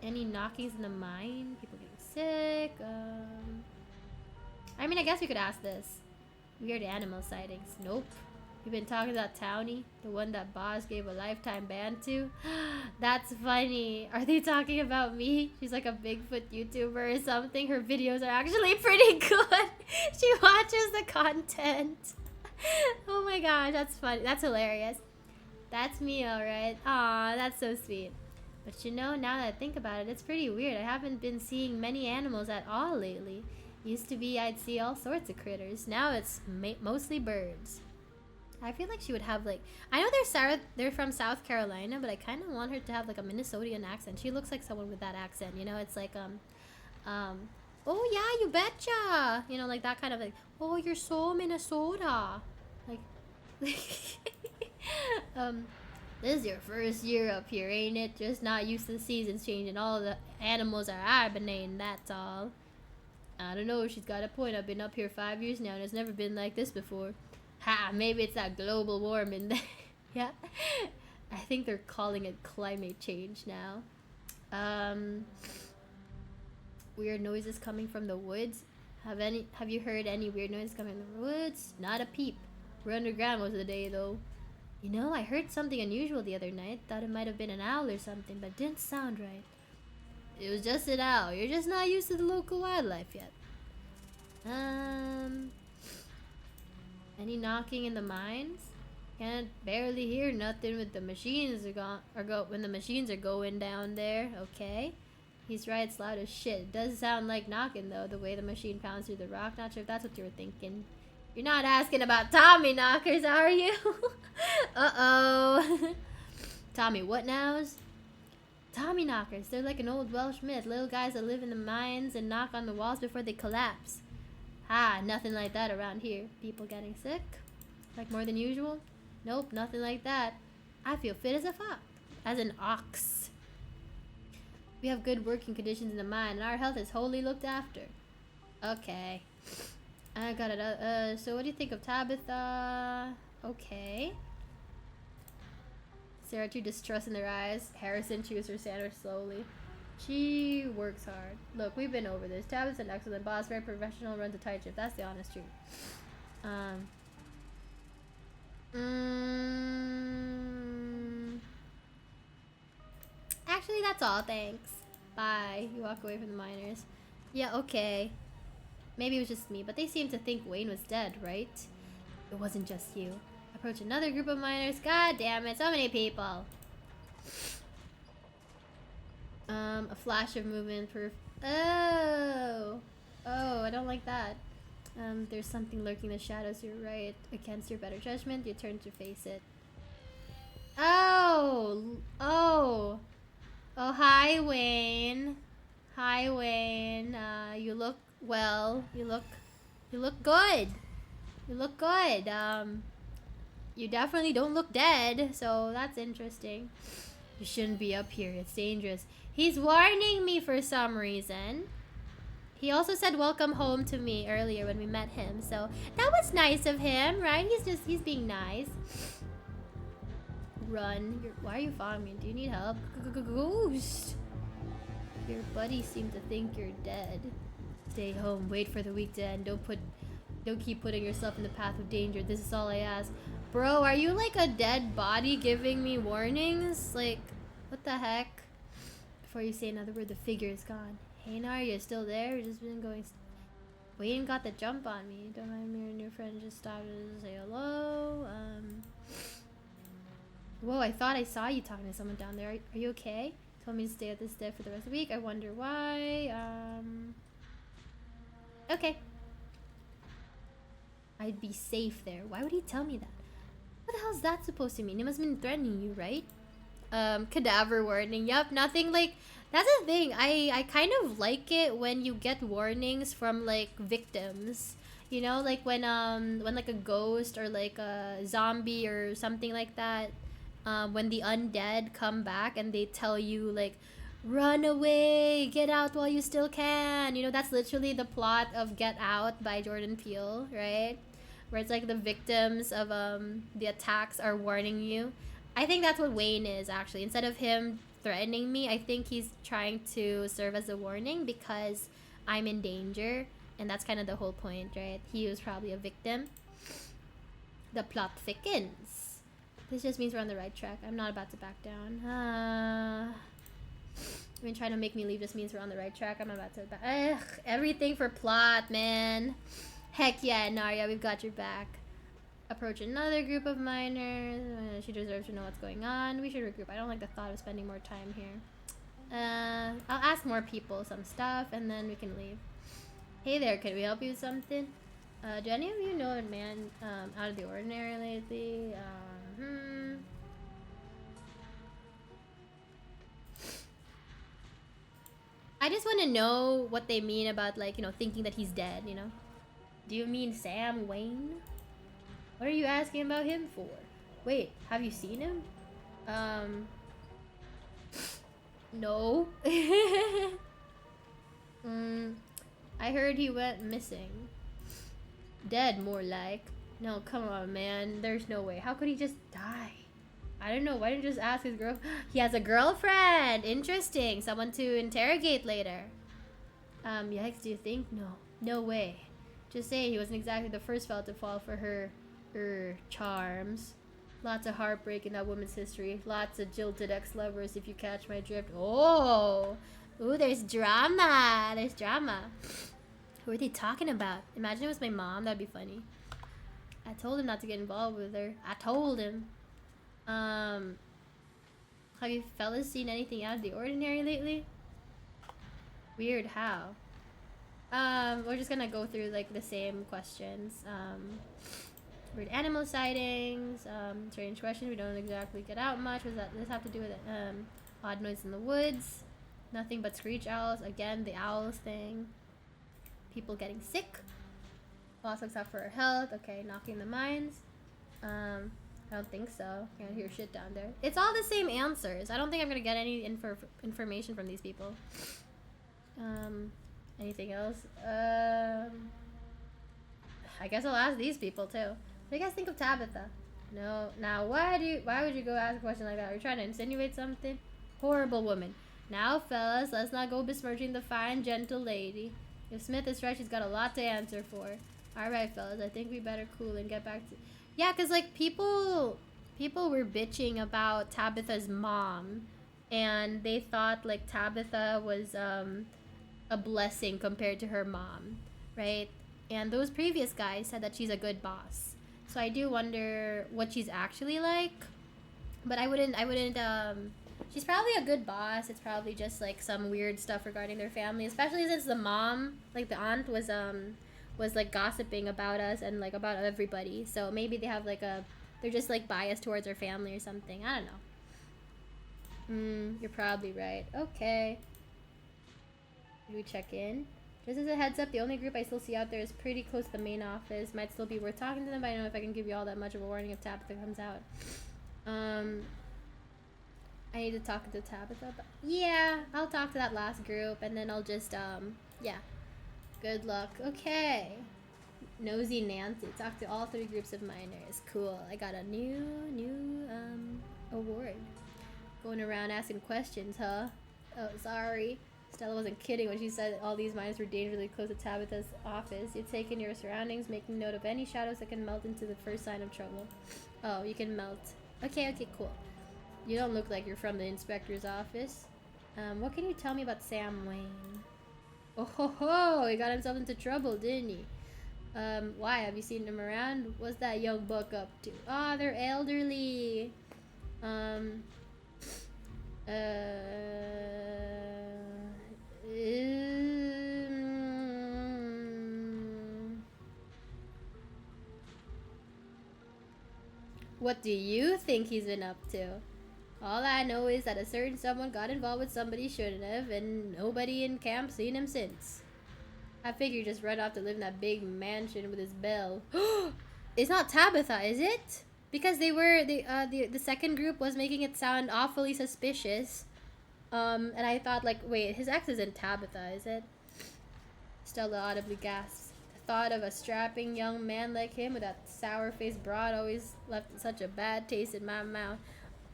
Any knockings in the mine? People getting sick? I mean, I guess we could ask this. Weird animal sightings. Nope. You've been talking about Townie, the one that boss gave a lifetime ban to? That's funny. Are they talking about me? She's like a Bigfoot YouTuber or something. Her videos are actually pretty good. She watches the content. Oh my gosh, that's funny. That's hilarious. That's me, alright. Aw, that's so sweet. But you know, now that I think about it, it's pretty weird. I haven't been seeing many animals at all lately. Used to be I'd see all sorts of critters. Now it's mostly birds. I feel like she would have like... I know they're from South Carolina, but I kind of want her to have like a Minnesotan accent. She looks like someone with that accent, you know? It's like, oh yeah, you betcha! You know, like that kind of like, oh, you're so Minnesota. Like, this is your first year up here, ain't it? Just not used to the seasons changing. All the animals are hibernating, that's all. I don't know, she's got a point. I've been up here 5 years now and it's never been like this before. Ha, maybe it's that global warming. Yeah. I think they're calling it climate change now. Weird noises coming from the woods. Have you heard any weird noises coming from the woods? Not a peep. We're underground most of the day though. You know, I heard something unusual the other night. Thought it might have been an owl or something, but it didn't sound right. It was just an owl. You're just not used to the local wildlife yet. Any knocking in the mines? Can't barely hear nothing with the machines when the machines are going down there. Okay. He's right, it's loud as shit. It does sound like knocking though, the way the machine pounds through the rock. Not sure if that's what you were thinking. You're not asking about Tommy knockers, are you? Uh-oh. Tommy what nows? Tommy knockers. They're like an old Welsh myth. Little guys that live in the mines and knock on the walls before they collapse. Ah, nothing like that around here. People getting sick? Like more than usual? Nope, nothing like that. I feel fit as a fox. As an ox. We have good working conditions in the mine, and our health is wholly looked after. Okay. I got it. So what do you think of Tabitha? Okay. Sarah, too distrust in their eyes. Harrison chews her sandwich slowly. She works hard. Look, we've been over this. Tabitha's an excellent boss, very professional, runs a tight ship. That's the honest truth. Actually, that's all. Thanks. Bye. You walk away from the miners. Yeah, okay. Maybe it was just me, but they seemed to think Wayne was dead, right? It wasn't just you. Approach another group of miners. God damn it, so many people. A flash of movement for... Oh, I don't like that. There's something lurking in the shadows. You're right. Against your better judgment, you turn to face it. Oh, hi, Wayne. Hi, Wayne. You look well. You look good. You look good. You definitely don't look dead, so that's interesting. You shouldn't be up here. It's dangerous. He's warning me for some reason. He also said welcome home to me earlier when we met him, so that was nice of him, right? He's being nice. Run. Why are you following me? Do you need help? Ghost. Your buddies seem to think you're dead. Stay home. Wait for the week to end. Don't keep putting yourself in the path of danger. This is all I ask. Bro, are you like a dead body giving me warnings? Like, what the heck? Before you say another word, the figure is gone. Hey, Nar, you still there? We've just been going... Wayne got the jump on me. Don't mind me, your new friend just stopped to say hello. Whoa, I thought I saw you talking to someone down there. Are you okay? Told me to stay at this desk for the rest of the week. I wonder why. Okay. I'd be safe there. Why would he tell me that? What the hell is that supposed to mean? It must have been threatening you, right? Cadaver warning. Yup, nothing like... That's the thing. I kind of like it when you get warnings from, like, victims. You know, like when like a ghost or like a zombie or something like that, when the undead come back and they tell you, like, run away, get out while you still can. You know, that's literally the plot of Get Out by Jordan Peele, right? Where it's like the victims of the attacks are warning you. I think that's what Wayne is, actually. Instead of him threatening me, I think he's trying to serve as a warning because I'm in danger. And that's kind of the whole point, right? He was probably a victim. The plot thickens. This just means we're on the right track. I'm not about to back down. I mean, trying to make me leave just means we're on the right track. I'm about to back. Ugh, everything for plot, man. Heck yeah, Narya, we've got your back. Approach another group of miners. She deserves to know what's going on. We should regroup. I don't like the thought of spending more time here. I'll ask more people some stuff, and then we can leave. Hey there, can we help you with something? Do any of you know a man out of the ordinary lately? I just want to know what they mean about, like, you know, thinking that he's dead, you know? Do you mean Sam Wayne? What are you asking about him for? Wait, have you seen him? No. I heard he went missing. Dead, more like. No, come on, man. There's no way. How could he just die? I don't know. Why didn't you just ask his girl? He has a girlfriend. Interesting. Someone to interrogate later. Yikes, do you think? No. No way. Just saying, he wasn't exactly the first fella to fall for her charms. Lots of heartbreak in that woman's history. Lots of jilted ex-lovers, if you catch my drift. Oh! Ooh, there's drama. There's drama. Who are they talking about? Imagine it was my mom. That'd be funny. I told him not to get involved with her. I told him. Have you fellas seen anything out of the ordinary lately? Weird, how? We're just gonna go through like the same questions. Weird animal sightings, strange questions, we don't exactly get out much. What does this have to do with it? Odd noise in the woods. Nothing but screech owls. Again, the owls thing. People getting sick. Lost looks out for her health. Okay, knocking the mines. I don't think so. Can't hear shit down there. It's all the same answers. I don't think I'm gonna get any information from these people. Anything else? I guess I'll ask these people too. What do you guys think of Tabitha? No. Now, why would you go ask a question like that? Are you trying to insinuate something? Horrible woman. Now, fellas, let's not go besmirching the fine, gentle lady. If Smith is right, she's got a lot to answer for. Alright, fellas, I think we better cool and get back to... Yeah, because, like, people were bitching about Tabitha's mom. And they thought, like, Tabitha was, a blessing compared to her mom. Right? And those previous guys said that she's a good boss. So I do wonder what she's actually like. But I wouldn't, she's probably a good boss. It's probably just like some weird stuff regarding their family, especially since the mom, like the aunt was like gossiping about us and like about everybody. So maybe they have like they're just like biased towards her family or something. I don't know. You're probably right. Okay. Did we check in? Just as a heads up, the only group I still see out there is pretty close to the main office. Might still be worth talking to them, but I don't know if I can give you all that much of a warning if Tabitha comes out. I need to talk to Tabitha, but yeah, I'll talk to that last group, and then I'll just, yeah. Good luck. Okay. Nosy Nancy. Talk to all 3 groups of miners. Cool. I got a new, award. Going around asking questions, huh? Oh, sorry. Stella wasn't kidding when she said all these miners were dangerously close to Tabitha's office. You take in your surroundings, making note of any shadows that can melt into the first sign of trouble. Oh, you can melt. Okay, cool. You don't look like you're from the inspector's office. What can you tell me about Sam Wayne? Oh ho ho! He got himself into trouble, didn't he? Why? Have you seen him around? What's that young buck up to? Ah, they're elderly. What do you think he's been up to? All I know is that a certain someone got involved with somebody shouldn't have, and nobody in camp seen him since. I figure he just run off to live in that big mansion with his belle. It's not Tabitha, is it? Because the second group was making it sound awfully suspicious. And I thought, like, wait, his ex isn't Tabitha, is it? Stella audibly gasps. The thought of a strapping young man like him with that sour-faced broad always left such a bad taste in my mouth.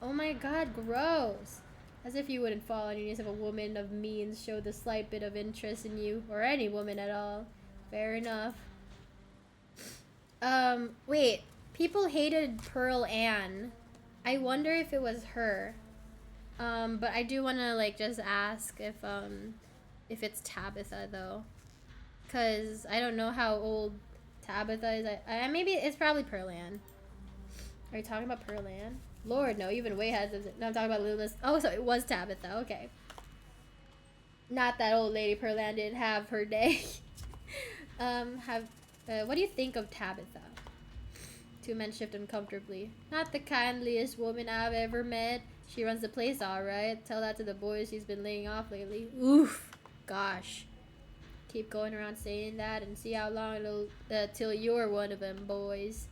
Oh my god, gross. As if you wouldn't fall on your knees if a woman of means showed the slight bit of interest in you, or any woman at all. Fair enough. Wait. People hated Pearl Ann. I wonder if it was her. But I do want to, like, just ask if it's Tabitha, though. Because I don't know how old Tabitha is. Maybe it's probably Pearl Ann. Are you talking about Pearl Ann? Lord, no, even way has it. No, I'm talking about Lula's. Oh, so it was Tabitha. Okay. Not that old lady Pearl Ann didn't have her day. What do you think of Tabitha? 2 men shift uncomfortably. Not the kindliest woman I've ever met. She runs the place all right. Tell that to the boys she's been laying off lately. Oof. Gosh. Keep going around saying that and see how long it'll till you're one of them boys.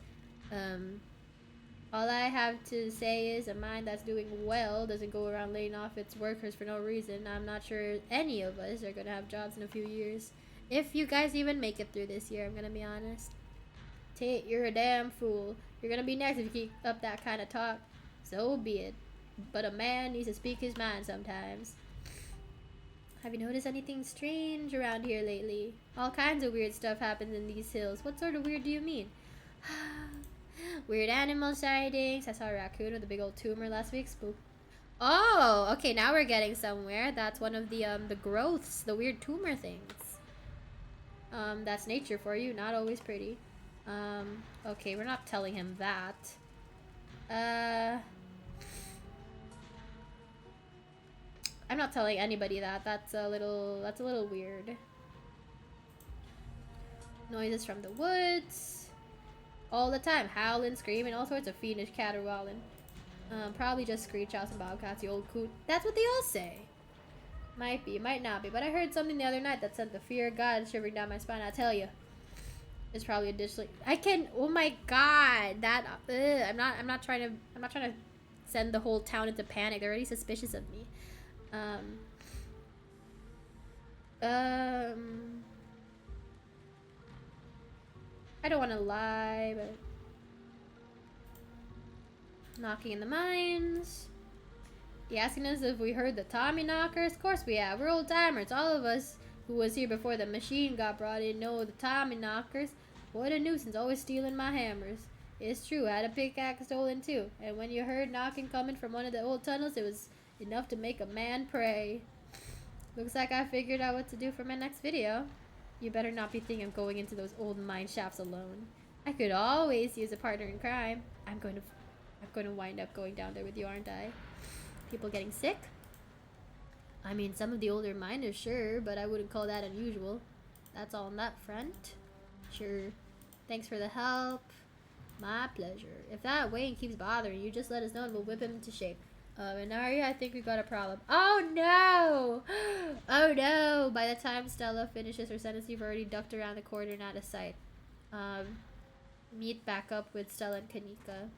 All I have to say is a mind that's doing well doesn't go around laying off its workers for no reason. I'm not sure any of us are gonna have jobs in a few years. If you guys even make it through this year, I'm gonna be honest. Tate, you're a damn fool. You're gonna be next if you keep up that kind of talk. So be it. But a man needs to speak his mind sometimes. Have you noticed anything strange around here lately? All kinds of weird stuff happens in these hills. What sort of weird do you mean? Weird animal sightings. I saw a raccoon with a big old tumor last week. Oh, okay, now we're getting somewhere. That's one of the growths, the weird tumor things. That's nature for you, not always pretty. Okay, we're not telling him that. I'm not telling anybody that. That's a little weird. Noises from the woods. All the time. Howling, screaming, all sorts of fiendish caterwauling. Probably just screech owls and bobcats, you old coot. That's what they all say. Might be, might not be. But I heard something the other night that sent the fear of God shivering down my spine. I tell you. It's probably additionally. I can. Oh my God. That. I'm not trying to send the whole town into panic. They're already suspicious of me. I don't want to lie, but knocking in the mines. You asking us if we heard the Tommy knockers? Of course we have. We're old timers. All of us who was here before the machine got brought in know the Tommy knockers. What a nuisance, always stealing my hammers. It's true, I had a pickaxe stolen too. And when you heard knocking coming from one of the old tunnels, it was enough to make a man pray. Looks like I figured out what to do for my next video. You better not be thinking of going into those old mine shafts alone. I could always use a partner in crime. I'm going to wind up going down there with you, aren't I? People getting sick? I mean, some of the older miners, sure, but I wouldn't call that unusual. That's all on that front. Sure. Thanks for the help. My pleasure. If that Wayne keeps bothering you, just let us know and we'll whip him into shape. Inaria, I think we got a problem. Oh no! Oh no! By the time Stella finishes her sentence, you've already ducked around the corner and out of sight. Meet back up with Stella and Kanika.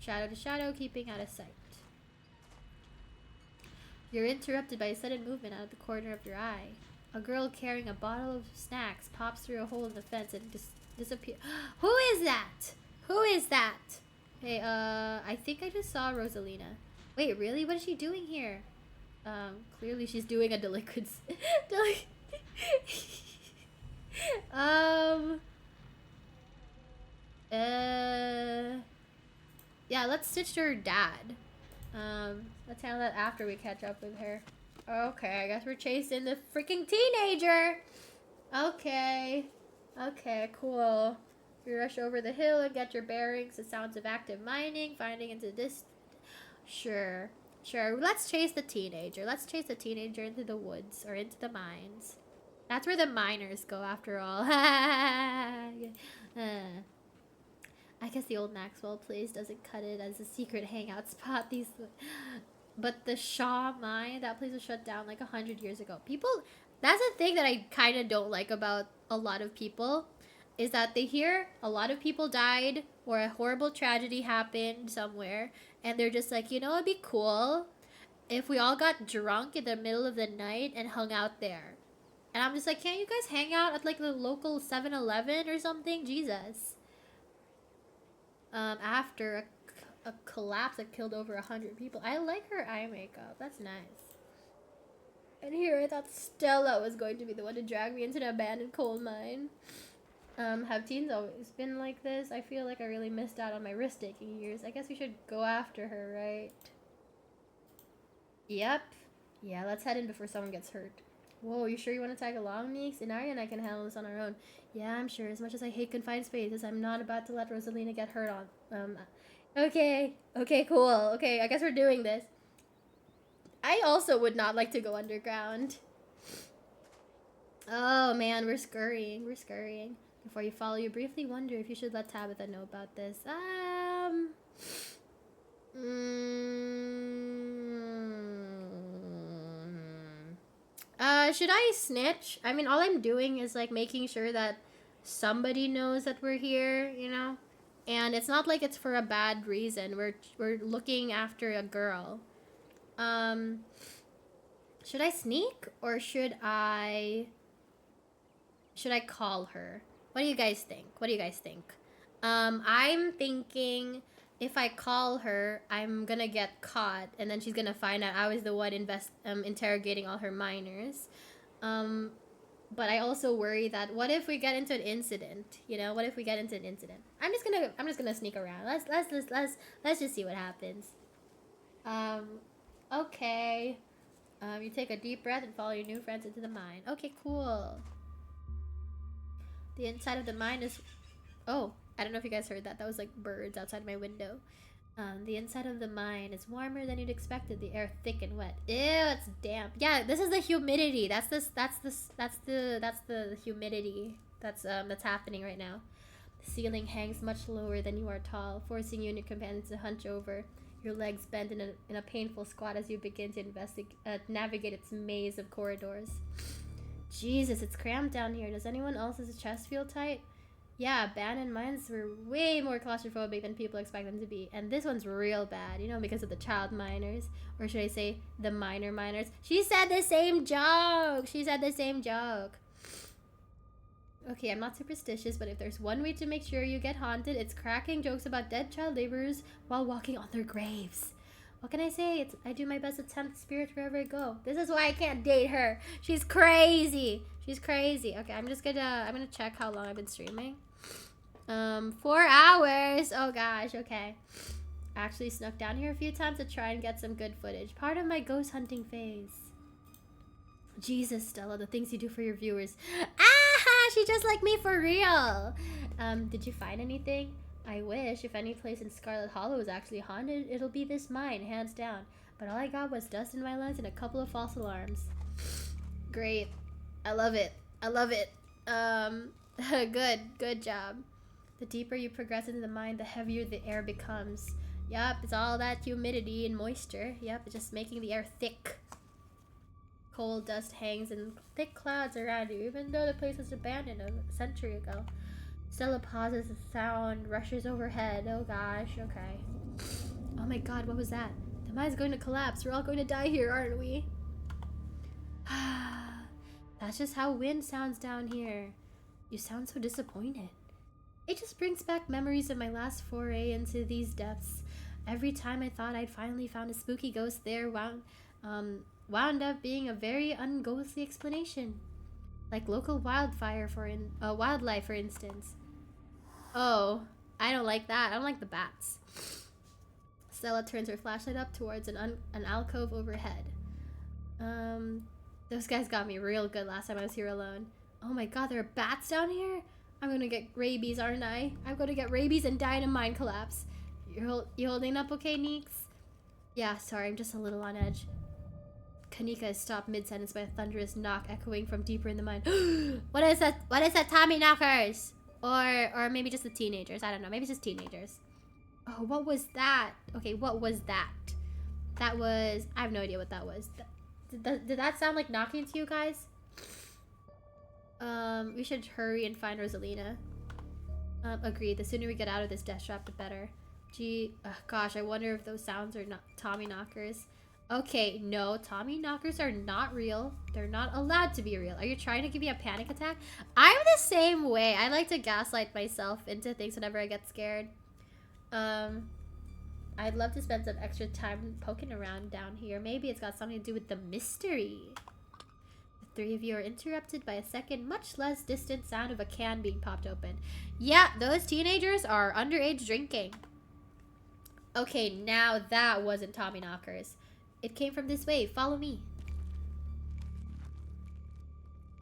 Shadow to shadow, keeping out of sight. You're interrupted by a sudden movement out of the corner of your eye. A girl carrying a bottle of snacks pops through a hole in the fence and disappears. Who is that? Who is that? Hey, I think I just saw Rosalina. Wait, really? What is she doing here? Clearly she's doing a delinquency. Yeah, let's stitch to her dad. Let's handle that after we catch up with her. Okay, I guess we're chasing the freaking teenager. Okay. Okay, cool. You rush over the hill and get your bearings. The sounds of active mining, finding into this. Sure. Sure, let's chase the teenager. Let's chase the teenager into the woods or into the mines. That's where the miners go, after all. I guess the old Maxwell place doesn't cut it as a secret hangout spot. But the Shaw mine, that place was shut down like 100 years ago. People, that's the thing that I kind of don't like about a lot of people, is that they hear a lot of people died or a horrible tragedy happened somewhere, and they're just like, you know, it'd be cool if we all got drunk in the middle of the night and hung out there. And I'm just like, can't you guys hang out at like the local 7-Eleven or something? Jesus. After a collapse that killed over 100 people. I like her eye makeup. That's nice. And here I thought Stella was going to be the one to drag me into an abandoned coal mine. Have teens always been like this? I feel like I really missed out on my risk-taking years. I guess we should go after her, right? Yep. Yeah, let's head in before someone gets hurt. Whoa, you sure you want to tag along, Meeks? Inaria and I can handle this on our own. Yeah, I'm sure. As much as I hate confined spaces, I'm not about to let Rosalina get hurt on. Okay. Okay, cool. Okay, I guess we're doing this. I also would not like to go underground. Oh, man, we're scurrying. We're scurrying. Before you follow, you briefly wonder if you should let Tabitha know about this. Should I snitch? I mean, all I'm doing is, like, making sure that somebody knows that we're here, you know? And it's not like it's for a bad reason. We're looking after a girl. Should I sneak? Or should I call her? What do you guys think? What do you guys think? I'm thinking if I call her, I'm gonna get caught, and then she's gonna find out I was the one interrogating all her miners. But I also worry that what if we get into an incident? You know, what if we get into an incident? I'm just gonna sneak around. Let's just see what happens. Um, okay. You take a deep breath and follow your new friends into the mine. Okay, cool. The inside of the mine is... Oh, I don't know if you guys heard that. That was like birds outside my window. The inside of the mine is warmer than you'd expected. The air thick and wet. Ew, it's damp. Yeah, this is the humidity. That's the humidity that's happening right now. The ceiling hangs much lower than you are tall, forcing you and your companions to hunch over. Your legs bend in a painful squat as you begin to navigate its maze of corridors. Jesus, it's cramped down here. Does anyone else's chest feel tight? Yeah, abandoned mines were way more claustrophobic than people expect them to be. And this one's real bad, you know, because of the child miners. Or should I say, the minor miners. She said the same joke! She said the same joke. Okay, I'm not superstitious, but if there's one way to make sure you get haunted, it's cracking jokes about dead child laborers while walking on their graves. What can I say? I do my best to tempt spirits wherever I go. This is why I can't date her. She's crazy. She's crazy. Okay, I'm gonna check how long I've been streaming. 4 hours. Oh gosh, okay. Actually snuck down here a few times to try and get some good footage. Part of my ghost hunting phase. Jesus, Stella, the things you do for your viewers. Ah, she's just like me for real. Did you find anything? I wish. If any place in Scarlet Hollow is actually haunted, it'll be this mine, hands down. But all I got was dust in my lungs and a couple of false alarms. Great. I love it. I love it. Good job. The deeper you progress into the mine, the heavier the air becomes. Yup, it's all that humidity and moisture. Yup, it's just making the air thick. Cold dust hangs in thick clouds around you, even though the place was abandoned a century ago. Stella pauses, the sound rushes overhead. Oh gosh, okay. Oh my god, what was that? The mine's going to collapse. We're all going to die here, aren't we? That's just how wind sounds down here. You sound so disappointed. It just brings back memories of my last foray into these depths. Every time I thought I'd finally found a spooky ghost there, wound up being a very unghostly explanation. Like local wildlife, for instance. Oh, I don't like that. I don't like the bats. Stella turns her flashlight up towards an alcove overhead. Those guys got me real good last time I was here alone. Oh my god, there are bats down here? I'm gonna get rabies, aren't I? I'm gonna get rabies and die in a mine collapse. You holding up okay, Neeks? Yeah, sorry, I'm just a little on edge. Kanika is stopped mid-sentence by a thunderous knock echoing from deeper in the mine. What is that? What is that, Tommy knockers? Or maybe just the teenagers. I don't know. Maybe it's just teenagers. Oh, what was that? Okay, what was that? That was... I have no idea what that was. Did that sound like knocking to you guys? We should hurry and find Rosalina. Agreed. The sooner we get out of this death trap, the better. Gosh, I wonder if those sounds are not Tommy knockers. Okay, no, Tommy knockers are not real. They're not allowed to be real. Are you trying to give me a panic attack? I'm the same way. I like to gaslight myself into things whenever I get scared. I'd love to spend some extra time poking around down here. Maybe it's got something to do with the mystery. The three of you are interrupted by a second, much less distant sound of a can being popped open. Yeah, those teenagers are underage drinking. Okay, now that wasn't Tommy knockers. It came from this way. Follow me.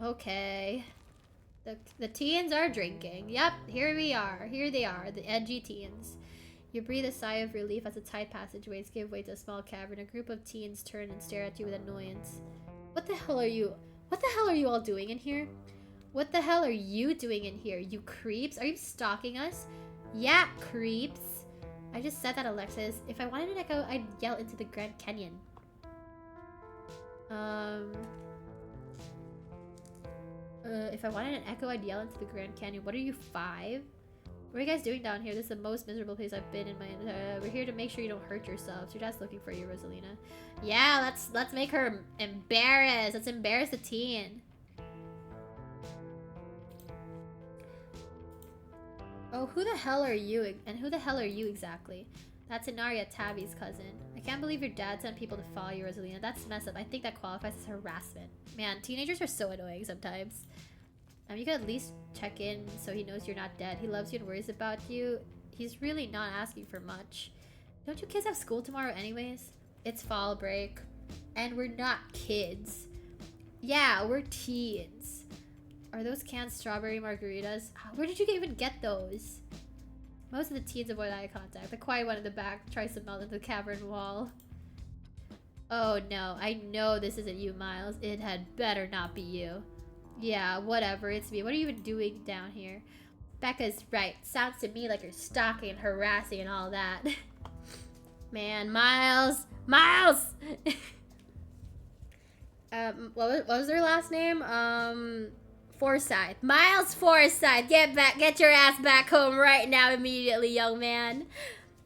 Okay. The teens are drinking. Yep, here we are. Here they are, the edgy teens. You breathe a sigh of relief as the tight passageways give way to a small cavern. A group of teens turn and stare at you with annoyance. What the hell are you? What the hell are you all doing in here? What the hell are you doing in here, you creeps? Are you stalking us? Yeah, creeps. I just said that, Alexis. If I wanted an echo, I'd yell into the Grand Canyon. If I wanted an echo, I'd yell into the Grand Canyon. What are you, 5? What are you guys doing down here? This is the most miserable place I've been in my we're here to make sure you don't hurt yourselves. Your dad's looking for you, Rosalina. Yeah, let's make her embarrassed. Let's embarrass the teen. Oh, who the hell are you? And who the hell are you exactly? That's Inaria, Tabby's cousin. I can't believe your dad sent people to follow you, Rosalina. That's messed up. I think that qualifies as harassment. Man, teenagers are so annoying sometimes. You could at least check in so he knows you're not dead. He loves you and worries about you. He's really not asking for much. Don't you kids have school tomorrow anyways? It's fall break. And we're not kids. Yeah, we're teens. Are those canned strawberry margaritas? Where did you even get those? Most of the teens avoid eye contact. The quiet one in the back tries to melt into the cavern wall. Oh no, I know this isn't you, Miles. It had better not be you. Yeah, whatever, it's me. What are you even doing down here? Becca's right. Sounds to me like you're stalking and harassing and all that. Man, Miles! Miles! What was their last name? Forsyth. Miles Forsyth! Get your ass back home right now immediately, young man.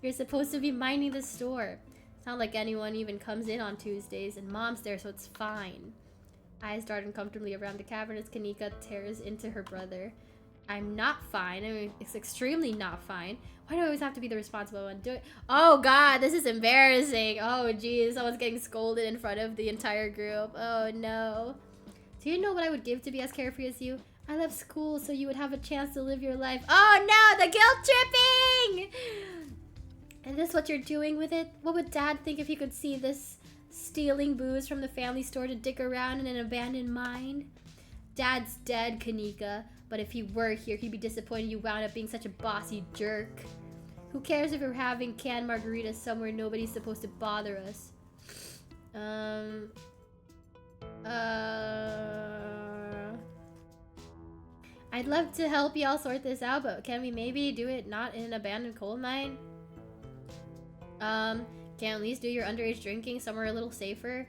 You're supposed to be minding the store. It's not like anyone even comes in on Tuesdays, and Mom's there, so it's fine. Eyes dart uncomfortably around the cavern as Kanika tears into her brother. I'm not fine. I mean, it's extremely not fine. Why do I always have to be the responsible one? Oh god, this is embarrassing. Oh geez, someone's getting scolded in front of the entire group. Oh no. Do you know what I would give to be as carefree as you? I left school so you would have a chance to live your life. Oh no, the guilt tripping! Is this what you're doing with it? What would Dad think if he could see this stealing booze from the family store to dick around in an abandoned mine? Dad's dead, Kanika. But if he were here, he'd be disappointed you wound up being such a bossy jerk. Who cares if we're having canned margaritas somewhere nobody's supposed to bother us? I'd love to help y'all sort this out, but can we maybe do it not in an abandoned coal mine? Can at least do your underage drinking somewhere a little safer?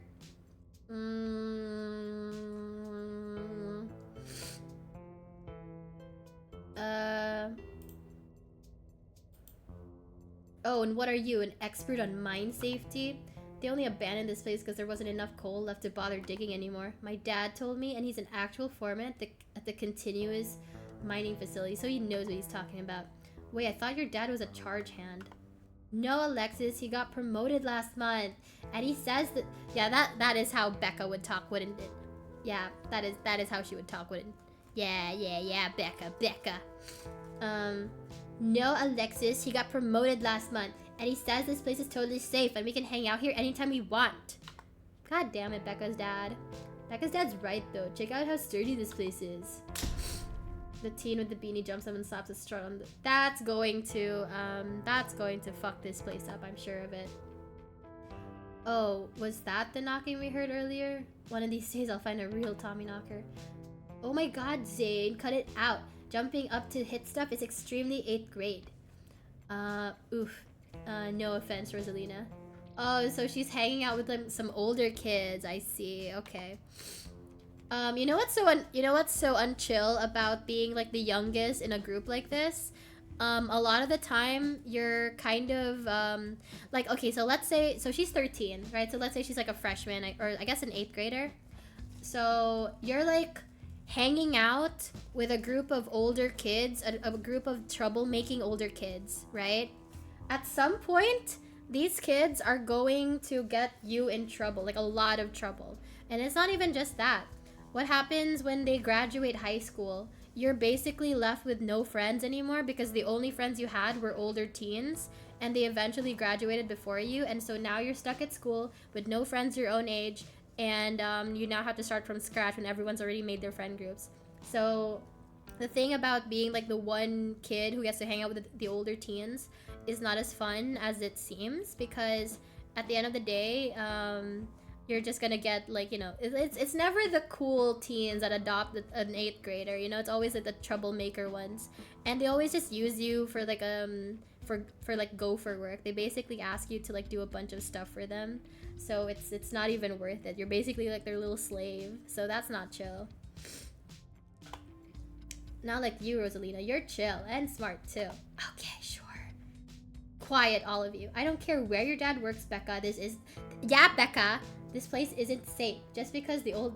Oh, and what are you, an expert on mine safety? They only abandoned this place because there wasn't enough coal left to bother digging anymore. My dad told me, and he's an actual foreman at the continuous mining facility, so he knows what he's talking about. Wait, I thought your dad was a charge hand. No, Alexis, he got promoted last month. And he says that, yeah, that is how Becca would talk, wouldn't it? Yeah, that is how she would talk, wouldn't it? Yeah, Becca. No, Alexis, he got promoted last month. And he says this place is totally safe and we can hang out here anytime we want. God damn it, Becca's dad. Becca's dad's right, though. Check out how sturdy this place is. The teen with the beanie jumps up and slaps a strut on the... That's going to fuck this place up, I'm sure of it. Oh, was that the knocking we heard earlier? One of these days I'll find a real Tommy knocker. Oh my god, Zane, cut it out. Jumping up to hit stuff is extremely 8th grade. Oof. No offense, Rosalina. Oh, so she's hanging out with like, some older kids. I see. Okay. You know what's so unchill about being like the youngest in a group like this? A lot of the time you're kind of like, okay, so let's say, so she's 13, right? So let's say she's like a freshman or I guess an 8th grader. So you're like hanging out with a group of older kids, a group of troublemaking older kids, right? At some point, these kids are going to get you in trouble, like a lot of trouble. And it's not even just that. What happens when they graduate high school? You're basically left with no friends anymore because the only friends you had were older teens and they eventually graduated before you. And so now you're stuck at school with no friends your own age and you now have to start from scratch when everyone's already made their friend groups. So the thing about being like the one kid who gets to hang out with the older teens is not as fun as it seems because at the end of the day, you're just gonna get like, you know, it's never the cool teens that adopt an 8th grader, you know, it's always like the troublemaker ones. And they always just use you for like for like gopher work. They basically ask you to like do a bunch of stuff for them. So it's not even worth it. You're basically like their little slave. So that's not chill. Not like you, Rosalina. You're chill and smart too. Okay, sure. Quiet, all of you. I don't care where your dad works, Becca. Yeah, Becca. This place isn't safe. Just because the old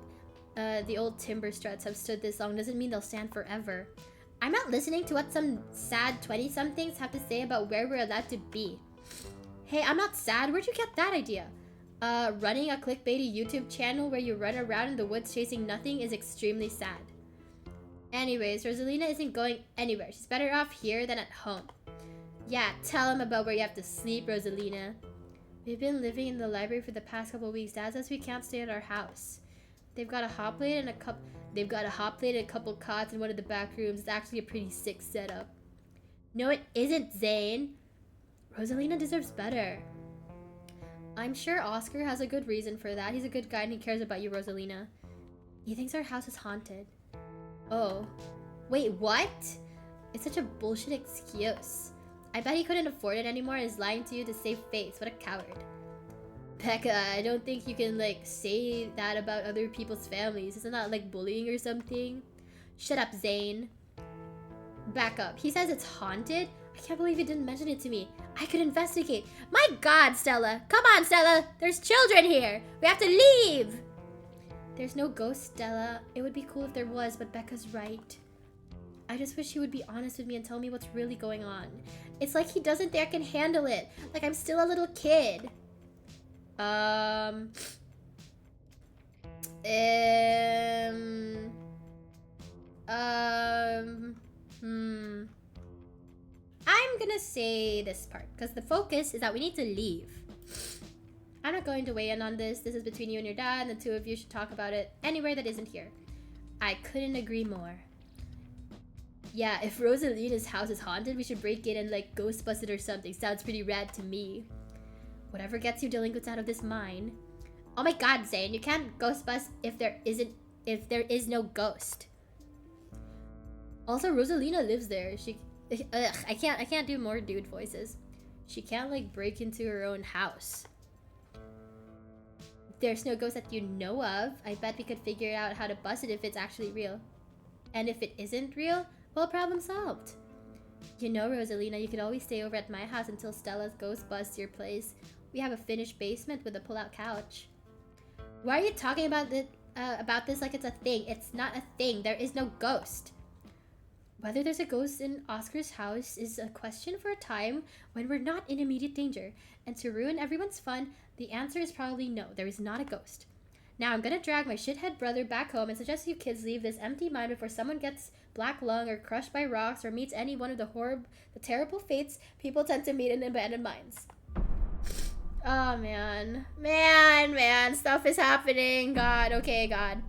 timber struts have stood this long doesn't mean they'll stand forever. I'm not listening to what some sad 20-somethings have to say about where we're allowed to be. Hey, I'm not sad. Where'd you get that idea? Running a clickbaity YouTube channel where you run around in the woods chasing nothing is extremely sad. Anyways, Rosalina isn't going anywhere. She's better off here than at home. Yeah, tell him about where you have to sleep, Rosalina. We've been living in the library for the past couple of weeks. Dad says we can't stay at our house. They've got a hot plate and a couple cots in one of the back rooms. It's actually a pretty sick setup. No, it isn't, Zane. Rosalina deserves better. I'm sure Oscar has a good reason for that. He's a good guy and he cares about you, Rosalina. He thinks our house is haunted. Oh. Wait, what? It's such a bullshit excuse. I bet he couldn't afford it anymore and is lying to you to save face. What a coward. Becca, I don't think you can, like, say that about other people's families. Isn't that, like, bullying or something? Shut up, Zane. Back up. He says it's haunted? I can't believe he didn't mention it to me. I could investigate. My God, Stella. Come on, Stella. There's children here. We have to leave. There's no ghost, Stella. It would be cool if there was, but Becca's right. I just wish he would be honest with me and tell me what's really going on. It's like he doesn't think I can handle it. Like I'm still a little kid. I'm gonna say this part because the focus is that we need to leave. I'm not going to weigh in on this. This is between you and your dad, and the two of you should talk about it anywhere that isn't here. I couldn't agree more. Yeah, if Rosalina's house is haunted, we should break it and like ghostbust it or something. Sounds pretty rad to me. Whatever gets you delinquents out of this mine. Oh my God, Zane, you can't ghostbust if there is no ghost. Also, Rosalina lives there. I can't do more dude voices. She can't like break into her own house. There's no ghost that you know of. I bet we could figure out how to bust it if it's actually real. And if it isn't real, well, problem solved. You know, Rosalina, you could always stay over at my house until Stella's ghost busts your place. We have a finished basement with a pull-out couch. Why are you talking about this like it's a thing? It's not a thing. There is no ghost. Whether there's a ghost in Oscar's house is a question for a time when we're not in immediate danger. And to ruin everyone's fun, the answer is probably no. There is not a ghost. Now I'm gonna drag my shithead brother back home and suggest you kids leave this empty mine before someone gets black lung or crushed by rocks or meets any one of the terrible fates people tend to meet in abandoned mines. Oh man. Man, stuff is happening. God, okay, God.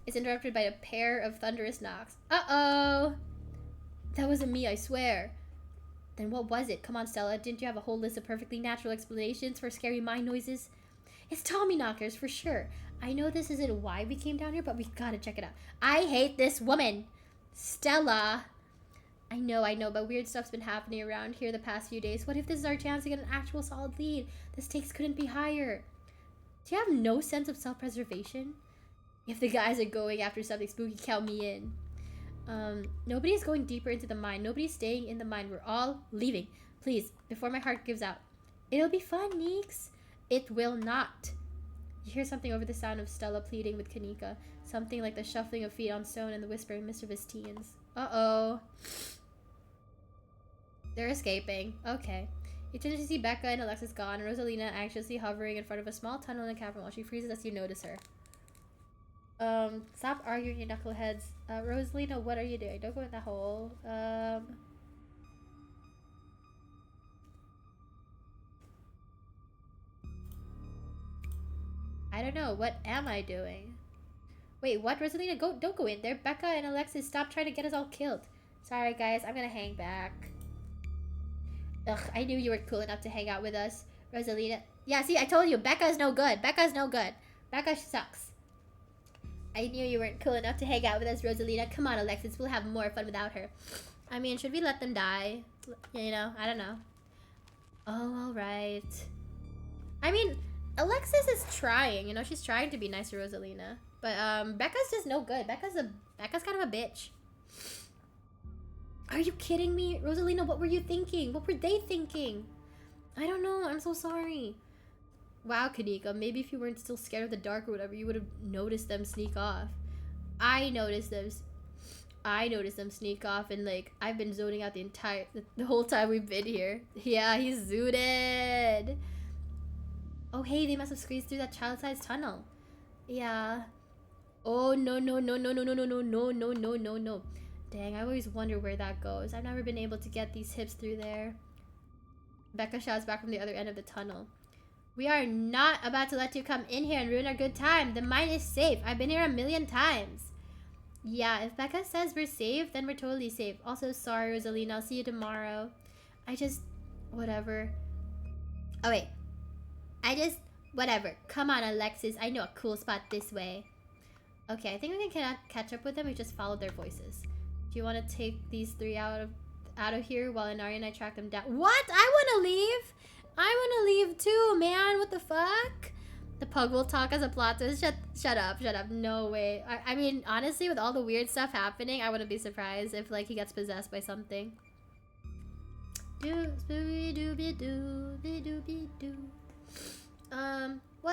It's interrupted by a pair of thunderous knocks. Uh-oh. That wasn't me, I swear. Then what was it? Come on, Stella. Didn't you have a whole list of perfectly natural explanations for scary mine noises? It's Tommy knockers, for sure. I know this isn't why we came down here, but we gotta check it out. I hate this woman. Stella. I know, but weird stuff's been happening around here the past few days. What if this is our chance to get an actual solid lead? The stakes couldn't be higher. Do you have no sense of self-preservation? If the guys are going after something spooky, count me in. Nobody's going deeper into the mine. Nobody's staying in the mine. We're all leaving. Please, before my heart gives out. It'll be fun, Neeks. It will not. You hear something over the sound of Stella pleading with Kanika. Something like the shuffling of feet on stone and the whispering mischievous teens. Uh-oh. They're escaping. Okay. You turn to see Becca and Alexis gone, and Rosalina anxiously hovering in front of a small tunnel in the cavern while she freezes as you notice her. Stop arguing, you knuckleheads. Rosalina, what are you doing? Don't go in that hole. I don't know. What am I doing? Wait, what? Rosalina, don't go in there. Becca and Alexis, stop trying to get us all killed. Sorry, guys. I'm gonna hang back. Ugh, I knew you were cool enough to hang out with us. Rosalina. Yeah, see, I told you. Becca's no good. Becca's no good. Becca sucks. I knew you weren't cool enough to hang out with us, Rosalina. Come on, Alexis. We'll have more fun without her. I mean, should we let them die? You know, I don't know. Oh, alright. I mean, Alexis is trying. You know, she's trying to be nice to Rosalina. But, Becca's just no good. Becca's kind of a bitch. Are you kidding me? Rosalina, what were you thinking? What were they thinking? I don't know. I'm so sorry. Wow, Kanika, maybe if you weren't still scared of the dark or whatever, you would have noticed them sneak off. I noticed them sneak off, and like I've been zoning out the whole time we've been here. Yeah, he's zooted. Oh hey, they must have squeezed through that child-sized tunnel. Yeah. Oh no. Dang, I always wonder where that goes. I've never been able to get these hips through there. Becca shouts back from the other end of the tunnel. We are not about to let you come in here and ruin our good time. The mine is safe. I've been here a million times. Yeah, if Becca says we're safe, then we're totally safe. Also, sorry, Rosalina. I'll see you tomorrow. Whatever. Oh, wait. Whatever. Come on, Alexis. I know a cool spot this way. Okay, I think we can catch up with them. We just followed their voices. Do you want to take these three out of here while Inari and I track them down? What? I want to leave. I want to leave too, man. What the fuck? The pug will talk as a plot twist. Shut up. No way. I mean, honestly, with all the weird stuff happening, I wouldn't be surprised if, like, he gets possessed by something. What's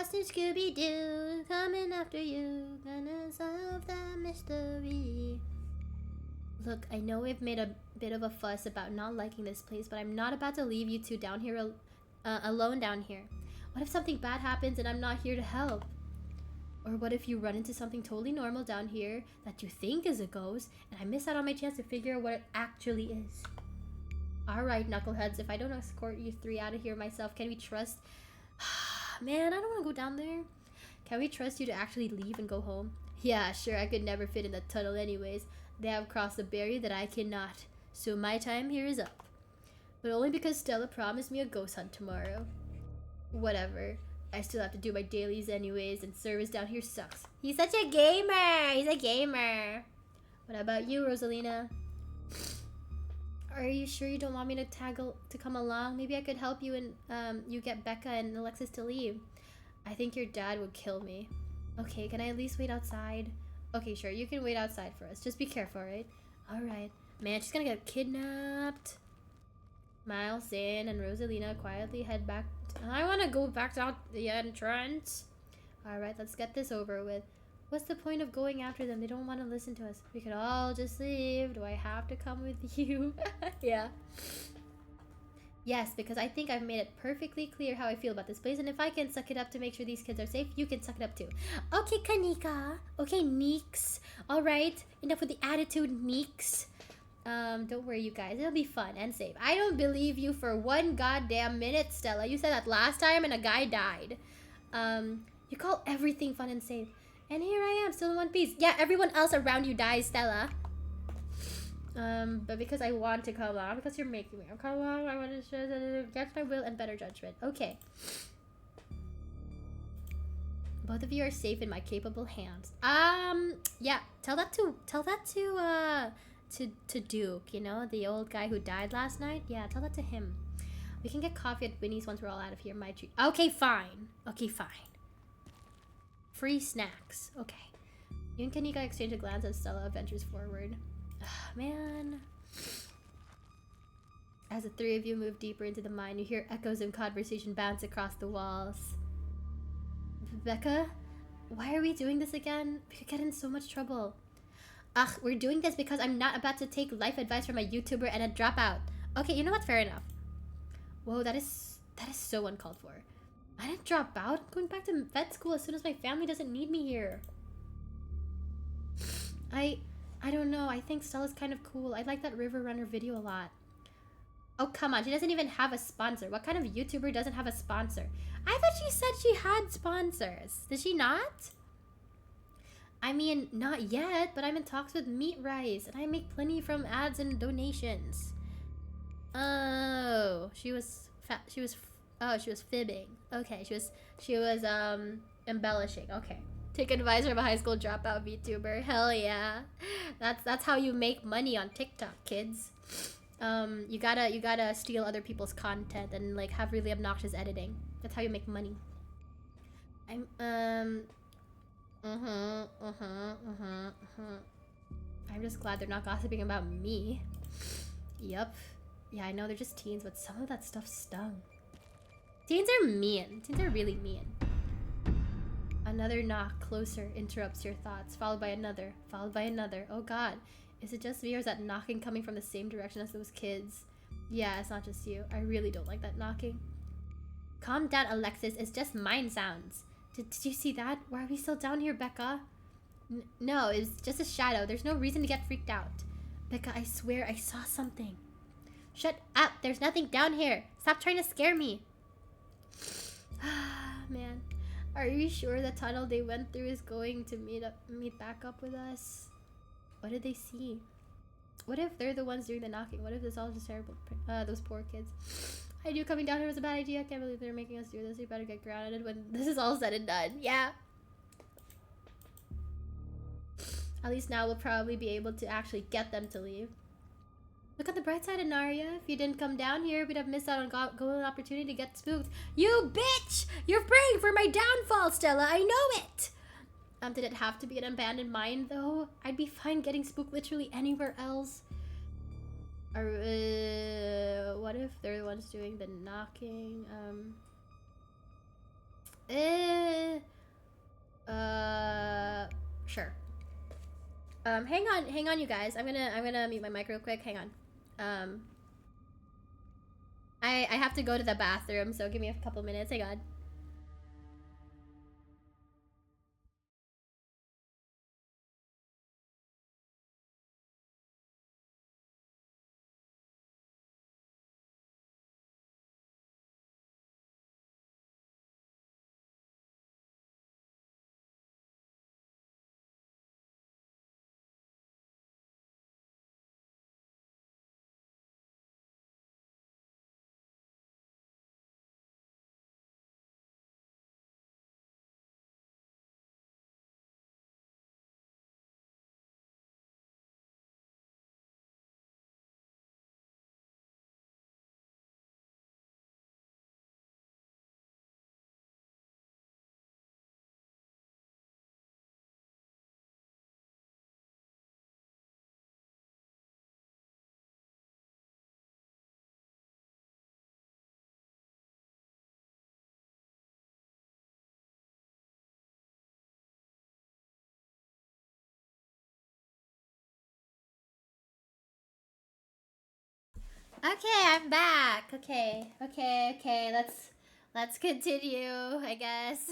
the Scooby-Doo coming after you? Gonna solve that mystery. Look, I know we've made a bit of a fuss about not liking this place, but I'm not about to leave you two down here alone down here. What if something bad happens and I'm not here to help? Or what if you run into something totally normal down here that you think is a ghost, and I miss out on my chance to figure out what it actually is? Alright, knuckleheads, if I don't escort you three out of here myself, can we trust... Man, I don't want to go down there. Can we trust you to actually leave and go home? Yeah, sure, I could never fit in the tunnel anyways. They have crossed the barrier that I cannot. So my time here is up. But only because Stella promised me a ghost hunt tomorrow. Whatever. I still have to do my dailies anyways, and service down here sucks. He's such a gamer! He's a gamer! What about you, Rosalina? Are you sure you don't want me to come along? Maybe I could help you and you get Becca and Alexis to leave. I think your dad would kill me. Okay, can I at least wait outside? Okay, sure, you can wait outside for us. Just be careful, right? Alright. Man, she's gonna get kidnapped. Miles, Zan, and Rosalina quietly head back. I want to go back down the entrance. Alright, let's get this over with. What's the point of going after them? They don't want to listen to us. We could all just leave. Do I have to come with you? Yeah. Yes, because I think I've made it perfectly clear how I feel about this place, and if I can suck it up to make sure these kids are safe, you can suck it up too. Okay, Kanika. Okay, Neeks. Alright, enough with the attitude, Neeks. Don't worry, you guys. It'll be fun and safe. I don't believe you for one goddamn minute, Stella. You said that last time and a guy died. You call everything fun and safe. And here I am, still in one piece. Yeah, everyone else around you dies, Stella. But because I want to come along, because you're making me come along, I want to show that against my will and better judgment. Okay. Both of you are safe in my capable hands. Yeah, tell that to Duke, you know, the old guy who died last night. Yeah, tell that to him. We can get coffee at Winnie's once we're all out of here. My treat. Okay, fine. Okay, fine. Free snacks. Okay. You and Kanika exchange a glance as Stella ventures forward. Ugh, man. As the three of you move deeper into the mine, you hear echoes of conversation bounce across the walls. Becca, why are we doing this again? We could get in so much trouble. Ugh, we're doing this because I'm not about to take life advice from a YouTuber and a dropout. Okay, you know what? Fair enough. Whoa, that is so uncalled for. I didn't drop out. I'm going back to vet school as soon as my family doesn't need me here. I don't know. I think Stella's kind of cool. I like that River Runner video a lot. Oh, come on. She doesn't even have a sponsor. What kind of YouTuber doesn't have a sponsor? I thought she said she had sponsors. Did she not? I mean, not yet, but I'm in talks with Meat Rice, and I make plenty from ads and donations. Oh, she was fibbing. Okay, she was embellishing. Okay. Take advice from a high school dropout VTuber. Hell yeah. That's how you make money on TikTok, kids. You gotta steal other people's content and like have really obnoxious editing. That's how you make money. I'm just glad they're not gossiping about me. Yup. Yeah, I know they're just teens, but some of that stuff stung. Teens are mean. Teens are really mean. Another knock closer interrupts your thoughts, followed by another, followed by another. Oh god, is it just me or is that knocking coming from the same direction as those kids? Yeah, it's not just you. I really don't like that knocking. Calm down, Alexis. It's just mine sounds. Did you see that? Why are we still down here, Becca? No, it's just a shadow. There's no reason to get freaked out. Becca, I swear I saw something. Shut up. There's nothing down here. Stop trying to scare me. Man, are you sure the tunnel they went through is going to meet back up with us? What did they see? What if they're the ones doing the knocking? What if it's all just terrible? Those poor kids. I knew coming down here was a bad idea. I can't believe they're making us do this. We better get grounded when this is all said and done. Yeah. At least now we'll probably be able to actually get them to leave. Look on the bright side, Anaria. If you didn't come down here, we'd have missed out on golden opportunity to get spooked. You bitch! You're praying for my downfall, Stella. I know it! Did it have to be an abandoned mine, though? I'd be fine getting spooked literally anywhere else. Or, what if they're the ones doing the knocking? Sure. Hang on, you guys. I'm gonna mute my mic real quick. Hang on. I have to go to the bathroom, so give me a couple minutes. Hang on. Okay, I'm back. Okay. Let's continue, I guess.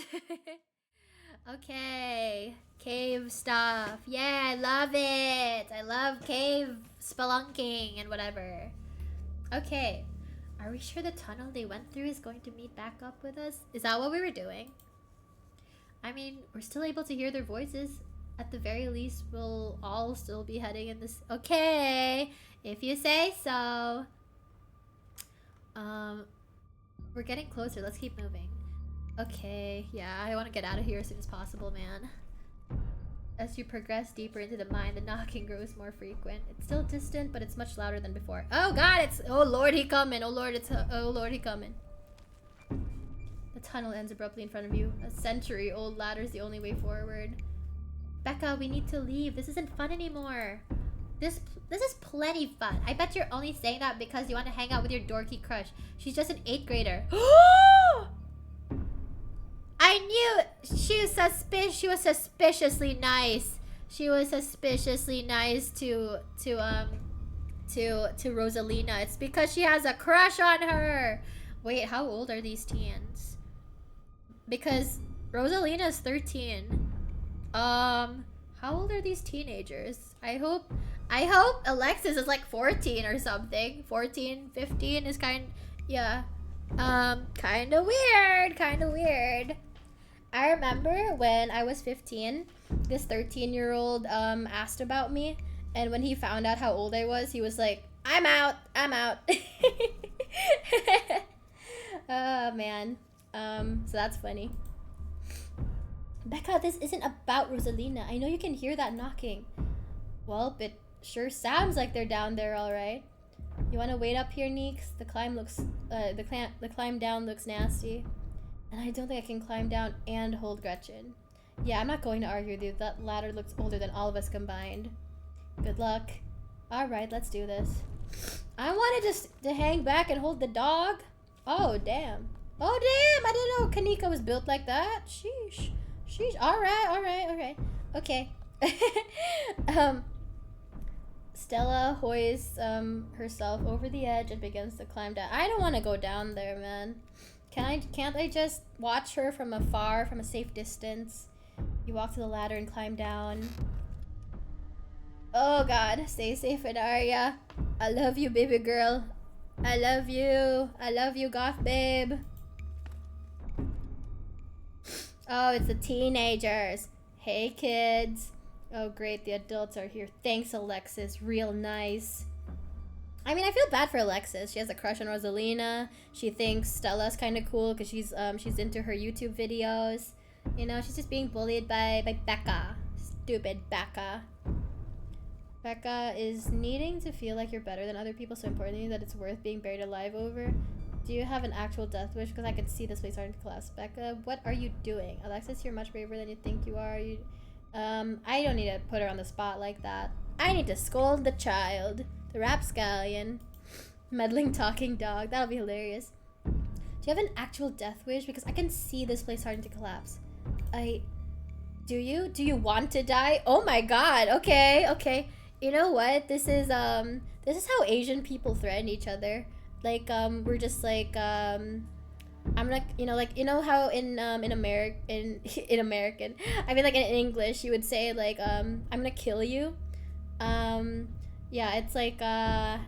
Okay. Cave stuff. Yeah, I love it. I love cave spelunking and whatever. Okay. Are we sure the tunnel they went through is going to meet back up with us? Is that what we were doing? I mean, we're still able to hear their voices. At the very least, we'll all still be heading in this. Okay, if you say so. We're getting closer. Let's keep moving. Okay, yeah, I want to get out of here as soon as possible, man. As you progress deeper into the mine, the knocking grows more frequent. It's still distant, but it's much louder than before. Oh god, it's... Oh lord, he coming. Oh lord, he coming. The tunnel ends abruptly in front of you. A century-old ladder's the only way forward. Becca, we need to leave. This isn't fun anymore. This is plenty fun. I bet you're only saying that because you want to hang out with your dorky crush. She's just an 8th grader. I knew she was suspiciously nice. She was suspiciously nice to Rosalina. It's because she has a crush on her. Wait, how old are these teens? Because Rosalina's 13. How old are these teenagers? I hope Alexis is like 14 or something. 14, 15 is yeah. Kind of weird. I remember when I was 15, this 13-year-old asked about me, and when he found out how old I was, he was like, I'm out. Oh man. So that's funny. Becca, this isn't about Rosalina. I know you can hear that knocking. Well, it sure sounds like they're down there, all right. You want to wait up here, Neeks? The climb down looks nasty, and I don't think I can climb down and hold Gretchen. Yeah, I'm not going to argue with you. That ladder looks older than all of us combined. Good luck. All right, let's do this. I wanted just to hang back and hold the dog. Oh damn. I didn't know Kanika was built like that. Sheesh. All right. Okay. Stella hoists herself over the edge and begins to climb down. I don't want to go down there, man. Can't I just watch her from afar, from a safe distance? You walk to the ladder and climb down. Oh god, stay safe, Adaria. I love you, baby girl. I love you, goth babe. Oh, it's the teenagers. Hey, kids. Oh, great. The adults are here. Thanks, Alexis. Real nice. I mean, I feel bad for Alexis. She has a crush on Rosalina. She thinks Stella's kind of cool because she's into her YouTube videos. You know, she's just being bullied by Becca. Stupid Becca. Becca is needing to feel like you're better than other people, so importantly that it's worth being buried alive over. Do you have an actual death wish? Because I can see this place starting to collapse. Becca, what are you doing? Alexis, you're much braver than you think you are. I don't need to put her on the spot like that. I need to scold the child. The rapscallion. Meddling talking dog. That'll be hilarious. Do you have an actual death wish? Because I can see this place starting to collapse. Do you? Do you want to die? Oh my god. Okay, okay. You know what? This is how Asian people threaten each other. Like, we're just like, I'm like, you know how in American, I mean, like, in English, you would say, like, I'm gonna kill you. Yeah, it's like I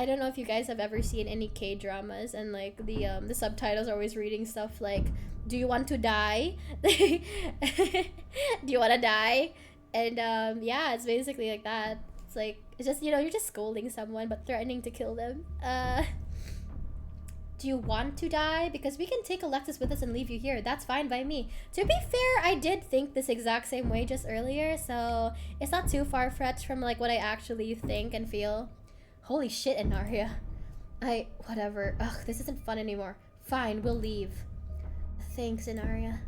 don't know if you guys have ever seen any K-dramas, and, like, the subtitles are always reading stuff like, do you want to die? Do you want to die? And, yeah, it's basically like that. It's like, it's just, you're just scolding someone, but threatening to kill them. Do you want to die? Because we can take Alexis with us and leave you here. That's fine by me. To be fair, I did think this exact same way just earlier, so it's not too far-fetched from, like, what I actually think and feel. Holy shit, Inaria. Whatever. Ugh, this isn't fun anymore. Fine, we'll leave. Thanks, Inaria.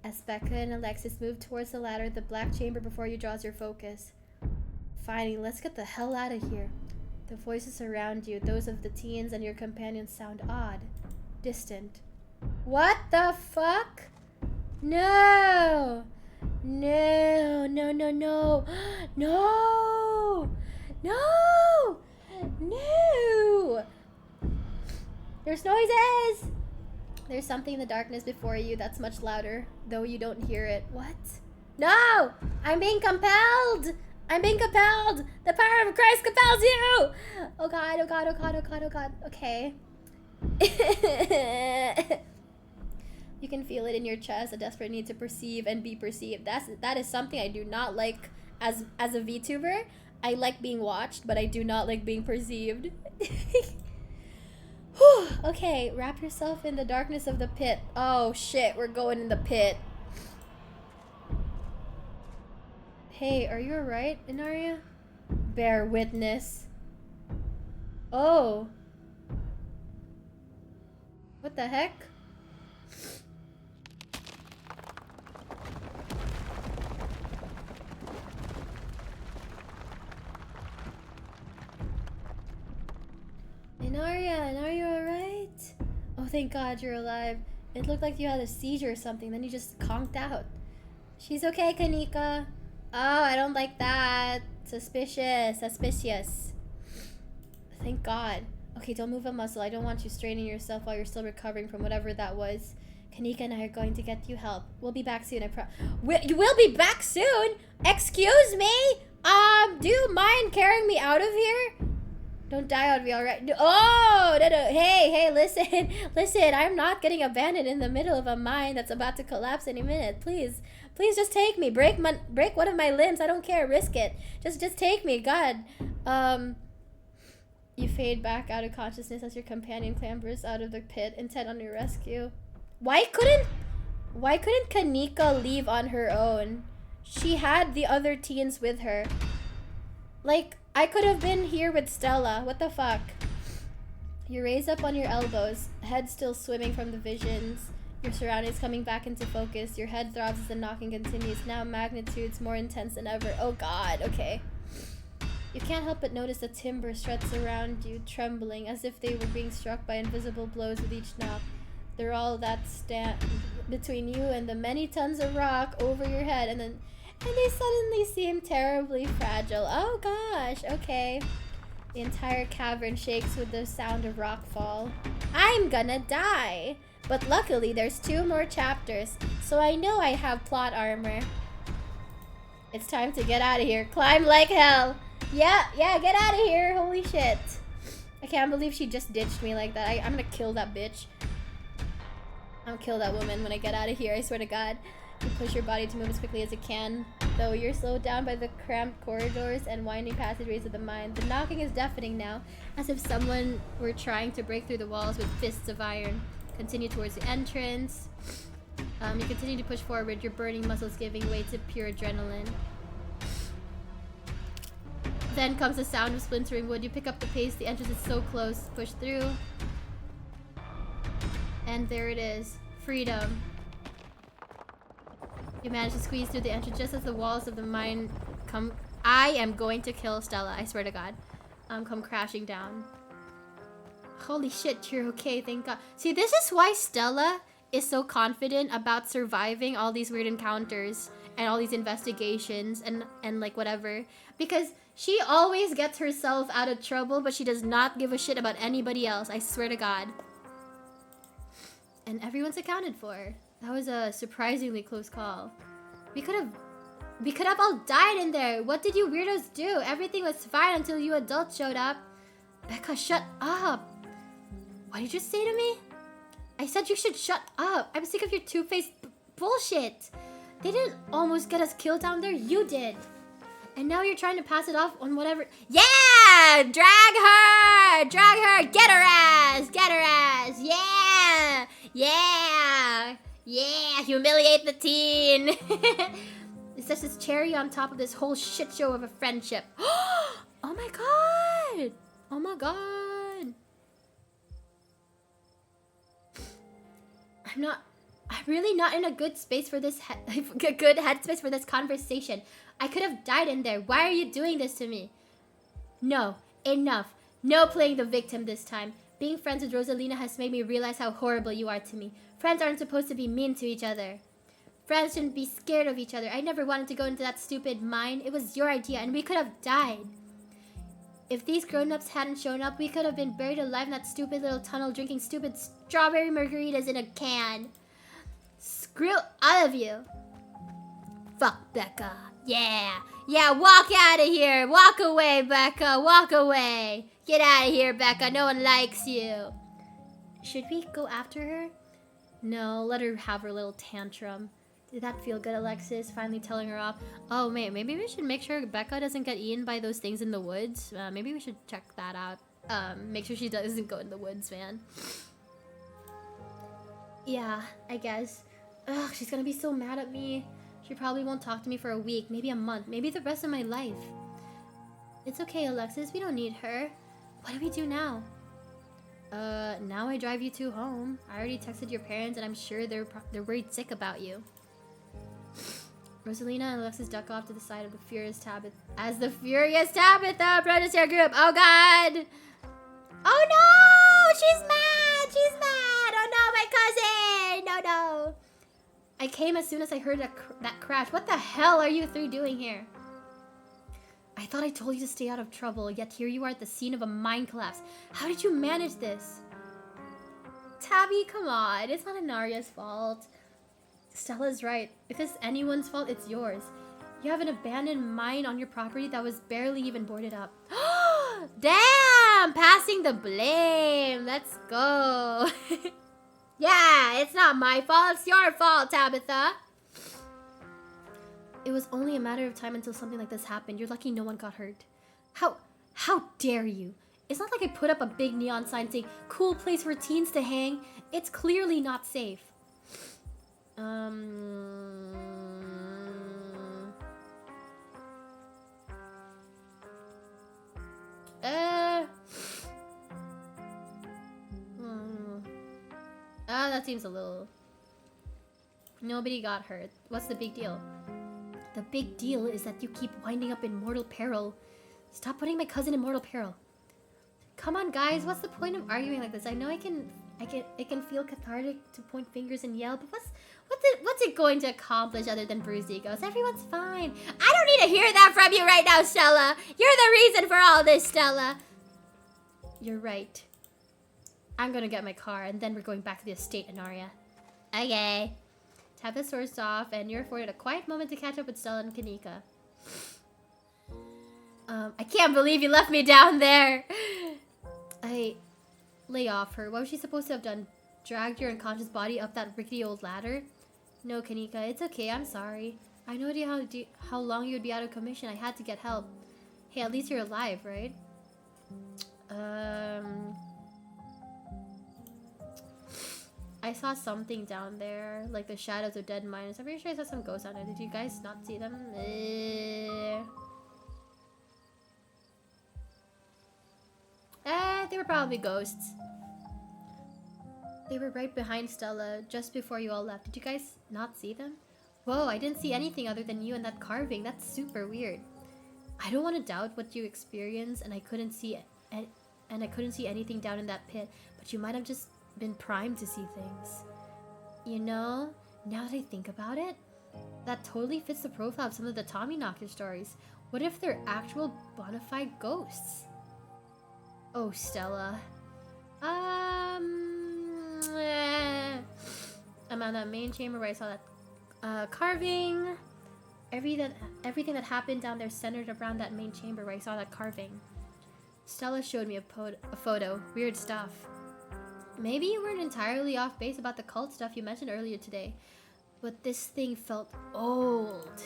As Becca and Alexis move towards the ladder, the black chamber before you draws your focus. Finally, let's get the hell out of here. The voices around you, those of the teens and your companions, sound odd, distant. What the fuck? No! No, no, no, no. No! No! No! There's noises! There's something in the darkness before you that's much louder, though you don't hear it. What? No! I'm being compelled! I'm being compelled! The power of Christ compels you! Oh god, oh god, oh god, oh god, oh god. Okay. You can feel it in your chest, a desperate need to perceive and be perceived. That is something I do not like as a VTuber. I like being watched, but I do not like being perceived. Whew. Okay, wrap yourself in the darkness of the pit. Oh shit, we're going in the pit. Hey, are you alright, Inaria? Bear witness. Oh. What the heck? Inaria, are you alright? Oh, thank God you're alive. It looked like you had a seizure or something, then you just conked out. She's okay, Kanika. Oh, I don't like that. Suspicious. Thank God. Okay, don't move a muscle. I don't want you straining yourself while you're still recovering from whatever that was. Kanika and I are going to get you help. We'll be back soon, You will be back soon? Excuse me? Do you mind carrying me out of here? Don't die, I'll be alright. Oh, no. Hey, listen, I'm not getting abandoned in the middle of a mine that's about to collapse any minute. Please just take me. Break one of my limbs. I don't care. Risk it. Just take me. God. You fade back out of consciousness as your companion clambers out of the pit, intent on your rescue. Why couldn't Kanika leave on her own? She had the other teens with her. Like, I could have been here with Stella. What the fuck? You raise up on your elbows, head still swimming from the visions. Your surroundings coming back into focus. Your head throbs as the knocking continues. Now magnitudes more intense than ever. Oh god, okay. You can't help but notice the timber shreds around you, trembling, as if they were being struck by invisible blows with each knock. They're all that stand between you and the many tons of rock over your head, and they suddenly seem terribly fragile. Oh gosh, okay. The entire cavern shakes with the sound of rockfall. I'm gonna die! But luckily, there's 2 more chapters, so I know I have plot armor. It's time to get out of here. Climb like hell! Yeah, get out of here! Holy shit. I can't believe she just ditched me like that. I'm gonna kill that bitch. I'll kill that woman when I get out of here, I swear to God. You push your body to move as quickly as it can, though you're slowed down by the cramped corridors and winding passageways of the mine. The knocking is deafening now, as if someone were trying to break through the walls with fists of iron. Continue towards the entrance. You continue to push forward, your burning muscles giving way to pure adrenaline. Then comes the sound of splintering wood. You pick up the pace, the entrance is so close. Push through. And there it is. Freedom. You manage to squeeze through the entrance just as the walls of the mine come... I am going to kill Stella, I swear to God. Come crashing down. Holy shit, you're okay, thank God. See, this is why Stella is so confident about surviving all these weird encounters and all these investigations and like whatever. Because she always gets herself out of trouble, but she does not give a shit about anybody else, I swear to God. And everyone's accounted for. That was a surprisingly close call. We could have all died in there. What did you weirdos do? Everything was fine until you adults showed up. Becca, shut up. What did you say to me? I said you should shut up. I'm sick of your two-faced bullshit. They didn't almost get us killed down there. You did. And now you're trying to pass it off on whatever... Yeah! Drag her! Drag her! Get her ass! Get her ass! Yeah! Yeah! Yeah! Humiliate the teen! It's just this cherry on top of this whole shit show of a friendship. Oh my God! Oh my God! I'm really not in a good space for this good headspace for this conversation. I could have died in there. Why are you doing this to me? No, enough. No playing the victim this time. Being friends with Rosalina has made me realize how horrible you are to me. Friends aren't supposed to be mean to each other. Friends shouldn't be scared of each other. I never wanted to go into that stupid mine. It was your idea and we could have died. If these grown-ups hadn't shown up, we could have been buried alive in that stupid little tunnel drinking stupid strawberry margaritas in a can. Screw all of you. Fuck Becca. Yeah. Yeah, walk out of here. Walk away, Becca. Walk away. Get out of here, Becca. No one likes you. Should we go after her? No, let her have her little tantrum. Did that feel good, Alexis? Finally telling her off. Oh, man, maybe we should make sure Becca doesn't get eaten by those things in the woods. Maybe we should check that out. Make sure she doesn't go in the woods, man. Yeah, I guess. Ugh, she's gonna be so mad at me. She probably won't talk to me for a week, maybe a month, maybe the rest of my life. It's okay, Alexis. We don't need her. What do we do now? Now I drive you two home. I already texted your parents, and I'm sure they're worried sick about you. Rosalina and Alexis duck off to the side of the Furious Tabitha as the Furious Tabitha approaches their group. Oh God! Oh no! She's mad! She's mad! Oh no, my cousin! No, no! I came as soon as I heard that crash. What the hell are you three doing here? I thought I told you to stay out of trouble, yet here you are at the scene of a mine collapse. How did you manage this? Tabby, come on. It's not Anaria's fault. Stella's right. If it's anyone's fault, it's yours. You have an abandoned mine on your property that was barely even boarded up. Damn! Passing the blame. Let's go. Yeah, it's not my fault. It's your fault, Tabitha. It was only a matter of time until something like this happened. You're lucky no one got hurt. How dare you? It's not like I put up a big neon sign saying, cool place for teens to hang. It's clearly not safe. That seems a little... Nobody got hurt. What's the big deal? The big deal is that you keep winding up in mortal peril. Stop putting my cousin in mortal peril. Come on, guys. What's the point of arguing like this? I know it can feel cathartic to point fingers and yell, but what's it going to accomplish other than bruised egos? Everyone's fine. I don't need to hear that from you right now, Stella. You're the reason for all this, Stella. You're right. I'm gonna get my car, and then we're going back to the estate, Anaria. Okay. Tap the swords off, and you're afforded a quiet moment to catch up with Stella and Kanika. I can't believe you left me down there. Lay off her. What was she supposed to have done? dragged your unconscious body up that rickety old ladder? No, Kanika, it's okay, I'm sorry. I had no idea how long you would be out of commission. I had to get help. Hey, at least you're alive, right? I saw something down there, like the shadows of dead miners. I'm pretty sure I saw some ghosts down there. Did you guys not see them? They were probably ghosts. They were right behind Stella, just before you all left. Did you guys not see them? Whoa, I didn't see anything other than you and that carving. That's super weird. I don't want to doubt what you experienced, and I couldn't see anything down in that pit, but you might have just been primed to see things. You know, now that I think about it, that totally fits the profile of some of the Tommyknocker stories. What if they're actual bona fide ghosts? Oh, Stella. I'm on that main chamber where I saw that carving. Everything that happened down there centered around that main chamber where I saw that carving. Stella showed me a photo. Weird stuff. Maybe you weren't entirely off base about the cult stuff you mentioned earlier today, but this thing felt old.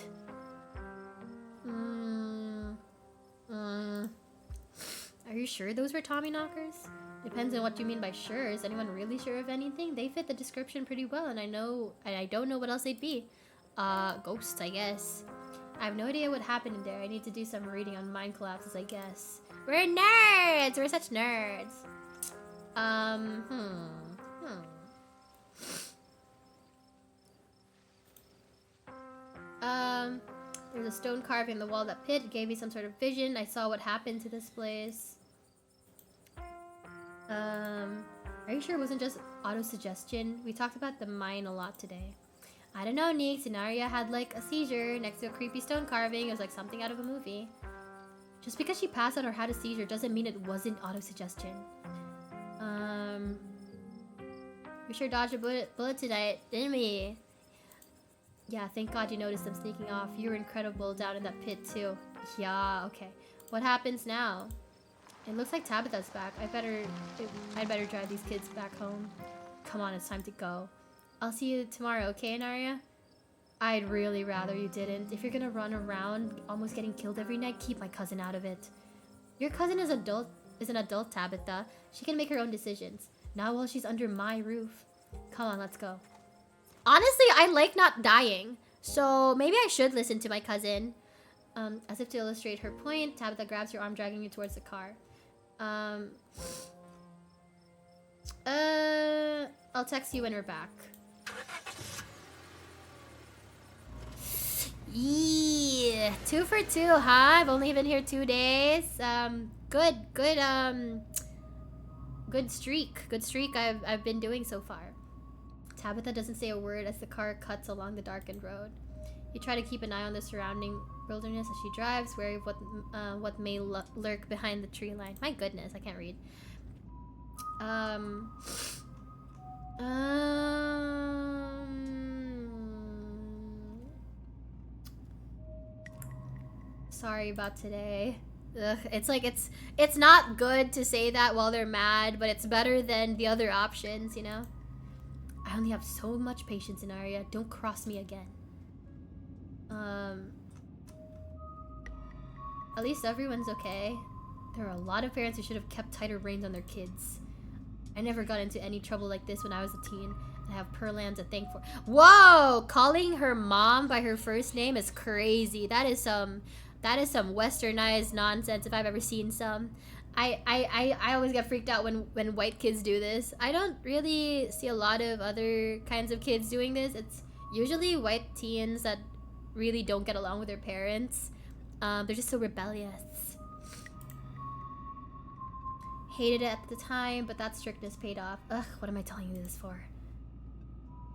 Are you sure those were Tommyknockers? Depends on what you mean by sure. Is anyone really sure of anything? They fit the description pretty well, and I don't know what else they'd be. Ghosts, I guess. I have no idea what happened in there. I need to do some reading on mind collapses, I guess. We're nerds! We're such nerds. There's a stone carving in the wall of that pit. It gave me some sort of vision. I saw what happened to this place. Are you sure it wasn't just auto-suggestion? We talked about the mine a lot today. I don't know, Nick. Scenaria had like a seizure next to a creepy stone carving. It was like something out of a movie. Just because she passed out or had a seizure doesn't mean it wasn't auto-suggestion. We sure dodged a bullet tonight, didn't we? Yeah, thank God you noticed them sneaking off. You were incredible down in that pit too. Yeah, okay. What happens now? It looks like Tabitha's back. I'd better drive these kids back home. Come on, it's time to go. I'll see you tomorrow, okay, Naria? I'd really rather you didn't. If you're gonna run around almost getting killed every night, keep my cousin out of it. Your cousin is an adult, Tabitha. She can make her own decisions. Not while she's under my roof. Come on, let's go. Honestly, I like not dying, so maybe I should listen to my cousin. As if to illustrate her point, Tabitha grabs your arm, dragging you towards the car. I'll text you when we're back. Yeah, 2 for 2, huh? I've only been here 2 days. Good streak. Good streak I've been doing so far. Tabitha doesn't say a word as the car cuts along the darkened road. You try to keep an eye on the surrounding wilderness as she drives, wary of what may lurk behind the tree line. My goodness, I can't read. Sorry about today. Ugh, it's like it's not good to say that while they're mad, but it's better than the other options, you know? I only have so much patience in Arya. Don't cross me again. At least everyone's okay. There are a lot of parents who should have kept tighter reins on their kids. I never got into any trouble like this when I was a teen, and I have Perlan to thank for. Whoa! Calling her mom by her first name is crazy. That is some westernized nonsense if I've ever seen some. I always get freaked out when white kids do this. I don't really see a lot of other kinds of kids doing this. It's usually white teens that really don't get along with their parents. They're just so rebellious. Hated it at the time, but that strictness paid off. Ugh, what am I telling you this for?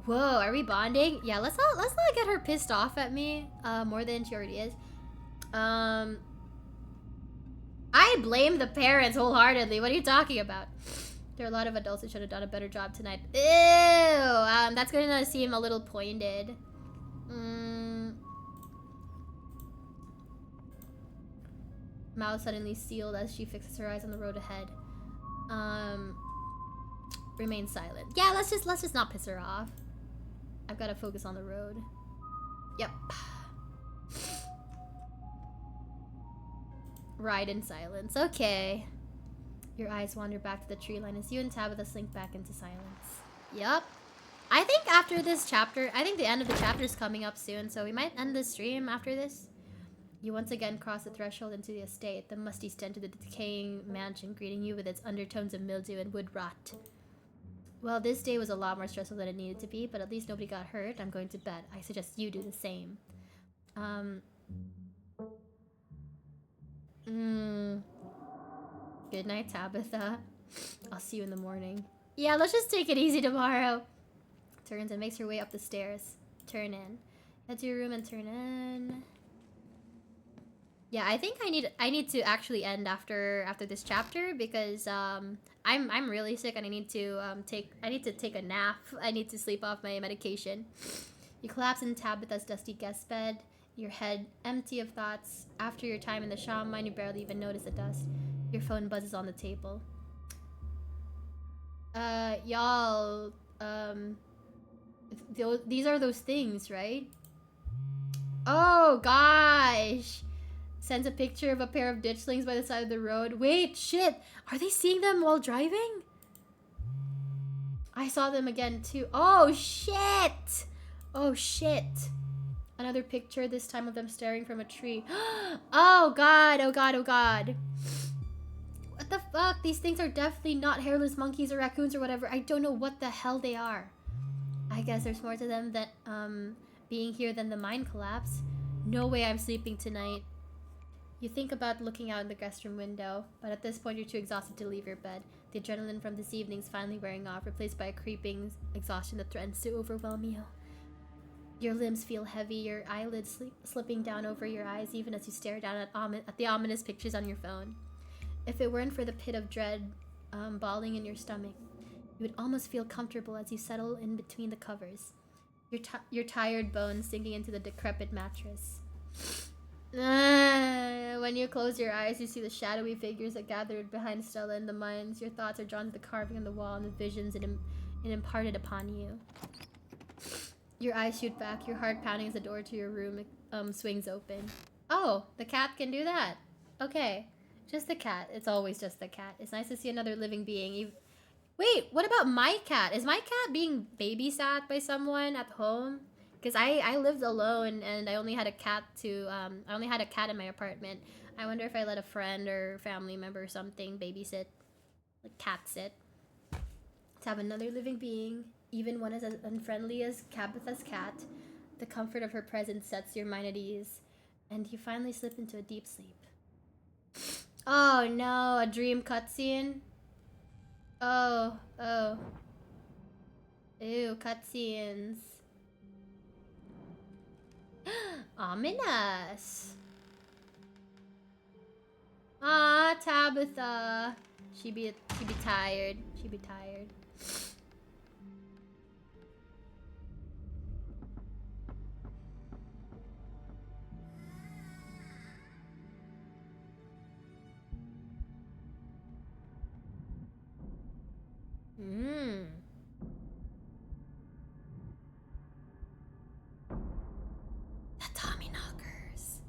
Whoa, are we bonding? Yeah, let's not get her pissed off at me more than she already is. I blame the parents wholeheartedly. What are you talking about? There are a lot of adults who should have done a better job tonight. Ew! That's gonna seem a little pointed. Mouth suddenly sealed as she fixes her eyes on the road ahead. Remain silent. Yeah, let's just not piss her off. I've got to focus on the road. Yep. Ride in silence. Okay. Your eyes wander back to the tree line as you and Tabitha slink back into silence. Yep. I think after this chapter, I think the end of the chapter is coming up soon, so we might end the stream after this. You once again cross the threshold into the estate, the musty stench of the decaying mansion greeting you with its undertones of mildew and wood rot. Well, this day was a lot more stressful than it needed to be, but at least nobody got hurt. I'm going to bed. I suggest you do the same. Good night, Tabitha. I'll see you in the morning. Yeah, let's just take it easy tomorrow. Turns and makes her way up the stairs. Turn in. Head to your room and turn in. Yeah, I think I need to actually end after this chapter because I'm really sick and I need to take a nap. I need to sleep off my medication. You collapse in Tabitha's dusty guest bed, your head empty of thoughts. After your time in the shaman mine, you barely even notice the dust. Your phone buzzes on the table. Y'all, these are those things, right? Oh gosh. Sends a picture of a pair of ditchlings by the side of the road. Wait, shit. Are they seeing them while driving? I saw them again too. Oh shit. Oh shit. Another picture, this time of them staring from a tree. Oh god, oh god, oh god. What the fuck? These things are definitely not hairless monkeys or raccoons or whatever. I don't know what the hell they are. I guess there's more to them than being here than the mine collapse. No way I'm sleeping tonight. You think about looking out in the guest room window, but at this point you're too exhausted to leave your bed. The adrenaline from this evening's finally wearing off, replaced by a creeping exhaustion that threatens to overwhelm you. Your limbs feel heavy, your eyelids slipping down over your eyes even as you stare down at the ominous pictures on your phone. If it weren't for the pit of dread balling in your stomach, you would almost feel comfortable as you settle in between the covers. Your tired bones sinking into the decrepit mattress. When you close your eyes, you see the shadowy figures that gathered behind Stella in the mines. Your thoughts are drawn to the carving on the wall and the visions it imparted upon you. Your eyes shoot back, your heart pounding as the door to your room swings open. Oh, the cat can do that. Okay, just the cat. It's always just the cat. It's nice to see another living being. Wait, what about my cat? Is my cat being babysat by someone at home? Because I lived alone and I only had a cat in my apartment. I wonder if I let a friend or family member or something babysit, like cat sit. To have another living being, even one as unfriendly as Tabitha's cat, the comfort of her presence sets your mind at ease, and you finally slip into a deep sleep. Oh no, a dream cutscene? Oh. Ew, cutscenes. Ominous. Ah, Tabitha. She'd be tired. She'd be tired. The Tommy Knockers.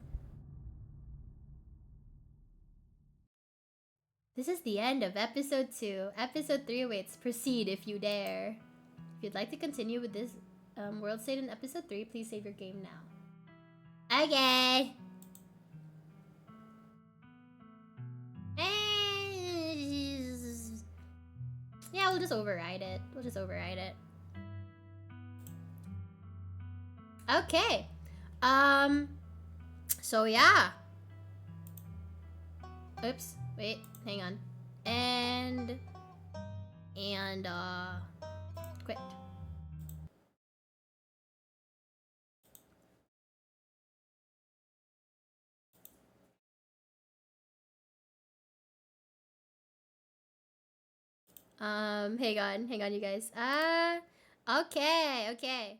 This is the end of episode 2. Episode 3 awaits. Proceed if you dare. If you'd like to continue with this world state in episode 3, please save your game now. Okay. Yeah, we'll just override it. Okay. So yeah. Oops. Wait. Hang on. And quit. Hang on, you guys. Okay.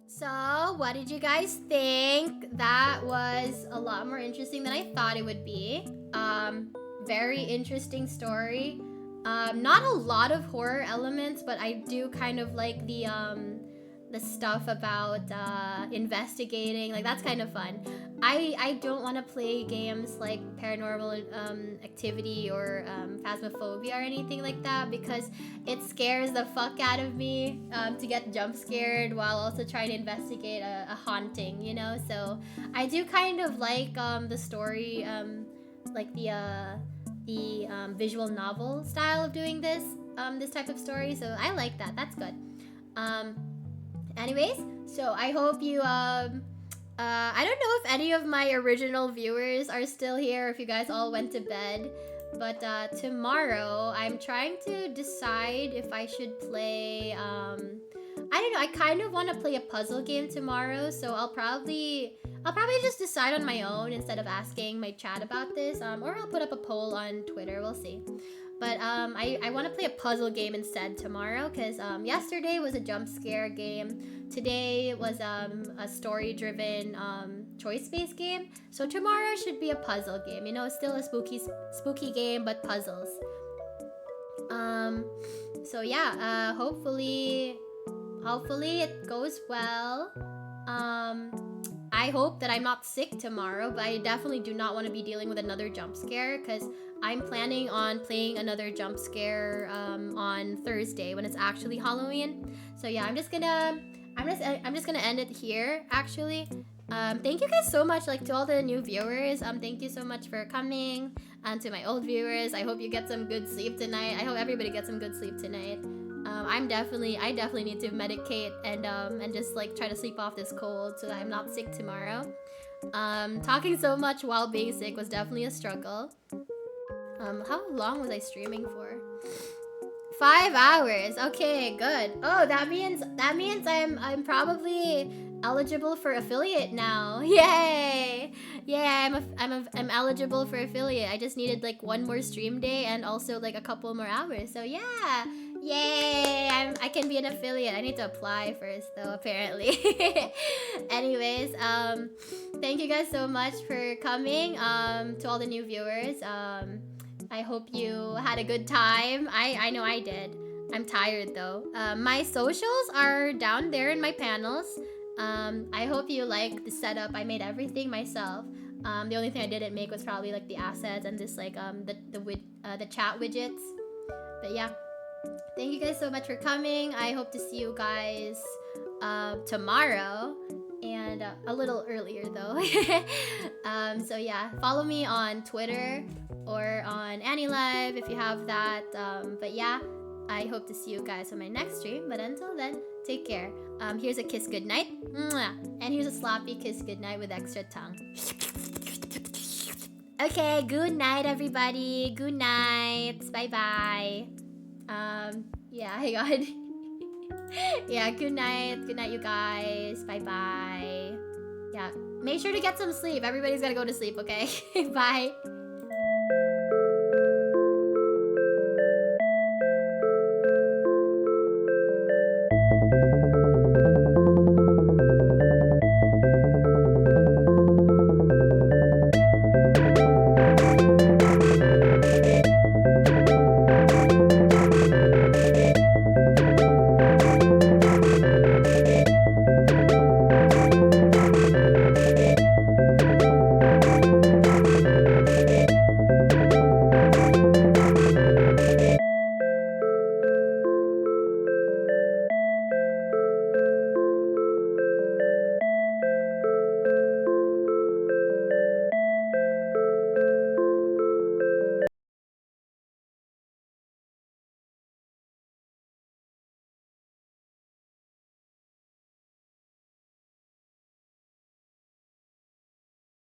So, what did you guys think? That was a lot more interesting than I thought it would be. Very interesting story. Not a lot of horror elements, but I do kind of like the stuff about investigating. Like, that's kind of fun. I don't want to play games like Paranormal Activity or Phasmophobia or anything like that, because it scares the fuck out of me to get jump scared while also trying to investigate a haunting, you know? So I do kind of like the story, like the visual novel style of doing this type of story. So I like that. That's good. Anyways, so I hope you I don't know if any of my original viewers are still here, if you guys all went to bed, but tomorrow I'm trying to decide if I should play I don't know, I kind of want to play a puzzle game tomorrow, so I'll probably just decide on my own instead of asking my chat about this, or I'll put up a poll on Twitter, we'll see. But I want to play a puzzle game instead tomorrow, because yesterday was a jump scare game. Today was a story-driven choice-based game. So tomorrow should be a puzzle game. You know, still a spooky game, but puzzles. So yeah, hopefully it goes well. I hope that I'm not sick tomorrow, but I definitely do not want to be dealing with another jump scare, because I'm planning on playing another jump scare on Thursday when it's actually Halloween. So yeah, I'm just gonna end it here actually. Thank you guys so much, like, to all the new viewers. Thank you so much for coming, and to my old viewers, I hope you get some good sleep tonight. I hope everybody gets some good sleep tonight. I definitely need to medicate and just like try to sleep off this cold so that I'm not sick tomorrow. Talking so much while being sick was definitely a struggle. How long was I streaming for? 5 hours. Okay, good. Oh, that means I'm probably eligible for affiliate now. Yay! Yeah, I'm eligible for affiliate. I just needed like one more stream day and also like a couple more hours. So yeah. Yay! I can be an affiliate. I need to apply first though, apparently. Anyways, thank you guys so much for coming. To all the new viewers. I hope you had a good time. I know I did. I'm tired though. My socials are down there in my panels. I hope you like the setup. I made everything myself. The only thing I didn't make was probably like the assets and this like the chat widgets. But yeah. Thank you guys so much for coming. I hope to see you guys tomorrow, and a little earlier though. So yeah, follow me on Twitter or on AnnieLive if you have that. But yeah, I hope to see you guys on my next stream. But until then, take care. Here's a kiss goodnight. And here's a sloppy kiss goodnight with extra tongue. Okay, good night everybody. Good night. Bye-bye. Yeah, hang on. Yeah, good night. Good night, you guys. Bye-bye. Yeah, make sure to get some sleep. Everybody's gotta go to sleep, okay? Bye.